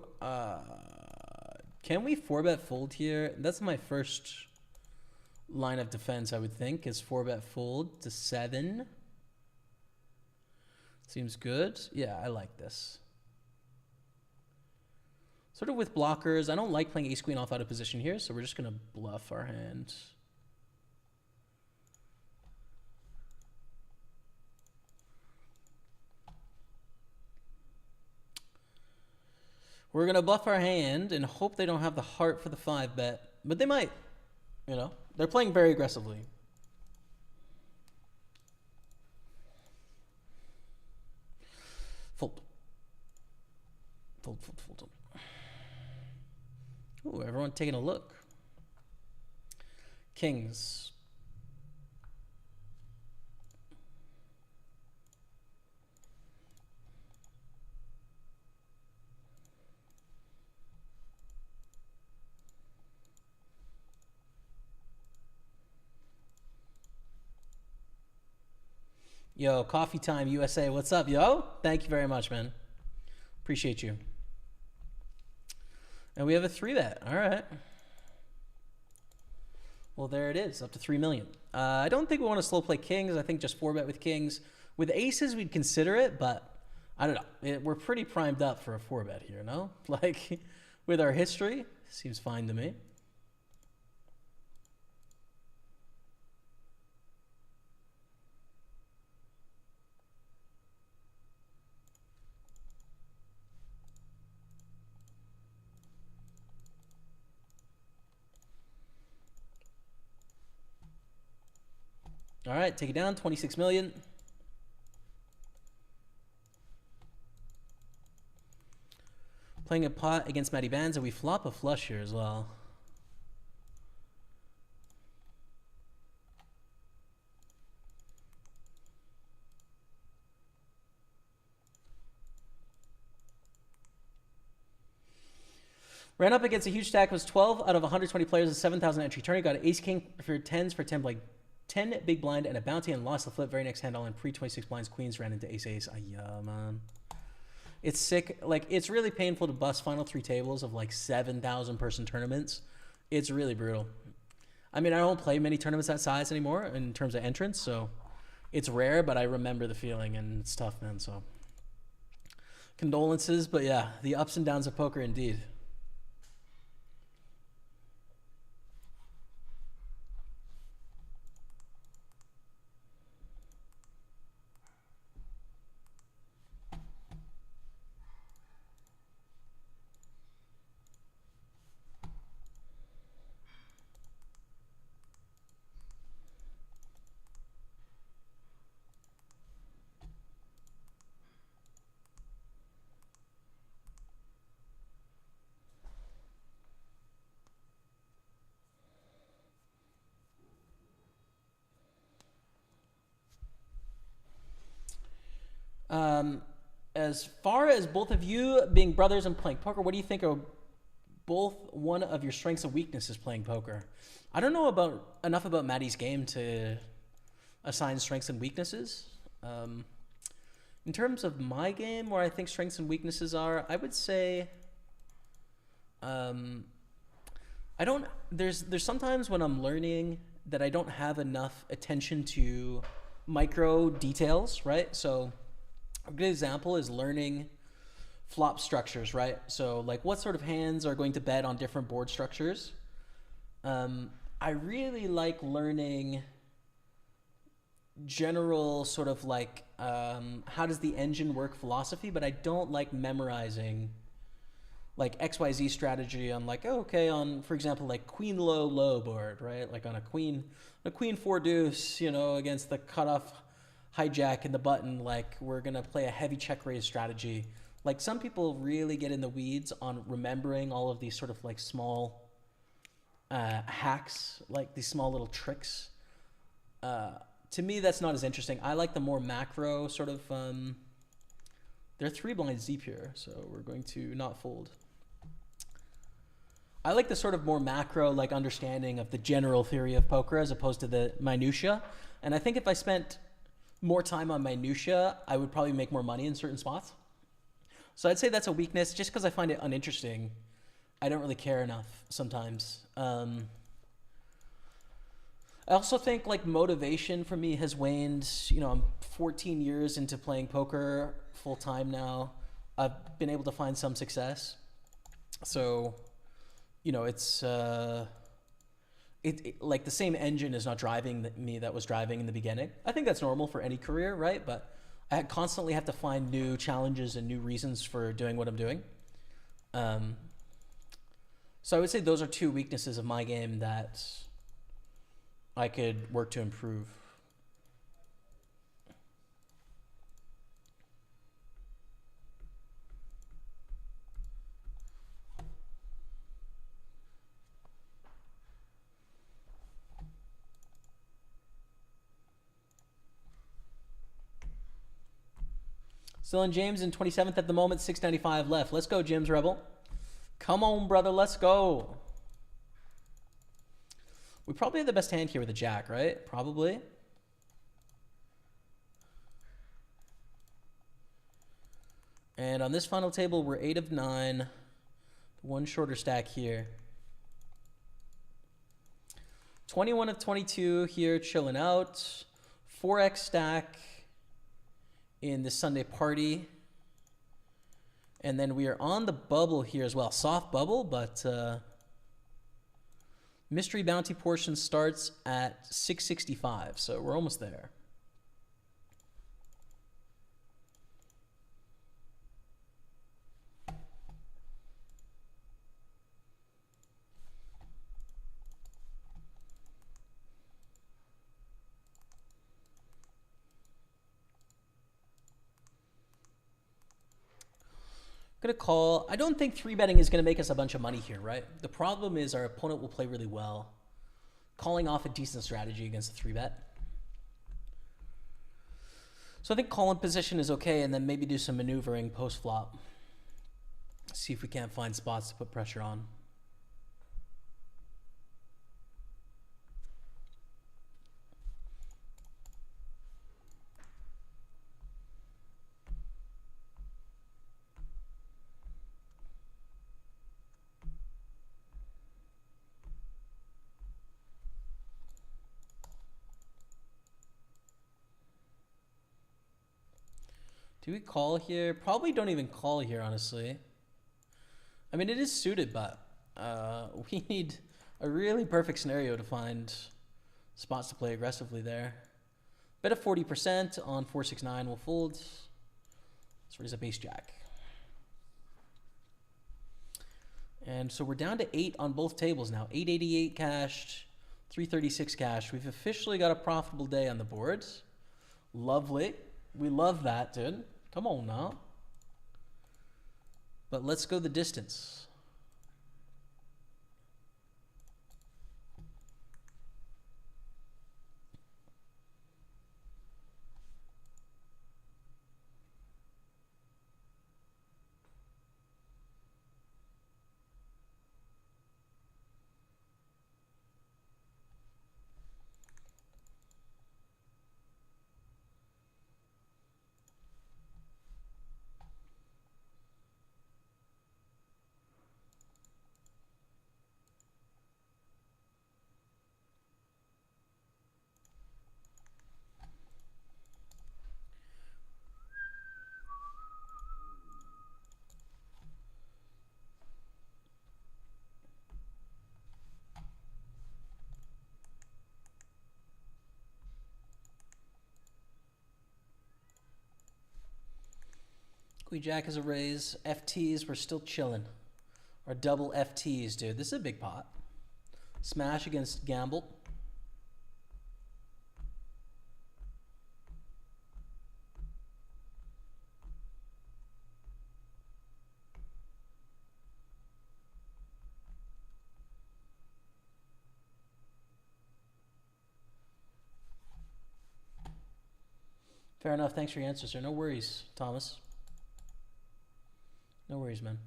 Can we 4-bet fold here? That's my first line of defense, I would think, is 4-bet fold to 7. Seems good. Yeah, I like this. Sort of with blockers. I don't like playing ace-queen off out of position here, so we're just going to bluff our hand. We're going to bluff our hand and hope they don't have the heart for the 5-bet. But they might. You know, they're playing very aggressively. Fold. Fold. Ooh, everyone taking a look. Kings. Yo, Coffee Time USA. What's up, yo? Thank you very much, man. Appreciate you. And we have a 3-bet. All right. Well, there it is, up to 3 million. I don't think we want to slow play kings. I think just 4-bet with kings. With aces, we'd consider it, but I don't know. We're pretty primed up for a 4-bet here, no? Like, with our history, seems fine to me. All right, take it down, 26 million. Playing a pot against Matty Bands, and we flop a flush here as well. Ran up against a huge stack. Was 12 out of 120 players, a 7,000 entry tourney. Got an ace king for 10s for 10 like 10 big blind and a bounty, and lost the flip. Very next hand, all in pre 26 blinds. Queens ran into ace ace. Yeah, man. It's sick. Like, it's really painful to bust final 3 tables of like 7,000 person tournaments. It's really brutal. I mean, I don't play many tournaments that size anymore in terms of entrance, so it's rare, but I remember the feeling, and it's tough, man. So condolences, but yeah, the ups and downs of poker indeed. As far as both of you being brothers and playing poker, what do you think are both one of your strengths and weaknesses playing poker? I don't know enough about Matty's game to assign strengths and weaknesses. In terms of my game, where I think strengths and weaknesses are, I would say there's sometimes when I'm learning that I don't have enough attention to micro details, right? So a good example is learning flop structures, right? So like what sort of hands are going to bet on different board structures. I really like learning general sort of like how does the engine work philosophy, but I don't like memorizing like XYZ strategy on like, oh, okay, on, for example, like queen low board, right? Like on a queen 4 deuce, you know, against the cutoff hijack and the button, like we're gonna play a heavy check raise strategy. Like some people really get in the weeds on remembering all of these sort of like small hacks, like these small little tricks. To me, that's not as interesting. I like the more macro sort of, they're 3 blinds deep here, so we're going to not fold. I like the sort of more macro like understanding of the general theory of poker as opposed to the minutia. And I think if I spent more time on minutia, I would probably make more money in certain spots. So I'd say that's a weakness just because I find it uninteresting. I don't really care enough sometimes. I also think like motivation for me has waned. You know, I'm 14 years into playing poker full time now. I've been able to find some success. So, you know, it's like the same engine is not driving me that was driving in the beginning. I think that's normal for any career, right? But I constantly have to find new challenges and new reasons for doing what I'm doing. So I would say those are 2 weaknesses of my game that I could work to improve. Still in James in 27th at the moment, 695 left. Let's go, Jim's Rebel. Come on, brother, let's go. We probably have the best hand here with a jack, right? Probably. And on this final table, we're 8 of 9. One shorter stack here. 21 of 22 here, chilling out. 4x stack in the Sunday party. And then we are on the bubble here as well. Soft bubble, but mystery bounty portion starts at 665, so we're almost there. Gonna call. I don't think 3-betting is gonna make us a bunch of money here, right? The problem is our opponent will play really well. Calling off a decent strategy against a 3-bet. So I think call in position is okay, and then maybe do some maneuvering post-flop. See if we can't find spots to put pressure on. Do we call here? Probably don't even call here, honestly. I mean, it is suited, but we need a really perfect scenario to find spots to play aggressively there. Bet of 40% on 469 will fold. Let's raise up ace jack. And so we're down to 8 on both tables now. 888 cashed, 336 cash. We've officially got a profitable day on the boards. Lovely. We love that, dude. Come on now. But let's go the distance. Queen jack is a raise. FTs, we're still chilling. Our double FTs, dude. This is a big pot. Smash against gamble. Fair enough. Thanks for your answer, sir. No worries, Thomas. No worries, man.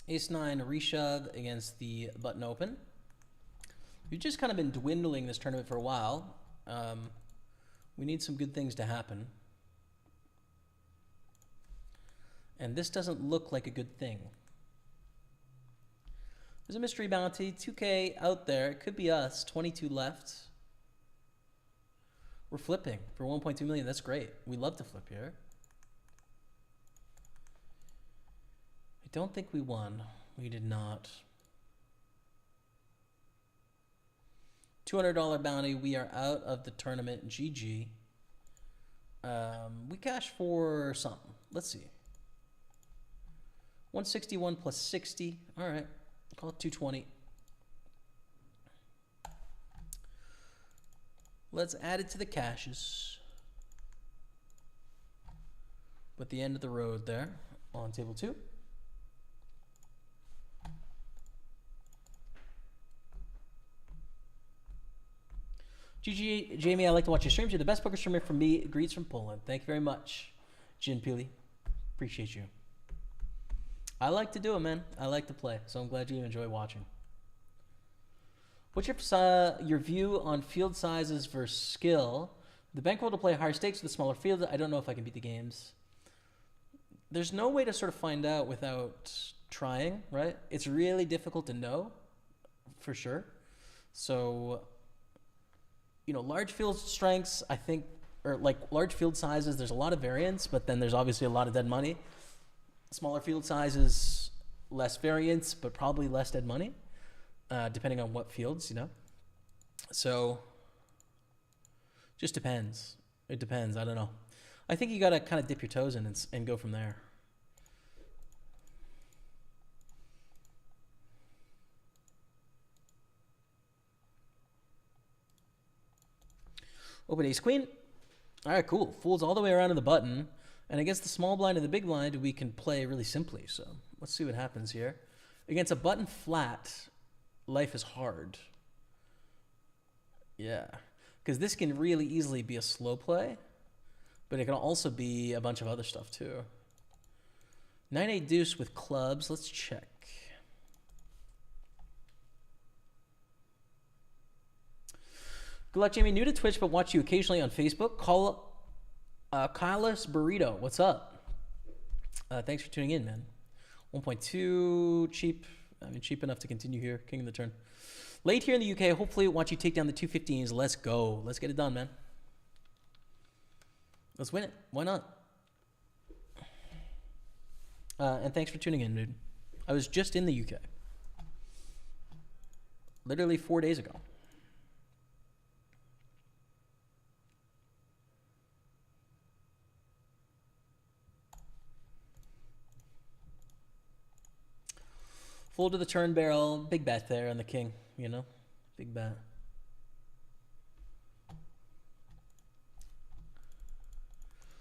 Ace-9 reshove against the button open. We've just kind of been dwindling this tournament for a while. We need some good things to happen. And this doesn't look like a good thing. There's a mystery bounty, 2K out there. It could be us, 22 left. We're flipping for 1.2 million. That's great. We love to flip here. I don't think we won. We did not. $200 bounty. We are out of the tournament. GG. We cash for something. Let's see. 161 plus 60. All right. Call it 220. Let's add it to the cashes. But the end of the road there on table 2. GG, Jamie, I like to watch your streams. You're the best poker streamer for me. Greets from Poland. Thank you very much, Jin Pili. Appreciate you. I like to do it, man. I like to play, so I'm glad you enjoy watching. What's your view on field sizes versus skill? The bankroll to play higher stakes with a smaller field. I don't know if I can beat the games. There's no way to sort of find out without trying, right? It's really difficult to know, for sure. So, you know, large field strengths, I think, or like large field sizes, there's a lot of variance, but then there's obviously a lot of dead money. Smaller field sizes, less variance, but probably less dead money, depending on what fields, you know? So, just depends. It depends. I don't know. I think you got to kind of dip your toes in and go from there. Open ace queen. All right, cool. Folds all the way around to the button. And against the small blind and the big blind, we can play really simply. So let's see what happens here. Against a button flat, life is hard. Yeah. Because this can really easily be a slow play. But it can also be a bunch of other stuff too. 9-8 deuce with clubs. Let's check. Good luck, Jamie. New to Twitch, but watch you occasionally on Facebook. Kylos Burrito, what's up? Thanks for tuning in, man. 1.2, cheap. I mean, cheap enough to continue here. King of the turn. Late here in the UK. Hopefully, watch you take down the 215s. Let's go. Let's get it done, man. Let's win it. Why not? And thanks for tuning in, dude. I was just in the UK. Literally 4 days ago. Full to the turn barrel. Big bet there on the king, you know? Big bet.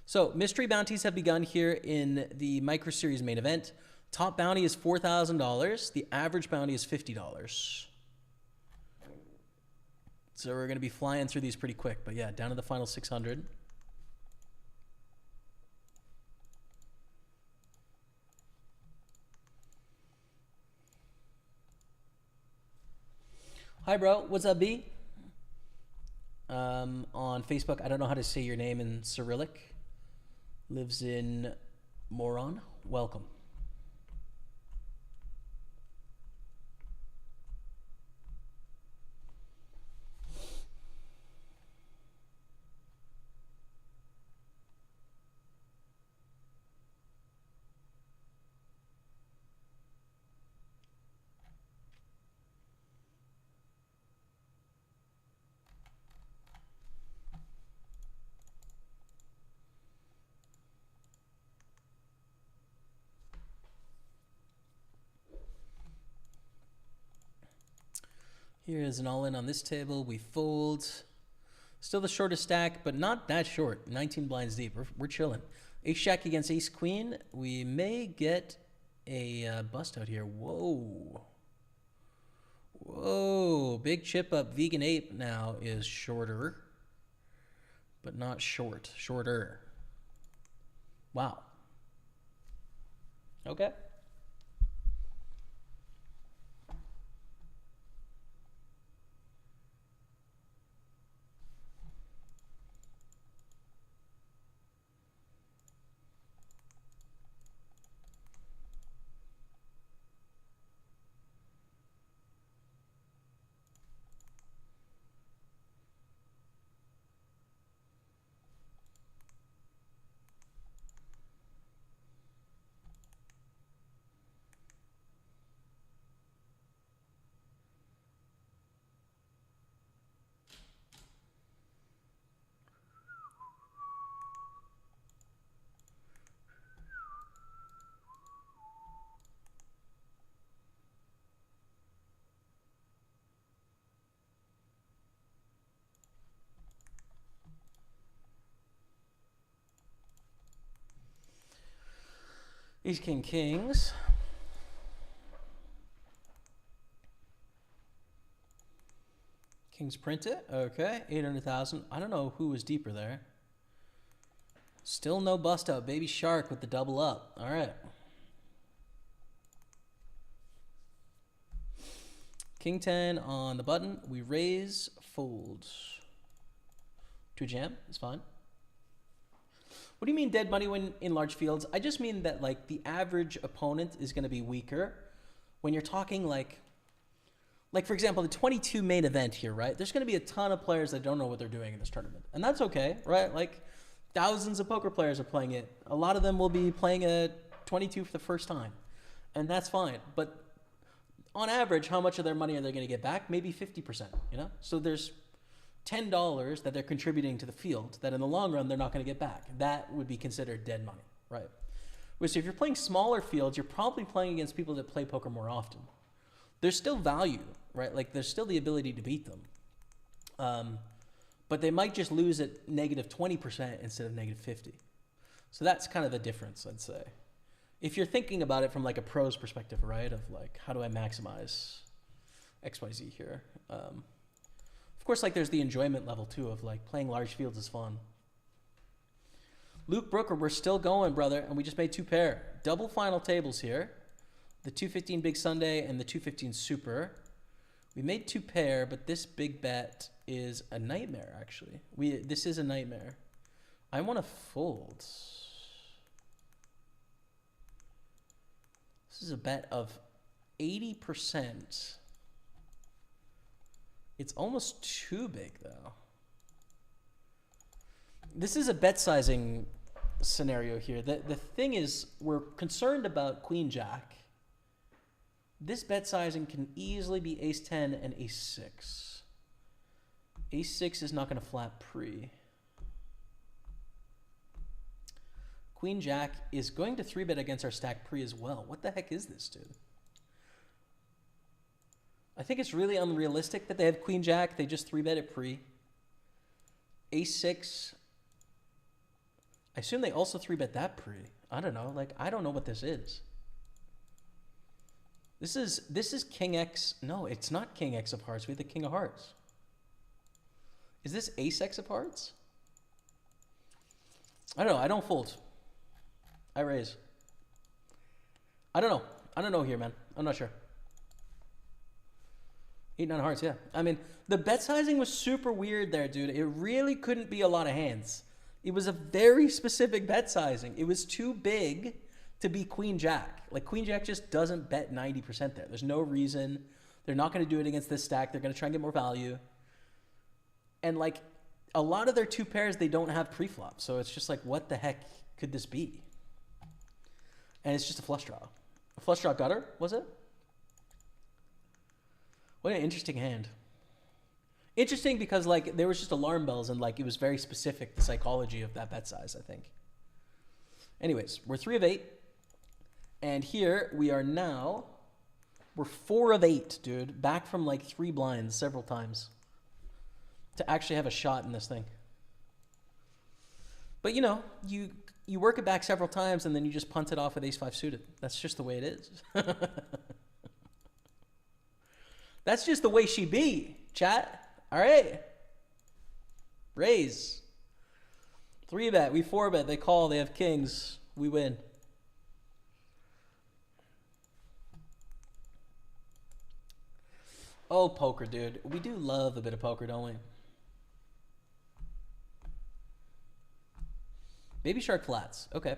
So, mystery bounties have begun here in the Micro Series main event. Top bounty is $4,000. The average bounty is $50. So we're going to be flying through these pretty quick. But yeah, down to the final 600. Hi, bro. What's up, B? On Facebook, I don't know how to say your name in Cyrillic. Lives in Moron. Welcome. Here is an all-in on this table. We fold. Still the shortest stack, but not that short. 19 blinds deep. We're chilling. Ace-jack against ace-queen. We may get a bust out here. Whoa. Whoa. Big chip up. Vegan ape now is shorter, but not short. Shorter. Wow. Okay. Ace, king, kings. Kings print it. Okay, 800,000. I don't know who was deeper there. Still no bust out. Baby Shark with the double up. All right. King 10 on the button. We raise, fold. To jam. It's fine. What do you mean dead money when in large fields? I just mean that like the average opponent is going to be weaker. When you're talking like for example, the 22 main event here, right? There's going to be a ton of players that don't know what they're doing in this tournament. And that's okay, right? Like thousands of poker players are playing it. A lot of them will be playing a 22 for the first time. And that's fine. But on average, how much of their money are they going to get back? Maybe 50%, you know? So there's $10 that they're contributing to the field that in the long run, they're not going to get back. That would be considered dead money, right? Which if you're playing smaller fields, you're probably playing against people that play poker more often. There's still value, right? Like there's still the ability to beat them. But they might just lose at negative 20% instead of negative 50. So that's kind of the difference, I'd say. If you're thinking about it from like a pro's perspective, right? Of like, how do I maximize XYZ here? Of course, like there's the enjoyment level too of like playing large fields is fun. Luke Brooker, we're still going, brother. And we just made 2 pair. Double final tables here. The 215 Big Sunday and the 215 Super. We made 2 pair, but this big bet is a nightmare, actually. This is a nightmare. I want to fold. This is a bet of 80%. It's almost too big, though. This is a bet sizing scenario here. The thing is, we're concerned about Queen Jack. This bet sizing can easily be Ace 10 and Ace 6. Ace 6 is not going to flat pre. Queen Jack is going to 3-bet against our stack pre as well. What the heck is this, dude? I think it's really unrealistic that they have Queen Jack. They just 3-bet it pre. Ace 6. I assume they also 3-bet that pre. I don't know. Like, I don't know what this is. This is King X. No, it's not King X of Hearts. We have the King of Hearts. Is this Ace X of Hearts? I don't know. I don't fold. I raise. I don't know. I don't know here, man. I'm not sure. 8, 9 hearts, yeah. I mean, the bet sizing was super weird there, dude. It really couldn't be a lot of hands. It was a very specific bet sizing. It was too big to be Queen Jack. Like, Queen Jack just doesn't bet 90% there. There's no reason. They're not going to do it against this stack. They're going to try and get more value. And, like, a lot of their 2 pairs, they don't have pre-flop. So it's just like, what the heck could this be? And it's just a flush draw. A flush draw gutter, was it? What an interesting hand. Interesting because, like, there was just alarm bells and, like, it was very specific, the psychology of that bet size, I think. Anyways, we're 3 of 8. And here we are now, we're 4 of 8, dude. Back from, like, 3 blinds several times to actually have a shot in this thing. But, you know, you work it back several times and then you just punt it off with Ace-5 suited. That's just the way it is. That's just the way she be, chat. All right. Raise. 3-bet. We 4-bet. They call. They have kings. We win. Oh, poker, dude. We do love a bit of poker, don't we? Baby Shark flats. Okay.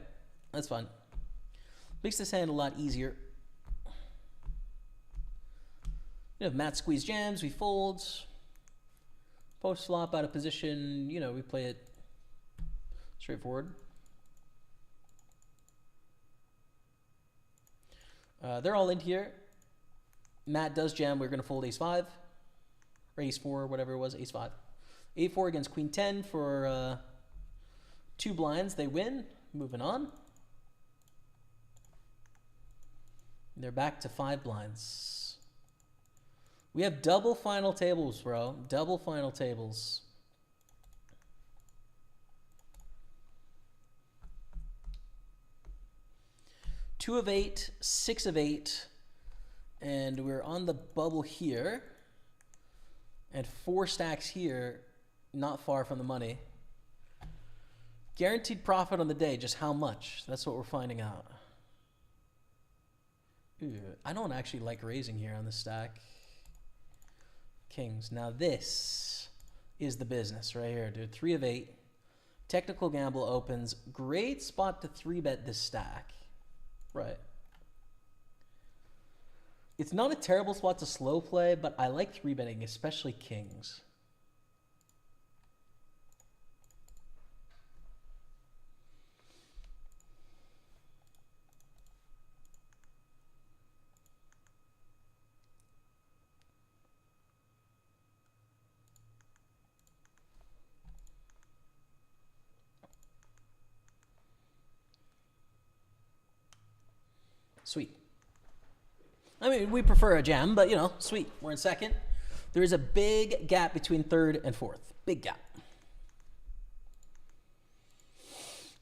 That's fine. Makes this hand a lot easier. You know, Matt squeeze jams, we fold. Post flop out of position, you know, we play it straightforward. They're all in here. Matt does jam, we're going to fold Ace-5. Or Ace-4, whatever it was, Ace-5. 8-4 against Queen 10 for 2 blinds. They win. Moving on. They're back to 5 blinds. We have double final tables, bro. Double final tables. Two of 8, 6 of 8. And we're on the bubble here. And 4 stacks here, not far from the money. Guaranteed profit on the day, just how much? That's what we're finding out. Ooh, I don't actually like raising here on this stack. Kings. Now this is the business right here, dude. 3 of 8. Technical gamble opens. Great spot to 3-bet this stack. Right. It's not a terrible spot to slow play, but I like 3-betting, especially kings. Sweet. I mean, we prefer a jam, but, you know, sweet. We're in second. There is a big gap between third and fourth. Big gap.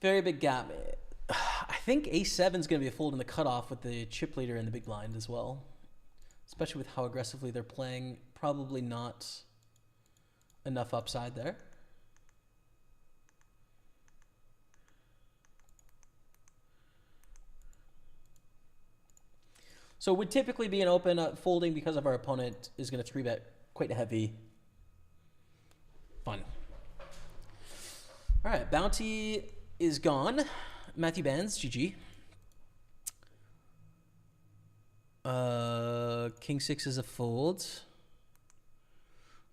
Very big gap. I think ace-7 is going to be a fold in the cutoff with the chip leader in the big blind as well. Especially with how aggressively they're playing. Probably not enough upside there. So it would typically be an open folding because of our opponent is going to 3-bet quite heavy. Fun. All right, bounty is gone. Matthew Bands, GG. King 6 is a fold.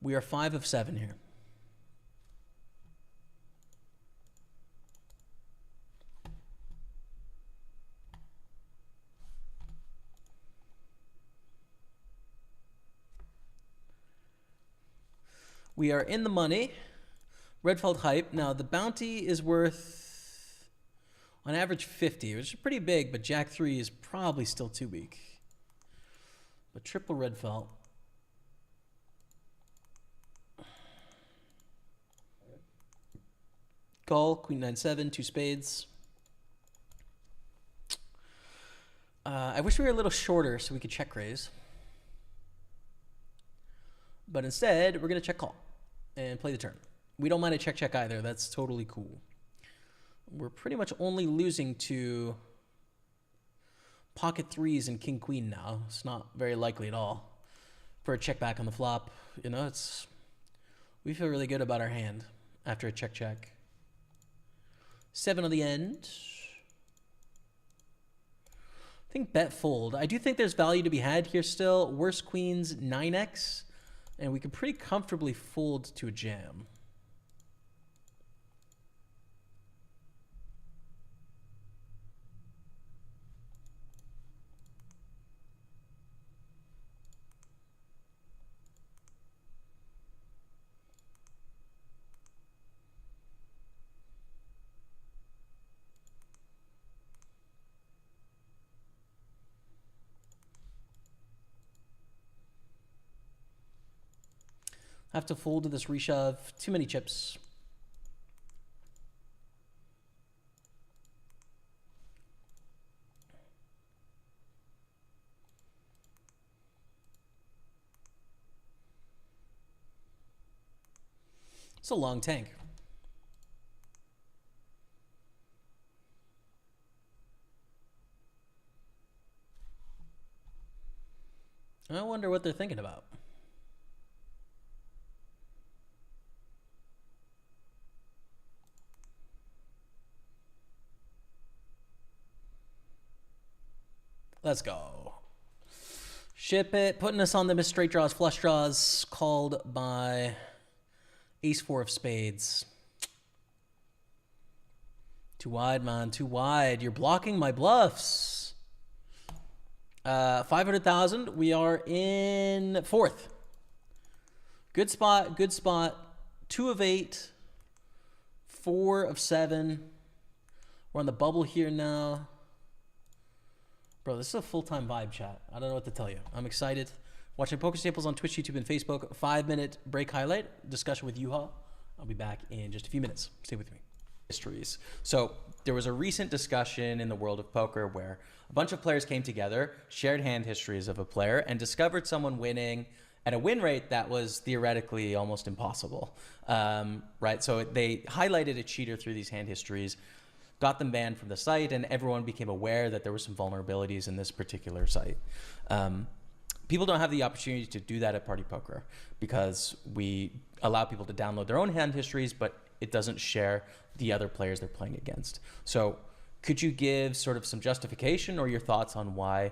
We are 5 of 7 here. We are in the money. Redfeld hype. Now, the bounty is worth, on average, 50, which is pretty big, but Jack 3 is probably still too weak. But triple Redfeld. Call, Queen 9-7, 2 spades. I wish we were a little shorter so we could check raise. But instead, we're going to check call and play the turn. We don't mind a check either. That's totally cool. We're pretty much only losing to pocket 3s and king queen now. It's not very likely at all for a check back on the flop. You know, we feel really good about our hand after a check. 7 on the end. I think bet fold. I do think there's value to be had here still. Worst queens, 9x. And we can pretty comfortably fold to a jam. I have to fold to this reshove. Too many chips. It's a long tank. I wonder what they're thinking about. Let's go. Ship it. Putting us on the missed straight draws, flush draws, called by ace-4 of spades. Too wide, man. Too wide. You're blocking my bluffs. 500,000. We are in fourth. Good spot. Good spot. 2 of 8. 4 of 7. We're on the bubble here now. Bro, this is a full-time vibe, chat. I don't know what to tell you. I'm excited. Watching Pokerstaples on Twitch, YouTube, and Facebook. 5-minute break highlight. Discussion with Yuha. I'll be back in just a few minutes. Stay with me. Histories. So there was a recent discussion in the world of poker where a bunch of players came together, shared hand histories of a player, and discovered someone winning at a win rate that was theoretically almost impossible, right? So they highlighted a cheater through these hand histories, got them banned from the site, and everyone became aware that there were some vulnerabilities in this particular site. People don't have the opportunity to do that at Party Poker because we allow people to download their own hand histories, but it doesn't share the other players they're playing against. So could you give sort of some justification or your thoughts on why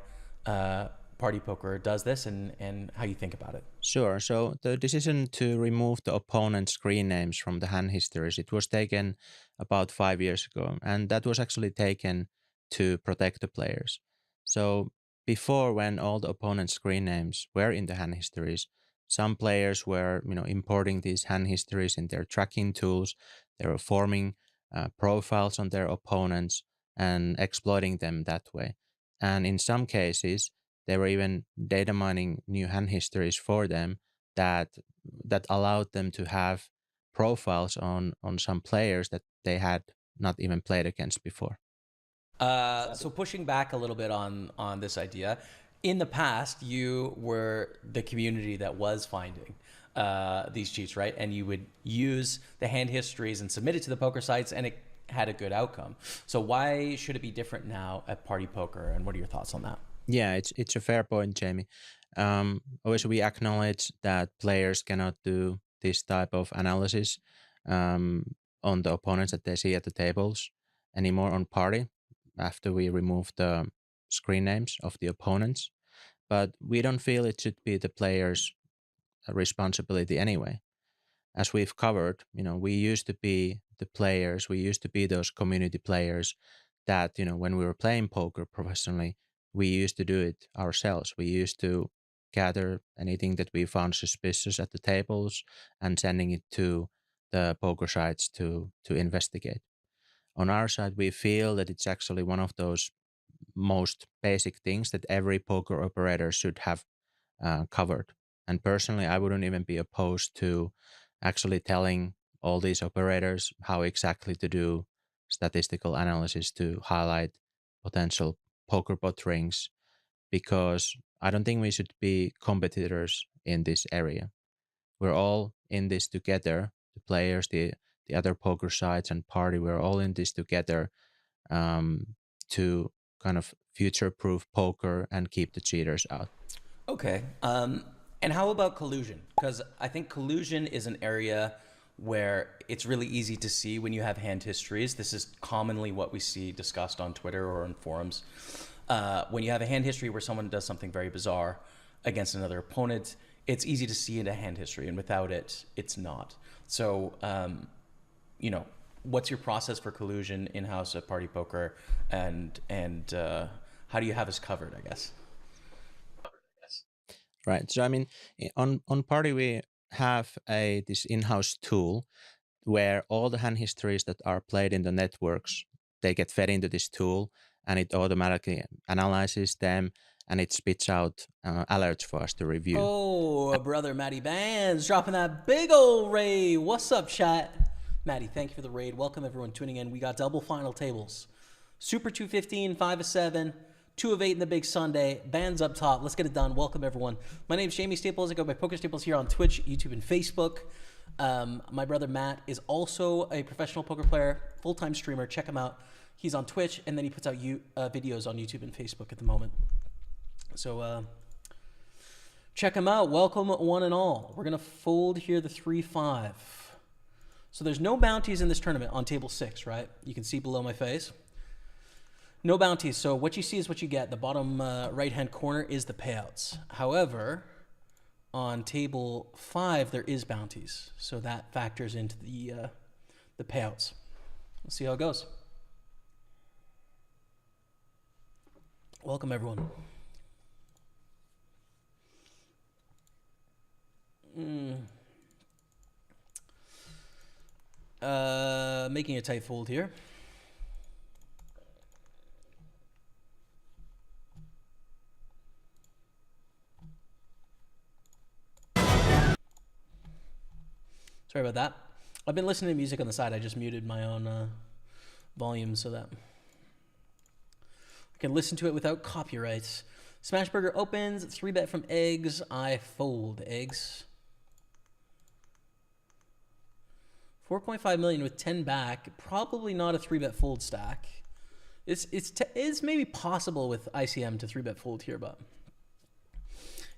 Party Poker does this and how you think about it? Sure. So the decision to remove the opponent's screen names from the hand histories, it was taken about 5 years ago, and that was actually taken to protect the players. So before, when all the opponent's screen names were in the hand histories, some players were, importing these hand histories in their tracking tools. They were forming profiles on their opponents and exploiting them that way. And in some cases, they were even data mining new hand histories for them that allowed them to have profiles on some players that they had not even played against before. So pushing back a little bit on this idea, in the past, you were the community that was finding these cheats, right? And you would use the hand histories and submit it to the poker sites, and it had a good outcome. So why should it be different now at Party Poker, and what are your thoughts on that? Yeah, it's a fair point, Jamie. Obviously, we acknowledge that players cannot do this type of analysis on the opponents that they see at the tables anymore on Party after we remove the screen names of the opponents. But we don't feel it should be the players' responsibility anyway. As we've covered, we used to be the players, we used to be those community players that, when we were playing poker professionally, we used to do it ourselves. We used to gather anything that we found suspicious at the tables and sending it to the poker sites to investigate. On our side, we feel that it's actually one of those most basic things that every poker operator should have covered. And personally, I wouldn't even be opposed to actually telling all these operators how exactly to do statistical analysis to highlight potential poker bot rings, because I don't think we should be competitors in this area. We're all in this together. The players, the other poker sites and Party, we're all in this together to kind of future-proof poker and keep the cheaters out. Okay. And how about collusion? Because I think collusion is an area where it's really easy to see when you have hand histories. This is commonly what we see discussed on Twitter or in forums. When you have a hand history where someone does something very bizarre against another opponent, it's easy to see in a hand history, and without it, it's not. So, what's your process for collusion in-house at Party Poker, and how do you have us covered, I guess? Right. So I mean, on Party we have this in-house tool where all the hand histories that are played in the networks, they get fed into this tool, and it automatically analyzes them, and it spits out alerts for us to review. Oh, brother Matty Bands dropping that big old raid. What's up, chat? Matty, thank you for the raid. Welcome everyone tuning in. We got double final tables. Super 215, 5 of 7. 2 of 8 in the big Sunday. Bands up top. Let's get it done. Welcome, everyone. My name is Jaime Staples. I go by Pokerstaples here on Twitch, YouTube, and Facebook. My brother Matt is also a professional poker player, full-time streamer. Check him out. He's on Twitch, and then he puts out videos on YouTube and Facebook at the moment. So check him out. Welcome, one and all. We're going to fold here the 3-5. So there's no bounties in this tournament on table 6, right? You can see below my face. No bounties, so what you see is what you get. The bottom right-hand corner is the payouts. However, on table 5, there is bounties, so that factors into the payouts. Let's see how it goes. Welcome, everyone. Making a tight fold here. Sorry about that. I've been listening to music on the side. I just muted my own volume so that I can listen to it without copyrights. Smashburger opens, 3-bet from eggs. I fold eggs. 4.5 million with 10 back. Probably not a 3-bet fold stack. It's maybe possible with ICM to 3-bet fold here, but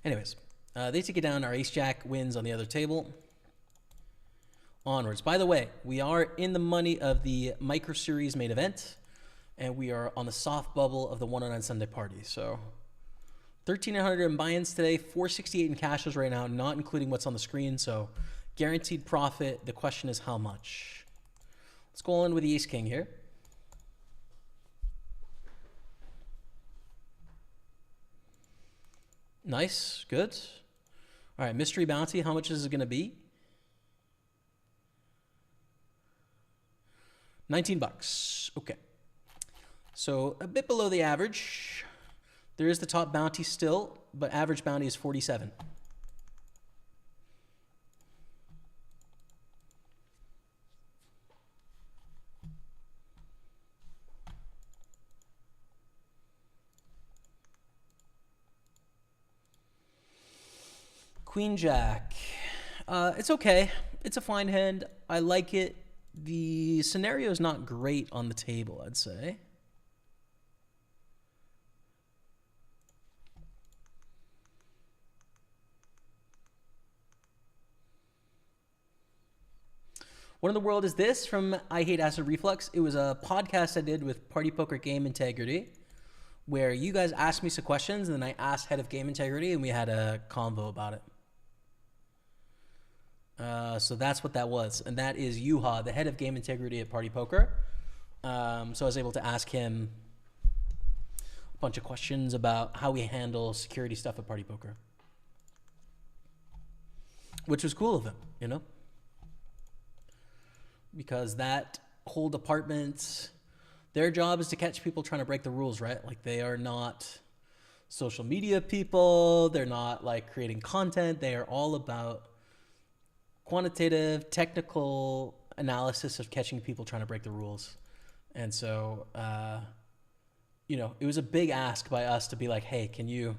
anyways, they take it down. Our ace jack wins on the other table. Onwards. By the way, we are in the money of the Micro Series main event, and we are on the soft bubble of the 109 Sunday party. So 1,300 in buy-ins today, 468 in cashes right now, not including what's on the screen. So guaranteed profit. The question is how much. Let's go on with the ace king here. Nice, good. All right, mystery bounty. How much is it going to be? $19. Okay. So a bit below the average. There is the top bounty still, but average bounty is 47. Queen Jack. It's okay. It's a fine hand. I like it. The scenario is not great on the table, I'd say. What in the world is this from I Hate Acid Reflux? It was a podcast I did with Party Poker Game Integrity, where you guys asked me some questions, and then I asked Head of Game Integrity, and we had a convo about it. So that's what that was. And that is Yuha, the head of game integrity at Party Poker. So I was able to ask him a bunch of questions about how we handle security stuff at Party Poker. Which was cool of him, you know? Because that whole department, their job is to catch people trying to break the rules, right? Like, they are not social media people. They're not like creating content. They are all about quantitative, technical analysis of catching people trying to break the rules. And so, you know, it was a big ask by us to be like, hey, can you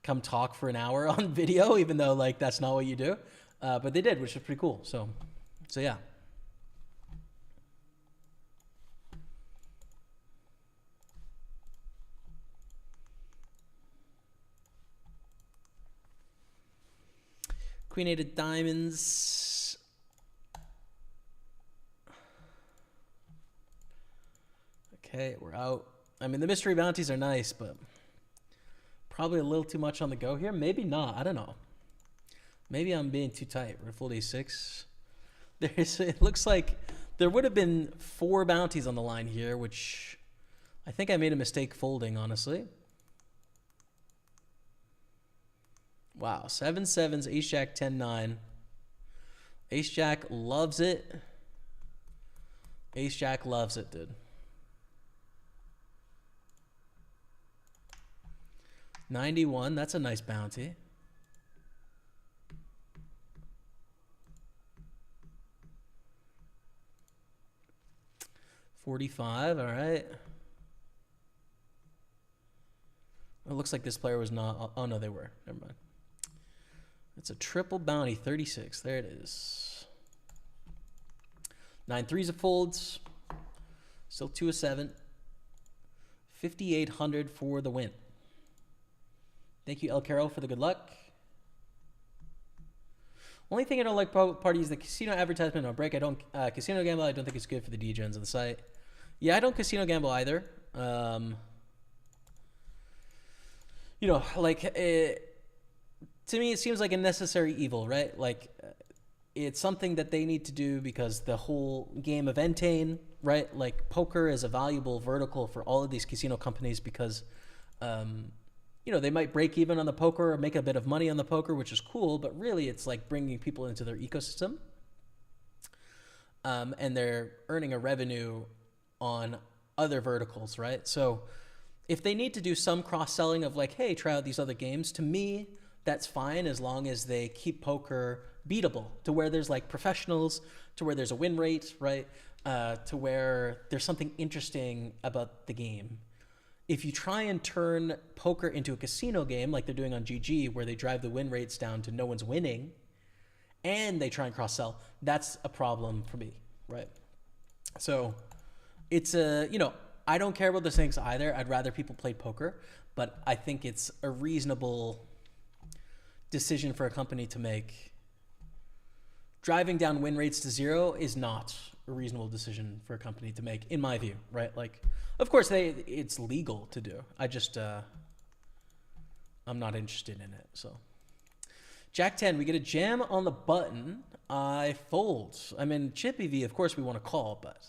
come talk for an hour on video, even though like that's not what you do. But they did, which is pretty cool. So yeah. Queen 8 of diamonds. Okay, we're out. I mean, the mystery bounties are nice, but probably a little too much on the go here. Maybe not. I don't know. Maybe I'm being too tight. We're full a6. It looks like there would have been 4 bounties on the line here, which I think I made a mistake folding, honestly. Wow, 7 sevens, ace jack, 10 9. Ace jack loves it. Ace jack loves it, dude. 91, that's a nice bounty. $45, all right. It looks like this player was not. Oh no, they were. Never mind. It's a triple bounty, 36. There it is. 9 threes of folds. Still 2 of 7. 5,800 for the win. Thank you, El Caro, for the good luck. Only thing I don't like party is the casino advertisement on break. I don't casino gamble. I don't think it's good for the degens of the site. Yeah, I don't casino gamble either. You know, like to me, it seems like a necessary evil, right? Like, it's something that they need to do because the whole game of Entain, right? Like, poker is a valuable vertical for all of these casino companies because, you know, they might break even on the poker or make a bit of money on the poker, which is cool, but really it's like bringing people into their ecosystem. And they're earning a revenue on other verticals, right? So if they need to do some cross-selling of like, hey, try out these other games, to me, that's fine as long as they keep poker beatable to where there's like professionals, to where there's a win rate, right? To where there's something interesting about the game. if you try and turn poker into a casino game like they're doing on GG, where they drive the win rates down to no one's winning, and they try and cross-sell, that's a problem for me, right? So it's I don't care about those things either. I'd rather people play poker, but I think it's a reasonable decision for a company to make. Driving down win rates to zero is not a reasonable decision for a company to make, in my view, right? Like, of course, it's legal to do. I just, I'm not interested in it, so. Jack 10, we get a jam on the button. I fold. I'm in chip EV, of course we want to call, but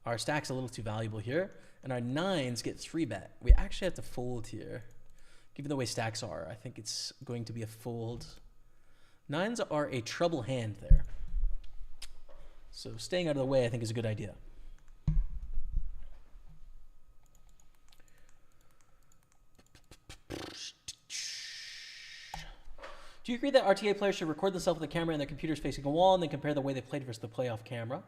our stack's a little too valuable here, and our 9s get 3-bet. We actually have to fold here. Given the way stacks are, I think it's going to be a fold. 9s are a trouble hand there. So staying out of the way, I think, is a good idea. Do you agree that RTA players should record themselves with a camera and their computers facing a wall and then compare the way they played versus the play off camera?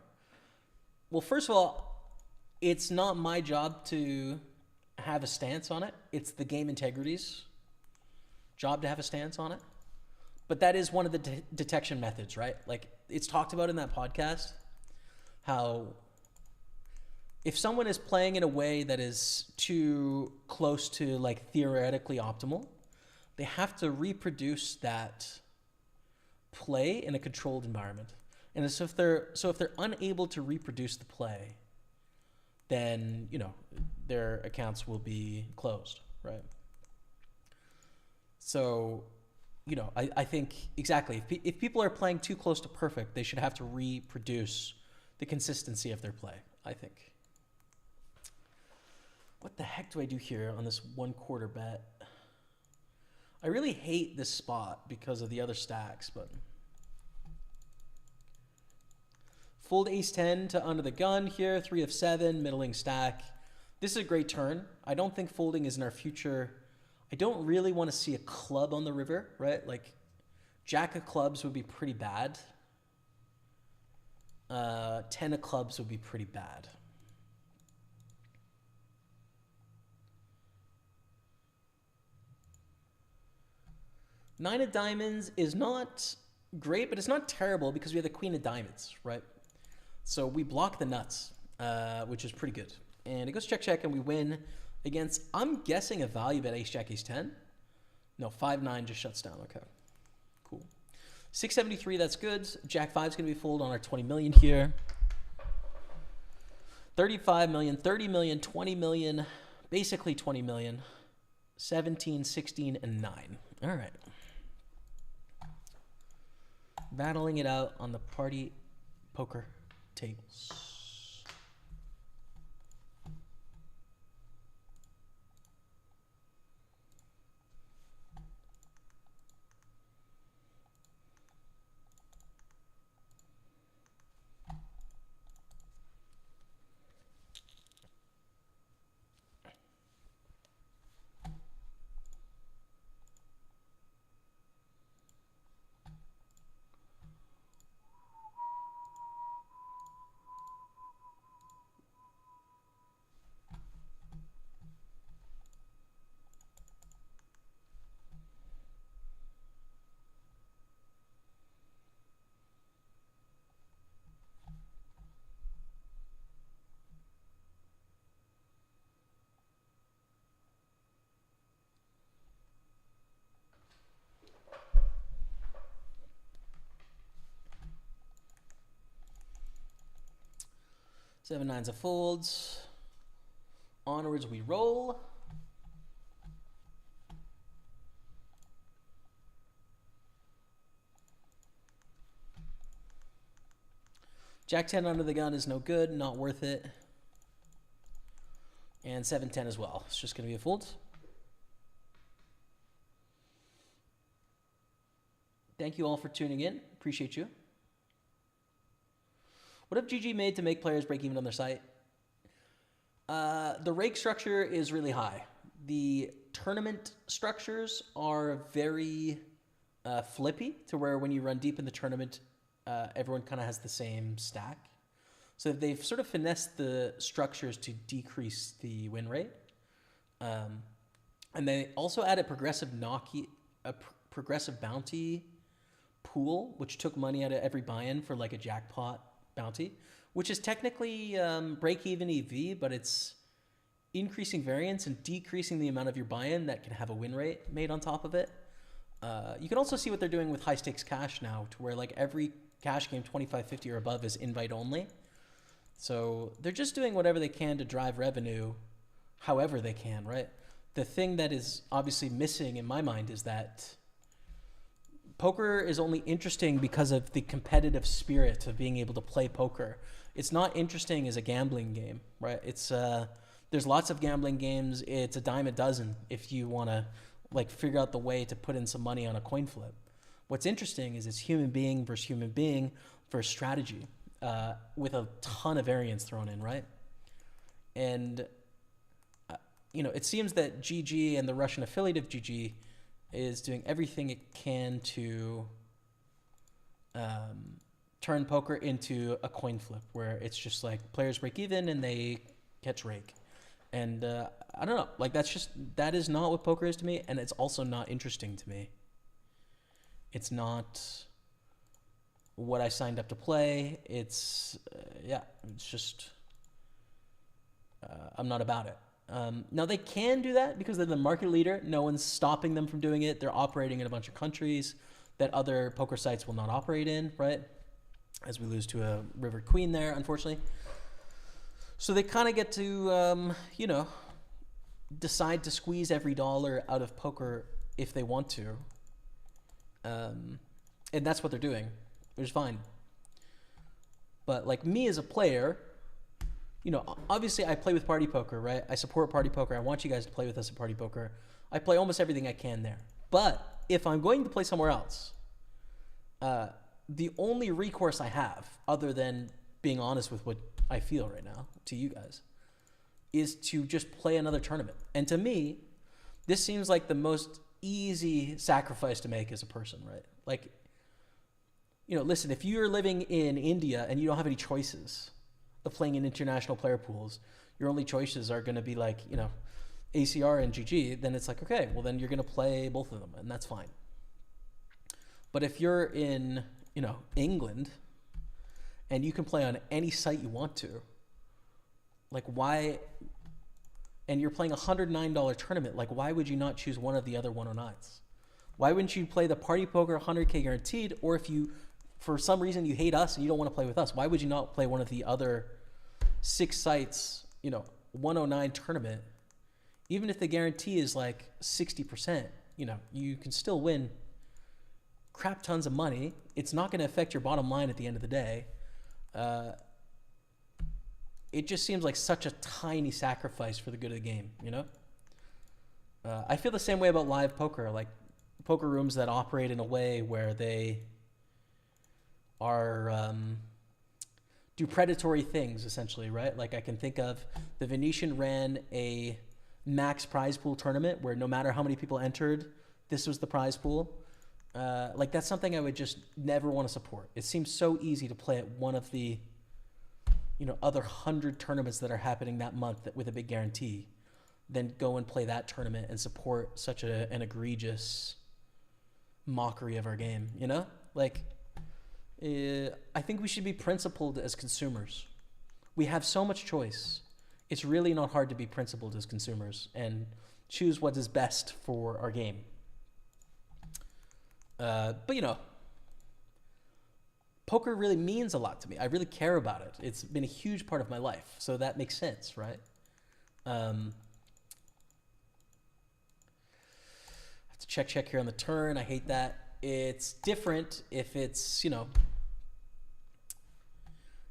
Well, first of all, it's not my job to have a stance on it. It's the game integrity's job to have a stance on it. But that is one of the detection methods, right? Like, it's talked about in that podcast, how if someone is playing in a way that is too close to, like, theoretically optimal, they have to reproduce that play in a controlled environment. And so if they're unable to reproduce the play, then, their accounts will be closed, right? So, I think exactly, if people are playing too close to perfect, they should have to reproduce the consistency of their play, I think. What the heck do I do here on this 1/4 bet? I really hate this spot because of the other stacks, but fold ace 10 to under the gun here, 3 of 7, middling stack. This is a great turn. I don't think folding is in our future. I don't really want to see a club on the river, right? Like, jack of clubs would be pretty bad. 10 of clubs would be pretty bad. Nine of diamonds is not great, but it's not terrible because we have the queen of diamonds, right? So we block the nuts, which is pretty good. And it goes check, check, and we win against, I'm guessing, a value bet ace, jack, ace 10. No, 5-9 just shuts down. Okay, cool. 673, that's good. Jack 5 is going to be fold on our 20 million here. 35 million, 30 million, 20 million, basically 20 million. 17, 16, and 9. All right. Battling it out on the party poker tables. Seven nines of folds. Onwards we roll. Jack 10 under the gun is no good, not worth it. And 7-10 as well. It's just going to be a fold. Thank you all for tuning in. Appreciate you. What have GG made to make players break even on their site? The rake structure is really high. The tournament structures are very flippy, to where when you run deep in the tournament, everyone kind of has the same stack. So they've sort of finessed the structures to decrease the win rate. And they also added progressive bounty pool, which took money out of every buy-in for like a jackpot bounty, which is technically break-even EV, but it's increasing variance and decreasing the amount of your buy-in that can have a win rate made on top of it. You can also see what they're doing with high-stakes cash now, to where like every cash game 25-50 or above is invite only. So they're just doing whatever they can to drive revenue however they can, right? The thing that is obviously missing in my mind is that poker is only interesting because of the competitive spirit of being able to play poker. It's not interesting as a gambling game, right? It's there's lots of gambling games. It's a dime a dozen if you want to like figure out the way to put in some money on a coin flip. What's interesting is it's human being versus strategy, with a ton of variance thrown in, right? And it seems that GG and the Russian affiliate of GG is doing everything it can to turn poker into a coin flip, where it's just like players break even and they catch rake. And I don't know, like that is not what poker is to me, and it's also not interesting to me. It's not what I signed up to play. It's just I'm not about it. Now they can do that because they're the market leader. No one's stopping them from doing it. They're operating in a bunch of countries that other poker sites will not operate in, right? As we lose to a River Queen there, unfortunately. So they kind of get to, decide to squeeze every dollar out of poker if they want to. And that's what they're doing, which is fine. But like me as a player, obviously I play with PartyPoker, right? I support PartyPoker. I want you guys to play with us at PartyPoker. I play almost everything I can there. But if I'm going to play somewhere else, the only recourse I have, other than being honest with what I feel right now to you guys, is to just play another tournament. And to me, this seems like the most easy sacrifice to make as a person, right? Like, listen, if you're living in India and you don't have any choices of playing in international player pools, your only choices are going to be like, ACR and GG, then it's like, okay, well then you're going to play both of them, and that's fine. But if you're in, England, and you can play on any site you want to, like why, and you're playing a $109 tournament, like why would you not choose one of the other 109s? Why wouldn't you play the PartyPoker 100K guaranteed? Or if you, for some reason you hate us and you don't want to play with us, why would you not play one of the other 6 sites, 109 tournament? Even if the guarantee is like 60%, you can still win crap tons of money. It's not going to affect your bottom line at the end of the day. It just seems like such a tiny sacrifice for the good of the game, I feel the same way about live poker, like poker rooms that operate in a way where they are do predatory things, essentially, right? Like I can think of the Venetian ran a max prize pool tournament where no matter how many people entered, this was the prize pool. Like that's something I would just never want to support. It seems so easy to play at one of the other 100 tournaments that are happening that month with a big guarantee, then go and play that tournament and support such an egregious mockery of our game, Like, I think we should be principled as consumers. We have so much choice. It's really not hard to be principled as consumers and choose what is best for our game. But poker really means a lot to me. I really care about it. It's been a huge part of my life, so that makes sense, right? I have to check here on the turn. I hate that. It's different if it's,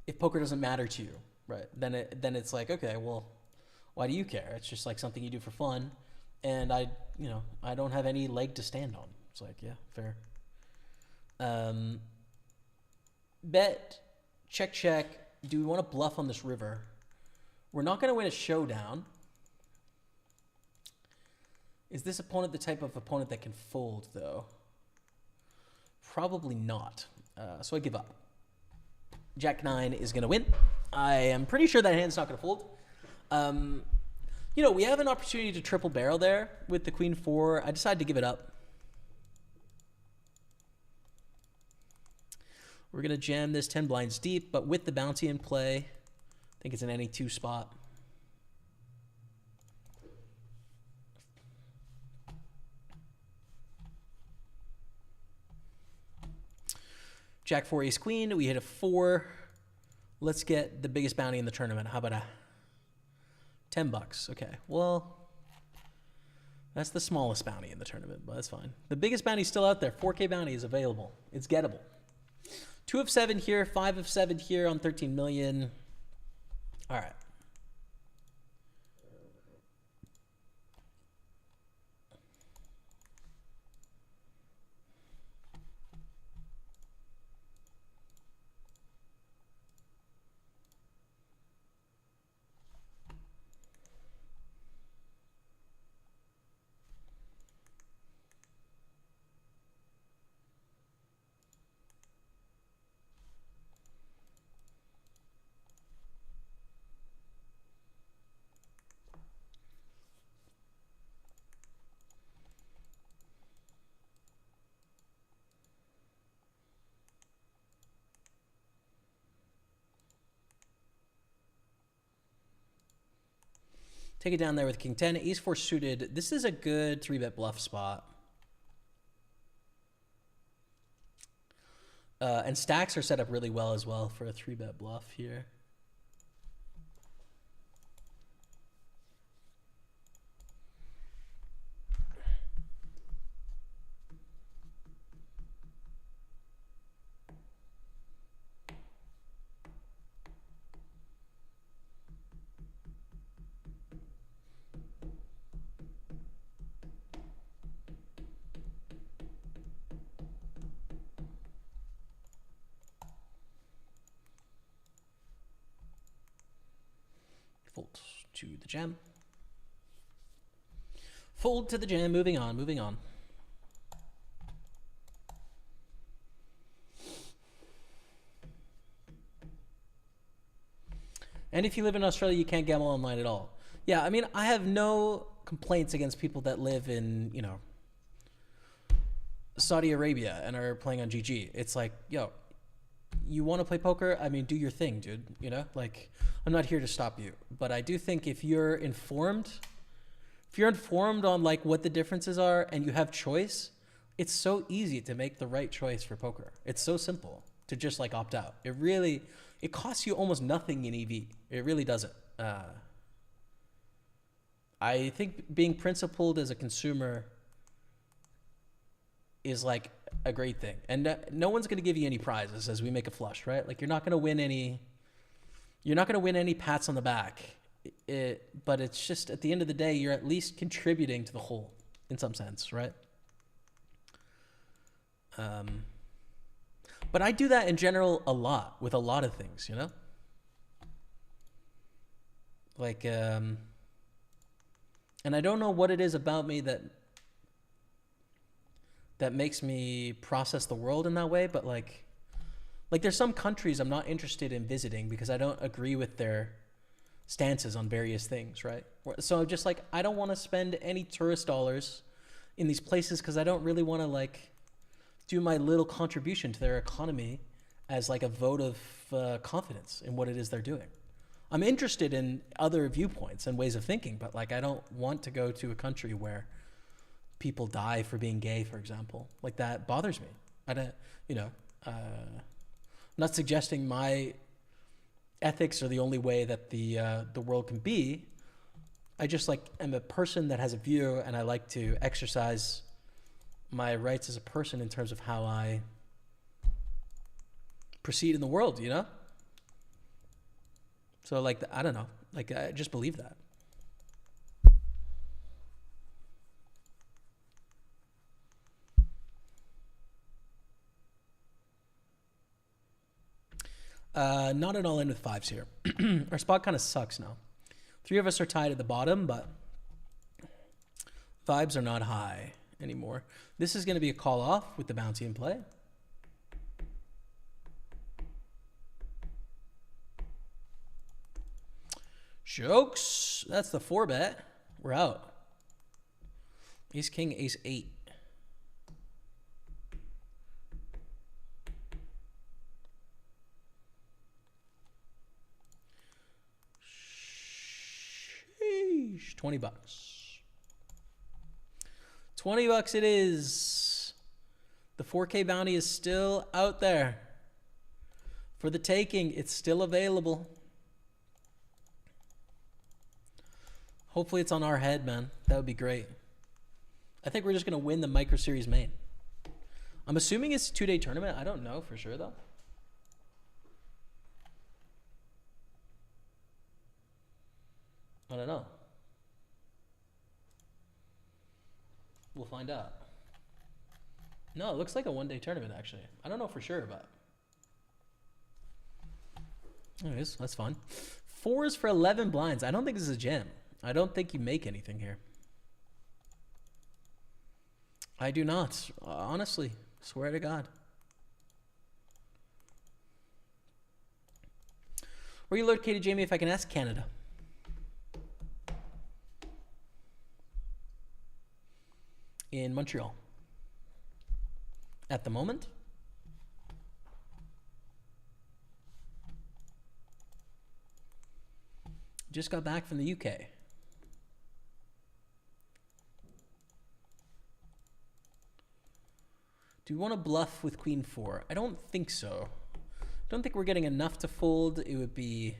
if poker doesn't matter to you, right? Then it's like, okay, well, why do you care? It's just like something you do for fun, and I don't have any leg to stand on. It's like, yeah, fair. Bet, check. Do we want to bluff on this river? We're not going to win a showdown. Is this opponent the type of opponent that can fold, though? Probably not. So I give up. Jack 9 is going to win. I am pretty sure that hand's not going to fold. You know, we have an opportunity to triple barrel there with the queen 4. I decided to give it up. We're going to jam this 10 blinds deep, but with the bounty in play, I think it's an any 2 spot. Jack 4 ace queen. We hit a 4. Let's get the biggest bounty in the tournament. How about a $10? Okay. Well, that's the smallest bounty in the tournament, but that's fine. The biggest bounty is still out there. 4K bounty is available. It's gettable. 2 of 7 here, 5 of 7 here on 13 million. All right. Take it down there with king 10. Ace 4 suited. This is a good 3-bet bluff spot. And stacks are set up really well as well for a 3-bet bluff here. Fold to the jam. Fold to the jam. Moving on, moving on. And if you live in Australia, you can't gamble online at all. Yeah, I mean, I have no complaints against people that live in, you know, Saudi Arabia and are playing on GG. It's like, yo, you want to play poker? I mean, do your thing, dude. You know, like, I'm not here to stop you. But I do think if you're informed on like what the differences are and you have choice, it's so easy to make the right choice for poker. It's so simple to just like opt out. It costs you almost nothing in EV. It really doesn't. I think being principled as a consumer is like a great thing. And no one's going to give you any prizes as we make a flush, right? Like you're not going to win any pats on the back. But it's just at the end of the day, you're at least contributing to the whole in some sense, right? But I do that in general a lot with a lot of things, you know? Like, and I don't know what it is about me that makes me process the world in that way, but like there's some countries I'm not interested in visiting because I don't agree with their stances on various things, right? So I'm just like, I don't want to spend any tourist dollars in these places because I don't really want to like do my little contribution to their economy as like a vote of confidence in what it is they're doing. I'm interested in other viewpoints and ways of thinking, but like I don't want to go to a country where people die for being gay, for example. Like that bothers me. I don't, you know, I'm not suggesting my ethics are the only way that the world can be. I just like am a person that has a view, and I like to exercise my rights as a person in terms of how I proceed in the world, you know? So like, I don't know, like I just believe that. Not at all in with fives here. Our spot kind of sucks now. 3 of us are tied at the bottom, but vibes are not high anymore. This is going to be a call off with the bounty in play. Jokes. That's the 4-bet. We're out. Ace, king, ace, 8. Sheesh. $20. $20 it is. The 4K bounty is still out there. For the taking, it's still available. Hopefully it's on our head, man. That would be great. I think we're just going to win the Micro Series main. I'm assuming it's a 2-day tournament. I don't know for sure, though. I don't know. We'll find out. No, it looks like a 1-day tournament, actually. I don't know for sure, but... Anyways, that's fun. 4s for 11 blinds. I don't think this is a jam. I don't think you make anything here. I do not. Honestly. Swear to God. Where are you located, Jamie, if I can ask? Canada. In Montreal. At the moment. Just got back from the UK. Do we want to bluff with queen 4? I don't think so. I don't think we're getting enough to fold. It would be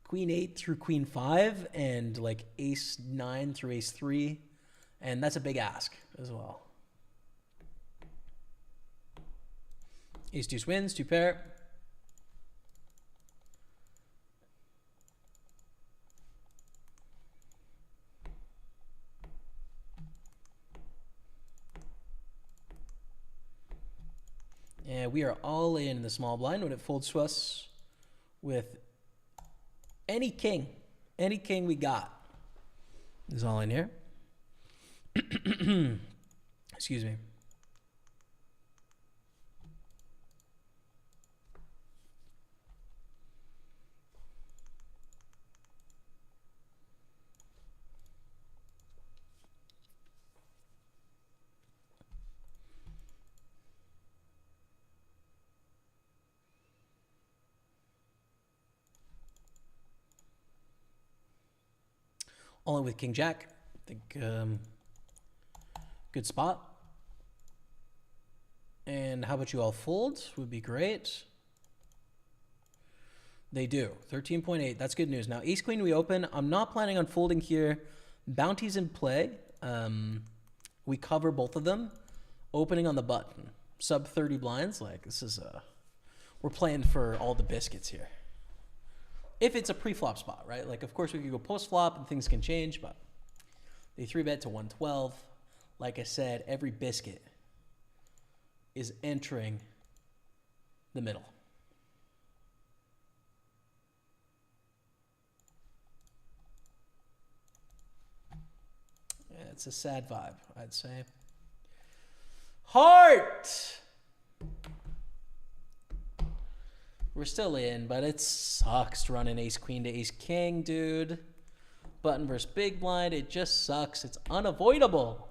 queen 8 through queen 5 and like ace 9 through ace 3. And that's a big ask as well. Ace deuce wins, 2 pair. And we are all in the small blind when it folds to us with any king we got is all in here. Excuse me. All in with king jack. I think good spot. And how about you all fold? Would be great. They do. 13.8. That's good news. Now, ace queen we open. I'm not planning on folding here. Bounty's in play. We cover both of them. Opening on the button. Sub 30 blinds. Like, this is we're playing for all the biscuits here. If it's a pre-flop spot, right? Like, of course, we could go post-flop and things can change, but they 3-bet to 112. Like I said, every biscuit is entering the middle. Yeah, it's a sad vibe, I'd say. Heart! We're still in, but it sucks running ace queen to ace king, dude. Button versus big blind, it just sucks. It's unavoidable.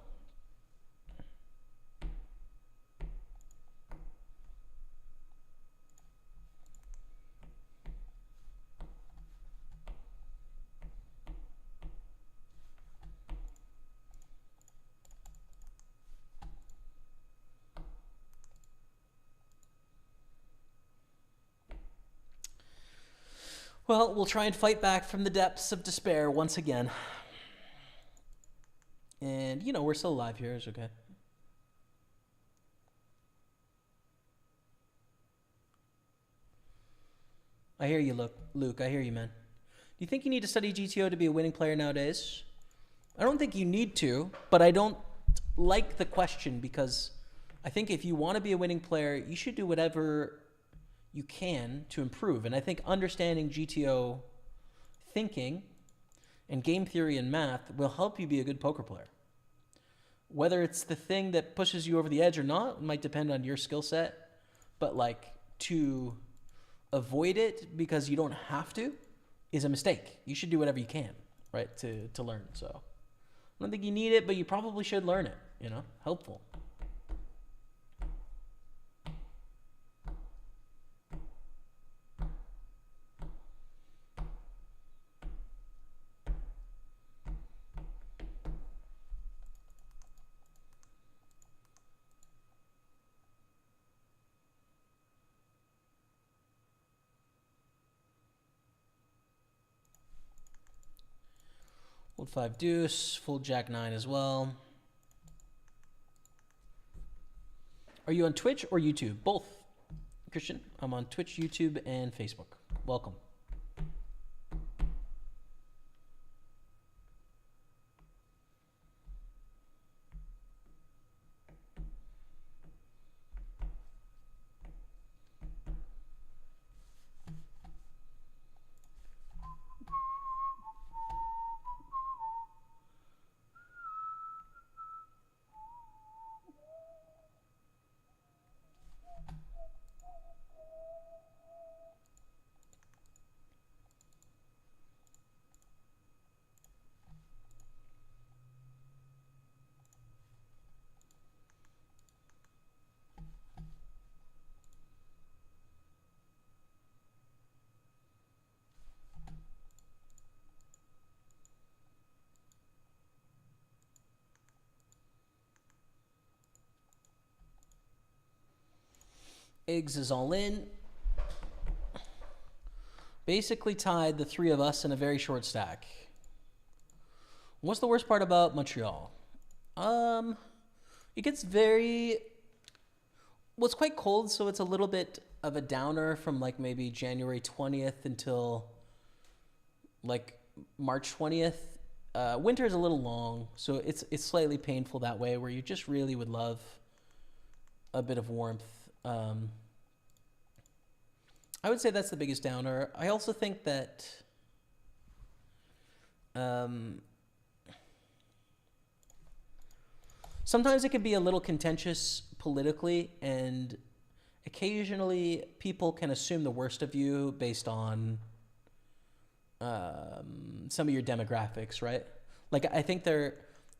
Well, we'll try and fight back from the depths of despair once again. And, you know, we're still alive here. It's okay. I hear you, Luke. I hear you, man. Do you think you need to study GTO to be a winning player nowadays? I don't think you need to, but I don't like the question because I think if you want to be a winning player, you should do whatever you can to improve. And I think understanding GTO thinking and game theory and math will help you be a good poker player. Whether it's the thing that pushes you over the edge or not might depend on your skill set, but like to avoid it because you don't have to is a mistake. You should do whatever you can, right, to learn. So I don't think you need it, but you probably should learn it, you know, helpful. Fold 5 deuce, fold jack 9 as well. Are you on Twitch or YouTube? Both, Christian. I'm on Twitch, YouTube, and Facebook. Welcome. Eggs is all in. Basically tied the three of us in a very short stack. What's the worst part about Montreal? It gets very... Well, it's quite cold, so it's a little bit of a downer from like maybe January 20th until like March 20th. Winter is a little long, so it's slightly painful that way, where you just really would love a bit of warmth. I would say that's the biggest downer. I also think that sometimes it can be a little contentious politically, and occasionally people can assume the worst of you based on some of your demographics, right? Like, I think there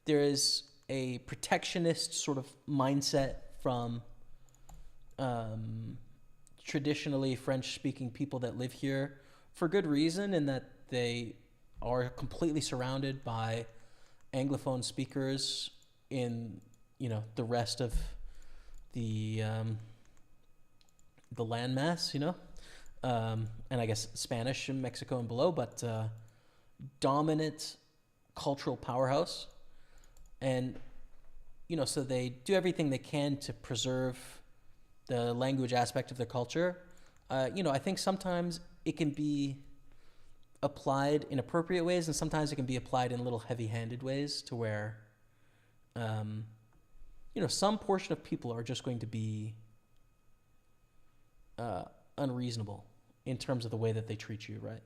is a protectionist sort of mindset from traditionally French-speaking people that live here for good reason, in that they are completely surrounded by Anglophone speakers in, you know, the rest of the landmass, you know, and I guess Spanish in Mexico and below, but dominant cultural powerhouse. And, you know, so they do everything they can to preserve the language aspect of their culture. You know, I think sometimes it can be applied in appropriate ways, and sometimes it can be applied in little heavy-handed ways to where, you know, some portion of people are just going to be unreasonable in terms of the way that they treat you, right?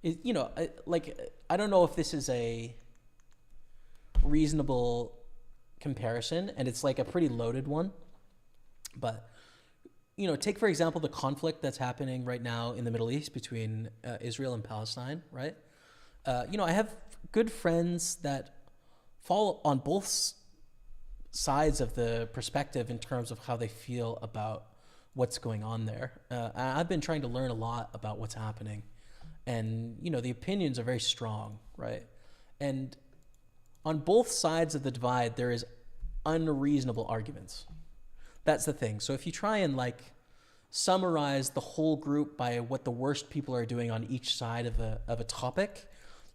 You know, I don't know if this is a reasonable comparison, and it's like a pretty loaded one, but, you know, take, for example, the conflict that's happening right now in the Middle East between Israel and Palestine, right? You know, I have good friends that fall on both sides of the perspective in terms of how they feel about what's going on there. I've been trying to learn a lot about what's happening, and, you know, the opinions are very strong, right? And on both sides of the divide, there is unreasonable arguments. That's the thing. So if you try and like summarize the whole group by what the worst people are doing on each side of a topic,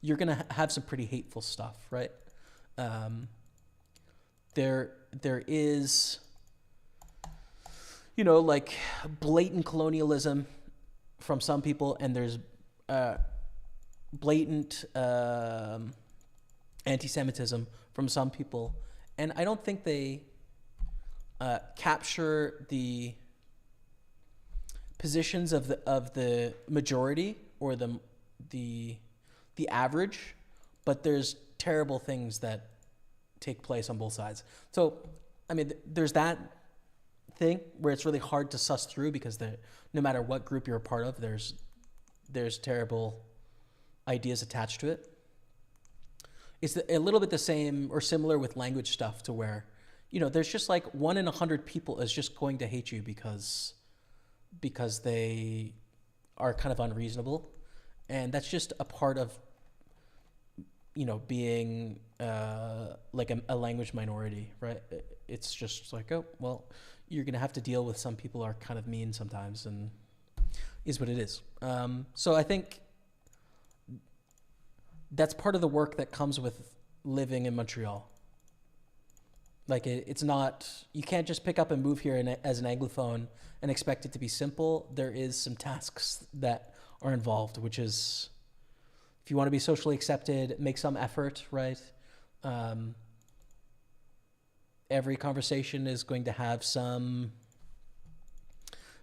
you're going to have some pretty hateful stuff, right? There is, you know, like blatant colonialism from some people, and there's blatant anti-Semitism from some people, and I don't think they capture the positions of the majority or the average, but there's terrible things that take place on both sides. So, I mean, there's that thing where it's really hard to suss through because no matter what group you're a part of, there's terrible ideas attached to it. It's a little bit the same or similar with language stuff to where, there's just like 1 in 100 people is just going to hate you because they are kind of unreasonable. And that's just a part of, being like a language minority, right? It's just like, oh, well, you're going to have to deal with some people are kind of mean sometimes, and is what it is. So I think that's part of the work that comes with living in Montreal. Like it's not, you can't just pick up and move here as an Anglophone and expect it to be simple. There is some tasks that are involved, which is, if you want to be socially accepted, make some effort, right? Every conversation is going to have some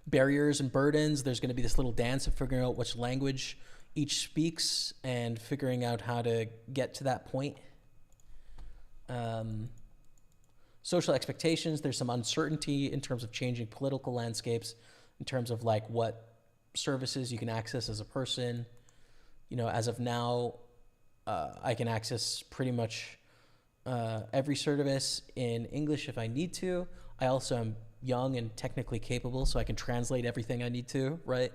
barriers and burdens. There's going to be this little dance of figuring out which language each speaks and figuring out how to get to that point. Social expectations, there's some uncertainty in terms of changing political landscapes, in terms of like what services you can access as a person. As of now, I can access pretty much every service in English if I need to. I also am young and technically capable, so I can translate everything I need to, right?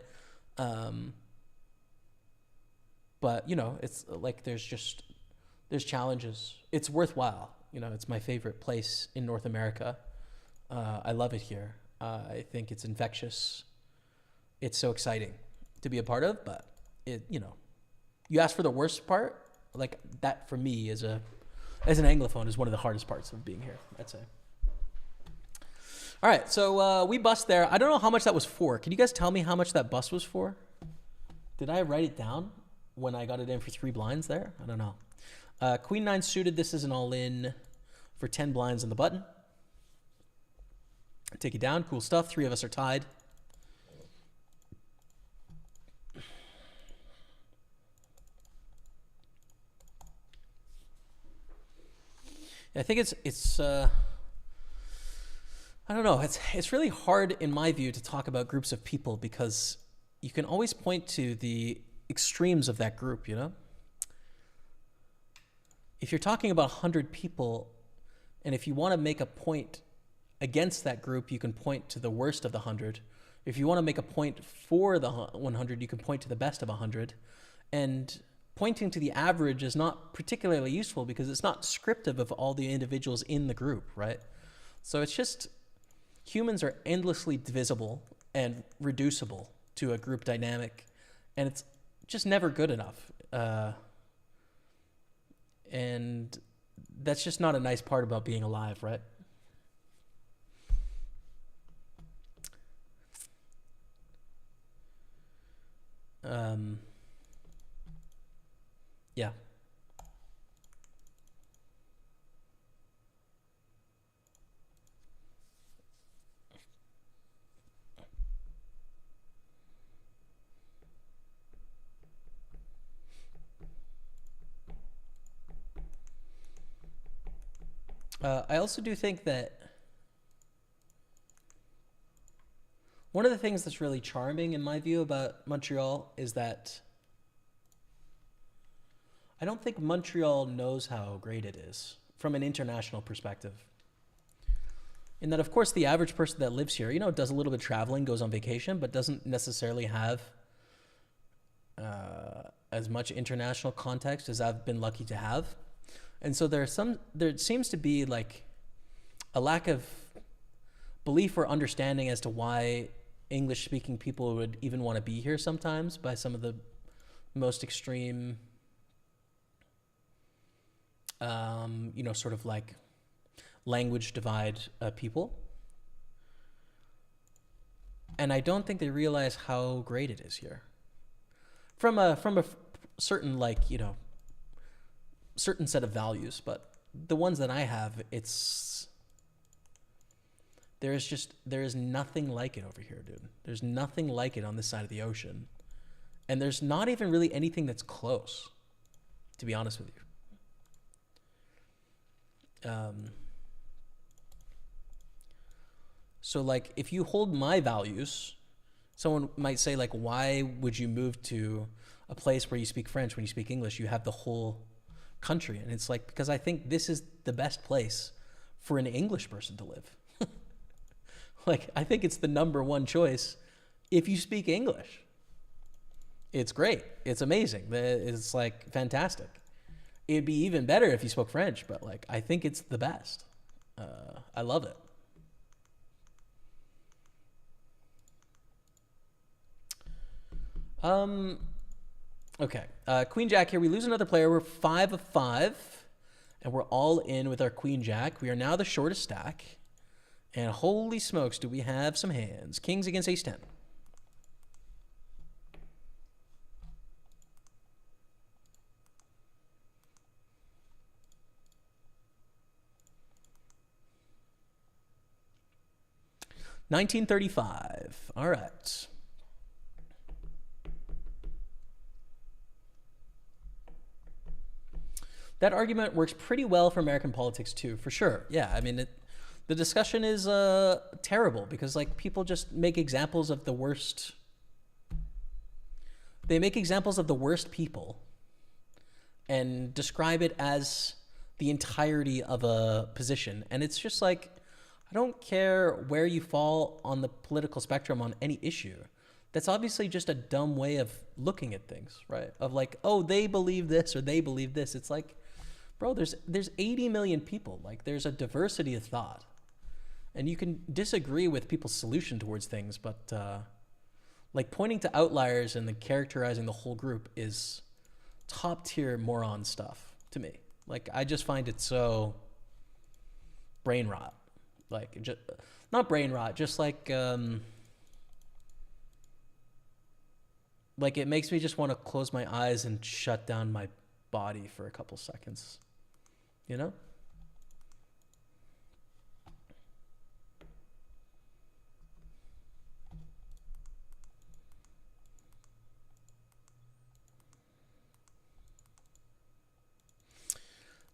But, it's like there's challenges. It's worthwhile. It's my favorite place in North America. I love it here. I think it's infectious. It's so exciting to be a part of, but you ask for the worst part, like that for me as an Anglophone is one of the hardest parts of being here, I'd say. All right, so we bust there. I don't know how much that was for. Can you guys tell me how much that bust was for? Did I write it down when I got it in for 3 blinds there? I don't know. Queen 9 suited, this is an all-in for 10 blinds on the button. Take it down, cool stuff. 3 of us are tied. I think it's I don't know. It's really hard in my view to talk about groups of people because you can always point to the extremes of that group, If you're talking about 100 people, and if you want to make a point against that group, you can point to the worst of the 100. If you want to make a point for the 100, you can point to the best of 100. And pointing to the average is not particularly useful because it's not descriptive of all the individuals in the group, right? So it's just, humans are endlessly divisible and reducible to a group dynamic, and it's just never good enough. And that's just not a nice part about being alive, right? Yeah. I also do think that one of the things that's really charming in my view about Montreal is that I don't think Montreal knows how great it is from an international perspective. In that, of course, the average person that lives here, does a little bit of traveling, goes on vacation, but doesn't necessarily have as much international context as I've been lucky to have. And so there seems to be like a lack of belief or understanding as to why English-speaking people would even want to be here sometimes by some of the most extreme, sort of like language divide people. And I don't think they realize how great it is here. From a certain certain set of values, but the ones that I have, there is nothing like it over here, dude. There's nothing like it on this side of the ocean. And there's not even really anything that's close, to be honest with you. So like, if you hold my values, someone might say like, why would you move to a place where you speak French when you speak English? You have the whole country. And it's like, because I think this is the best place for an English person to live. Like, I think it's the number one choice if you speak English. It's great. It's amazing. It's like fantastic. It'd be even better if you spoke French, but like, I think it's the best. I love it. Okay. Queen Jack here. We lose another player. We're 5 of 5, and we're all in with our Queen Jack. We are now the shortest stack. And holy smokes, do we have some hands. Kings against Ace 10. $19.35. All right. That argument works pretty well for American politics too, for sure. Yeah, I mean, the discussion is terrible because like people just make examples of the worst. They make examples of the worst people and describe it as the entirety of a position. And it's just like, I don't care where you fall on the political spectrum on any issue. That's obviously just a dumb way of looking at things, right? Of like, oh, they believe this or they believe this. It's like, bro, there's 80 million people. Like, there's a diversity of thought. And you can disagree with people's solution towards things, but like pointing to outliers and then characterizing the whole group is top tier moron stuff to me. Like, I just find it so brain rot. Like, just, not brain rot, just like it makes me just want to close my eyes and shut down my body for a couple seconds, you know?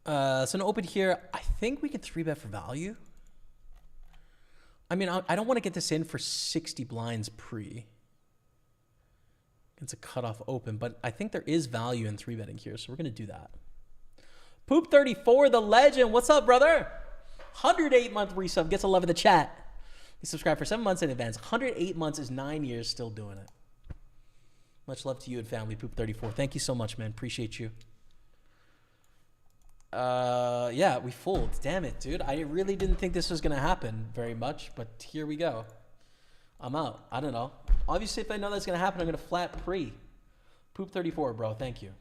So an open here, I think we can 3-bet for value. I mean, I don't want to get this in for 60 blinds pre. It's a cutoff open, but I think there is value in 3-betting here, so we're going to do that. Poop34, the legend. What's up, brother? 108-month resub. Gets a love in the chat. He subscribed for 7 months in advance. 108 months is 9 years still doing it. Much love to you and family, Poop34. Thank you so much, man. Appreciate you. Yeah, we fold. Damn it, dude. I really didn't think this was going to happen very much, but here we go. I'm out. I don't know. Obviously, if I know that's going to happen, I'm going to flat pre. Poop34, bro. Thank you.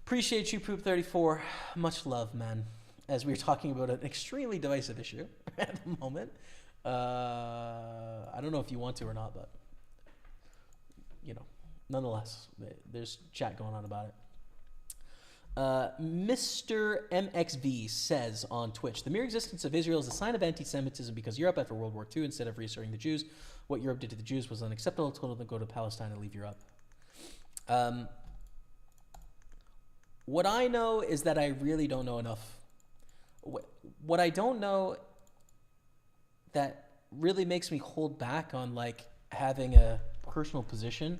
Appreciate you, Poop34. Much love, man. As we were talking about an extremely divisive issue at the moment. I don't know if you want to or not, but, you know, nonetheless, there's chat going on about it. Mr. MXV says on Twitch, the mere existence of Israel is a sign of anti-Semitism because Europe after World War II, instead of reasserting the Jews, what Europe did to the Jews was unacceptable, told them to go to Palestine and leave Europe. What I know is that I really don't know enough. What I don't know that really makes me hold back on like having a personal position.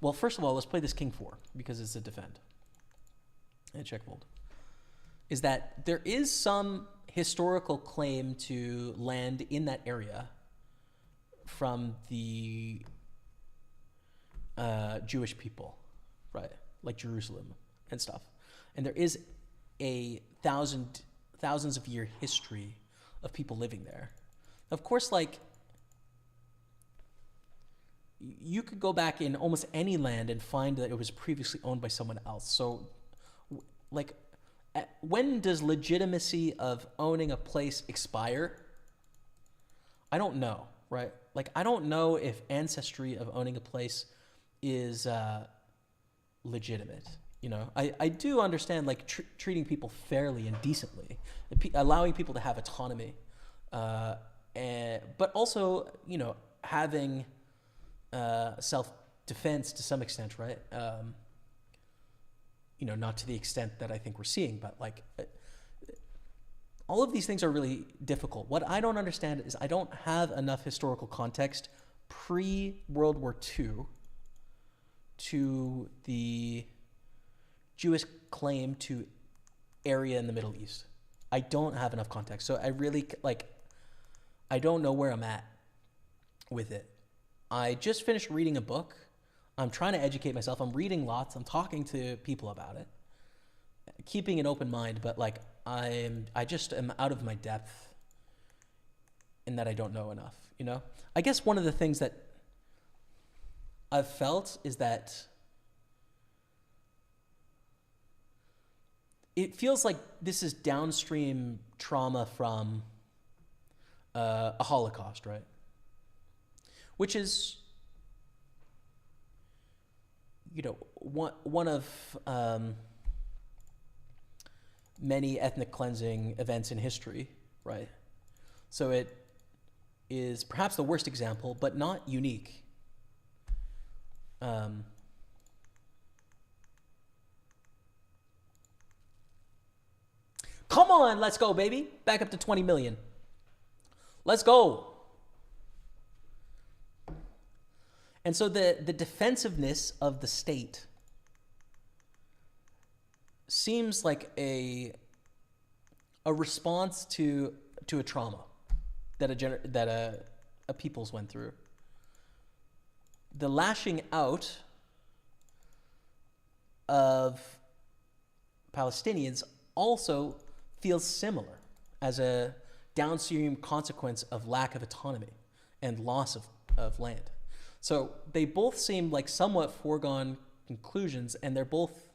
Well, first of all, let's play this King 4 because it's a defend. And check fold. Is that there is some historical claim to land in that area from the Jewish people, right? Like Jerusalem and stuff. And there is a thousands of year history of people living there. Of course, like, you could go back in almost any land and find that it was previously owned by someone else. So, like, when does legitimacy of owning a place expire? I don't know, right? Like, I don't know if ancestry of owning a place is legitimate. You know, I do understand, like, treating people fairly and decently, allowing people to have autonomy, but also, you know, having self-defense to some extent, right? You know, not to the extent that I think we're seeing, but like all of these things are really difficult. What I don't understand is I don't have enough historical context pre-World War II to the Jewish claim to area in the Middle East. I don't have enough context. So I really, I don't know where I'm at with it. I just finished reading a book. I'm trying to educate myself. I'm reading lots. I'm talking to people about it, keeping an open mind, but I just am out of my depth in that I don't know enough, you know? I guess one of the things that I've felt is that it feels like this is downstream trauma from a Holocaust, right? Which is, one of many ethnic cleansing events in history, right? So it is perhaps the worst example, but not unique. Come on, let's go, baby. Back up to 20 million. Let's go. And so the defensiveness of the state seems like a response to a trauma that a people's went through. The lashing out of Palestinians also feels similar as a downstream consequence of lack of autonomy and loss of land. So they both seem like somewhat foregone conclusions, and they're both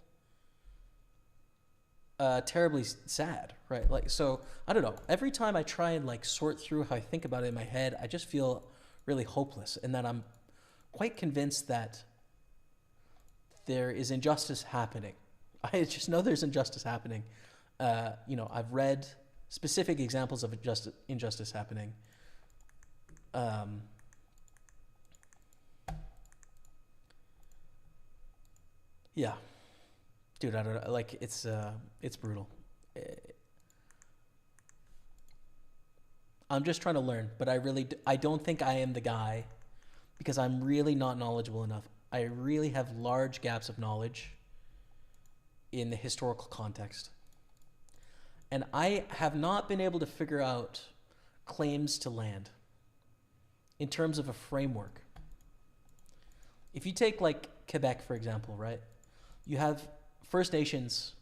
terribly sad, right? So I don't know. Every time I try and sort through how I think about it in my head, I just feel really hopeless, and that I'm quite convinced that there is injustice happening. I just know there's injustice happening. I've read specific examples of injustice happening. Yeah, dude, I don't know. It's brutal. I'm just trying to learn, but I don't think I am the guy, because I'm really not knowledgeable enough. I really have large gaps of knowledge in the historical context. And I have not been able to figure out claims to land in terms of a framework. If you take Quebec, for example, right? You have First Nations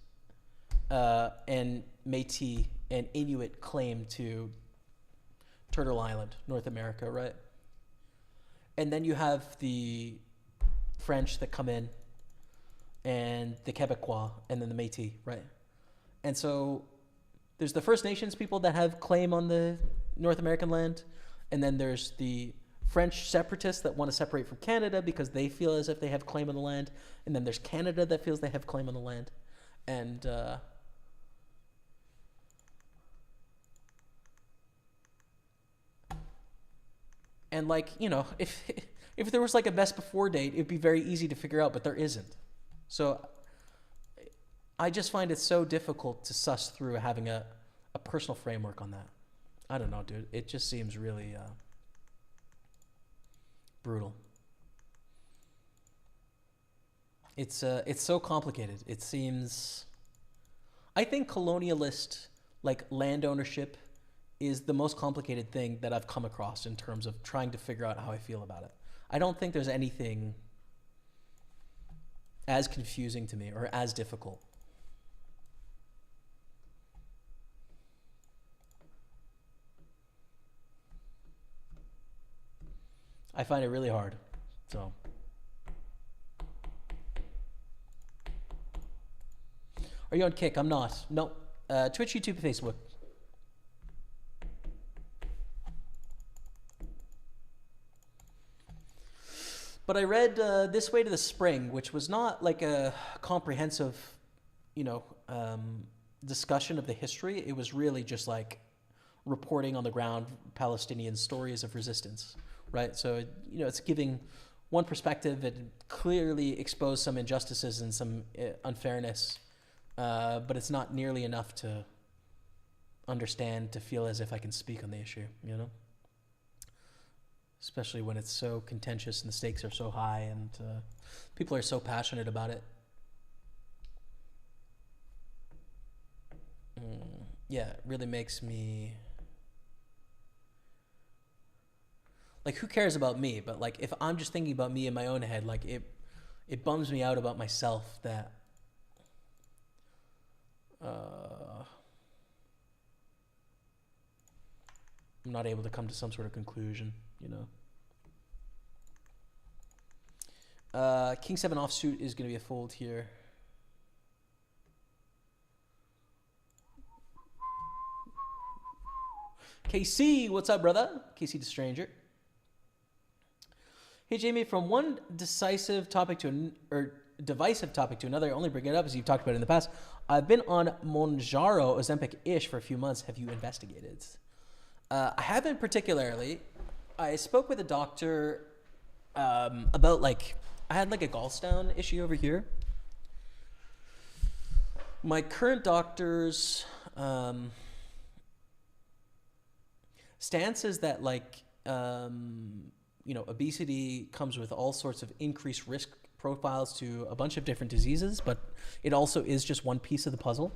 and Métis and Inuit claim to Turtle Island, North America, right? And then you have the French that come in, and the Quebecois, and then the Métis, right? And so there's the First Nations people that have claim on the North American land, and then there's the French separatists that want to separate from Canada because they feel as if they have claim on the land, and then there's Canada that feels they have claim on the land. And if there was a best before date, it'd be very easy to figure out, but there isn't. So I just find it so difficult to suss through having a personal framework on that. I don't know, dude. It just seems really brutal. It's so complicated. It seems, I think colonialist land ownership is the most complicated thing that I've come across in terms of trying to figure out how I feel about it. I don't think there's anything as confusing to me or as difficult. I find it really hard. So are you on Kick? I'm not. No. Twitch, YouTube, Facebook. But I read This Way to the Spring, which was not a comprehensive, discussion of the history. It was really just reporting on the ground Palestinian stories of resistance, right? So, it's giving one perspective. It clearly exposed some injustices and some unfairness, but it's not nearly enough to understand to feel as if I can speak on the issue, you know? Especially when it's so contentious and the stakes are so high and people are so passionate about it. Yeah, it really makes me... Like, who cares about me? But, like, if I'm just thinking about me in my own head, like, it bums me out about myself that... I'm not able to come to some sort of conclusion, you know? King 7 offsuit is going to be a fold here. KC, what's up, brother? KC the Stranger. Hey, Jamie, from one divisive topic to another, I only bring it up as you've talked about it in the past. I've been on Monjaro Ozempic-ish for a few months. Have you investigated? I haven't particularly. I spoke with a doctor about, like, I had like a gallstone issue over here. My current doctor's stance is that, like, you know, obesity comes with all sorts of increased risk profiles to a bunch of different diseases, but it also is just one piece of the puzzle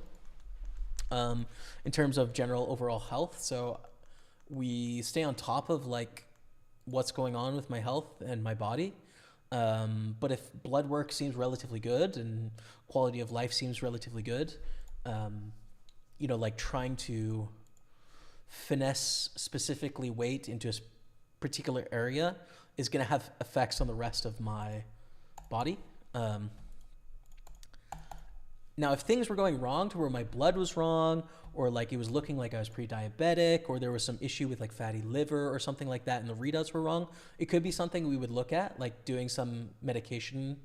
in terms of general overall health. So we stay on top of, like, what's going on with my health and my body. But if blood work seems relatively good and quality of life seems relatively good, you know, like trying to finesse specifically weight into a particular area is going to have effects on the rest of my body. Now, if things were going wrong to where my blood was wrong, or like it was looking like I was pre-diabetic, or there was some issue with like fatty liver or something like that and the readouts were wrong, it could be something we would look at, like doing some medication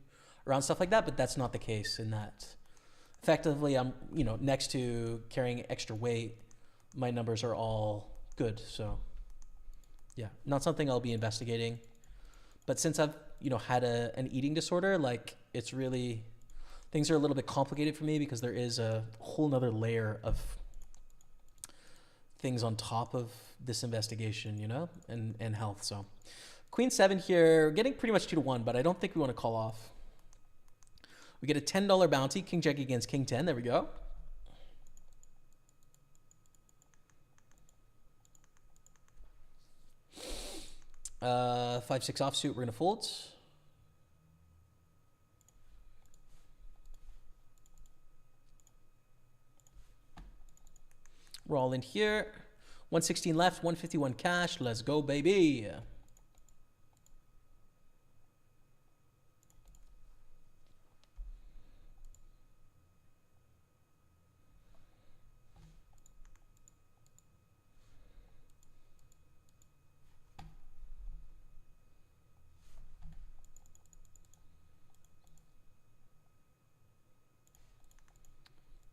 around stuff like that, but that's not the case in that. Effectively, I'm, you know, next to carrying extra weight, my numbers are all good. So yeah, not something I'll be investigating. But since I've, you know, had an eating disorder, like, it's really, things are a little bit complicated for me because there is a whole nother layer of things on top of this investigation, you know, and health. So Queen 7 here, getting pretty much 2-1, but I don't think we want to call off. We get a $10 bounty, King Jack against King 10. There we go. Uh, 5-6 offsuit, we're going to fold. We're all in here. 116 left, 151 cash. Let's go, baby.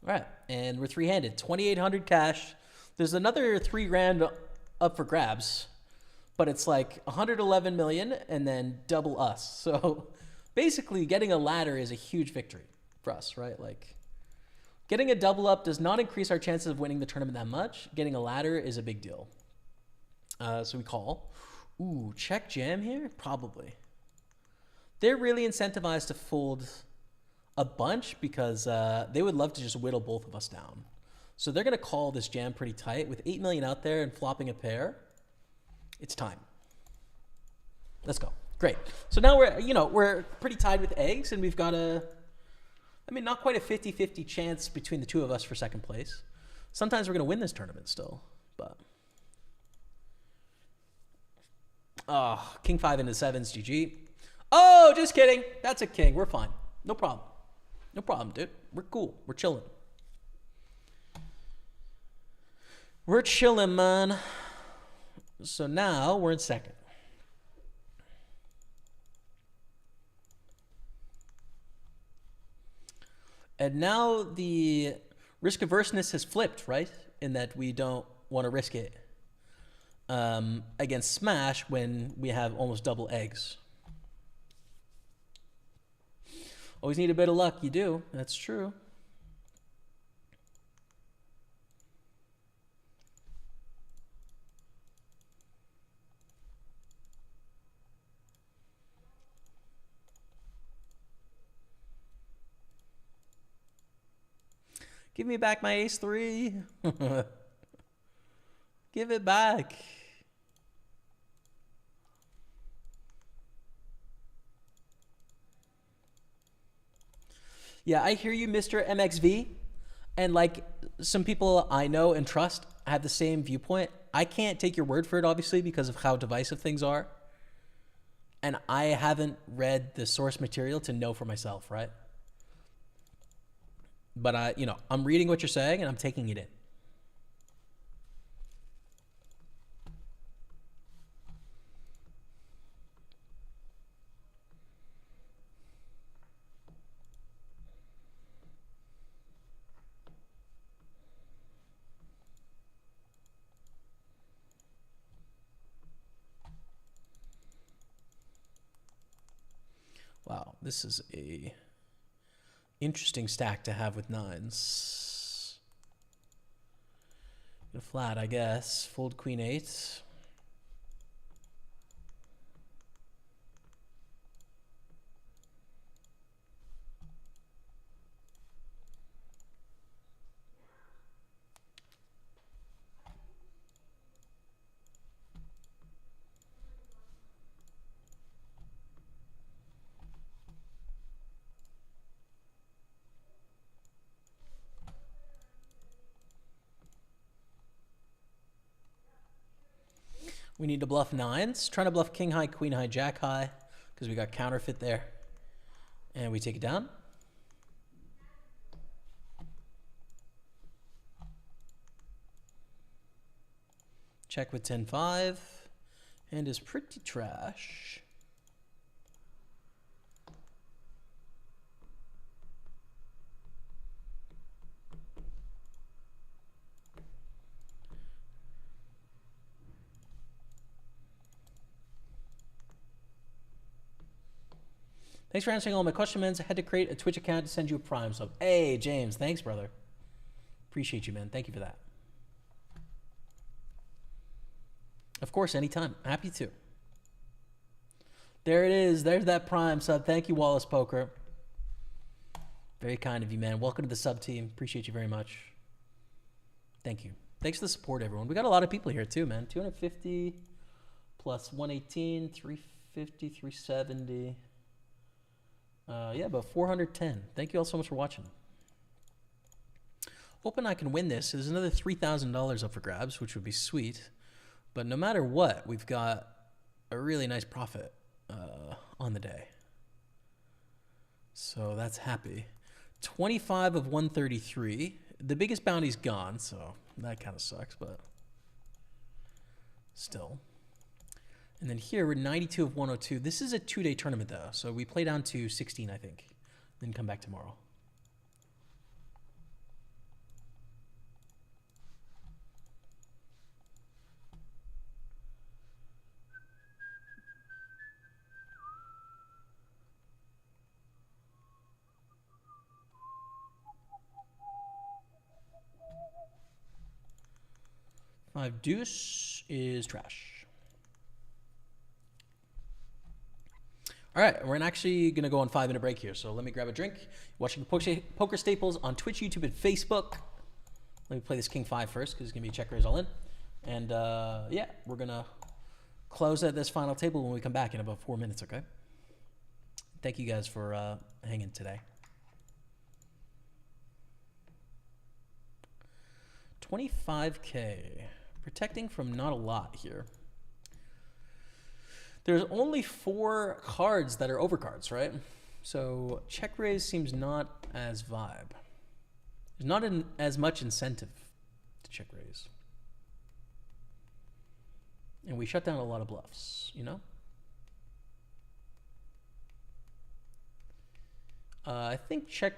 All right, and we're three-handed. 2,800 cash. There's another $3,000 up for grabs, but it's like 111 million and then double us. So basically, getting a ladder is a huge victory for us, right? Like, getting a double up does not increase our chances of winning the tournament that much. Getting a ladder is a big deal. So we call. Ooh, check jam here? Probably. They're really incentivized to fold a bunch because they would love to just whittle both of us down. So they're going to call this jam pretty tight. With 8 million out there and flopping a pair, it's time. Let's go. Great. So now we're, you know, we're pretty tied with eggs, and we've got a, I mean, not quite a 50-50 chance between the two of us for second place. Sometimes we're going to win this tournament still, but. Oh, King 5 into 7s, GG. Oh, just kidding. That's a king. We're fine. No problem. No problem, dude. We're cool. We're chilling. We're chilling, man. So now we're in second. And now the risk averseness has flipped, right? In that we don't want to risk it against smash when we have almost double eggs. Always need a bit of luck. You do. That's true. Give me back my ace 3. Give it back. Yeah, I hear you, Mr. MXV. And like some people I know and trust have the same viewpoint. I can't take your word for it, obviously, because of how divisive things are. And I haven't read the source material to know for myself, right? But I'm reading what you're saying and I'm taking it in. Wow, this is a interesting stack to have with 9s. Get a flat, I guess. Fold queen 8. We need to bluff 9s. Trying to bluff king high, queen high, jack high, because we got counterfeit there. And we take it down. Check with 10-5. Hand is pretty trash. Thanks for answering all my questions. I had to create a Twitch account to send you a Prime sub. Hey, James. Thanks, brother. Appreciate you, man. Thank you for that. Of course, anytime. Happy to. There it is. There's that Prime sub. Thank you, Wallace Poker. Very kind of you, man. Welcome to the sub team. Appreciate you very much. Thank you. Thanks for the support, everyone. We got a lot of people here, too, man. 250 plus 118, 350, 370. Yeah, about 410. Thank you all so much for watching. Hoping I can win this. There's another $3,000 up for grabs, which would be sweet. But no matter what, we've got a really nice profit on the day. So that's happy. 25 of 133. The biggest bounty's gone, so that kind of sucks, but still. And then here we're 92 of 102. This is a 2-day tournament though, so we play down to 16, I think, then come back tomorrow. Five deuce is trash. All right, we're actually going to go on 5-minute break here. So let me grab a drink. Watching Poker Staples on Twitch, YouTube, and Facebook. Let me play this King 5 first because it's going to be check raise all in. And yeah, we're going to close at this final table when we come back in about 4 minutes, okay? Thank you guys for hanging today. 25K. Protecting from not a lot here. There's only 4 cards that are overcards, right? So check raise seems not as vibe. There's not as much incentive to check raise. And we shut down a lot of bluffs, you know? I think check,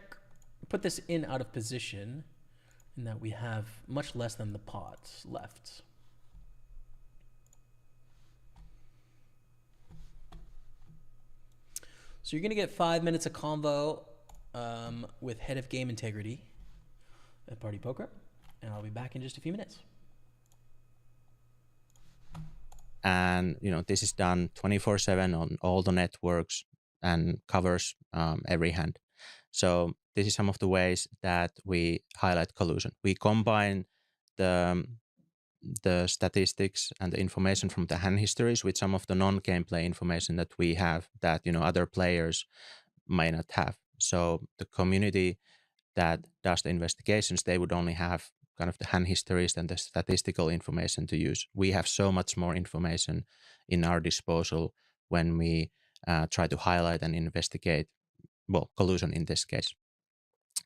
put this in out of position in that we have much less than the pot left. So you're going to get 5 minutes of convo with Head of Game Integrity at Party Poker, and I'll be back in just a few minutes. And, you know, this is done 24/7 on all the networks and covers every hand. So this is some of the ways that we highlight collusion. We combine the statistics and the information from the hand histories with some of the non-gameplay information that we have that other players may not have. So the community that does the investigations, they would only have kind of the hand histories and the statistical information to use. We have so much more information in our disposal when we try to highlight and investigate, well, collusion in this case.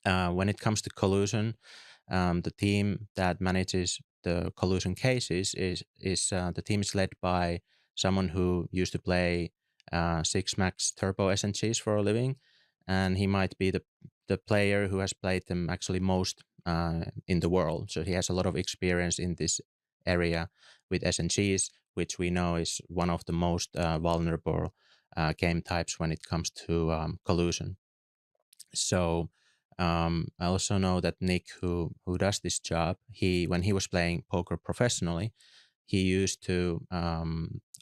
When it comes to collusion, the team that manages the collusion cases is the team is led by someone who used to play six max turbo SNGs for a living, and he might be the player who has played them actually most in the world. So he has a lot of experience in this area with SNGs, which we know is one of the most vulnerable game types when it comes to collusion. So I also know that Nick, who does this job, when he was playing poker professionally, he used to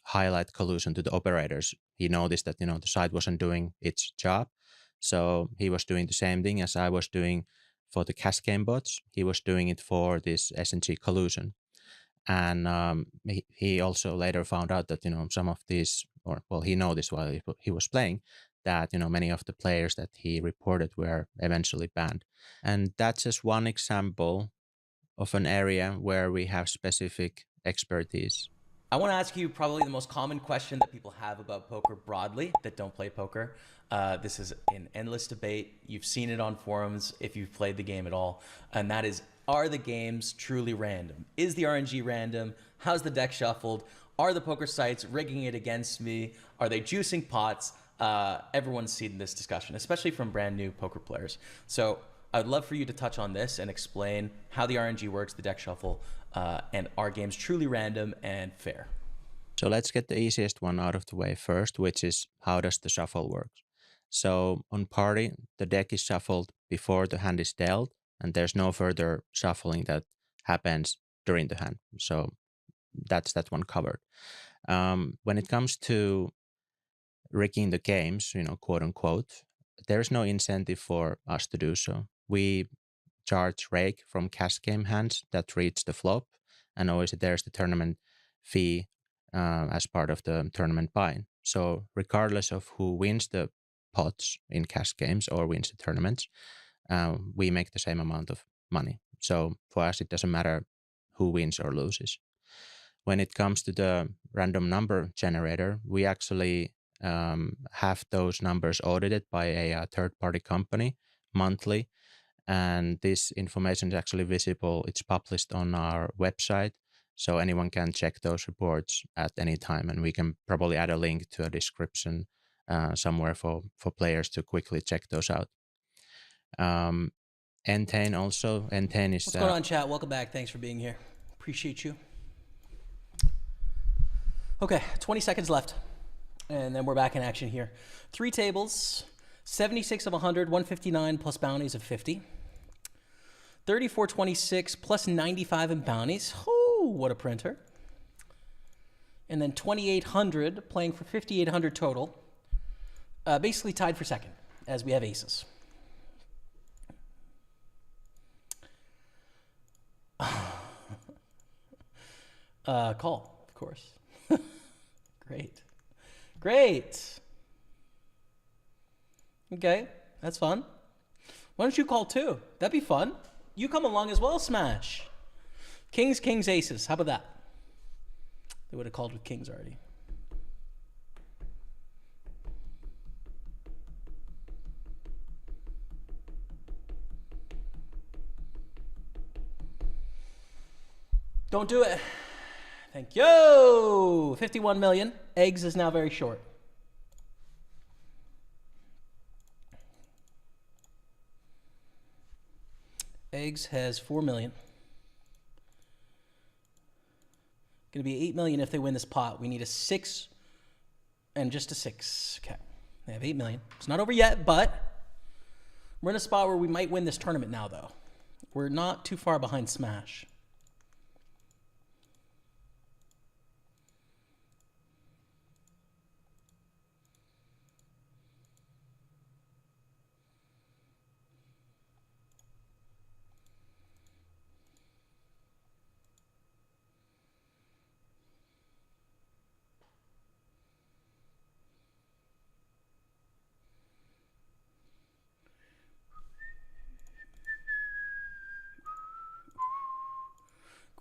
highlight collusion to the operators. He noticed that the site wasn't doing its job, so he was doing the same thing as I was doing for the cash game bots. He was doing it for this SNG collusion, and he also later found out that some of these, or well, he noticed while he was playing that many of the players that he reported were eventually banned. And that's just one example of an area where we have specific expertise. I want to ask you probably the most common question that people have about poker broadly that don't play poker. This is an endless debate. You've seen it on forums if you've played the game at all. And that is, are the games truly random? Is the RNG random? How's the deck shuffled? Are the poker sites rigging it against me? Are they juicing pots? Everyone's seen this discussion, especially from brand new poker players. So I'd love for you to touch on this and explain how the RNG works, the deck shuffle, and are games truly random and fair? So let's get the easiest one out of the way first, which is how does the shuffle work? So on Party, the deck is shuffled before the hand is dealt, and there's no further shuffling that happens during the hand. So that's that one covered. When it comes to rigging the games, quote unquote, there's no incentive for us to do so. We charge rake from cash game hands that reads the flop, and always there's the tournament fee as part of the tournament buy-in. So regardless of who wins the pots in cash games or wins the tournaments, we make the same amount of money. So for us, it doesn't matter who wins or loses. When it comes to the random number generator, we actually have those numbers audited by a third-party company monthly, and this information is actually visible. It's published on our website, so anyone can check those reports at any time, and we can probably add a link to a description somewhere for players to quickly check those out. Entane also. Entane is... What's going on, chat? Welcome back. Thanks for being here. Appreciate you. Okay, 20 seconds left, and then we're back in action here. 3 tables, 76 of 100, 159 plus bounties of 50. 3426 plus 95 in bounties. Oh, what a printer. And then 2800 playing for 5800 total. Basically tied for second as we have aces. Call, of course. Great. Great. Okay, that's fun. Why don't you call too? That'd be fun. You come along as well, Smash. Kings, kings, aces. How about that? They would have called with kings already. Don't do it. Thank you. 51 million. Eggs is now very short. Eggs has 4 million. Going to be 8 million if they win this pot. We need a 6 and just a 6. Okay. They have 8 million. It's not over yet, but we're in a spot where we might win this tournament now, though. We're not too far behind Smash.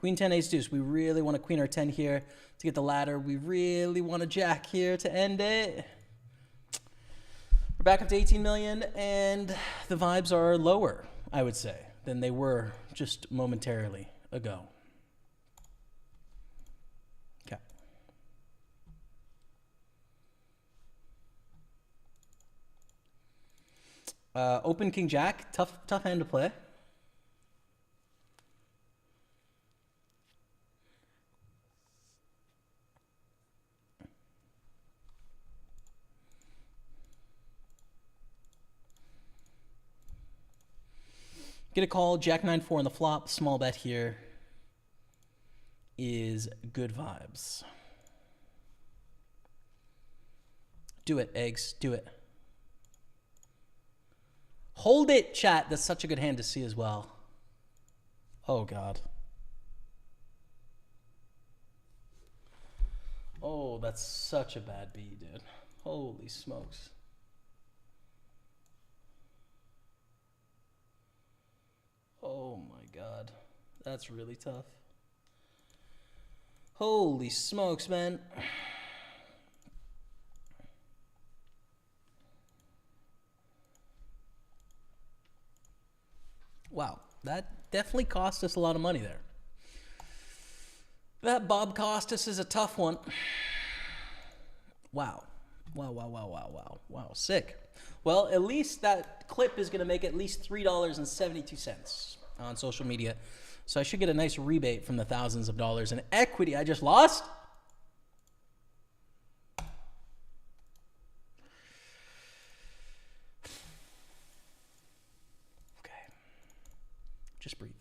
Queen 10, ace deuce. We really want to queen our 10 here to get the ladder. We really want a jack here to end it. We're back up to 18 million, and the vibes are lower, I would say, than they were just momentarily ago. Okay. Open king jack, tough hand to play. Get a call, jack 9-4 on the flop, small bet here is good vibes. Do it, eggs, do it. Hold it, chat. That's such a good hand to see as well. Oh, God. Oh, that's such a bad beat, dude. Holy smokes. Oh my God. That's really tough. Holy smokes, man. Wow, that definitely cost us a lot of money there. That Bob Costas is a tough one. Wow. Wow, sick. Well, at least that clip is going to make at least $3.72 on social media. So I should get a nice rebate from the thousands of dollars in equity I just lost. Okay. Just breathe.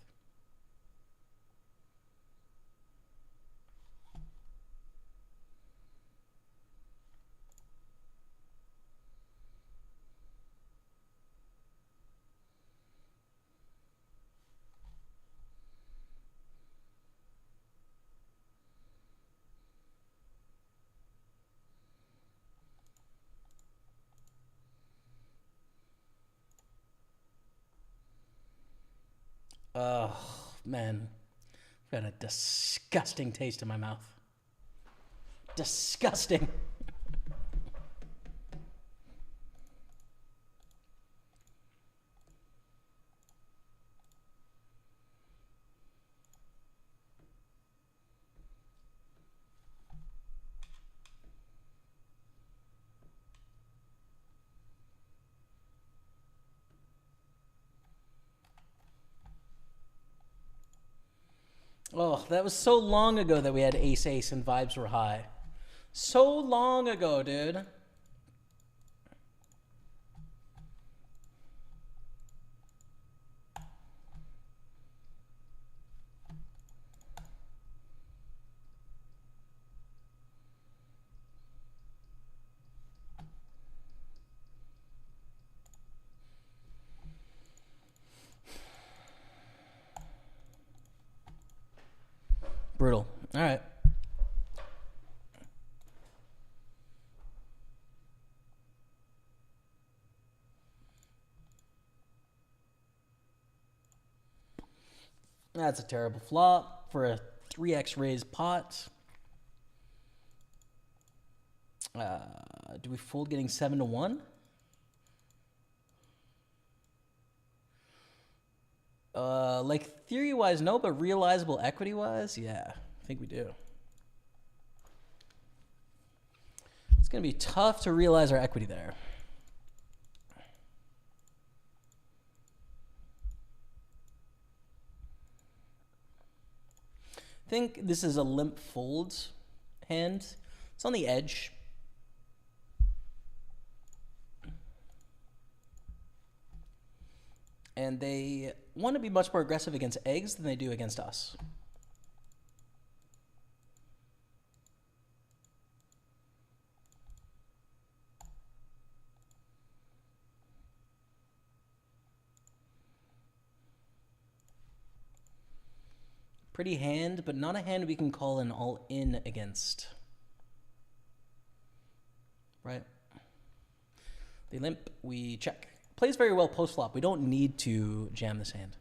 Oh, man. I've got a disgusting taste in my mouth. Disgusting. Oh, that was so long ago that we had ace-ace and vibes were high. So long ago, dude. Brutal. All right. That's a terrible flop for a 3x raise pot. Do we fold getting 7-1? Like theory-wise, no, but realizable equity-wise, yeah, I think we do. It's going to be tough to realize our equity there. I think this is a limp fold hand. It's on the edge. And they want to be much more aggressive against eggs than they do against us. Pretty hand, but not a hand we can call an all-in against. Right? They limp, we check. Plays very well post-flop. We don't need to jam this hand.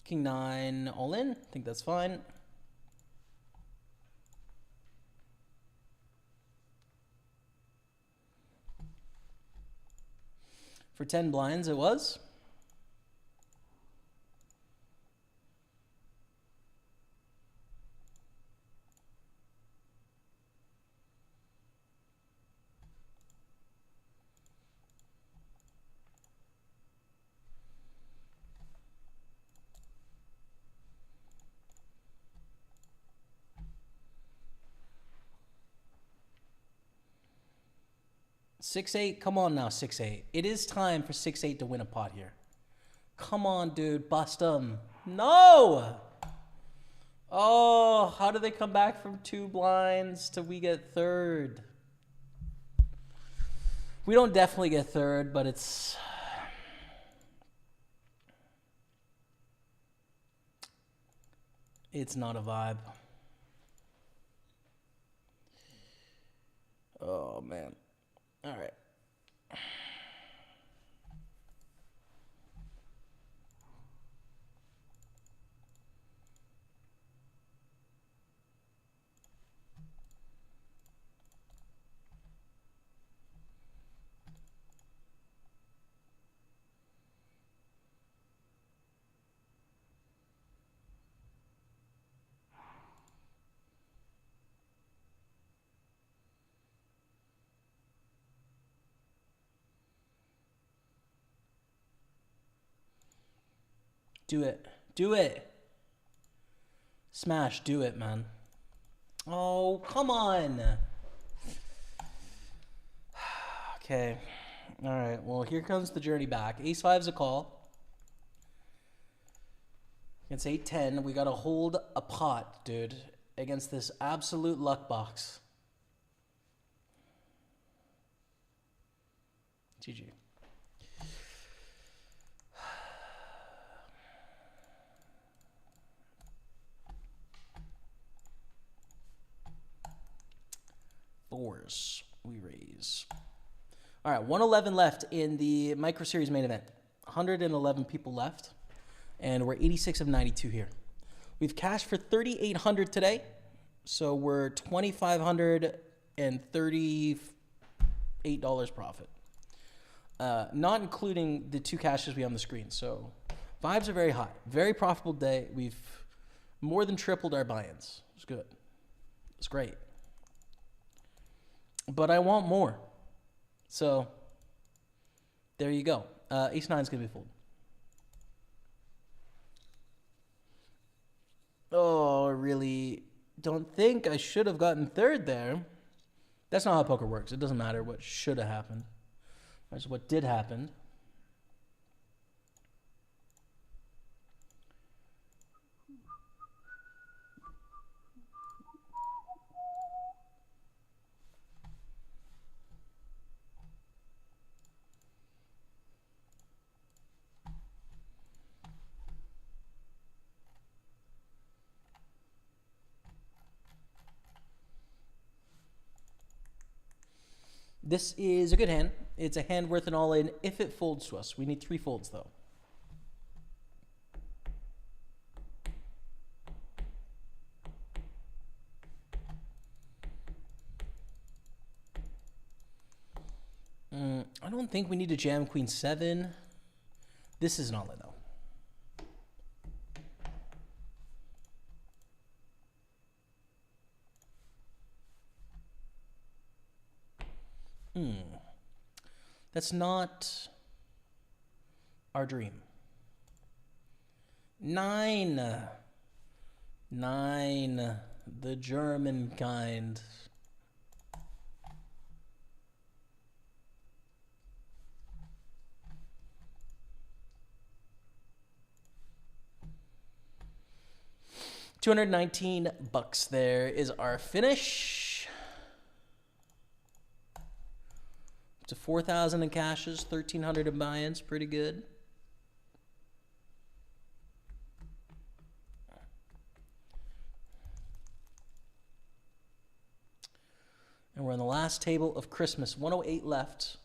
King 9 all in. I think that's fine. For 10 blinds it was. Six eight, come on now, 6-8. It is time for 6-8 to win a pot here. Come on, dude, bust them. No! Oh, how do they come back from 2 blinds till we get third? We don't definitely get third, but it's not a vibe. Oh, man. All right. Do it. Do it. Smash. Do it, man. Oh, come on. Okay. All right. Well, here comes the journey back. Ace-5's a call. Against 8-10, we got to hold a pot, dude, against this absolute luck box. GG. Fours. We raise. All right, 111 left in the Micro Series main event. 111 people left, and we're 86 of 92 here. We've cashed for $3,800 today, so we're $2,538 profit, not including the 2 cashes we have on the screen. So vibes are very high. Very profitable day. We've more than tripled our buy-ins. It's good. It's great. But I want more. So, there you go. Ace-9 is going to be fold. Oh, I really don't think I should have gotten third there. That's not how poker works. It doesn't matter what should have happened. That's what did happen. This is a good hand. It's a hand worth an all-in if it folds to us. We need 3 folds, though. I don't think we need to jam Queen 7. This is an all-in, though. That's not our dream. 9. 9. The German kind. $219 there is our finish. To 4,000 in cashes, 1,300 in buy-ins, pretty good. And we're on the last table of Christmas, 108 left.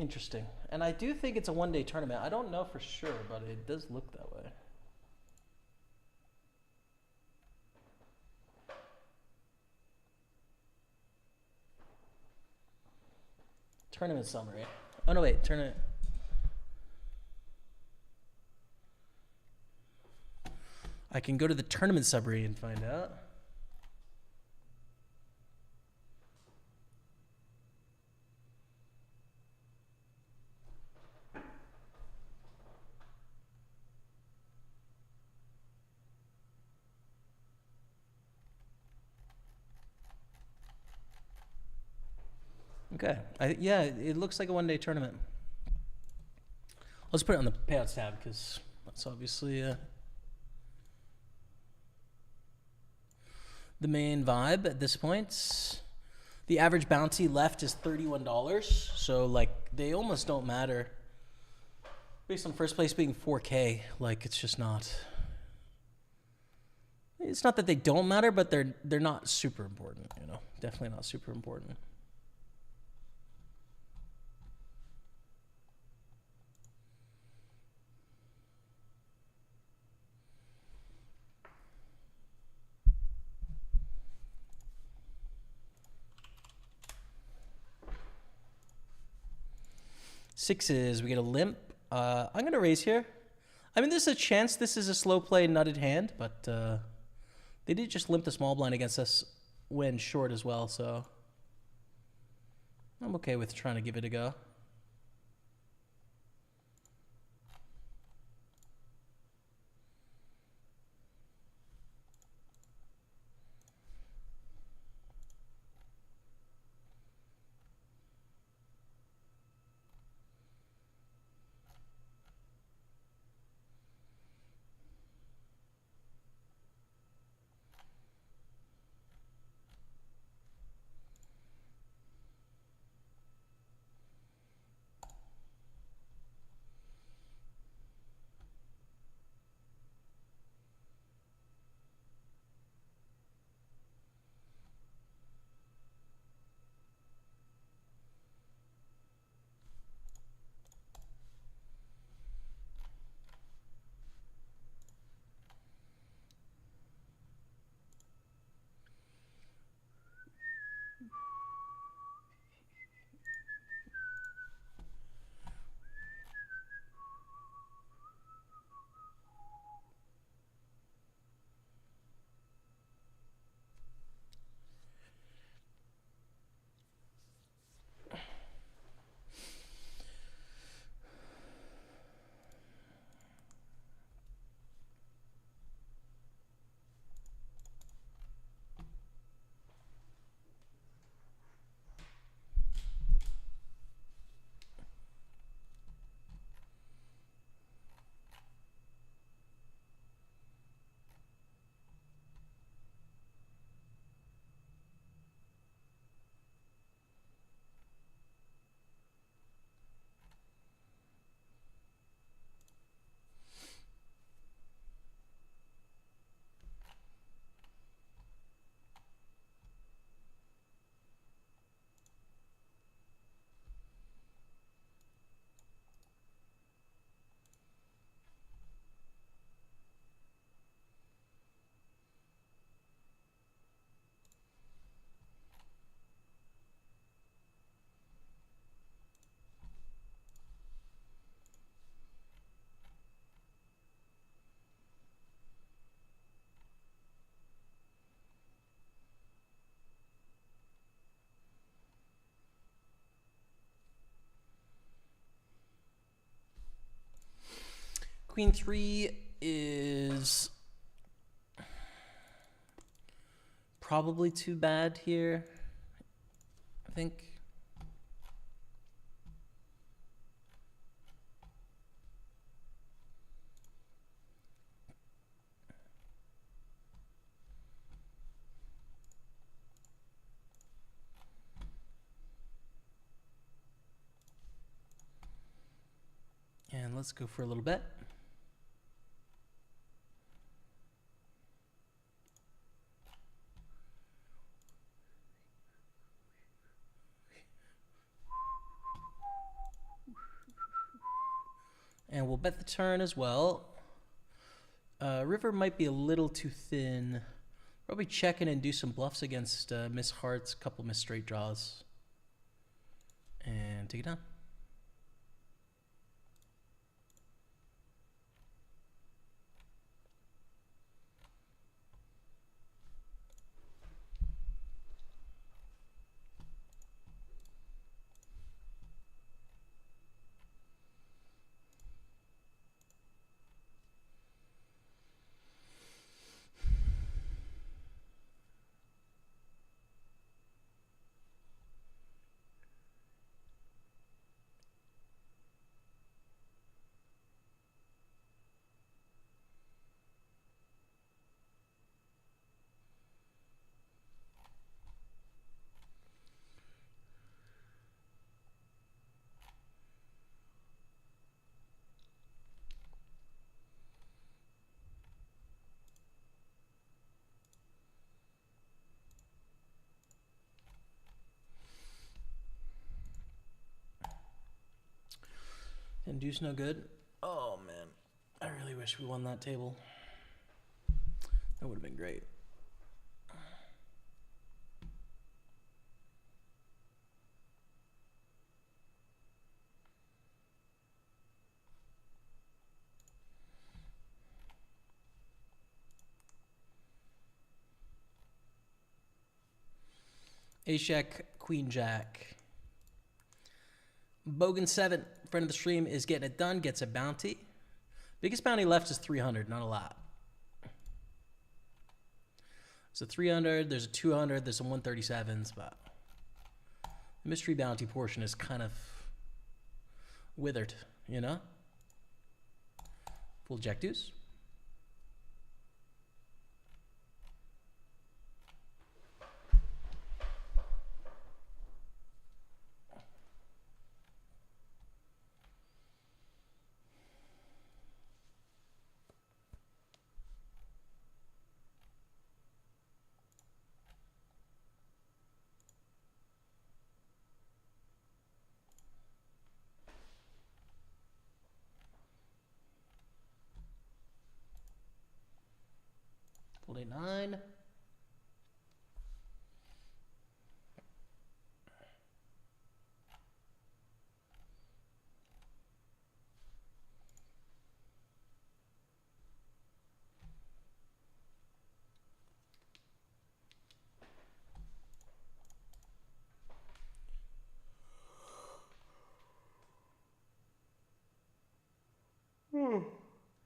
Interesting. And I do think it's a one-day tournament. I don't know for sure, but it does look that way. Tournament summary. Oh no, wait, tournament. I can go to the tournament summary and find out. Okay. Yeah, it looks like a one-day tournament. Let's put it on the payouts tab because that's obviously the main vibe at this point. The average bounty left is $31, so like they almost don't matter. Based on first place being 4K, like it's just not. It's not that they don't matter, but they're not super important. You know, definitely not super important. Sixes, we get a limp. I'm going to raise here. I mean, there's a chance this is a slow play nutted hand, but they did just limp the small blind against us when short as well, so I'm okay with trying to give it a go. Queen 3 is probably too bad here, I think. And let's go for a little bet. And we'll bet the turn as well. River might be a little too thin. Probably check in and do some bluffs against Miss Hearts, couple miss straight draws. And take it down. And deuce no good. Oh man, I really wish we won that table. That would have been great. Ace-Jack, Queen-Jack. Bogan7, friend of the stream, is getting it done, gets a bounty. Biggest bounty left is 300, not a lot. So 300, there's a 200, there's some 137s, but the mystery bounty portion is kind of withered, you know? Full jack deuce. Full day 9.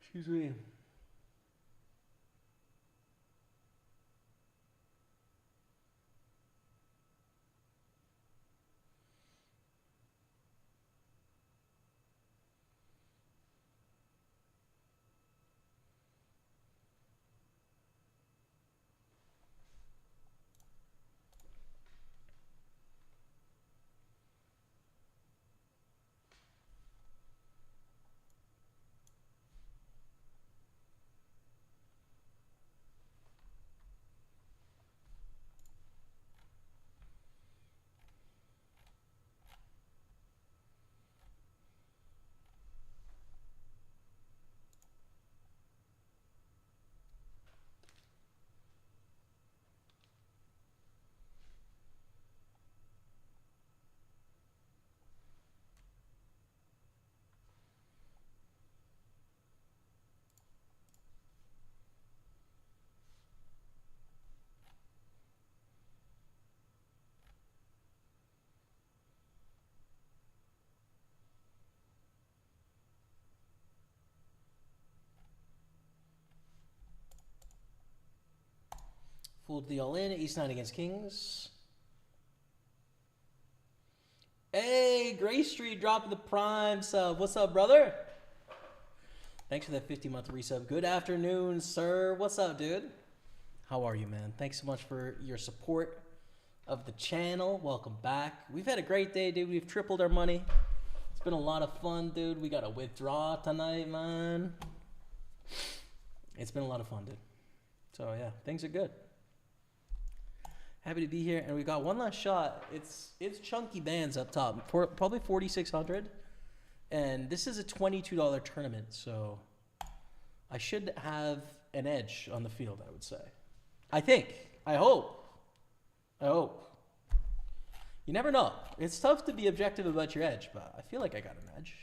Excuse me. Fold the all in, ace 9 against kings. Hey, Gray Street dropping the prime sub. What's up, brother? Thanks for that 50-month resub. Good afternoon, sir. What's up, dude? How are you, man? Thanks so much for your support of the channel. Welcome back. We've had a great day, dude. We've tripled our money. It's been a lot of fun, dude. We got a withdraw tonight, man. It's been a lot of fun, dude. So, yeah, things are good. Happy to be here, and we got one last shot. It's chunky bands up top, probably 4,600, And this is a $22 tournament, so I should have an edge on the field, I would say. I think. I hope. I hope. You never know. It's tough to be objective about your edge, but I feel like I got an edge.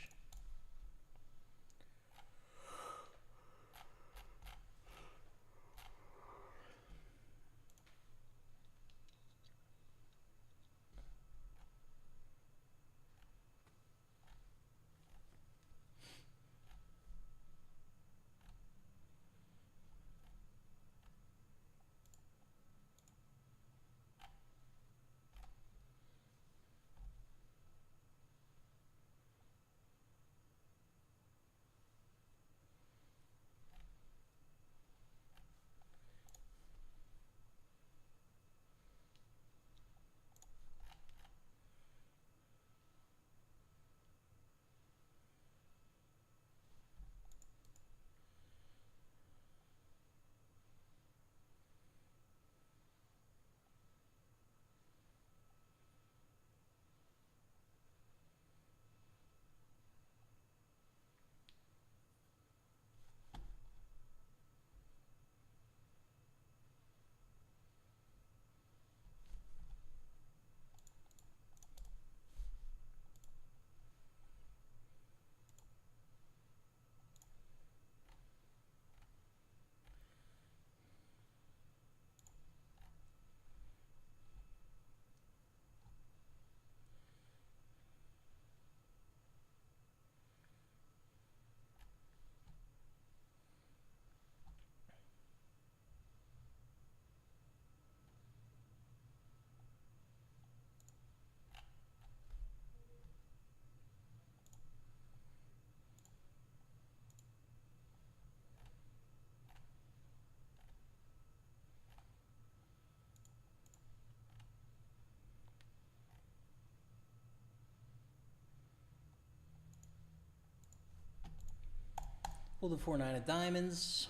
Pull the 4-9 of diamonds.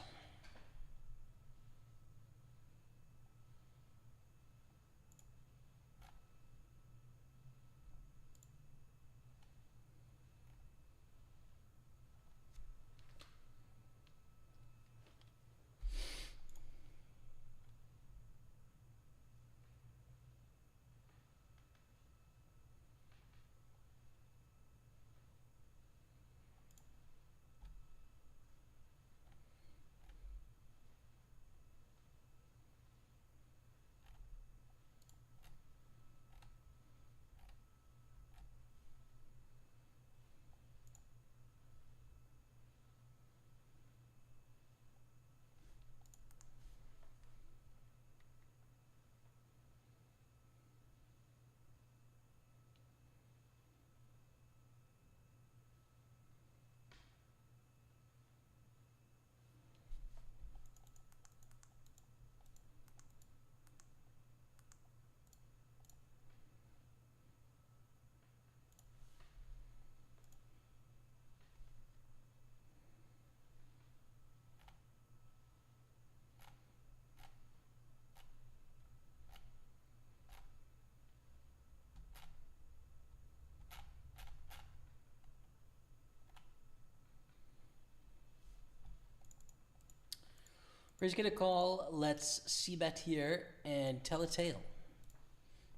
Raise, get a call. Let's c-bet here and tell a tale.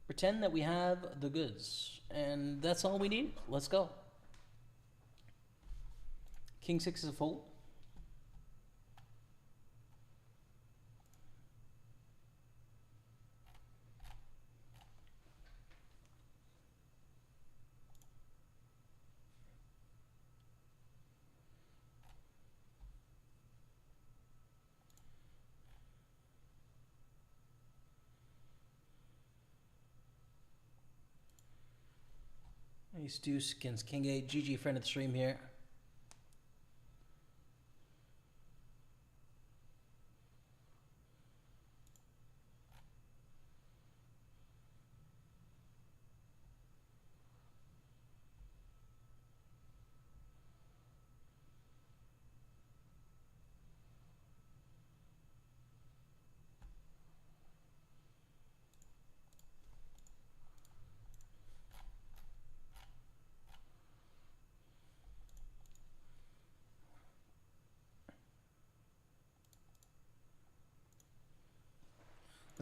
Pretend that we have the goods. And that's all we need. Let's go. King 6 is a fold. Ace deuce against King 8. GG, friend of the stream here.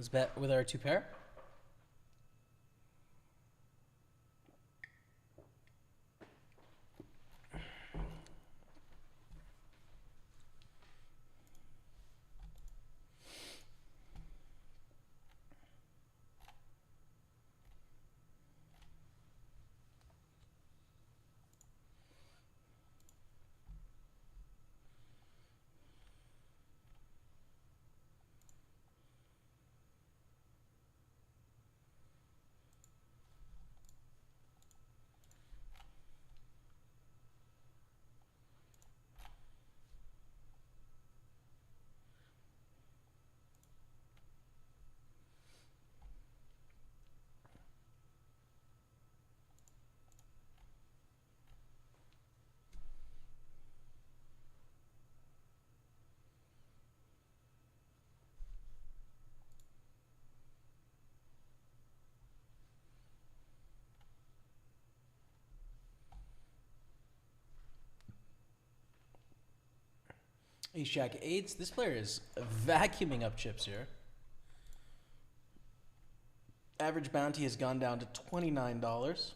Let's bet with our 2 pair. Ace Jack 8s. This player is vacuuming up chips here. Average bounty has gone down to $29.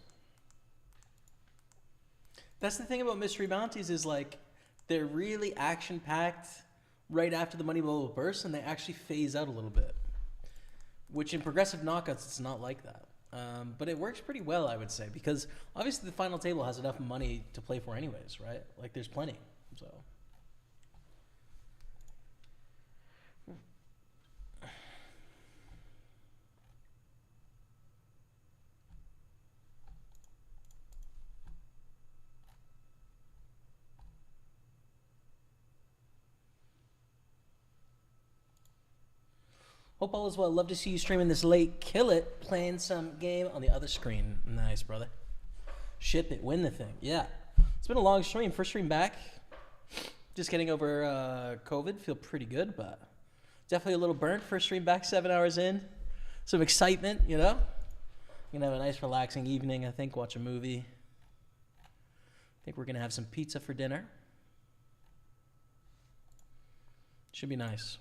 That's the thing about mystery bounties is like they're really action packed right after the money bubble bursts, and they actually phase out a little bit. Which in progressive knockouts, it's not like that. But it works pretty well, I would say, because obviously the final table has enough money to play for anyways, right? Like there's plenty. So. Hope all is well. Love to see you streaming this late. Kill it. Playing some game on the other screen. Nice, brother. Ship it. Win the thing. Yeah. It's been a long stream. First stream back. Just getting over COVID. Feel pretty good, but definitely a little burnt. First stream back, 7 hours in. Some excitement, you know? Gonna have a nice relaxing evening, I think. Watch a movie. I think we're gonna have some pizza for dinner. Should be nice.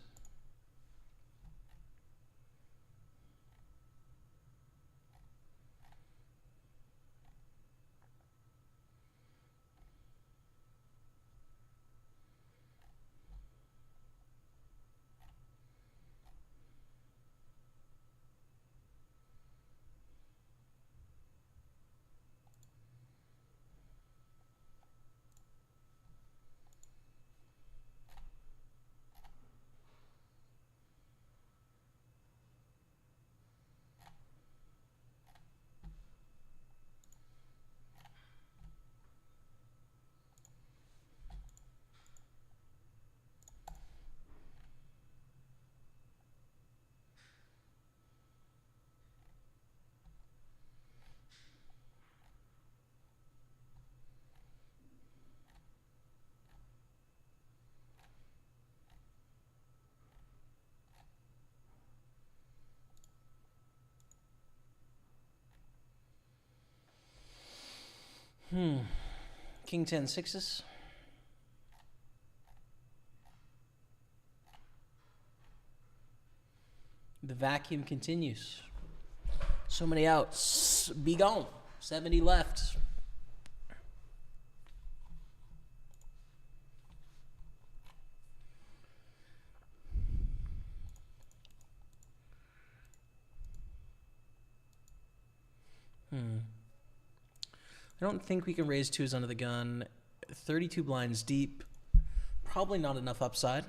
King 10 sixes. The vacuum continues. So many outs. Be gone. 70 left. I don't think we can raise twos under the gun. 32 blinds deep. Probably not enough upside.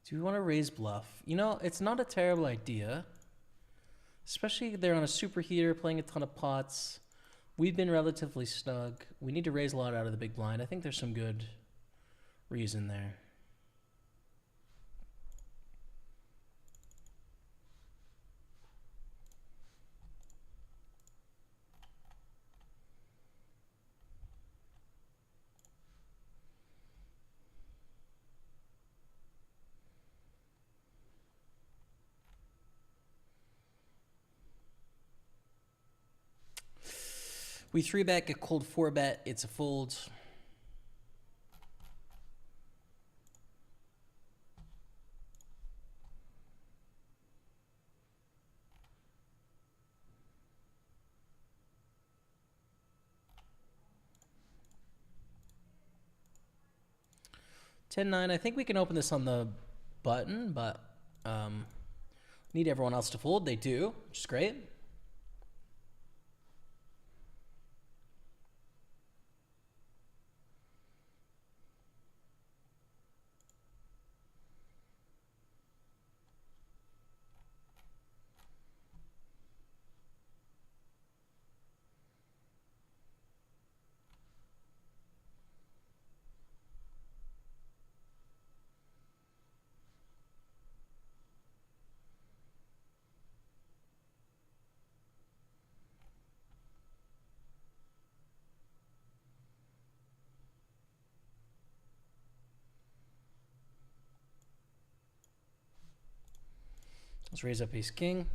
Do we want to raise bluff? You know, it's not a terrible idea. Especially they're on a superheater playing a ton of pots. We've been relatively snug. We need to raise a lot out of the big blind. I think there's some good reason there. We 3-bet, get cold 4-bet. It's a fold. $10-9. I think we can open this on the button, but need everyone else to fold. They do, which is great. Let's raise up ace king.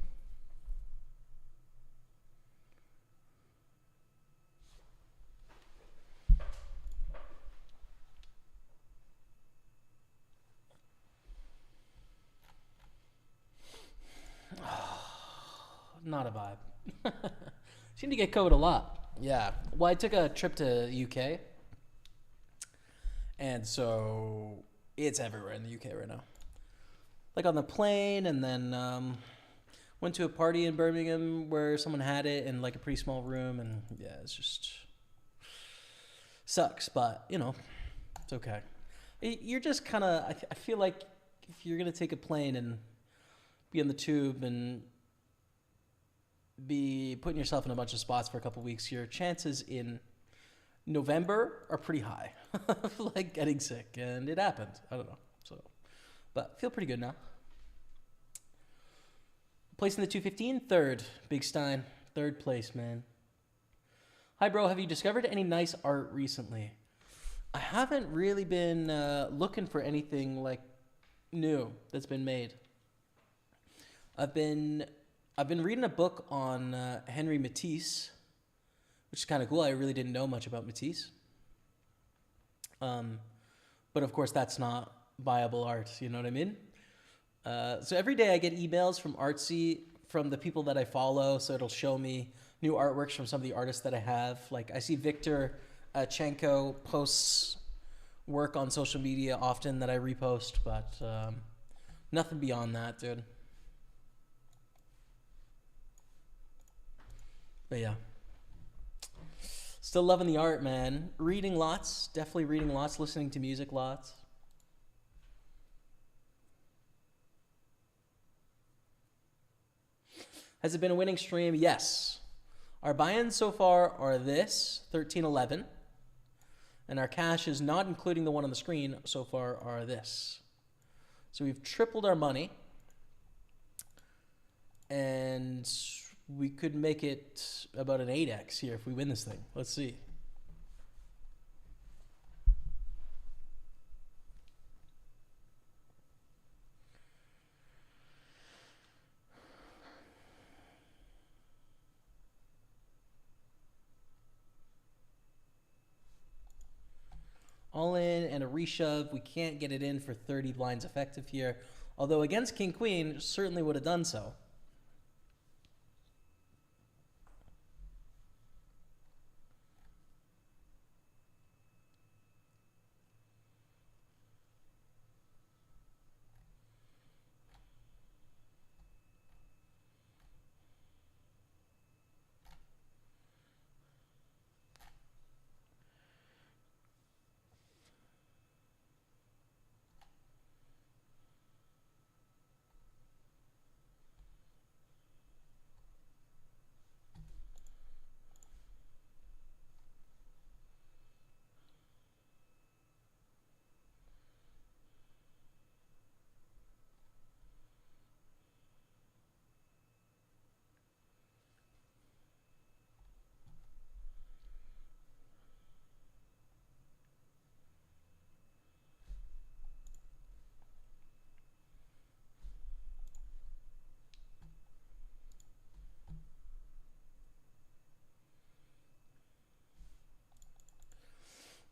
Not a vibe. Seem to get COVID a lot. Yeah. Well, I took a trip to UK. And so it's everywhere in the UK right now. Like on the plane, and then went to a party in Birmingham where someone had it in like a pretty small room, and yeah, it's just sucks, but you know, it's okay. You're just kind of, I feel like if you're gonna take a plane and be on the tube and be putting yourself in a bunch of spots for a couple weeks, your chances in November are pretty high of like getting sick, and it happened. I don't know, so. But feel pretty good now. Place in the 215, third. Big Stein, third place, man. Hi, bro. Have you discovered any nice art recently? I haven't really been looking for anything like new that's been made. I've been reading a book on Henry Matisse, which is kind of cool. I really didn't know much about Matisse. But of course, that's not viable art, you know what I mean? So every day I get emails from Artsy, from the people that I follow, so it'll show me new artworks from some of the artists that I have. Like I see Victor Chenko posts work on social media often that I repost, but nothing beyond that, dude. But yeah. Still loving the art, man. Reading lots, definitely reading lots, listening to music lots. Has it been a winning stream? Yes. Our buy-ins so far are this, 1311. And our cash is not including the one on the screen so far are this. So we've tripled our money. And we could make it about an 8x here if we win this thing. Let's see. All in and a reshove. We can't get it in for 30 blinds effective here. Although against King Queen, certainly would have done so.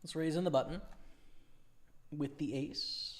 Let's raise in the button with the ace.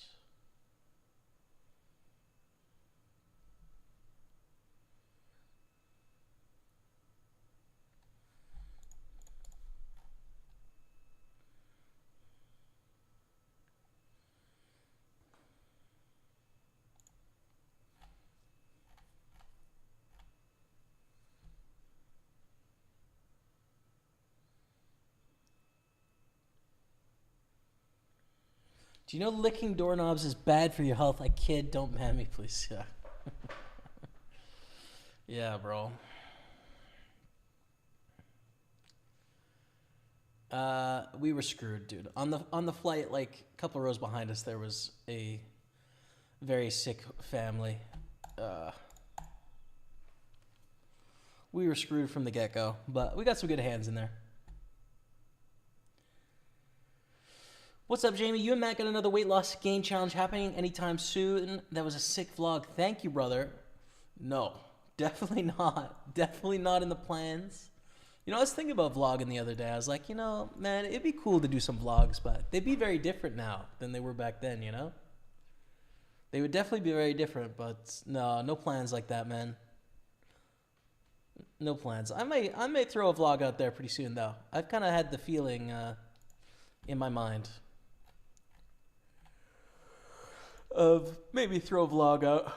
Do you know licking doorknobs is bad for your health? I kid. Don't ban me, please. Yeah. Yeah, bro. We were screwed, dude. On the flight, like a couple rows behind us, there was a very sick family. We were screwed from the get-go, but we got some good hands in there. What's up, Jamie? You and Matt got another weight loss gain challenge happening anytime soon. That was a sick vlog. Thank you, brother. No, definitely not. Definitely not in the plans. You know, I was thinking about vlogging the other day. I was like, you know, man, it'd be cool to do some vlogs, but they'd be very different now than they were back then, you know? They would definitely be very different, but no plans like that, man. No plans. I may throw a vlog out there pretty soon, though. I've kind of had the feeling in my mind of maybe throw a vlog out.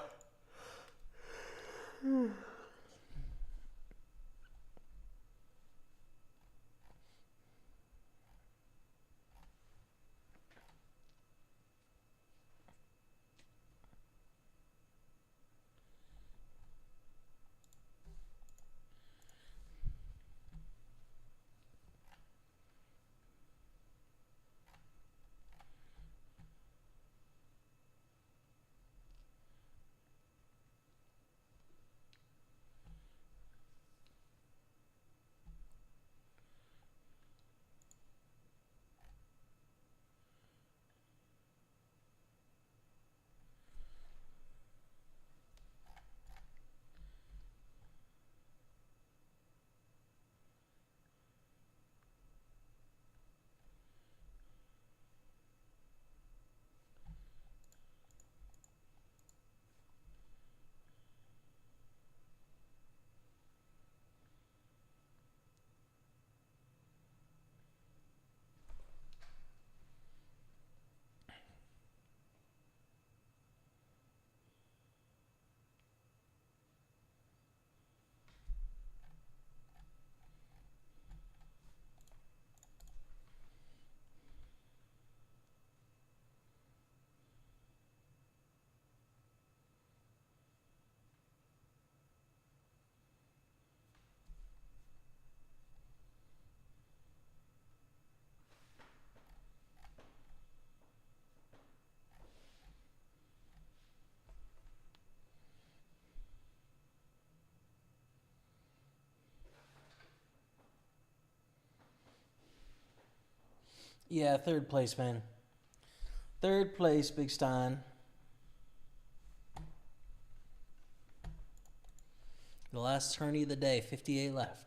Yeah, third place, man. Third place, Big Stein. The last tourney of the day, 58 left.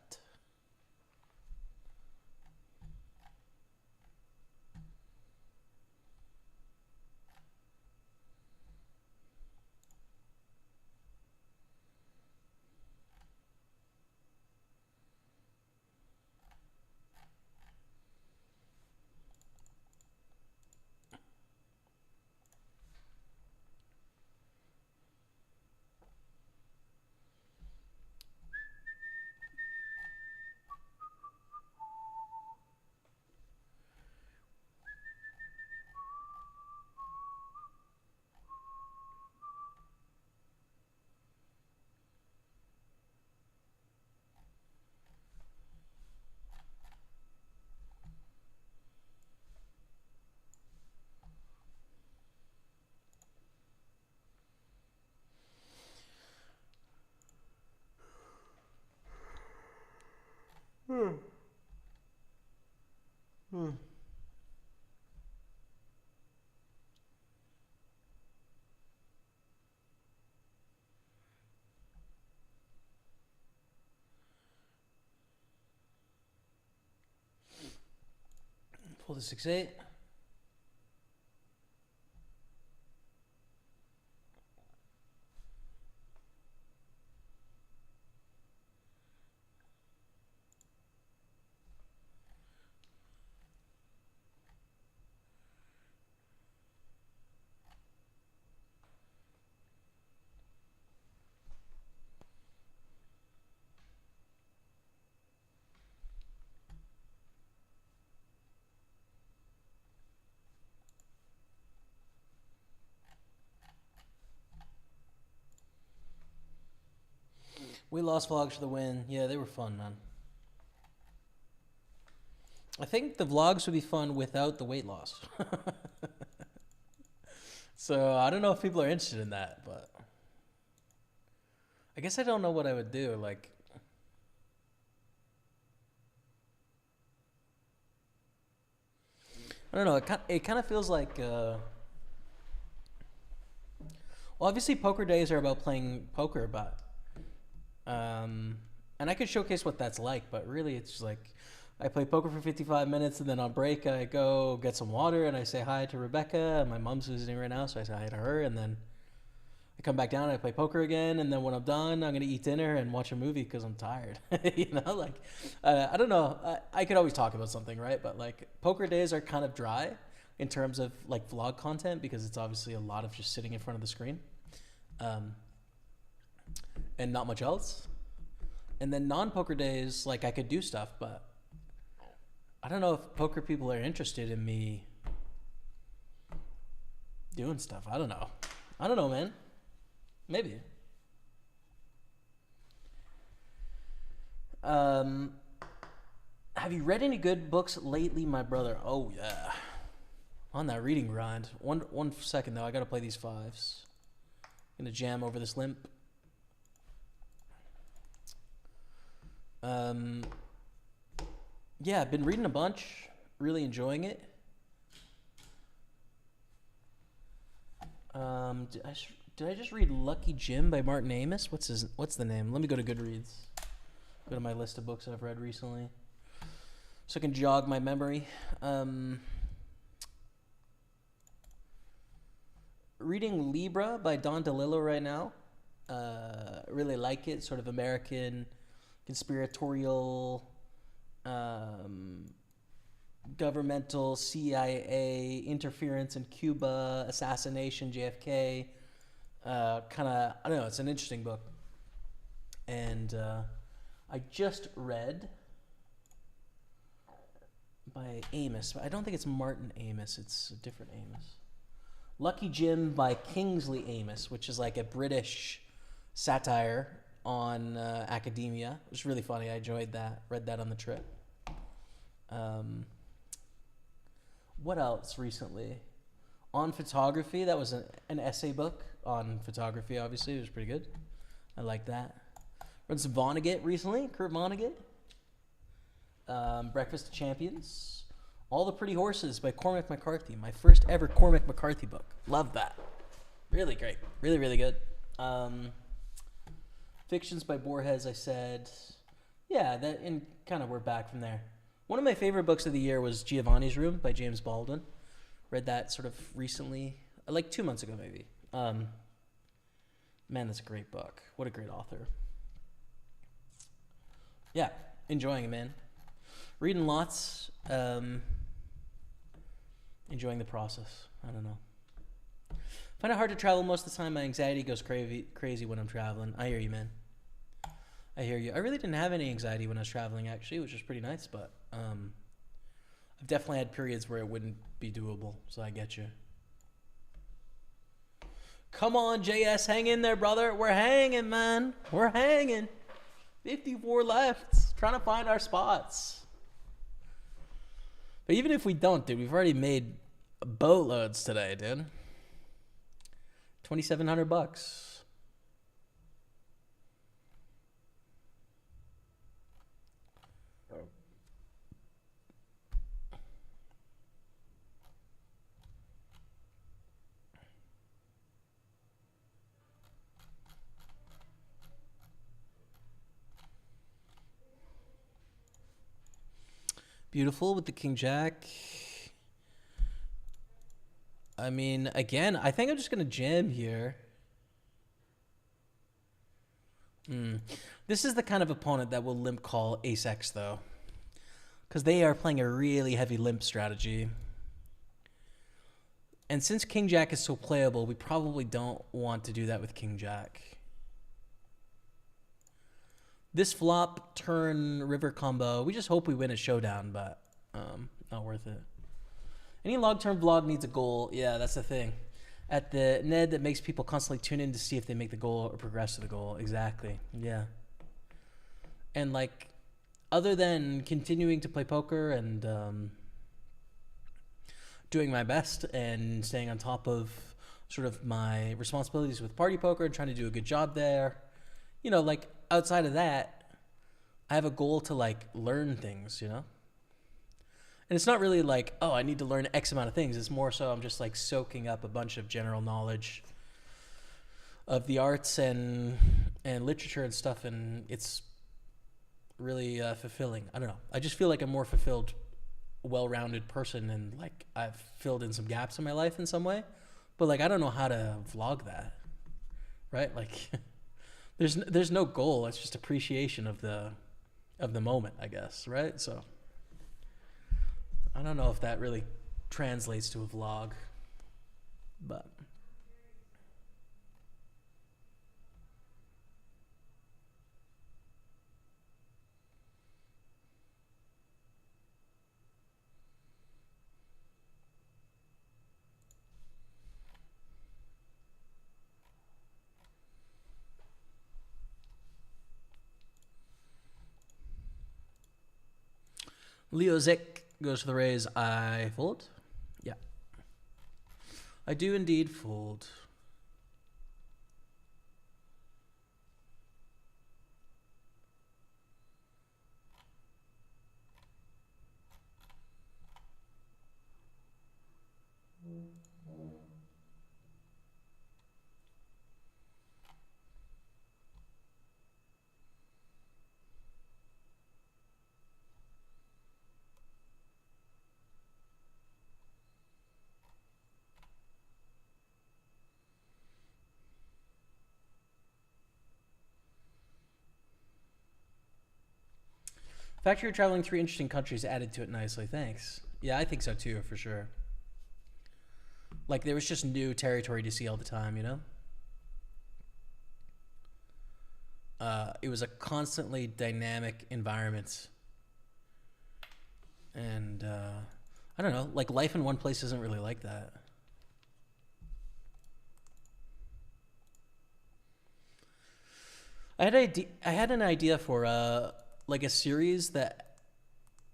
Pull the 6-8. We lost vlogs for the win. Yeah, they were fun, man. I think the vlogs would be fun without the weight loss. So I don't know if people are interested in that, but I guess I don't know what I would do. Like, I don't know. It kind of feels like, well, obviously poker days are about playing poker, but and I could showcase what that's like, but really it's just like I play poker for 55 minutes and then on break I go get some water and I say hi to Rebecca. My mom's visiting right now, so I say hi to her, and then I come back down and I play poker again, and then when I'm done I'm gonna eat dinner and watch a movie because I'm tired. You know, like I don't know, I could always talk about something, right? But like poker days are kind of dry in terms of like vlog content because it's obviously a lot of just sitting in front of the screen. And not much else. And then non-poker days, like I could do stuff, but I don't know if poker people are interested in me doing stuff. I don't know, man. Maybe. Have you read any good books lately, my brother? Oh yeah, on that reading grind. One second though, I gotta play these fives. Gonna jam over this limp. Yeah, I've been reading a bunch, really enjoying it. Did I just read Lucky Jim by Martin Amis? What's the name? Let me go to Goodreads. Go to my list of books I've read recently, so I can jog my memory. Reading Libra by Don DeLillo right now. Really like it. Sort of American conspiratorial, governmental, CIA interference in Cuba, assassination, JFK. Kind of, I don't know. It's an interesting book. And I just read by Amos. I don't think it's Martin Amis. It's a different Amos. Lucky Jim by Kingsley Amis, which is like a British satire on academia. It was really funny. I enjoyed that. Read that on the trip. What else recently? On photography. That was an essay book on photography, obviously. It was pretty good. I like that. Read some Vonnegut recently. Kurt Vonnegut. Breakfast of Champions. All the Pretty Horses by Cormac McCarthy. My first ever Cormac McCarthy book. Love that. Really great. Really, really good. Fictions by Borges, I said. Yeah, that, and kind of we're back from there. One of my favorite books of the year was Giovanni's Room by James Baldwin. Read that sort of recently, like 2 months ago maybe. Man, that's a great book. What a great author. Yeah, enjoying it, man. Reading lots. Enjoying the process. I don't know. Find it hard to travel most of the time. My anxiety goes crazy when I'm traveling. I hear you, man. I hear you. I really didn't have any anxiety when I was traveling, actually, which was pretty nice, but I've definitely had periods where it wouldn't be doable, so I get you. Come on, JS, hang in there, brother. We're hanging, man. We're hanging. 54 left. Trying to find our spots. But even if we don't, dude, we've already made boatloads today, dude. $2,700. Beautiful with the King Jack. I mean, again, I think I'm just going to jam here. This is the kind of opponent that will limp call ace-x, though. Because they are playing a really heavy limp strategy. And since king-jack is so playable, we probably don't want to do that with king-jack. This flop, turn, river combo, we just hope we win a showdown, but not worth it. Any long-term vlog needs a goal. Yeah, that's the thing. At the Ned that makes people constantly tune in to see if they make the goal or progress to the goal. Exactly. Yeah. And like, other than continuing to play poker and doing my best and staying on top of sort of my responsibilities with Party Poker and trying to do a good job there, you know, like outside of that, I have a goal to like learn things, you know? And it's not really like, oh, I need to learn X amount of things. It's more so I'm just like soaking up a bunch of general knowledge of the arts and literature and stuff, and it's really fulfilling. I don't know. I just feel like I'm more fulfilled, well-rounded person, and like I've filled in some gaps in my life in some way. But like I don't know how to vlog that, right? Like there's no goal. It's just appreciation of the moment, I guess, right? So I don't know if that really translates to a vlog, but Leo Zick goes for the raise. I fold. Yeah. I do indeed fold. The fact you're traveling 3 interesting countries added to it nicely. Thanks. Yeah, I think so too, for sure. Like there was just new territory to see all the time, you know? It was a constantly dynamic environment. And I don't know, like life in one place isn't really like that. I had an idea for like a series that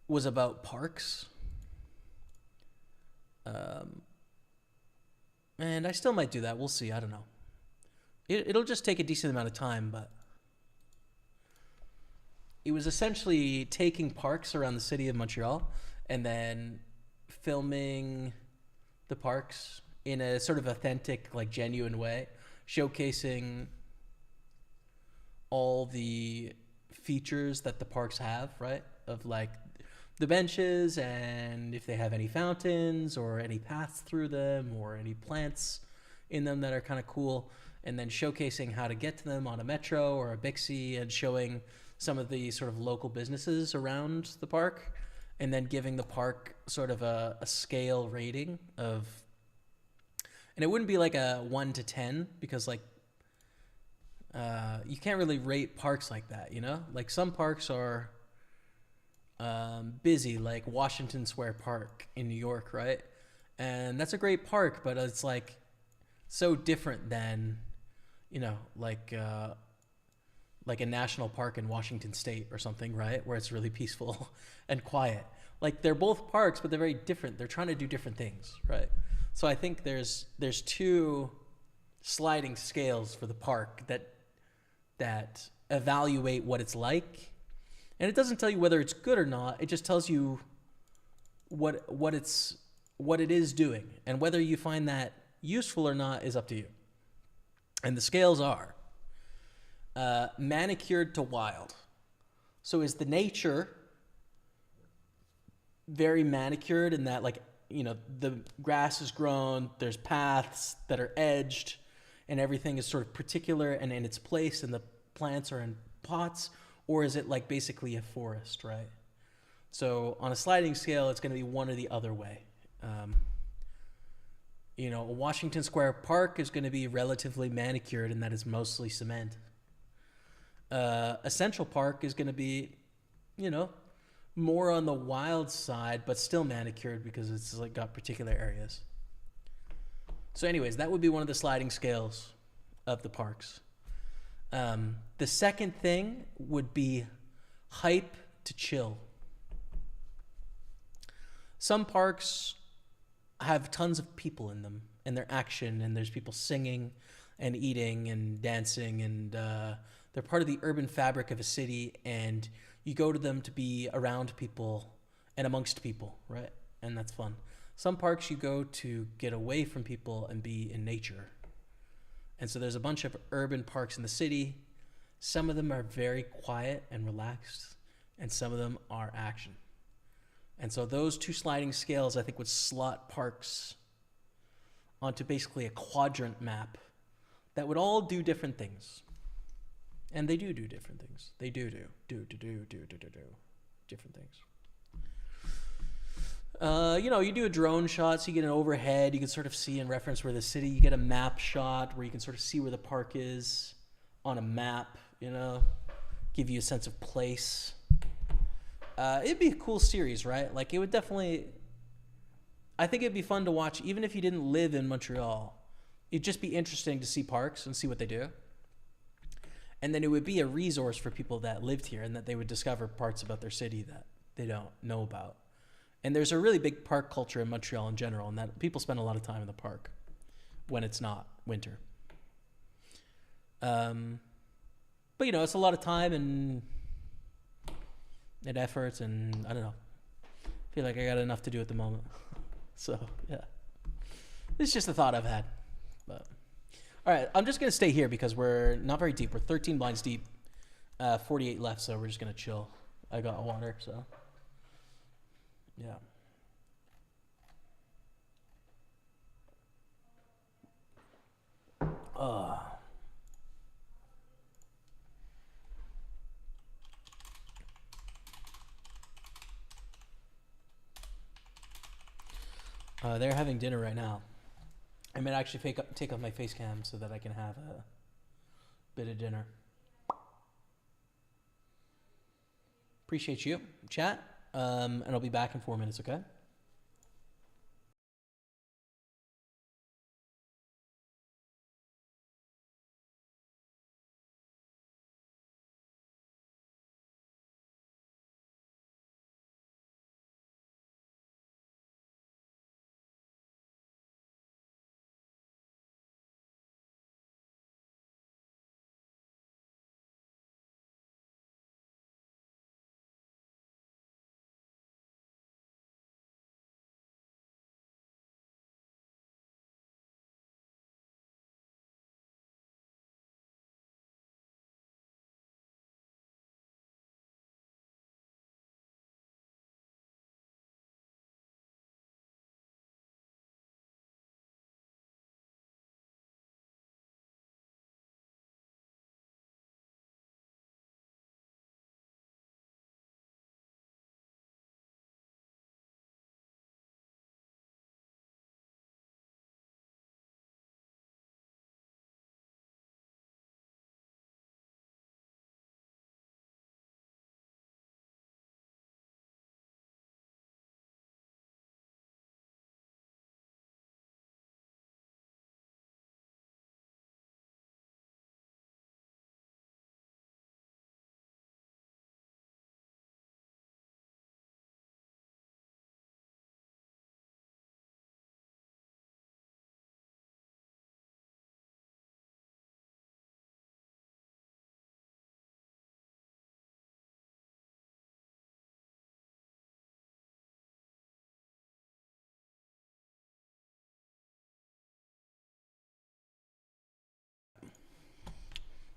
was about parks. And I still might do that. We'll see. I don't know. It'll just take a decent amount of time, but it was essentially taking parks around the city of Montreal and then filming the parks in a sort of authentic, like genuine way, showcasing all the features that the parks have, right? Of like the benches and if they have any fountains or any paths through them or any plants in them that are kind of cool, and then showcasing how to get to them on a metro or a Bixi and showing some of the sort of local businesses around the park, and then giving the park sort of a scale rating of, and it wouldn't be like a 1 to 10 because like you can't really rate parks like that, you know? Like some parks are busy, like Washington Square Park in New York, right? And that's a great park, but it's like so different than, you know, like a national park in Washington State or something, right? Where it's really peaceful and quiet. Like they're both parks, but they're very different. They're trying to do different things, right? So I think there's 2 sliding scales for the park that evaluate what it's like. And it doesn't tell you whether it's good or not. It just tells you what it is doing, and whether you find that useful or not is up to you. And the scales are manicured to wild. So is the nature very manicured in that, like, you know, the grass is grown, there's paths that are edged, and everything is sort of particular and in its place, and the plants are in pots? Or is it like basically a forest, right? So on a sliding scale, it's going to be one or the other way. You know, a Washington Square Park is going to be relatively manicured, and that is mostly cement. A Central Park is going to be, you know, more on the wild side, but still manicured because it's like got particular areas. So anyways, that would be one of the sliding scales of the parks. The second thing would be hype to chill. Some parks have tons of people in them, and they're action, and there's people singing and eating and dancing, and they're part of the urban fabric of a city, and you go to them to be around people and amongst people, right? And that's fun. Some parks you go to get away from people and be in nature. And so there's a bunch of urban parks in the city. Some of them are very quiet and relaxed, and some of them are action. And so those two sliding scales, I think, would slot parks onto basically a quadrant map that would all do different things. And they do different things. They do different things. You know, you do a drone shot, so you get an overhead. You can sort of see and reference where the city. You get a map shot where you can sort of see where the park is on a map, you know, give you a sense of place. It'd be a cool series, right? Like, it would definitely, I think it'd be fun to watch, even if you didn't live in Montreal. It'd just be interesting to see parks and see what they do. And then it would be a resource for people that lived here, and that they would discover parts about their city that they don't know about. And there's a really big park culture in Montreal in general, and that people spend a lot of time in the park when it's not winter. But, you know, it's a lot of time and effort, and I don't know. I feel like I got enough to do at the moment. So, yeah. It's just a thought I've had. But all right, I'm just going to stay here because we're not very deep. We're 13 blinds deep, 48 left, so we're just going to chill. I got water, so yeah. They're having dinner right now. I might actually take off my face cam so that I can have a bit of dinner. Appreciate you, chat. And I'll be back in 4 minutes, okay?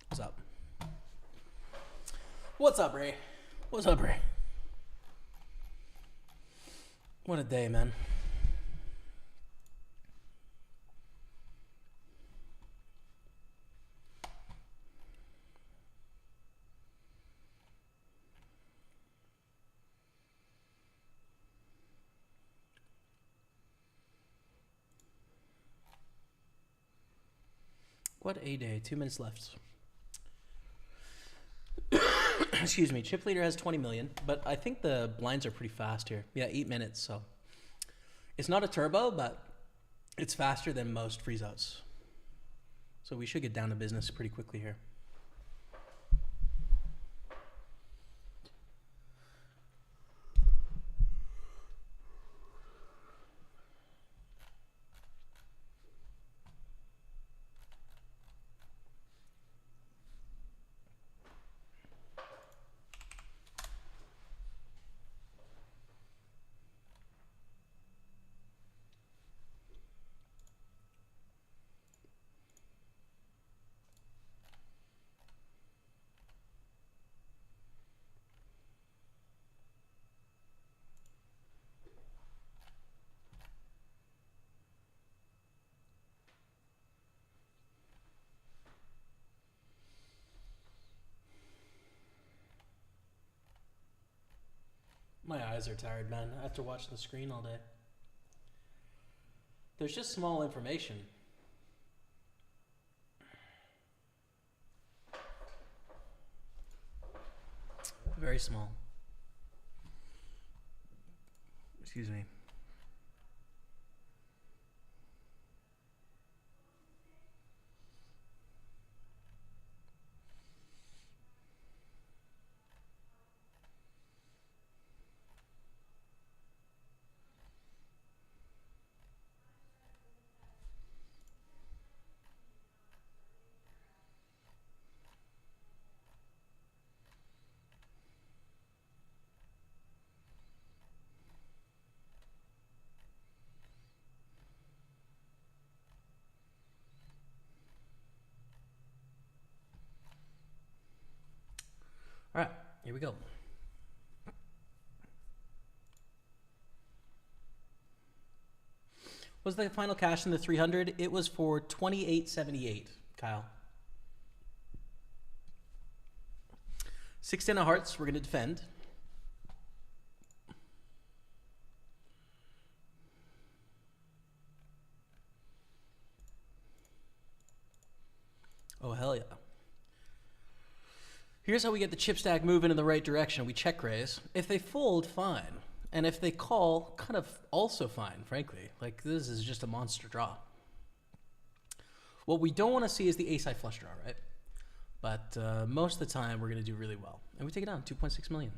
What's up? What's up, Ray? What's up, Ray? What a day, man. What a day. 2 minutes left. Excuse me. Chip leader has 20 million, but I think the blinds are pretty fast here. Yeah, 8 minutes. So it's not a turbo, but it's faster than most freeze outs. So we should get down to business pretty quickly here. My eyes are tired, man. After watching the screen all day. There's just small information. Very small. Excuse me. All right, here we go. Was the final cash in the 300? It was for 28.78, Kyle. 6-10 of hearts, we're going to defend. Oh, hell yeah. Here's how we get the chip stack moving in the right direction. We check raise. If they fold, fine. And if they call, kind of also fine, frankly. Like, this is just a monster draw. What we don't want to see is the ace-high flush draw, right? But most of the time, we're going to do really well. And we take it down, 2.6 million.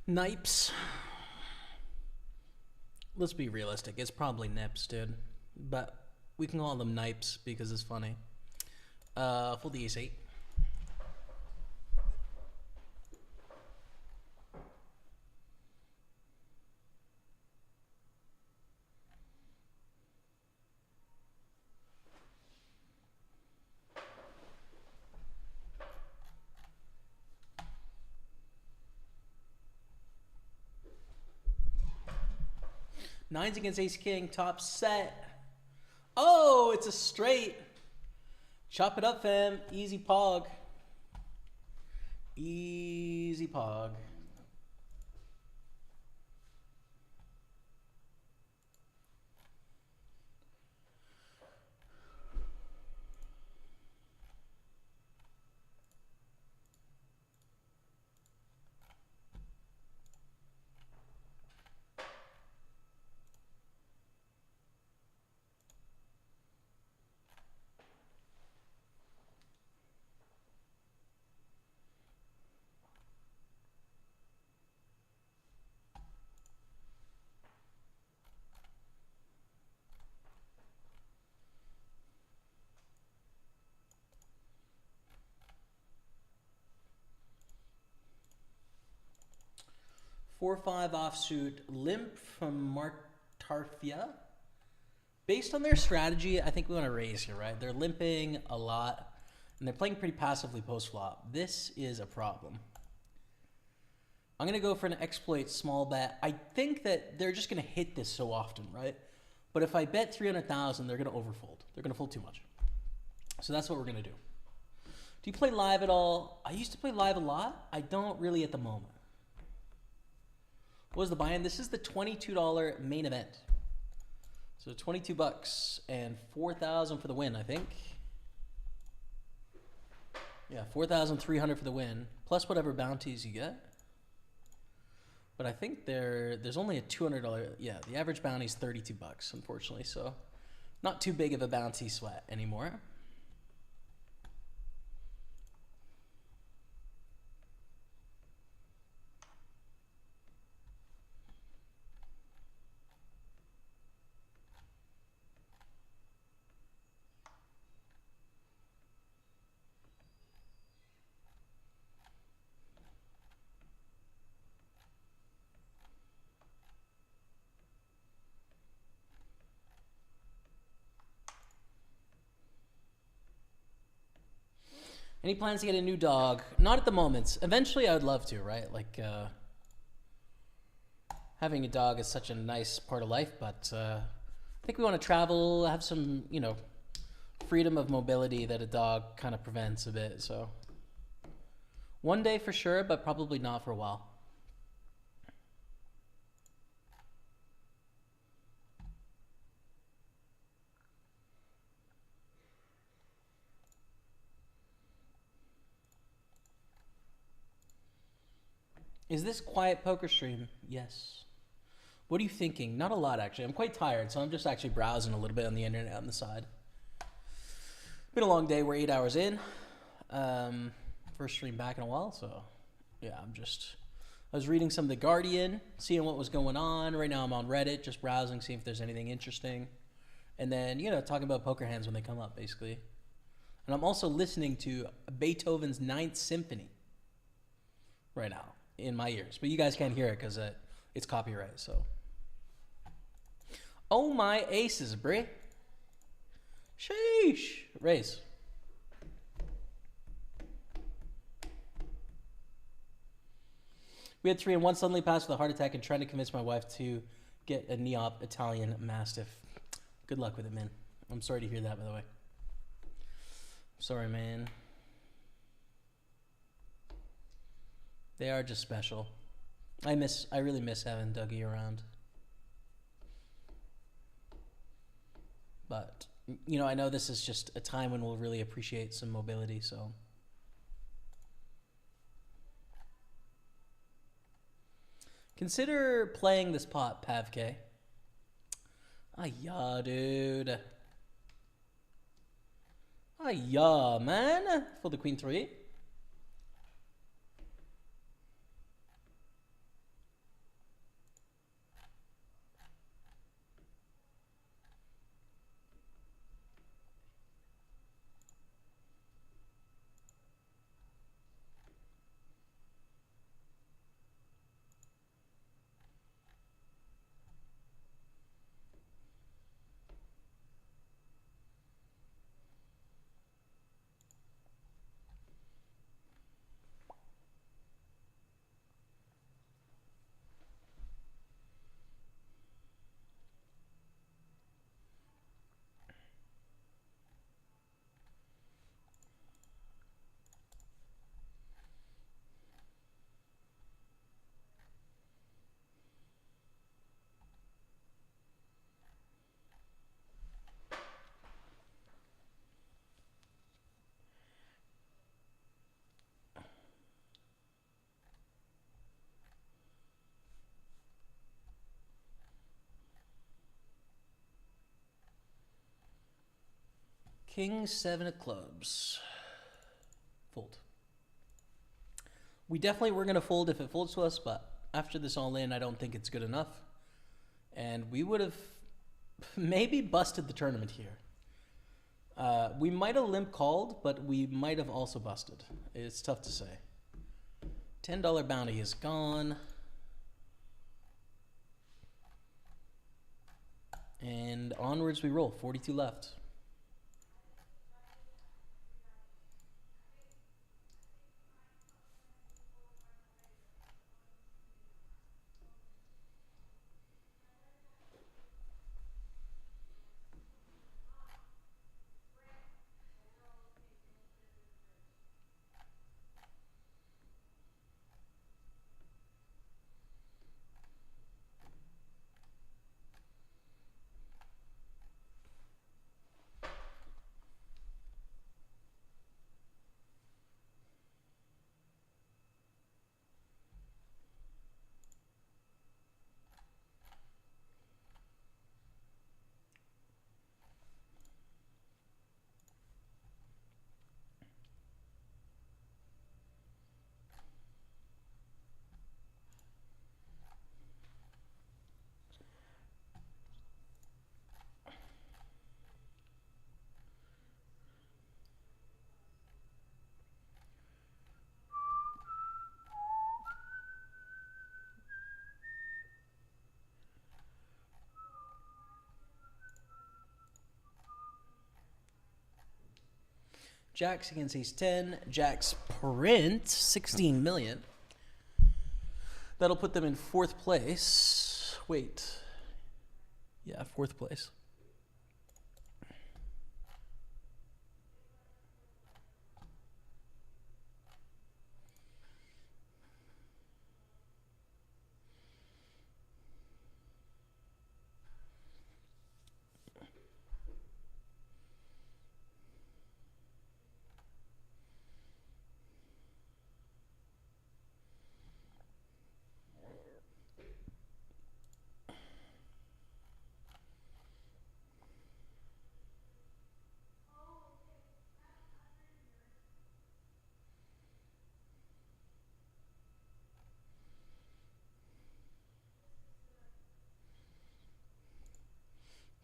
Nipes. Let's be realistic. It's probably nips, dude. But we can call them nipes because it's funny. Fold the ace 8. Nines against ace king, top set. Oh, it's a straight. Chop it up, fam. Easy pog. Easy pog. Four, five offsuit limp from Martarfia. Based on their strategy, I think we want to raise here, right? They're limping a lot, and they're playing pretty passively post-flop. This is a problem. I'm going to go for an exploit small bet. I think that they're just going to hit this so often, right? But if I bet 300,000, they're going to overfold. They're going to fold too much. So that's what we're going to do. Do you play live at all? I used to play live a lot. I don't really at the moment. What was the buy-in? This is the $22 main event. So 22 bucks and 4,000 for the win, I think. Yeah, 4,300 for the win, plus whatever bounties you get. But I think there's only a $200. Yeah, the average bounty is 32 bucks, unfortunately. So not too big of a bounty sweat anymore. Any plans to get a new dog? Not at the moment. Eventually, I would love to, right? Like, having a dog is such a nice part of life, but I think we want to travel, have some, you know, freedom of mobility that a dog kind of prevents a bit. So one day for sure, but probably not for a while. Is this quiet poker stream? Yes. What are you thinking? Not a lot, actually. I'm quite tired, so I'm just actually browsing a little bit on the internet on the side. Been a long day. We're 8 hours in. First stream back in a while, so yeah, I was reading some of The Guardian, seeing what was going on. Right now I'm on Reddit, just browsing, seeing if there's anything interesting. And then, you know, talking about poker hands when they come up, basically. And I'm also listening to Beethoven's Ninth Symphony right now in my ears. But you guys can't hear it because it's copyright, so. Oh my aces, Brie. Sheesh. Raise. We had 3 and 1 suddenly passed with a heart attack and trying to convince my wife to get a Neop Italian Mastiff. Good luck with it, man. I'm sorry to hear that, by the way. Sorry, man. They are just special. I really miss having Dougie around. But, you know, I know this is just a time when we'll really appreciate some mobility, so. Consider playing this pot, Pavk. Ah, dude. Ah, man. For the queen 3. King 7 of clubs. Fold. We definitely were going to fold if it folds to us, but after this all in, I don't think it's good enough. And we would have maybe busted the tournament here. We might have limp called, but we might have also busted. It's tough to say. $10 bounty is gone. And onwards we roll. 42 left. Jacks against ace 10. Jacks print 16 million. That'll put them in 4th place. Wait. Yeah, 4th place.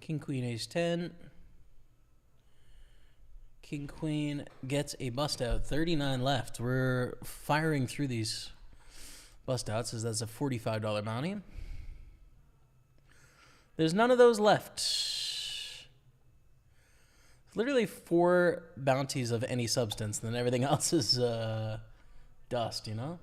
King, queen, ace 10. King, queen gets a bust out. 39 left. We're firing through these bust outs as that's a $45 bounty. There's none of those left. Literally 4 bounties of any substance, then everything else is dust, you know?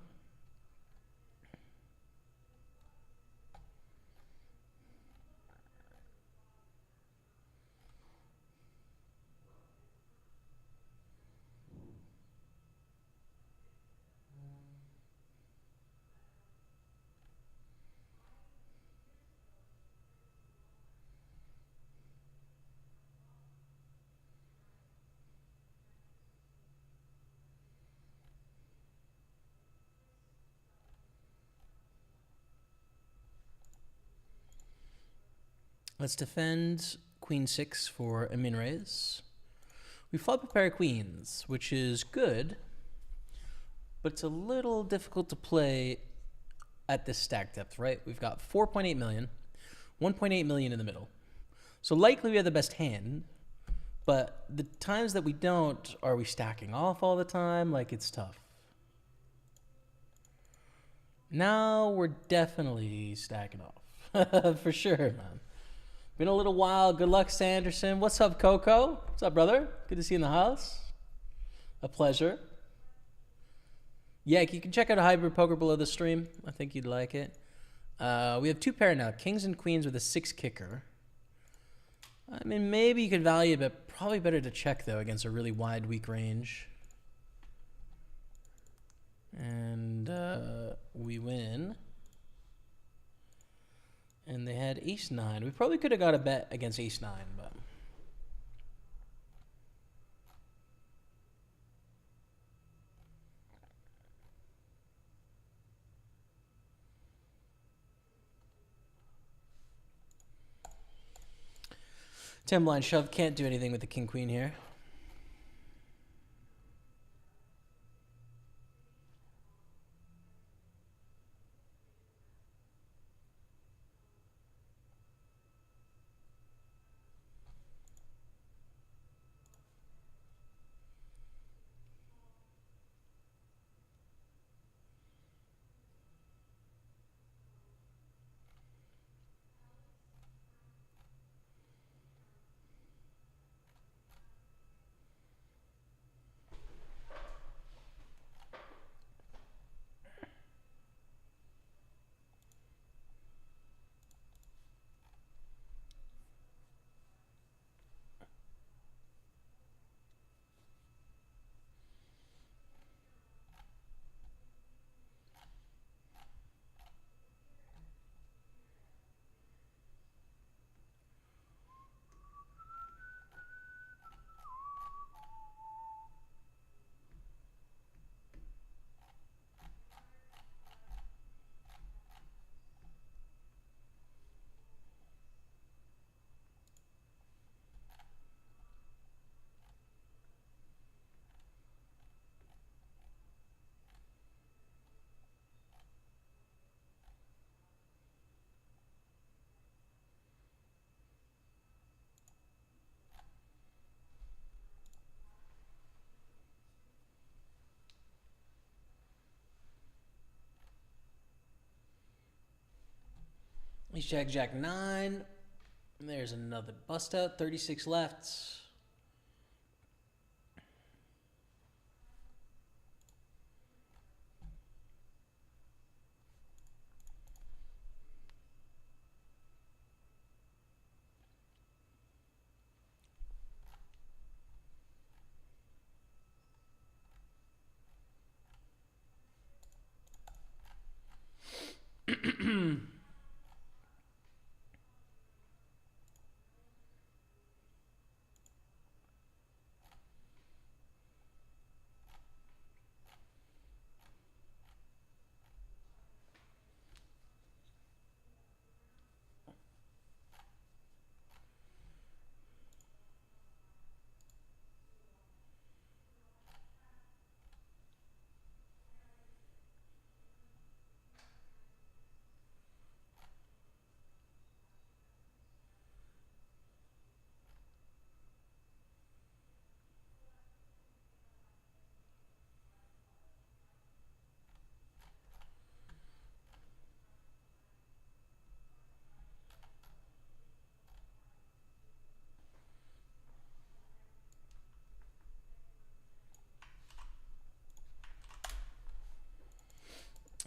Let's defend queen 6 for a min raise. We flop a pair of queens, which is good, but it's a little difficult to play at this stack depth, right? We've got 4.8 million, 1.8 million in the middle. So likely we have the best hand, but the times that we don't, are we stacking off all the time? Like, it's tough. Now we're definitely stacking off. For sure, man. Been a little while. Good luck, Sanderson. What's up, Coco? What's up, brother? Good to see you in the house. A pleasure. Yeah, you can check out Hybrid Poker below the stream. I think you'd like it. We have 2 pair now. Kings and queens with a 6 kicker. I mean, maybe you could value it, but probably better to check, though, against a really wide, weak range. And we win. And they had ace 9. We probably could have got a bet against ace 9, but... Ten blind shove, can't do anything with the king queen here. Ace jack, jack 9. There's another bust out. 36 left.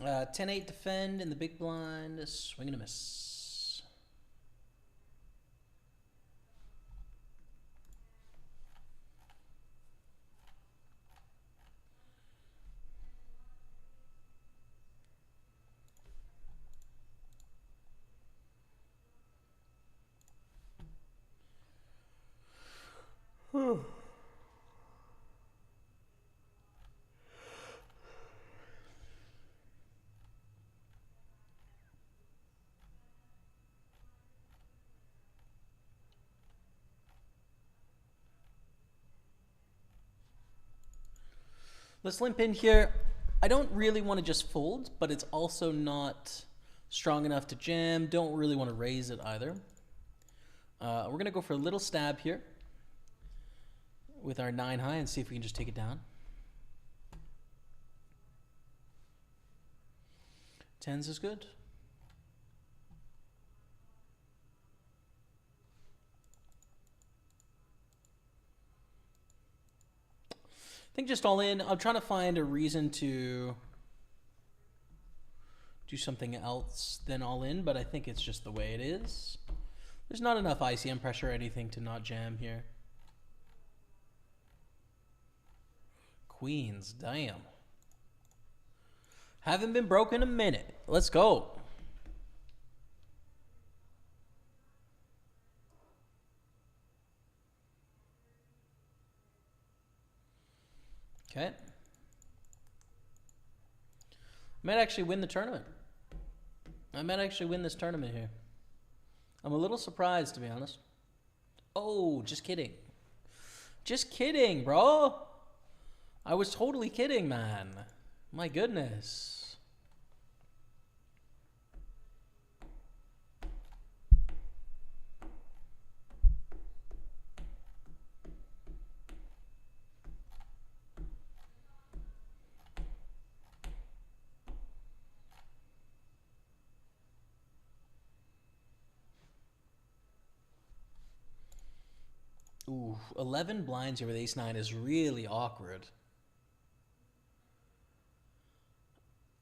Uh, 10-8 defend in the big blind. Swing and a miss. Let's limp in here. I don't really want to just fold, but it's also not strong enough to jam. Don't really want to raise it either. We're going to go for a little stab here with our 9 high and see if we can just take it down. 10s is good. I think just all in. I'm trying to find a reason to do something else than all in, but I think it's just the way it is. There's not enough ICM pressure or anything to not jam here. Queens, damn. Haven't been broke in a minute. Let's go. Okay. Might actually win the tournament. I might actually win this tournament here. I'm a little surprised, to be honest. Oh, just kidding. Just kidding, bro. I was totally kidding, man. My goodness. Ooh, 11 blinds here with ace-9 is really awkward.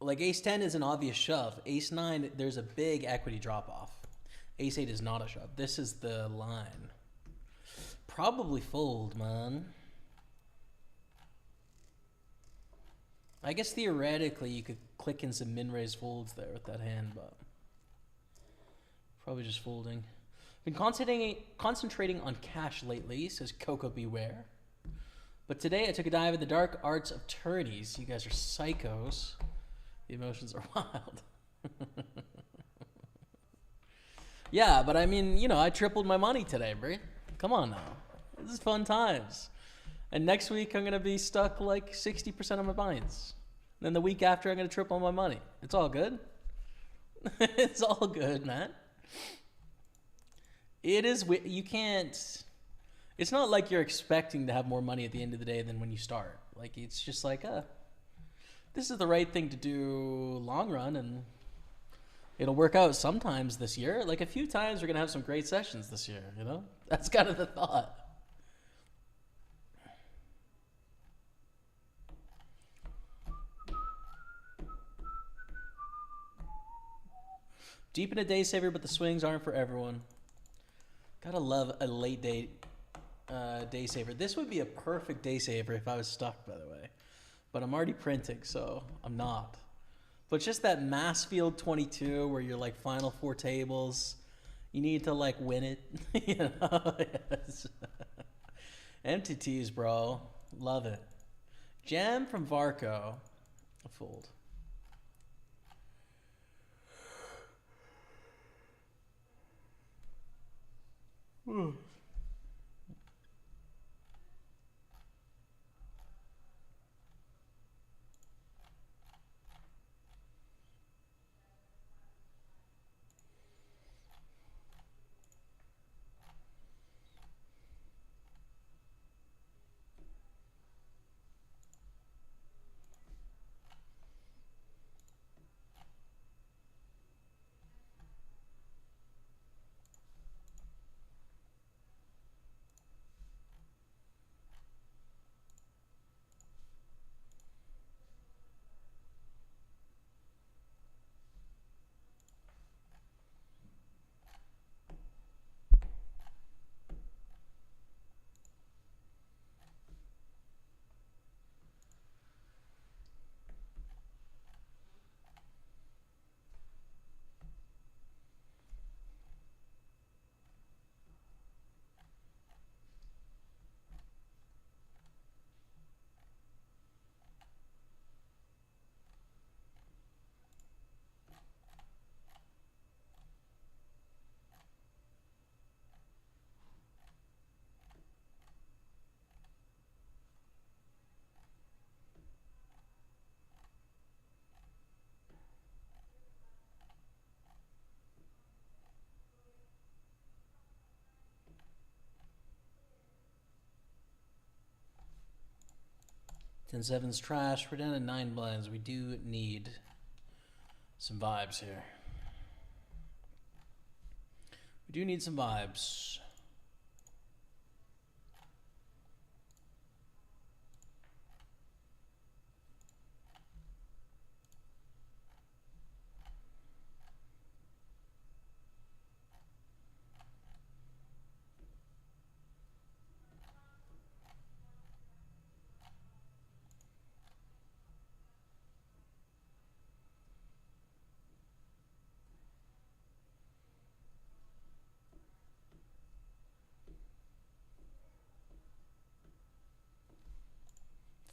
Like ace-10 is an obvious shove. Ace-9, there's a big equity drop-off. Ace-8 is not a shove. This is the line. Probably fold, man. I guess theoretically you could click in some min-raise folds there with that hand, but probably just folding. Been concentrating on cash lately, says Coco Beware. But today I took a dive in the dark arts of tourneys. You guys are psychos. The emotions are wild. Yeah, but I mean, you know, I tripled my money today, bro. Come on now. This is fun times. And next week I'm going to be stuck like 60% of my binds. Then the week after I'm going to triple my money. It's all good. It's all good, man. It is, you can't, it's not like you're expecting to have more money at the end of the day than when you start. Like, it's just like, this is the right thing to do long run, and It'll work out sometimes this year. Like a few times, we're gonna have some great sessions this year. You know, that's kind of the thought. Deep in a day saver, but the swings aren't for everyone. Gotta love a late day day saver. This would be a perfect day saver if I was stuck, by the way. But I'm already printing, so I'm not. But just that mass field 22 where you're like final 4 tables, you need to like win it. You know? Yes. MTTs, bro. Love it. Jam from Varco. A fold. Ooh. Ten seven's trash. We're down to 9 blinds. We do need some vibes here. We do need some vibes.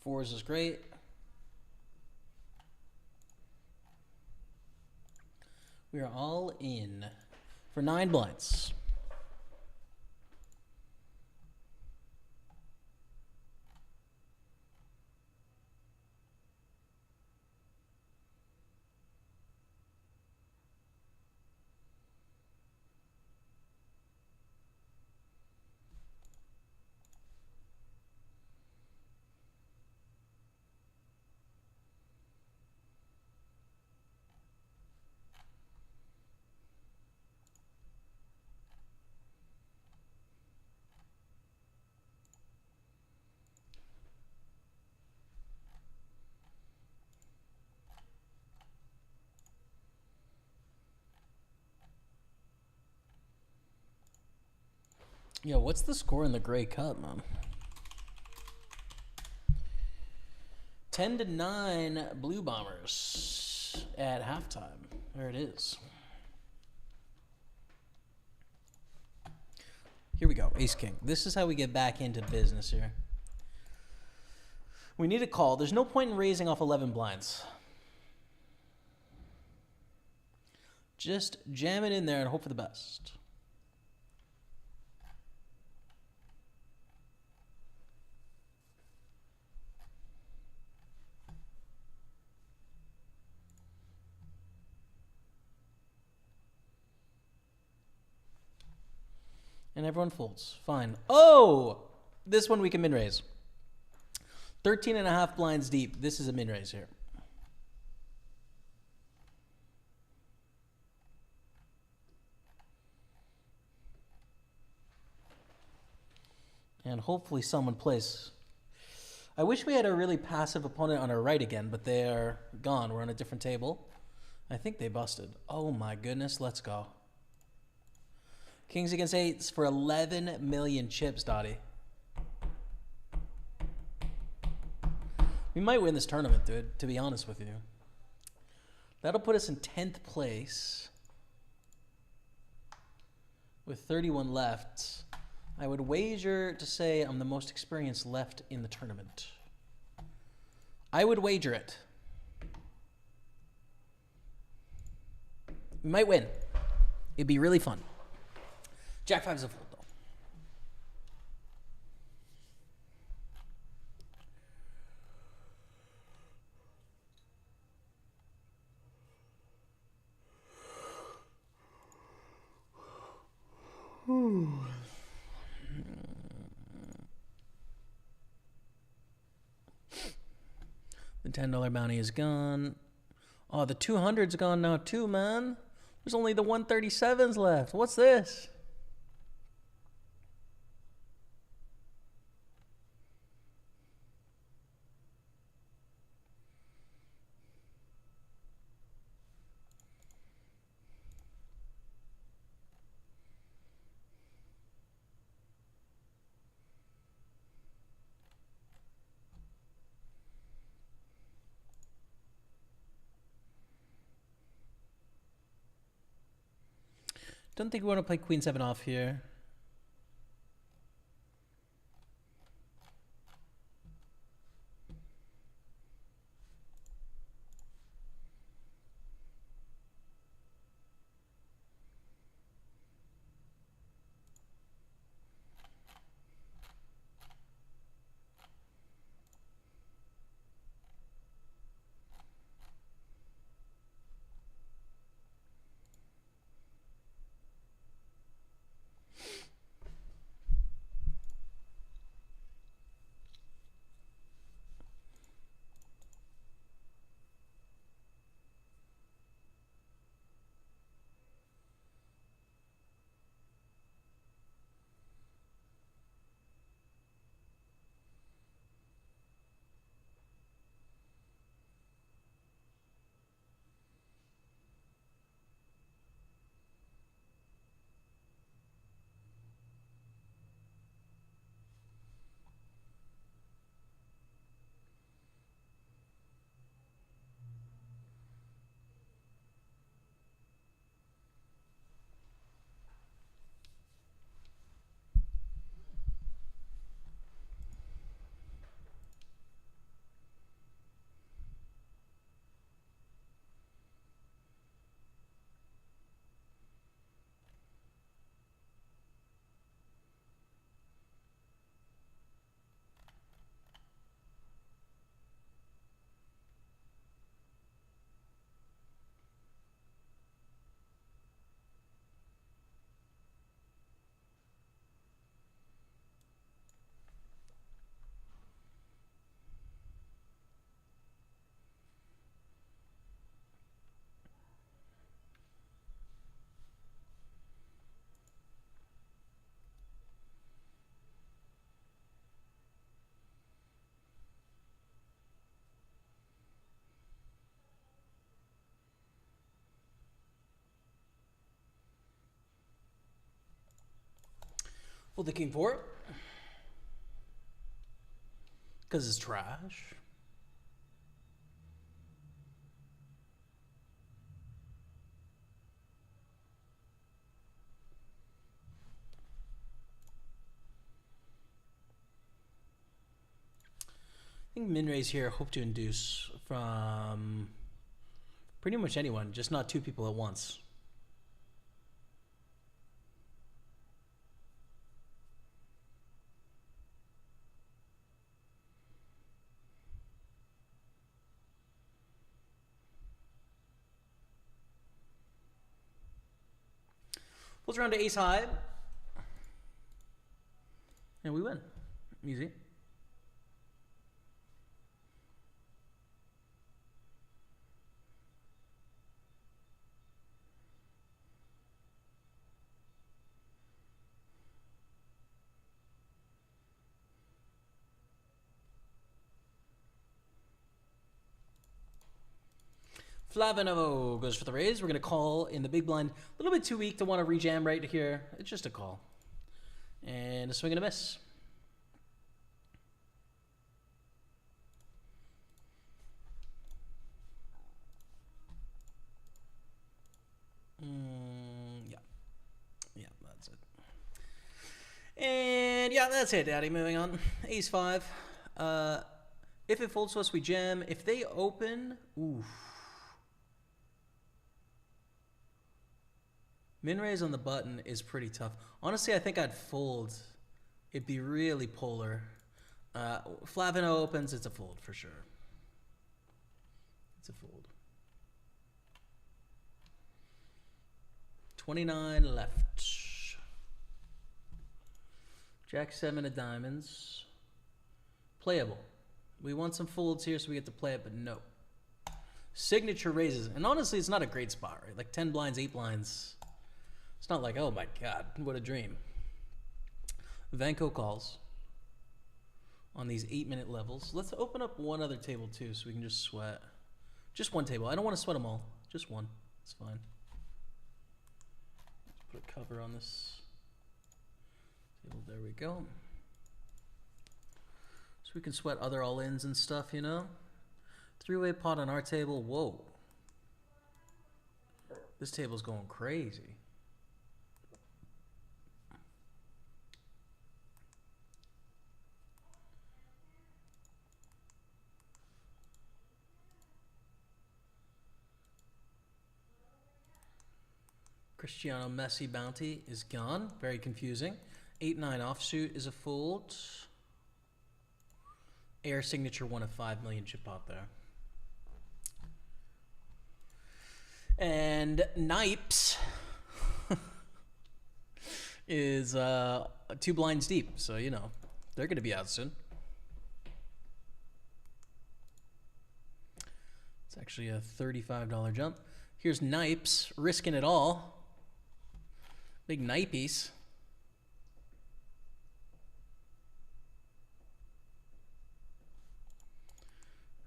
Fours is great. We are all in for 9 blinds. Yo, what's the score in the Grey Cup, man? 10-9 Blue Bombers at halftime. There it is. Here we go, Ace King. This is how we get back into business here. We need a call. There's no point in raising off 11 blinds. Just jam it in there and hope for the best. And everyone folds. Fine. Oh! This one we can min-raise. 13.5 blinds deep. This is a min-raise here. And hopefully someone plays. I wish we had a really passive opponent on our right again, but they're gone. We're on a different table. I think they busted. Oh my goodness, let's go. Kings against eights for 11 million chips, Dottie. We might win this tournament, dude, to be honest with you. That'll put us in 10th place with 31 left. I would wager to say I'm the most experienced left in the tournament. I would wager it. We might win. It'd be really fun. Jack five's a fold, though. The $10 bounty is gone. Oh, the 200's gone now too, man. There's only the 137s left. What's this? Don't think we want to play Queen 7 off here. Well, the king four. Because it's trash. I think min raise here, hope to induce from pretty much anyone, just not two people at once. Pulls around to ace high. And we win. Easy. Flavino goes for the raise. We're going to call in the big blind. A little bit too weak to want to rejam right here. It's just a call. And a swing and a miss. Yeah, that's it. And yeah, that's it, Daddy. Moving on. Ace 5. If it folds to us, we jam. If they open, oof. Min raise on the button is pretty tough. Honestly, I think I'd fold. It'd be really polar. Flavino opens, it's a fold for sure. It's a fold. 29 left. Jack 7 of diamonds. Playable. We want some folds here so we get to play it, but no. Signature raises. And honestly, it's not a great spot, right? Like 10 blinds, 8 blinds. It's not like, oh my God, what a dream. Vanko calls on these 8-minute levels. Let's open up one other table too so we can just sweat. Just one table. I don't want to sweat them all. Just one. It's fine. Let's put a cover on this table. There we go. So we can sweat other all-ins and stuff, you know? 3-way pot on our table. Whoa. This table's going crazy. Cristiano Messi bounty is gone. Very confusing. 8-9 offsuit is a fold. Air signature 1 of 5 million chip pot there. And Nipes is 2 blinds deep. So, you know, they're going to be out soon. It's actually a $35 jump. Here's Nipes risking it all. Big Nipeys.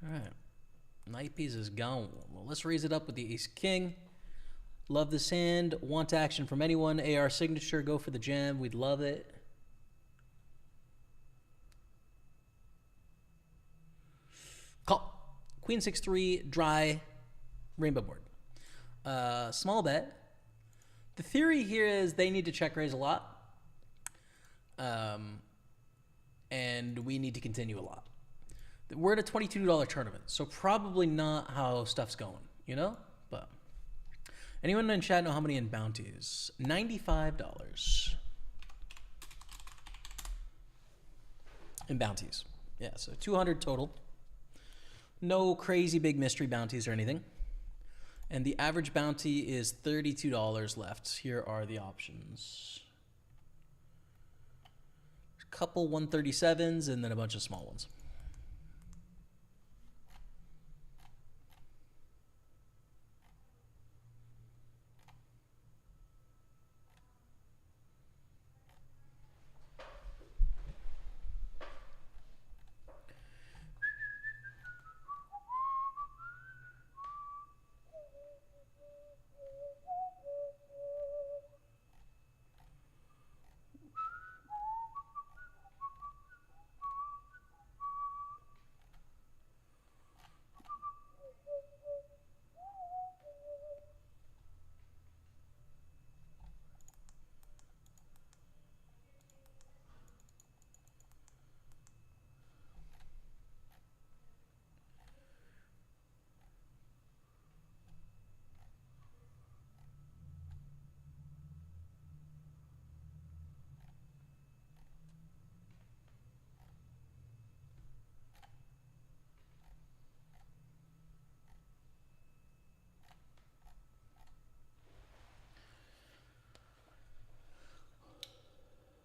All right. Nipeys is gone. Well, let's raise it up with the ace-king. Love this hand. Want action from anyone. AR signature. Go for the jam. We'd love it. Call. Queen 6-3. Dry. Rainbow board. Small bet. The theory here is they need to check raise a lot. And we need to continue a lot. We're at a $22 tournament, so probably not how stuff's going, you know? But anyone in chat know how many in bounties? $95 in bounties. Yeah, so 200 total. No crazy big mystery bounties or anything. And the average bounty is $32 left. Here are the options. A couple 137s and then a bunch of small ones.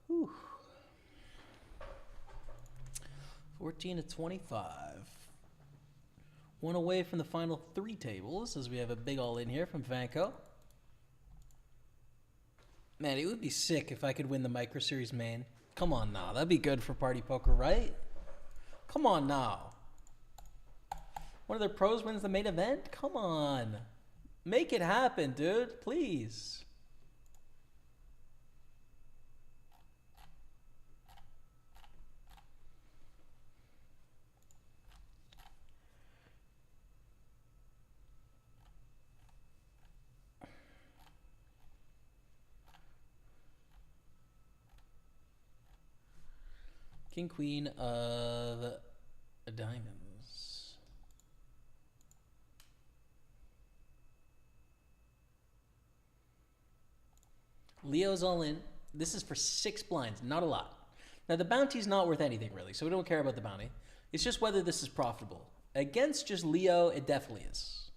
Whew. 14 to 25. One away from the final 3 tables as we have a big all in here from Vanko. Man, it would be sick if I could win the Micro Series main. Come on now. That'd be good for Party Poker, right? Come on now. One of their pros wins the main event? Come on. Make it happen, dude. Please. King, queen of diamonds. Leo's all in. This is for 6 blinds, not a lot. Now, the bounty's not worth anything, really, so we don't care about the bounty. It's just whether this is profitable. Against just Leo, it definitely is.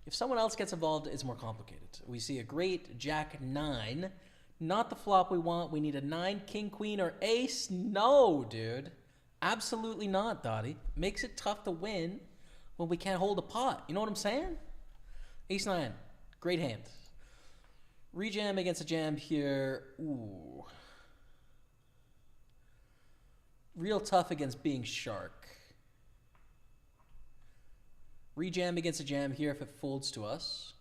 If someone else gets involved, it's more complicated. We see a great Jack 9. Not the flop we want. We need a 9, king, queen, or ace. No, dude. Absolutely not, Dottie. Makes it tough to win when we can't hold a pot. You know what I'm saying? Ace 9. Great hand. Rejam against a jam here. Ooh. Real tough against being shark. Rejam against a jam here if it folds to us.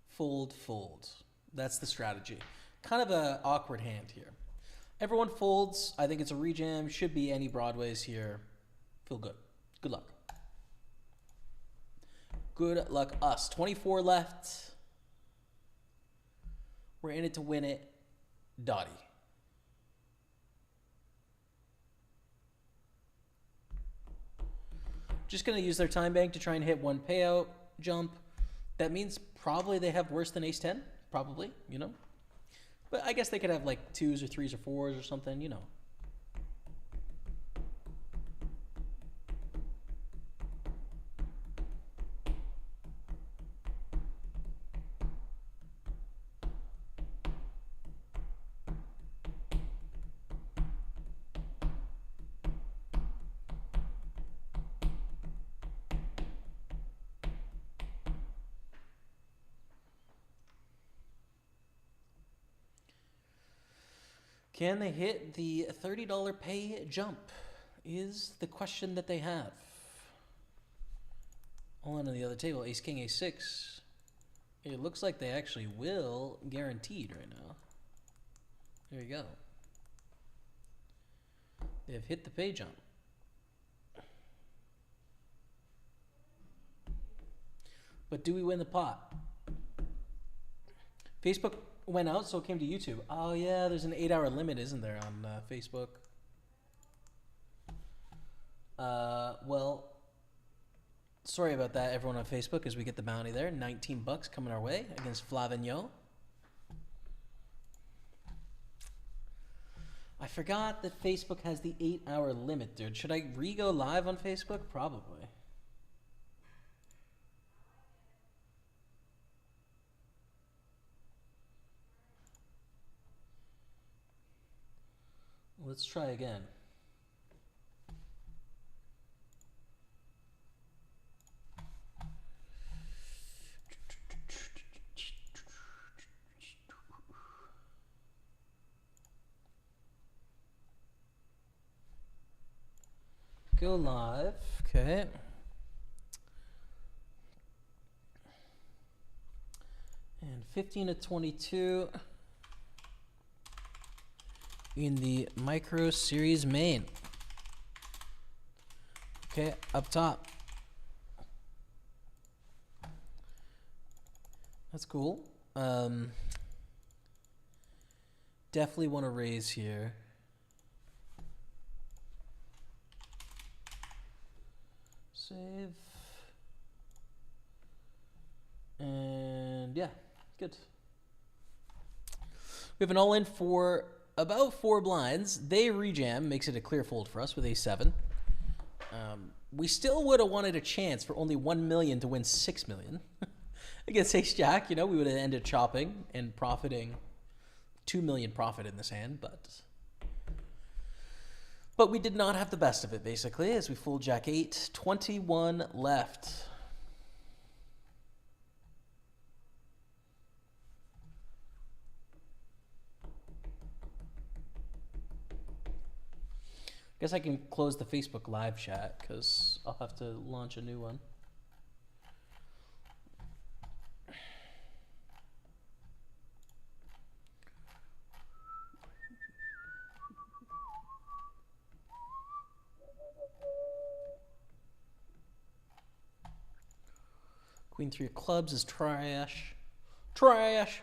Fold, fold. That's the strategy. Kind of an awkward hand here. Everyone folds. I think it's a rejam. Should be any broadways here. Feel good. Good luck. Good luck us. 24 left. We're in it to win it. Dottie. Just going to use their time bank to try and hit one payout jump. That means probably they have worse than ace 10. Probably, you know. But I guess they could have like 2s or 3s or 4s or something, you know. Can they hit the $30 pay jump is the question that they have. On the other table, ace, king, ace 6. It looks like they actually will, guaranteed right now. There you go. They've hit the pay jump. But do we win the pot? Facebook went out, so it came to YouTube. Oh yeah, there's an 8-hour limit, isn't there, on Facebook? Well, sorry about that, everyone on Facebook, as we get the bounty there. 19 bucks coming our way against Flavigno. I forgot that Facebook has the 8-hour limit, dude. Should I re-go live on Facebook? Probably. Let's try again. Go live. Okay. And 15 to 22. In the Micro Series main. Okay, up top. That's cool. Definitely want to raise here. Save. And yeah, good. We have an all-in for about 4 blinds. They rejam, makes it a clear fold for us with a7. We still would have wanted a chance for only 1 million to win 6 million. Against ace jack, you know, we would have ended chopping and profiting 2 million profit in this hand, but we did not have the best of it, basically, as we fold jack 8. 21 left. Guess I can close the Facebook live chat because I'll have to launch a new one. Queen 3 of clubs is trash. Trash!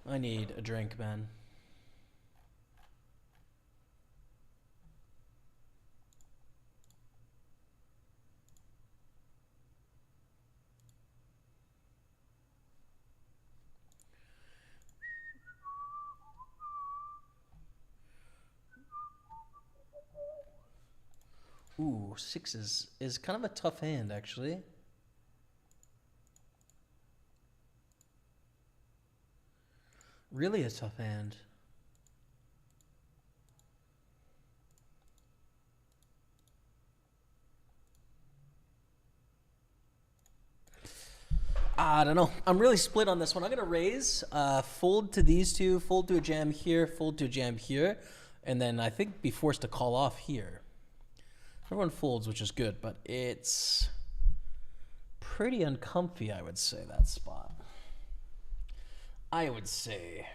I need a drink, man. Ooh, 6 is kind of a tough hand, actually. Really a tough hand. I don't know. I'm really split on this one. I'm going to raise, fold to these two, fold to a jam here, fold to a jam here, and then I think be forced to call off here. Everyone folds, which is good, but it's pretty uncomfy, I would say, that spot. I would say.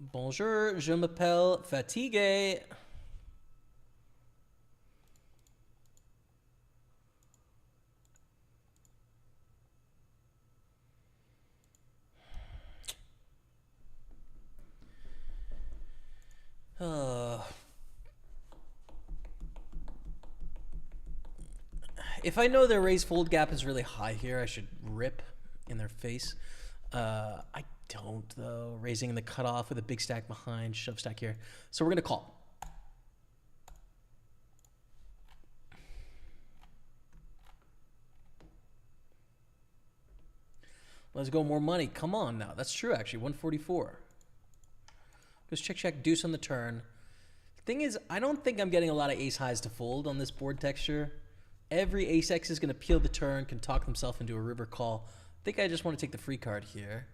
Bonjour, je m'appelle Fatigué. If I know their raise fold gap is really high here, I should rip in their face. I don't, though. Raising in the cutoff with a big stack behind, shove stack here. So we're going to call. Let's go, more money. Come on now. That's true, actually. 144. Goes check, check, deuce on the turn. Thing is, I don't think I'm getting a lot of ace highs to fold on this board texture. Every ace X is going to peel the turn, can talk himself into a river call. I think I just want to take the free card here.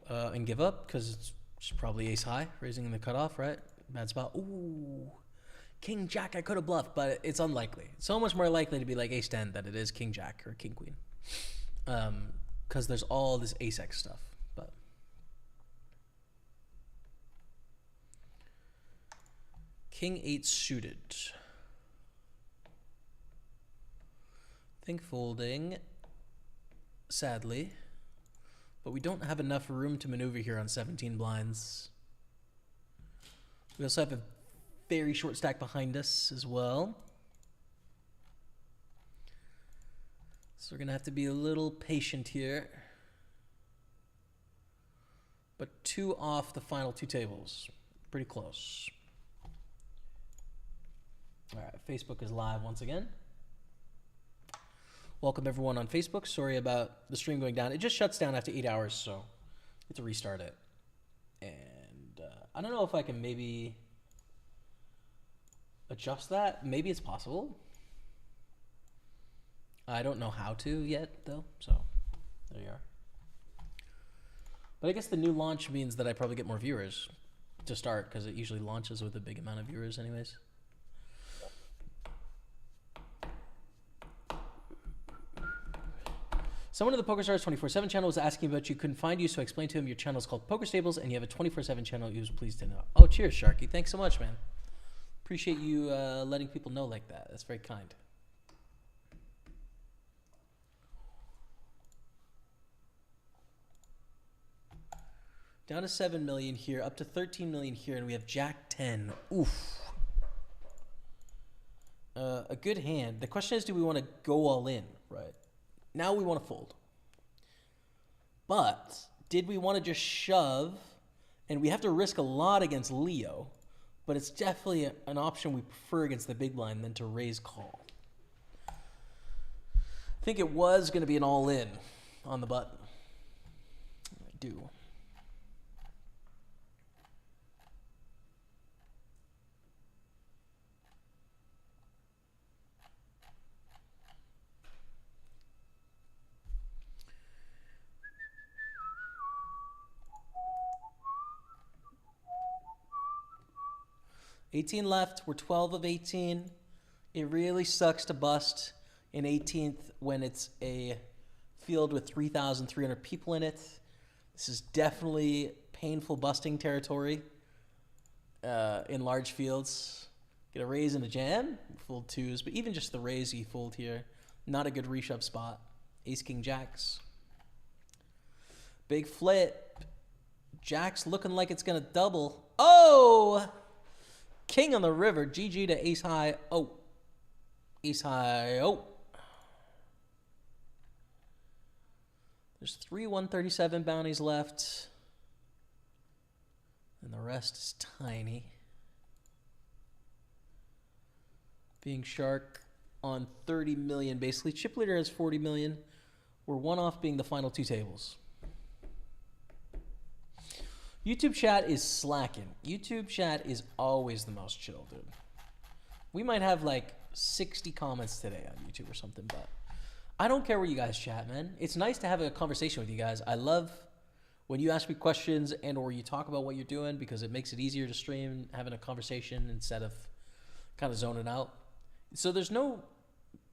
And give up, because it's probably ace high, raising in the cutoff, right? Bad spot. Ooh. King Jack, I could have bluffed, but it's unlikely. It's so much more likely to be like ace 10 than it is King Jack or King Queen. Because there's all this ace X stuff. But King 8 suited. Think folding, sadly. But we don't have enough room to maneuver here on 17 blinds. We also have a very short stack behind us as well. So we're going to have to be a little patient here. But 2 off the final 2 tables. Pretty close. All right, Facebook is live once again. Welcome everyone on Facebook. Sorry about the stream going down. It just shuts down after 8 hours, so I have to restart it. And I don't know if I can maybe adjust that. Maybe it's possible. I don't know how to yet, though, so there you are. But I guess the new launch means that I probably get more viewers to start, because it usually launches with a big amount of viewers anyways. Someone in the PokerStars 24/7 channel was asking about you, couldn't find you, so I explained to him your channel is called Pokerstaples and you have a 24/7 channel. He was pleased to know. Oh, cheers, Sharky. Thanks so much, man. Appreciate you letting people know like that. That's very kind. Down to 7 million here, up to 13 million here, and we have Jack 10. Oof. A good hand. The question is, do we want to go all in, right? Now we want to fold. But did we want to just shove? And we have to risk a lot against Leo, but it's definitely an option we prefer against the big blind than to raise call. I think it was going to be an all-in on the button. I do. 18 left. We're 12 of 18. It really sucks to bust in 18th when it's a field with 3,300 people in it. This is definitely painful busting territory in large fields. Get a raise and a jam, fold twos, but even just the raise you fold here, not a good reshove spot. Ace, king, jacks. Big flip. Jack's looking like it's going to double. Oh! King on the river. GG to ace high. Oh. Ace high. Oh. There's 3 137 bounties left. And the rest is tiny. Being Shark on 30 million. Basically, Chip Leader has 40 million. We're one off being the final two tables. YouTube chat is slacking. YouTube chat is always the most chill, dude. We might have like 60 comments today on YouTube or something, but I don't care where you guys chat, man. It's nice to have a conversation with you guys. I love when you ask me questions and or you talk about what you're doing because it makes it easier to stream having a conversation instead of kind of zoning out. So there's no,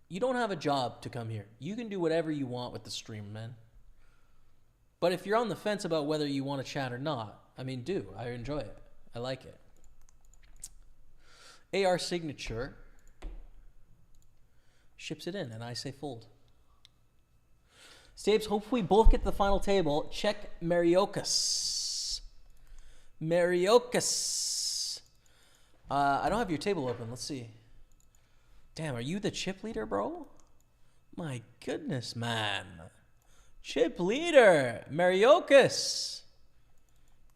you don't have a job to come here. You can do whatever you want with the stream, man. But if you're on the fence about whether you want to chat or not, I mean, do. I enjoy it. I like it. AR signature ships it in, and I say fold. Stapes, hopefully both get to the final table. Check Mariocas. Mariocas. I don't have your table open. Let's see. Damn, are you the chip leader, bro? My goodness, man. Chip leader, Mariocas.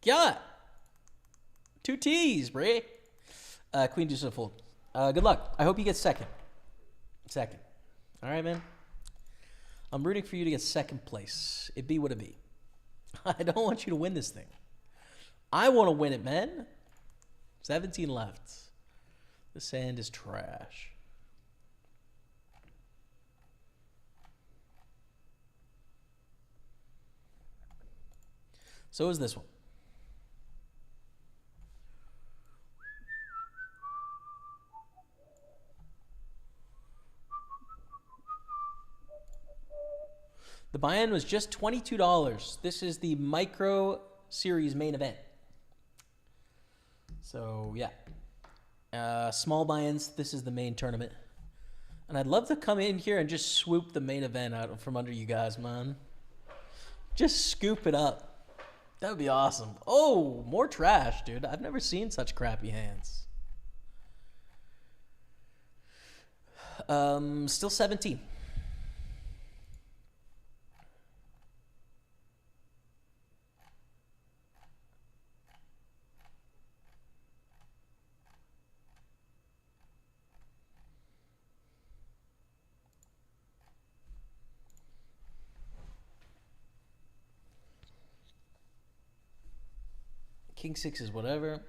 Got 2 T's, bray. Queen deuce fold. Good luck. I hope you get second. Second. All right, man. I'm rooting for you to get second place. It be what it be. I don't want you to win this thing. I want to win it, man. 17 left. The sand is trash. So is this one. The buy-in was just $22. This is the Micro Series main event. So, yeah. Small buy-ins. This is the main tournament. And I'd love to come in here and just swoop the main event out from under you guys, man. Just scoop it up. That would be awesome. Oh, more trash, dude. I've never seen such crappy hands. Still 17. King 6 is whatever.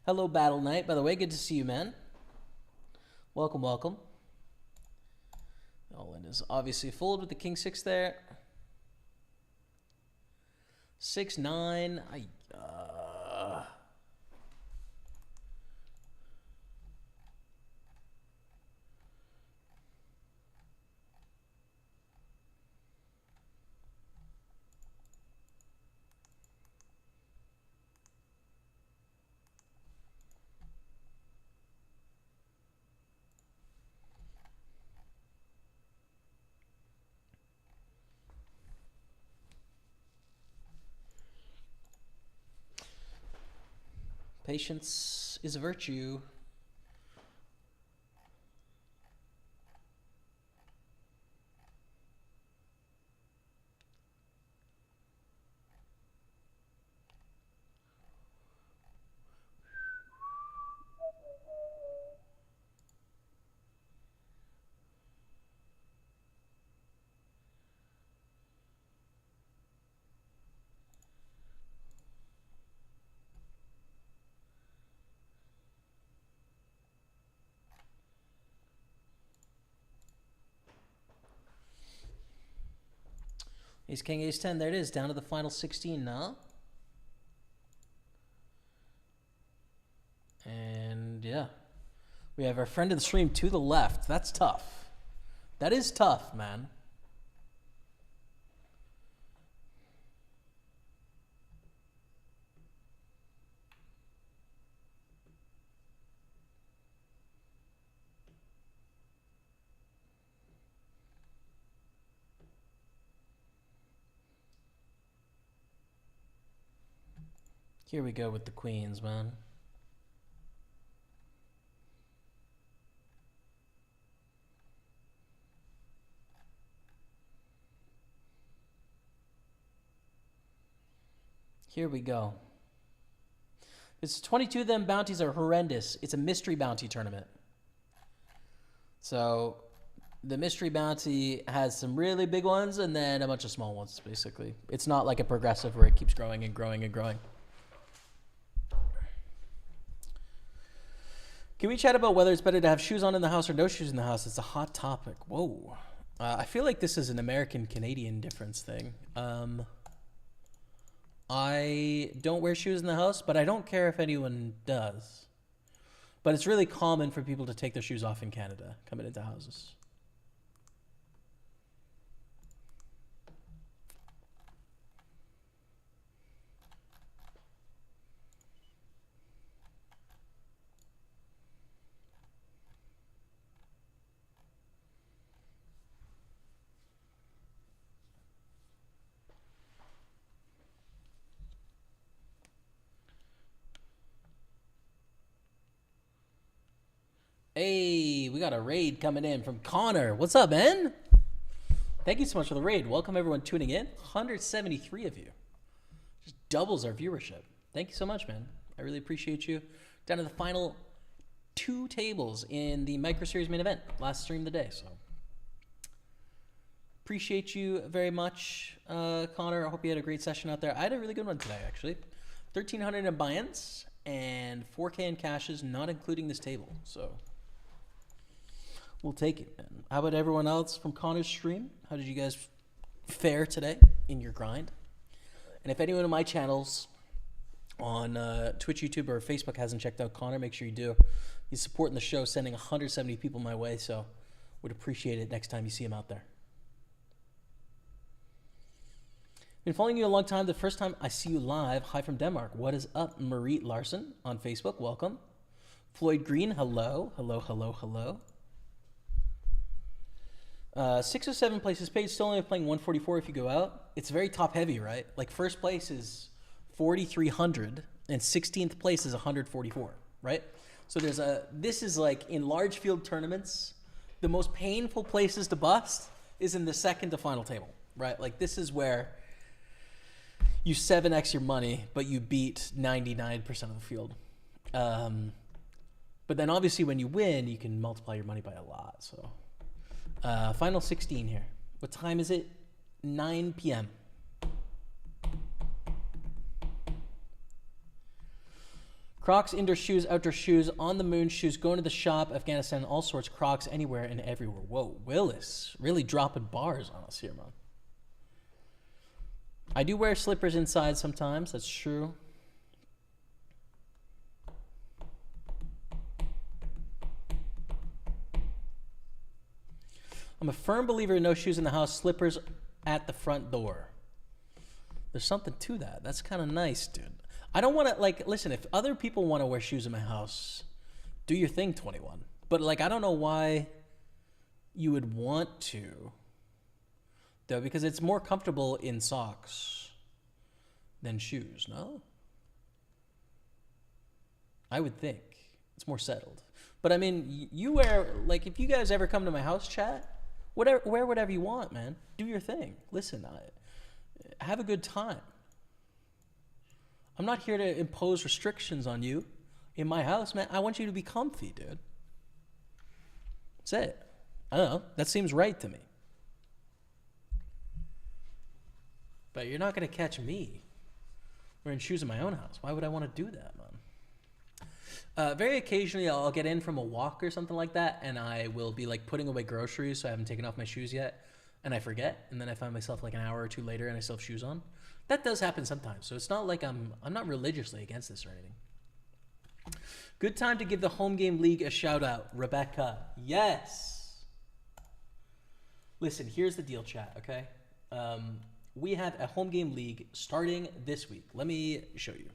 Hello, Battle Knight. By the way, good to see you, man. Welcome, welcome. All in is obviously fold with the King 6 there. 6, 9. Patience is a virtue. Ace, king, ace, 10. There it is. Down to the final 16 now. And yeah. We have our friend of the stream to the left. That's tough. That is tough, man. Here we go with the queens, man. Here we go. It's 22 of them. Bounties are horrendous. It's a mystery bounty tournament. So the mystery bounty has some really big ones and then a bunch of small ones, basically. It's not like a progressive where it keeps growing and growing and growing. Can we chat about whether it's better to have shoes on in the house or no shoes in the house? It's a hot topic. Whoa. I feel like this is an American-Canadian difference thing. I don't wear shoes in the house, but I don't care if anyone does. But it's really common for people to take their shoes off in Canada coming into houses. Hey, we got a raid coming in from Connor. What's up, man? Thank you so much for the raid. Welcome everyone tuning in. 173 of you. Just doubles our viewership. Thank you so much, man. I really appreciate you. Down to the final 2 tables in the Micro Series main event. Last stream of the day, so. Appreciate you very much, Connor. I hope you had a great session out there. I had a really good one today, actually. 1,300 in buy-ins and 4K in cashes, not including this table, so. We'll take it, man. How about everyone else from Connor's stream? How did you guys fare today in your grind? And if anyone of my channels on Twitch, YouTube, or Facebook hasn't checked out Connor, make sure you do. He's supporting the show, sending 170 people my way, so would appreciate it next time you see him out there. Been following you a long time. The first time I see you live, hi from Denmark. What is up, Marie Larson on Facebook? Welcome. Floyd Green, hello. Hello, hello, hello. 6 or 7 places paid, still only playing 144 if you go out. It's very top heavy, right? Like first place is 4,300 and 16th place is 144, right? So this is like in large field tournaments, the most painful places to bust is in the second to final table, right? Like this is where you 7x your money, but you beat 99% of the field. But then obviously when you win, you can multiply your money by a lot, so. Final 16 here. What time is it? 9 p.m. Crocs, indoor shoes, outdoor shoes, on the moon shoes, going to the shop, Afghanistan, all sorts, Crocs, anywhere and everywhere. Whoa, Willis, really dropping bars on us here, man. I do wear slippers inside sometimes, that's true. I'm a firm believer in no shoes in the house, slippers at the front door. There's something to that. That's kind of nice, dude. I don't want to, like, listen, if other people want to wear shoes in my house, do your thing, 21. But, like, I don't know why you would want to, though, because it's more comfortable in socks than shoes, no? I would think. It's more settled. But, I mean, you wear, like, if you guys ever come to my house chat, wear whatever you want, man. Do your thing. Listen, have a good time. I'm not here to impose restrictions on you in my house, man. I want you to be comfy, dude. That's it. I don't know. That seems right to me. But you're not going to catch me wearing shoes in my own house. Why would I want to do that, man? Very occasionally, I'll get in from a walk or something like that, and I will be like putting away groceries, so I haven't taken off my shoes yet. and I forget, and then I find myself like an hour or two later and I still have shoes on. That does happen sometimes. So it's not like I'm not religiously against this or anything. Good time to give the home game league a shout out, Rebecca. Yes. Listen, here's the deal, chat. Okay, we have a home game league starting this week. Let me show you.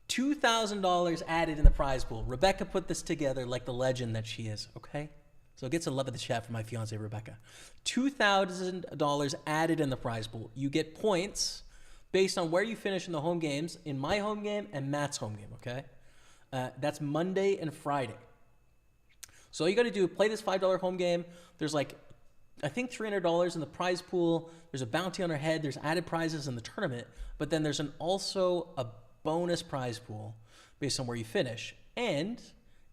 $2,000 added in the prize pool. Rebecca put this together like the legend that she is, okay? So get some love in the chat for my fiance, Rebecca. $2,000 added in the prize pool. You get points based on where you finish in the home games, in my home game and Matt's home game, okay? That's Monday and Friday. So all you got to do is play this $5 home game. There's like, I think $300 in the prize pool. There's a bounty on our head. There's added prizes in the tournament. But then there's also a bonus prize pool based on where you finish. And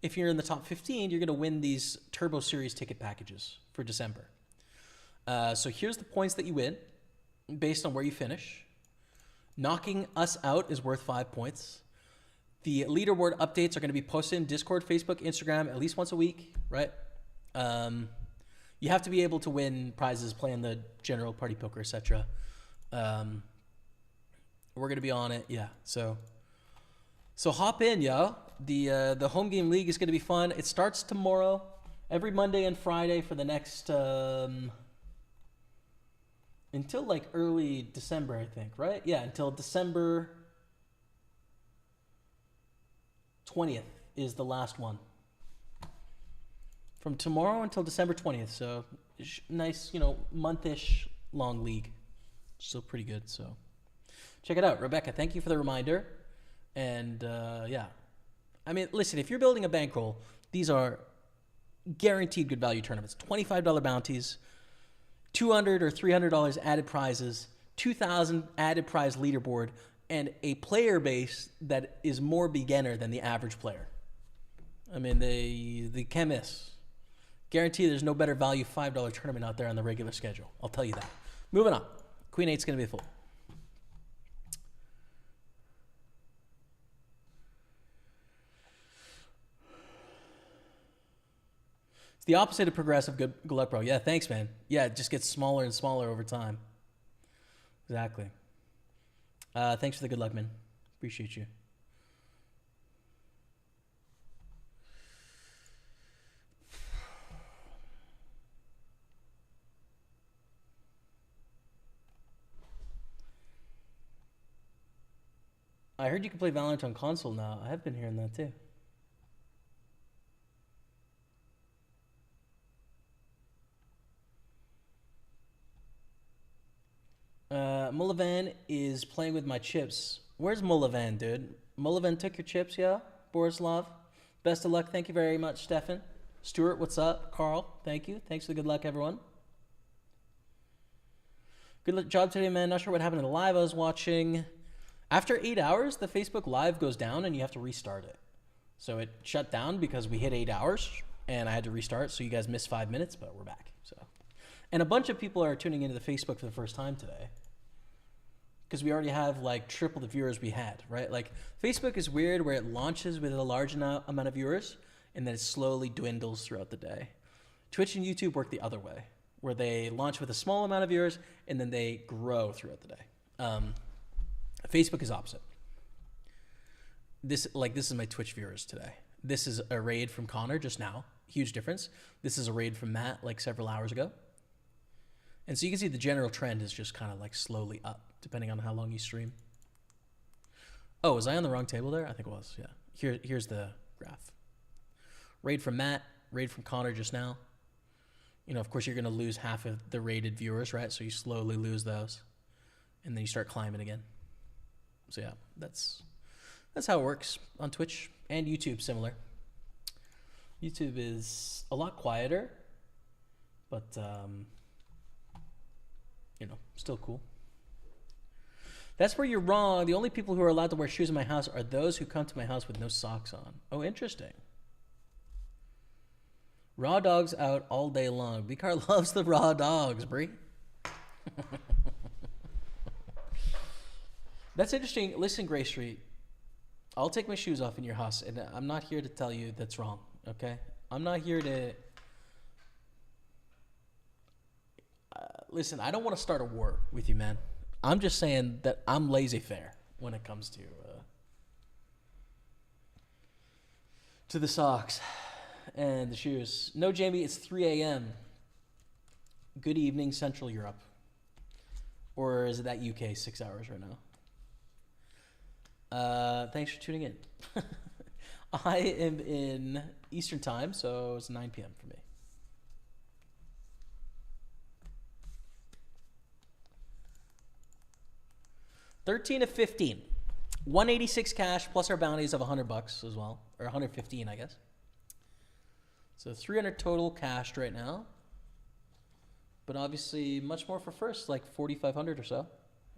if you're in the top 15, you're going to win these Turbo Series ticket packages for December. So here's the points that you win based on where you finish. Knocking us out is worth 5 points. The leaderboard updates are going to be posted in Discord, Facebook, Instagram at least once a week, right? You have to be able to win prizes playing the general party poker, etc. We're going to be on it. Yeah. So hop in, yo. The home game league is going to be fun. It starts tomorrow, every Monday and Friday for the next, until like early December, I think, right? Yeah. Until December 20th is the last one. From tomorrow until December 20th. So nice, month-ish long league. Still pretty good. So check it out. Rebecca, thank you for the reminder. And yeah, I mean, listen, if you're building a bankroll, these are guaranteed good value tournaments. $25 bounties, $200 or $300 added prizes, $2,000 added prize leaderboard, and a player base that is more beginner than the average player. I mean, they can't miss. Guarantee there's no better value $5 tournament out there on the regular schedule. I'll tell you that. Moving on. Queen 8's going to be full. It's the opposite of progressive good luck, bro. Yeah, thanks, man. Yeah, it just gets smaller and smaller over time. Exactly. Thanks for the good luck, man. Appreciate you. I heard you can play Valorant on console now. I have been hearing that too. Mullavan is playing with my chips. Where's Mullavan, dude? Mullavan took your chips, yeah? Borislav, best of luck. Thank you very much, Stefan. Stuart, what's up? Carl, thank you. Thanks for the good luck, everyone. Good job today, man. Not sure what happened in the live I was watching. After 8 hours, the Facebook Live goes down and you have to restart it. So it shut down because we hit 8 hours and I had to restart. So you guys missed 5 minutes, but we're back. So, and a bunch of people are tuning into the Facebook for the first time today because we already have like triple the viewers we had, right? Like Facebook is weird where it launches with a large amount of viewers and then it slowly dwindles throughout the day. Twitch and YouTube work the other way where they launch with a small amount of viewers and then they grow throughout the day. Facebook is opposite. This is my Twitch viewers today. This is a raid from Connor just now. Huge difference. This is a raid from Matt like several hours ago. And so you can see the general trend is just kind of like slowly up depending on how long you stream. Oh, was I on the wrong table there? I think it was, yeah. Here's the graph. Raid from Matt, raid from Connor just now. Of course you're going to lose half of the rated viewers, right? So you slowly lose those. And then you start climbing again. So yeah, that's how it works on Twitch and YouTube. Similar. YouTube is a lot quieter, but still cool. That's where you're wrong. The only people who are allowed to wear shoes in my house are those who come to my house with no socks on. Oh, interesting. Raw dogs out all day long. Bcar loves the raw dogs, Bree. That's interesting. Listen, Gray Street, I'll take my shoes off in your house, and I'm not here to tell you that's wrong, okay? I'm not here to... listen, I don't want to start a war with you, man. I'm just saying that I'm laissez-faire when it comes to the socks and the shoes. No, Jamie, it's 3 a.m. Good evening, Central Europe. Or is it that UK 6 hours right now? Thanks for tuning in. I am in Eastern time, so it's 9 p.m. for me. $13 of 15. 186 cash plus our bounties of $100 as well. Or 115, I guess. So 300 total cashed right now. But obviously much more for first, like 4,500 or so,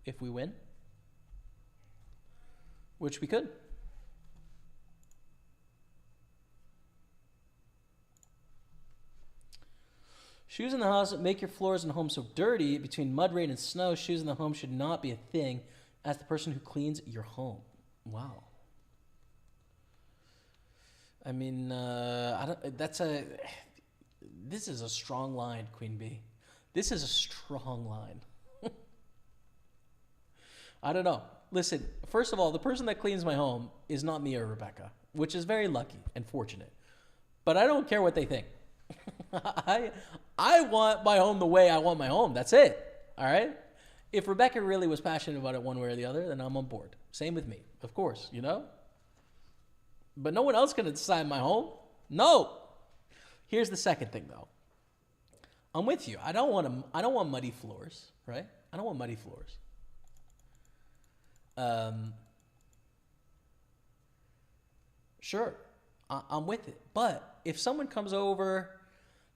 if we win. Which we could. Shoes in the house make your floors and home so dirty. Between mud, rain, and snow, shoes in the home should not be a thing. Ask the person who cleans your home. Wow. I mean, this is a strong line, Queen Bee. This is a strong line. I don't know. Listen, first of all, the person that cleans my home is not me or Rebecca, which is very lucky and fortunate. But I don't care what they think. I want my home the way I want my home. That's it. All right? If Rebecca really was passionate about it one way or the other, then I'm on board. Same with me, of course, you know? But no one else can decide my home. No. Here's the second thing, though. I'm with you. I don't want muddy floors, right? I don't want muddy floors. Sure, I'm with it. But if someone comes over,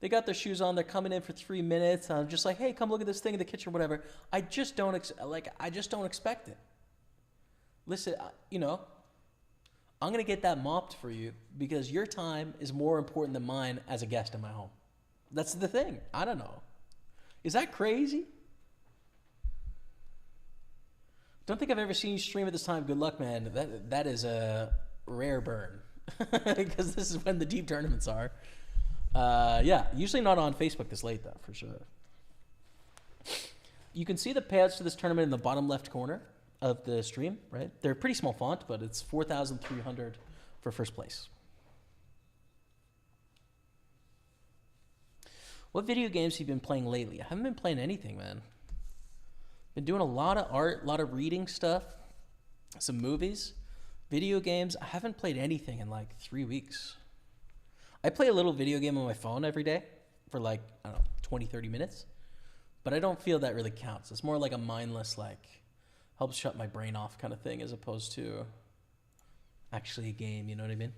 they got their shoes on, they're coming in for 3 minutes, and I'm just like, hey, come look at this thing in the kitchen or whatever. I just don't expect it. Listen, I'm gonna get that mopped for you because your time is more important than mine as a guest in my home. That's the thing. I don't know. Is that crazy? Don't think I've ever seen you stream at this time. Good luck, man. That is a rare burn because this is when the deep tournaments are. Yeah, usually not on Facebook this late though, for sure. You can see the payouts to this tournament in the bottom left corner of the stream, right? They're a pretty small font, but it's 4,300 for first place. What video games have you been playing lately? I haven't been playing anything, man. Been doing a lot of art, a lot of reading stuff, some movies, video games. I haven't played anything in like 3 weeks. I play a little video game on my phone every day for like, I don't know, 20, 30 minutes. But I don't feel that really counts. It's more like a mindless, like, helps shut my brain off kind of thing as opposed to actually a game, you know what I mean?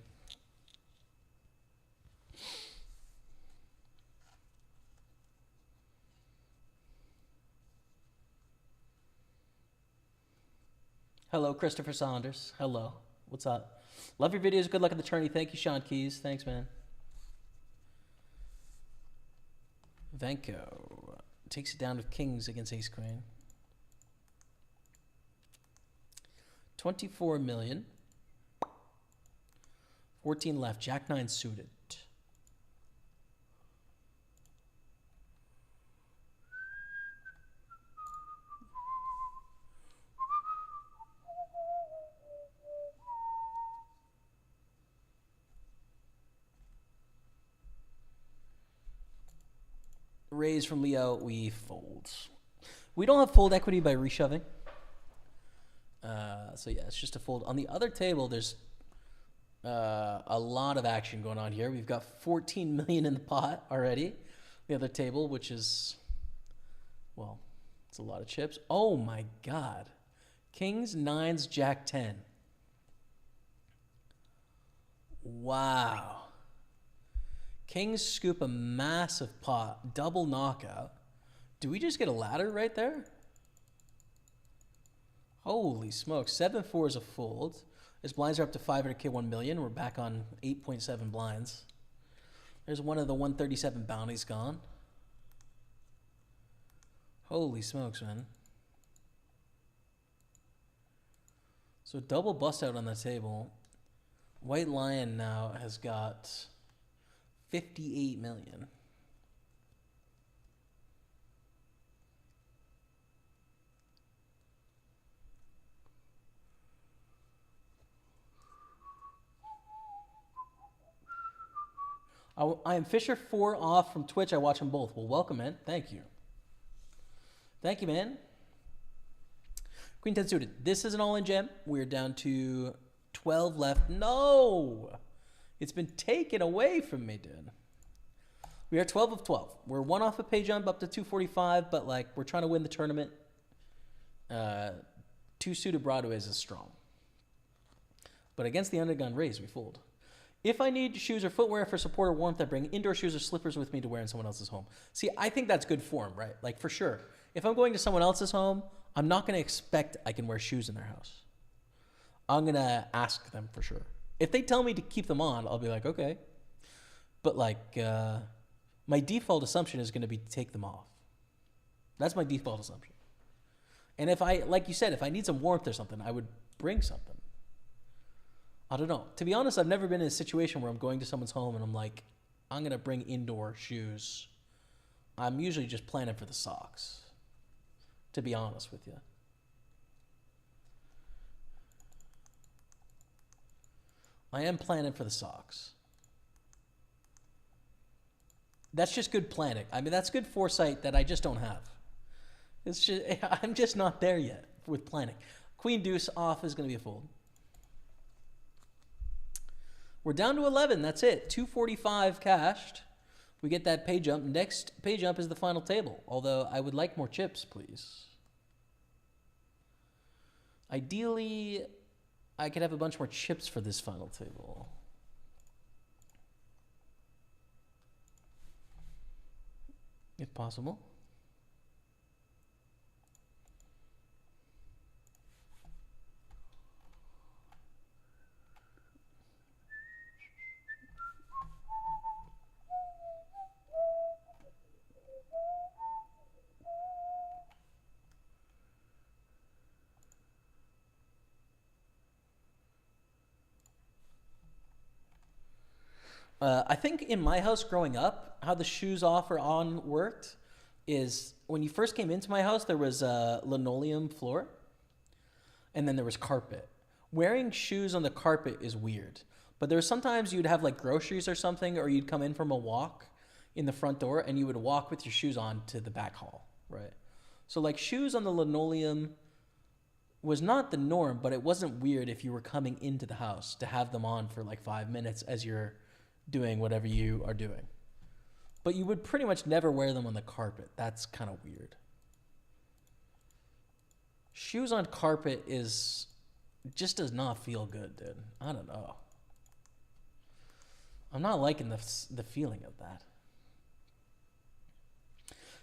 Hello, Christopher Saunders. Hello. What's up? Love your videos. Good luck at the tourney. Thank you, Sean Keys. Thanks, man. Venko takes it down with kings against ace queen. 24 million. 14 left. Jack 9 suited. Raise from Leo, we fold. We don't have fold equity by reshoving. So yeah, it's just a fold. On the other table, there's a lot of action going on here. We've got 14 million in the pot already. The other table, which is, well, it's a lot of chips. Oh my God. Kings, nines, Jack 10. Wow. Kings scoop a massive pot, double knockout. Do we just get a ladder right there? Holy smokes. 7-4 is a fold. His blinds are up to 500K, 1 million. We're back on 8.7 blinds. There's one of the 137 bounties gone. Holy smokes, man. So double bust out on the table. White Lion now has got 58 million. I am Fisher 4 off from Twitch. I watch them both. Well, welcome, man. Thank you. Thank you, man. Queen 10 suited. This is an all-in jam. We're down to 12 left. No! It's been taken away from me, dude. We are 12 of 12. We're one off a pay jump up to 245, but like we're trying to win the tournament. Two suited broadways is strong. But against the undergun raise, we fold. If I need shoes or footwear for support or warmth, I bring indoor shoes or slippers with me to wear in someone else's home. See, I think that's good form, right? Like for sure. If I'm going to someone else's home, I'm not going to expect I can wear shoes in their house. I'm going to ask them for sure. If they tell me to keep them on, I'll be like, okay. But like, my default assumption is going to be to take them off. That's my default assumption. And if I, like you said, if I need some warmth or something, I would bring something. I don't know. To be honest, I've never been in a situation where I'm going to someone's home and I'm like, I'm going to bring indoor shoes. I'm usually just planning for the socks, to be honest with you. I am planning for the socks. That's just good planning. I mean, that's good foresight that I just don't have. It's just, I'm just not there yet with planning. Queen deuce off is going to be a fold. We're down to 11. That's it. 245 cashed. We get that pay jump. Next pay jump is the final table. Although I would like more chips, please. Ideally, I could have a bunch more chips for this final table. If possible. I think in my house growing up, how the shoes off or on worked is when you first came into my house, there was a linoleum floor and then there was carpet. Wearing shoes on the carpet is weird, but there was sometimes you'd have like groceries or something, or you'd come in from a walk in the front door and you would walk with your shoes on to the back hall, right? So like shoes on the linoleum was not the norm, but it wasn't weird if you were coming into the house to have them on for like 5 minutes as you're doing whatever you are doing. But you would pretty much never wear them on the carpet. That's kind of weird. Shoes on carpet just does not feel good, dude. I don't know. I'm not liking the feeling of that.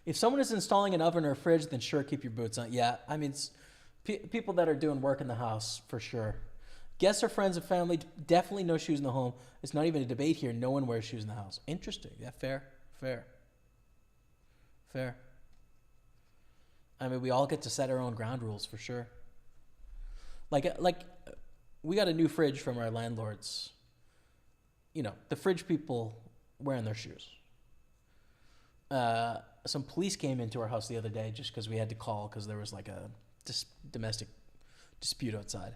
If someone is installing an oven or a fridge, then sure, keep your boots on. Yeah, I mean, it's people that are doing work in the house, for sure. Guests or friends and family, definitely no shoes in the home. It's not even a debate here. No one wears shoes in the house. Interesting. Yeah, fair. I mean, we all get to set our own ground rules for sure. Like we got a new fridge from our landlords. You know, the fridge people wearing their shoes. Some police came into our house the other day just because we had to call because there was like a domestic dispute outside.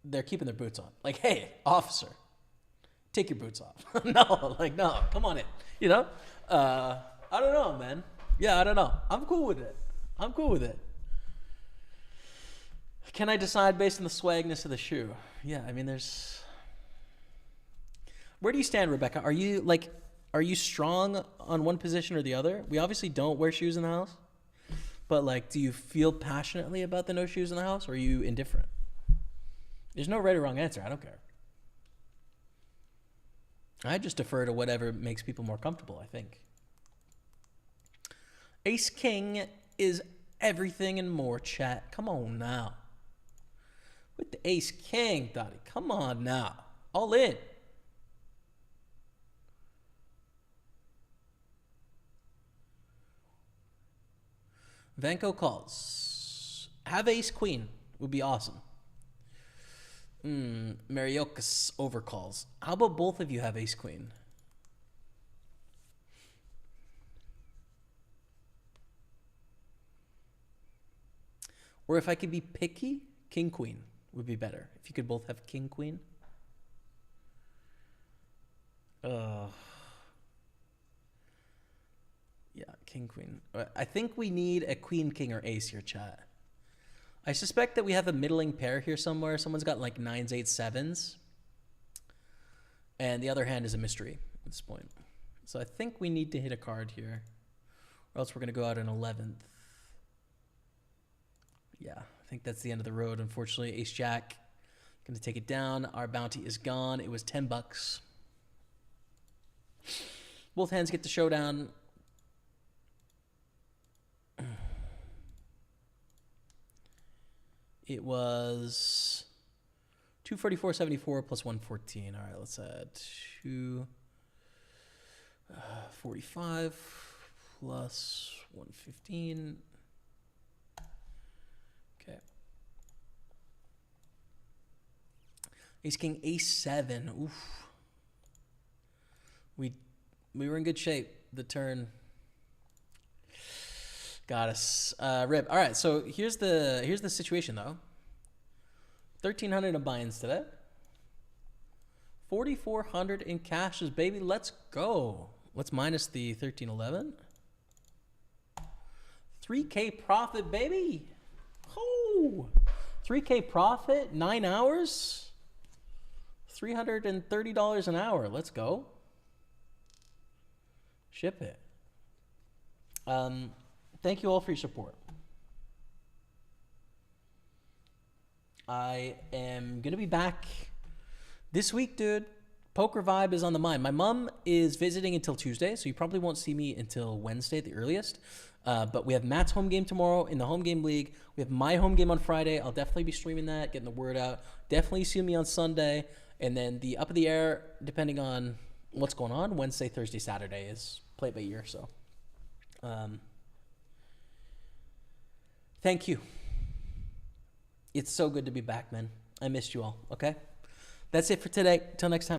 They're keeping their boots on. Like, hey, officer, take your boots off. No, come on in. You know? I don't know, man. Yeah, I don't know. I'm cool with it. Can I decide based on the swagness of the shoe? Yeah, I mean, where do you stand, Rebecca? Are you strong on one position or the other? We obviously don't wear shoes in the house. But, like, do you feel passionately about the no shoes in the house, or are you indifferent? There's no right or wrong answer. I don't care. I just defer to whatever makes people more comfortable, I think. Ace King is everything and more, chat. Come on now. With the Ace King, Dottie. Come on now. All in. Vanko calls. Have ace queen would be awesome. Mariokas overcalls. How about both of you have ace queen? Or if I could be picky, king queen would be better. If you could both have king queen. King, queen. I think we need a queen, king, or ace here, chat. I suspect that we have a middling pair here somewhere. Someone's got like 9s, 8s, 7s. And the other hand is a mystery at this point. So I think we need to hit a card here. Or else we're going to go out an 11th. Yeah, I think that's the end of the road. Unfortunately, ace jack. Going to take it down. Our bounty is gone. It was $10. Both hands get the showdown. It was 244.74 plus 114. All right, let's add 245 plus 115. Okay. Ace king, ace 7. Oof. We were in good shape. The turn got us. Rip. All right, so here's the situation though. 1,300 in buy-ins today. 4,400 in cashes, baby. Let's go. Let's minus the 1,311. 3K profit, baby. Oh, 3K profit, 9 hours. $330 an hour. Let's go. Ship it. Thank you all for your support. I am going to be back this week, dude. Poker vibe is on the mind. My mom is visiting until Tuesday, so you probably won't see me until Wednesday at the earliest. But we have Matt's home game tomorrow in the home game league. We have my home game on Friday. I'll definitely be streaming that, getting the word out. Definitely see me on Sunday. And then the up of the air, depending on what's going on, Wednesday, Thursday, Saturday is play it by ear. So thank you. It's so good to be back, man. I missed you all, okay? That's it for today. Till next time.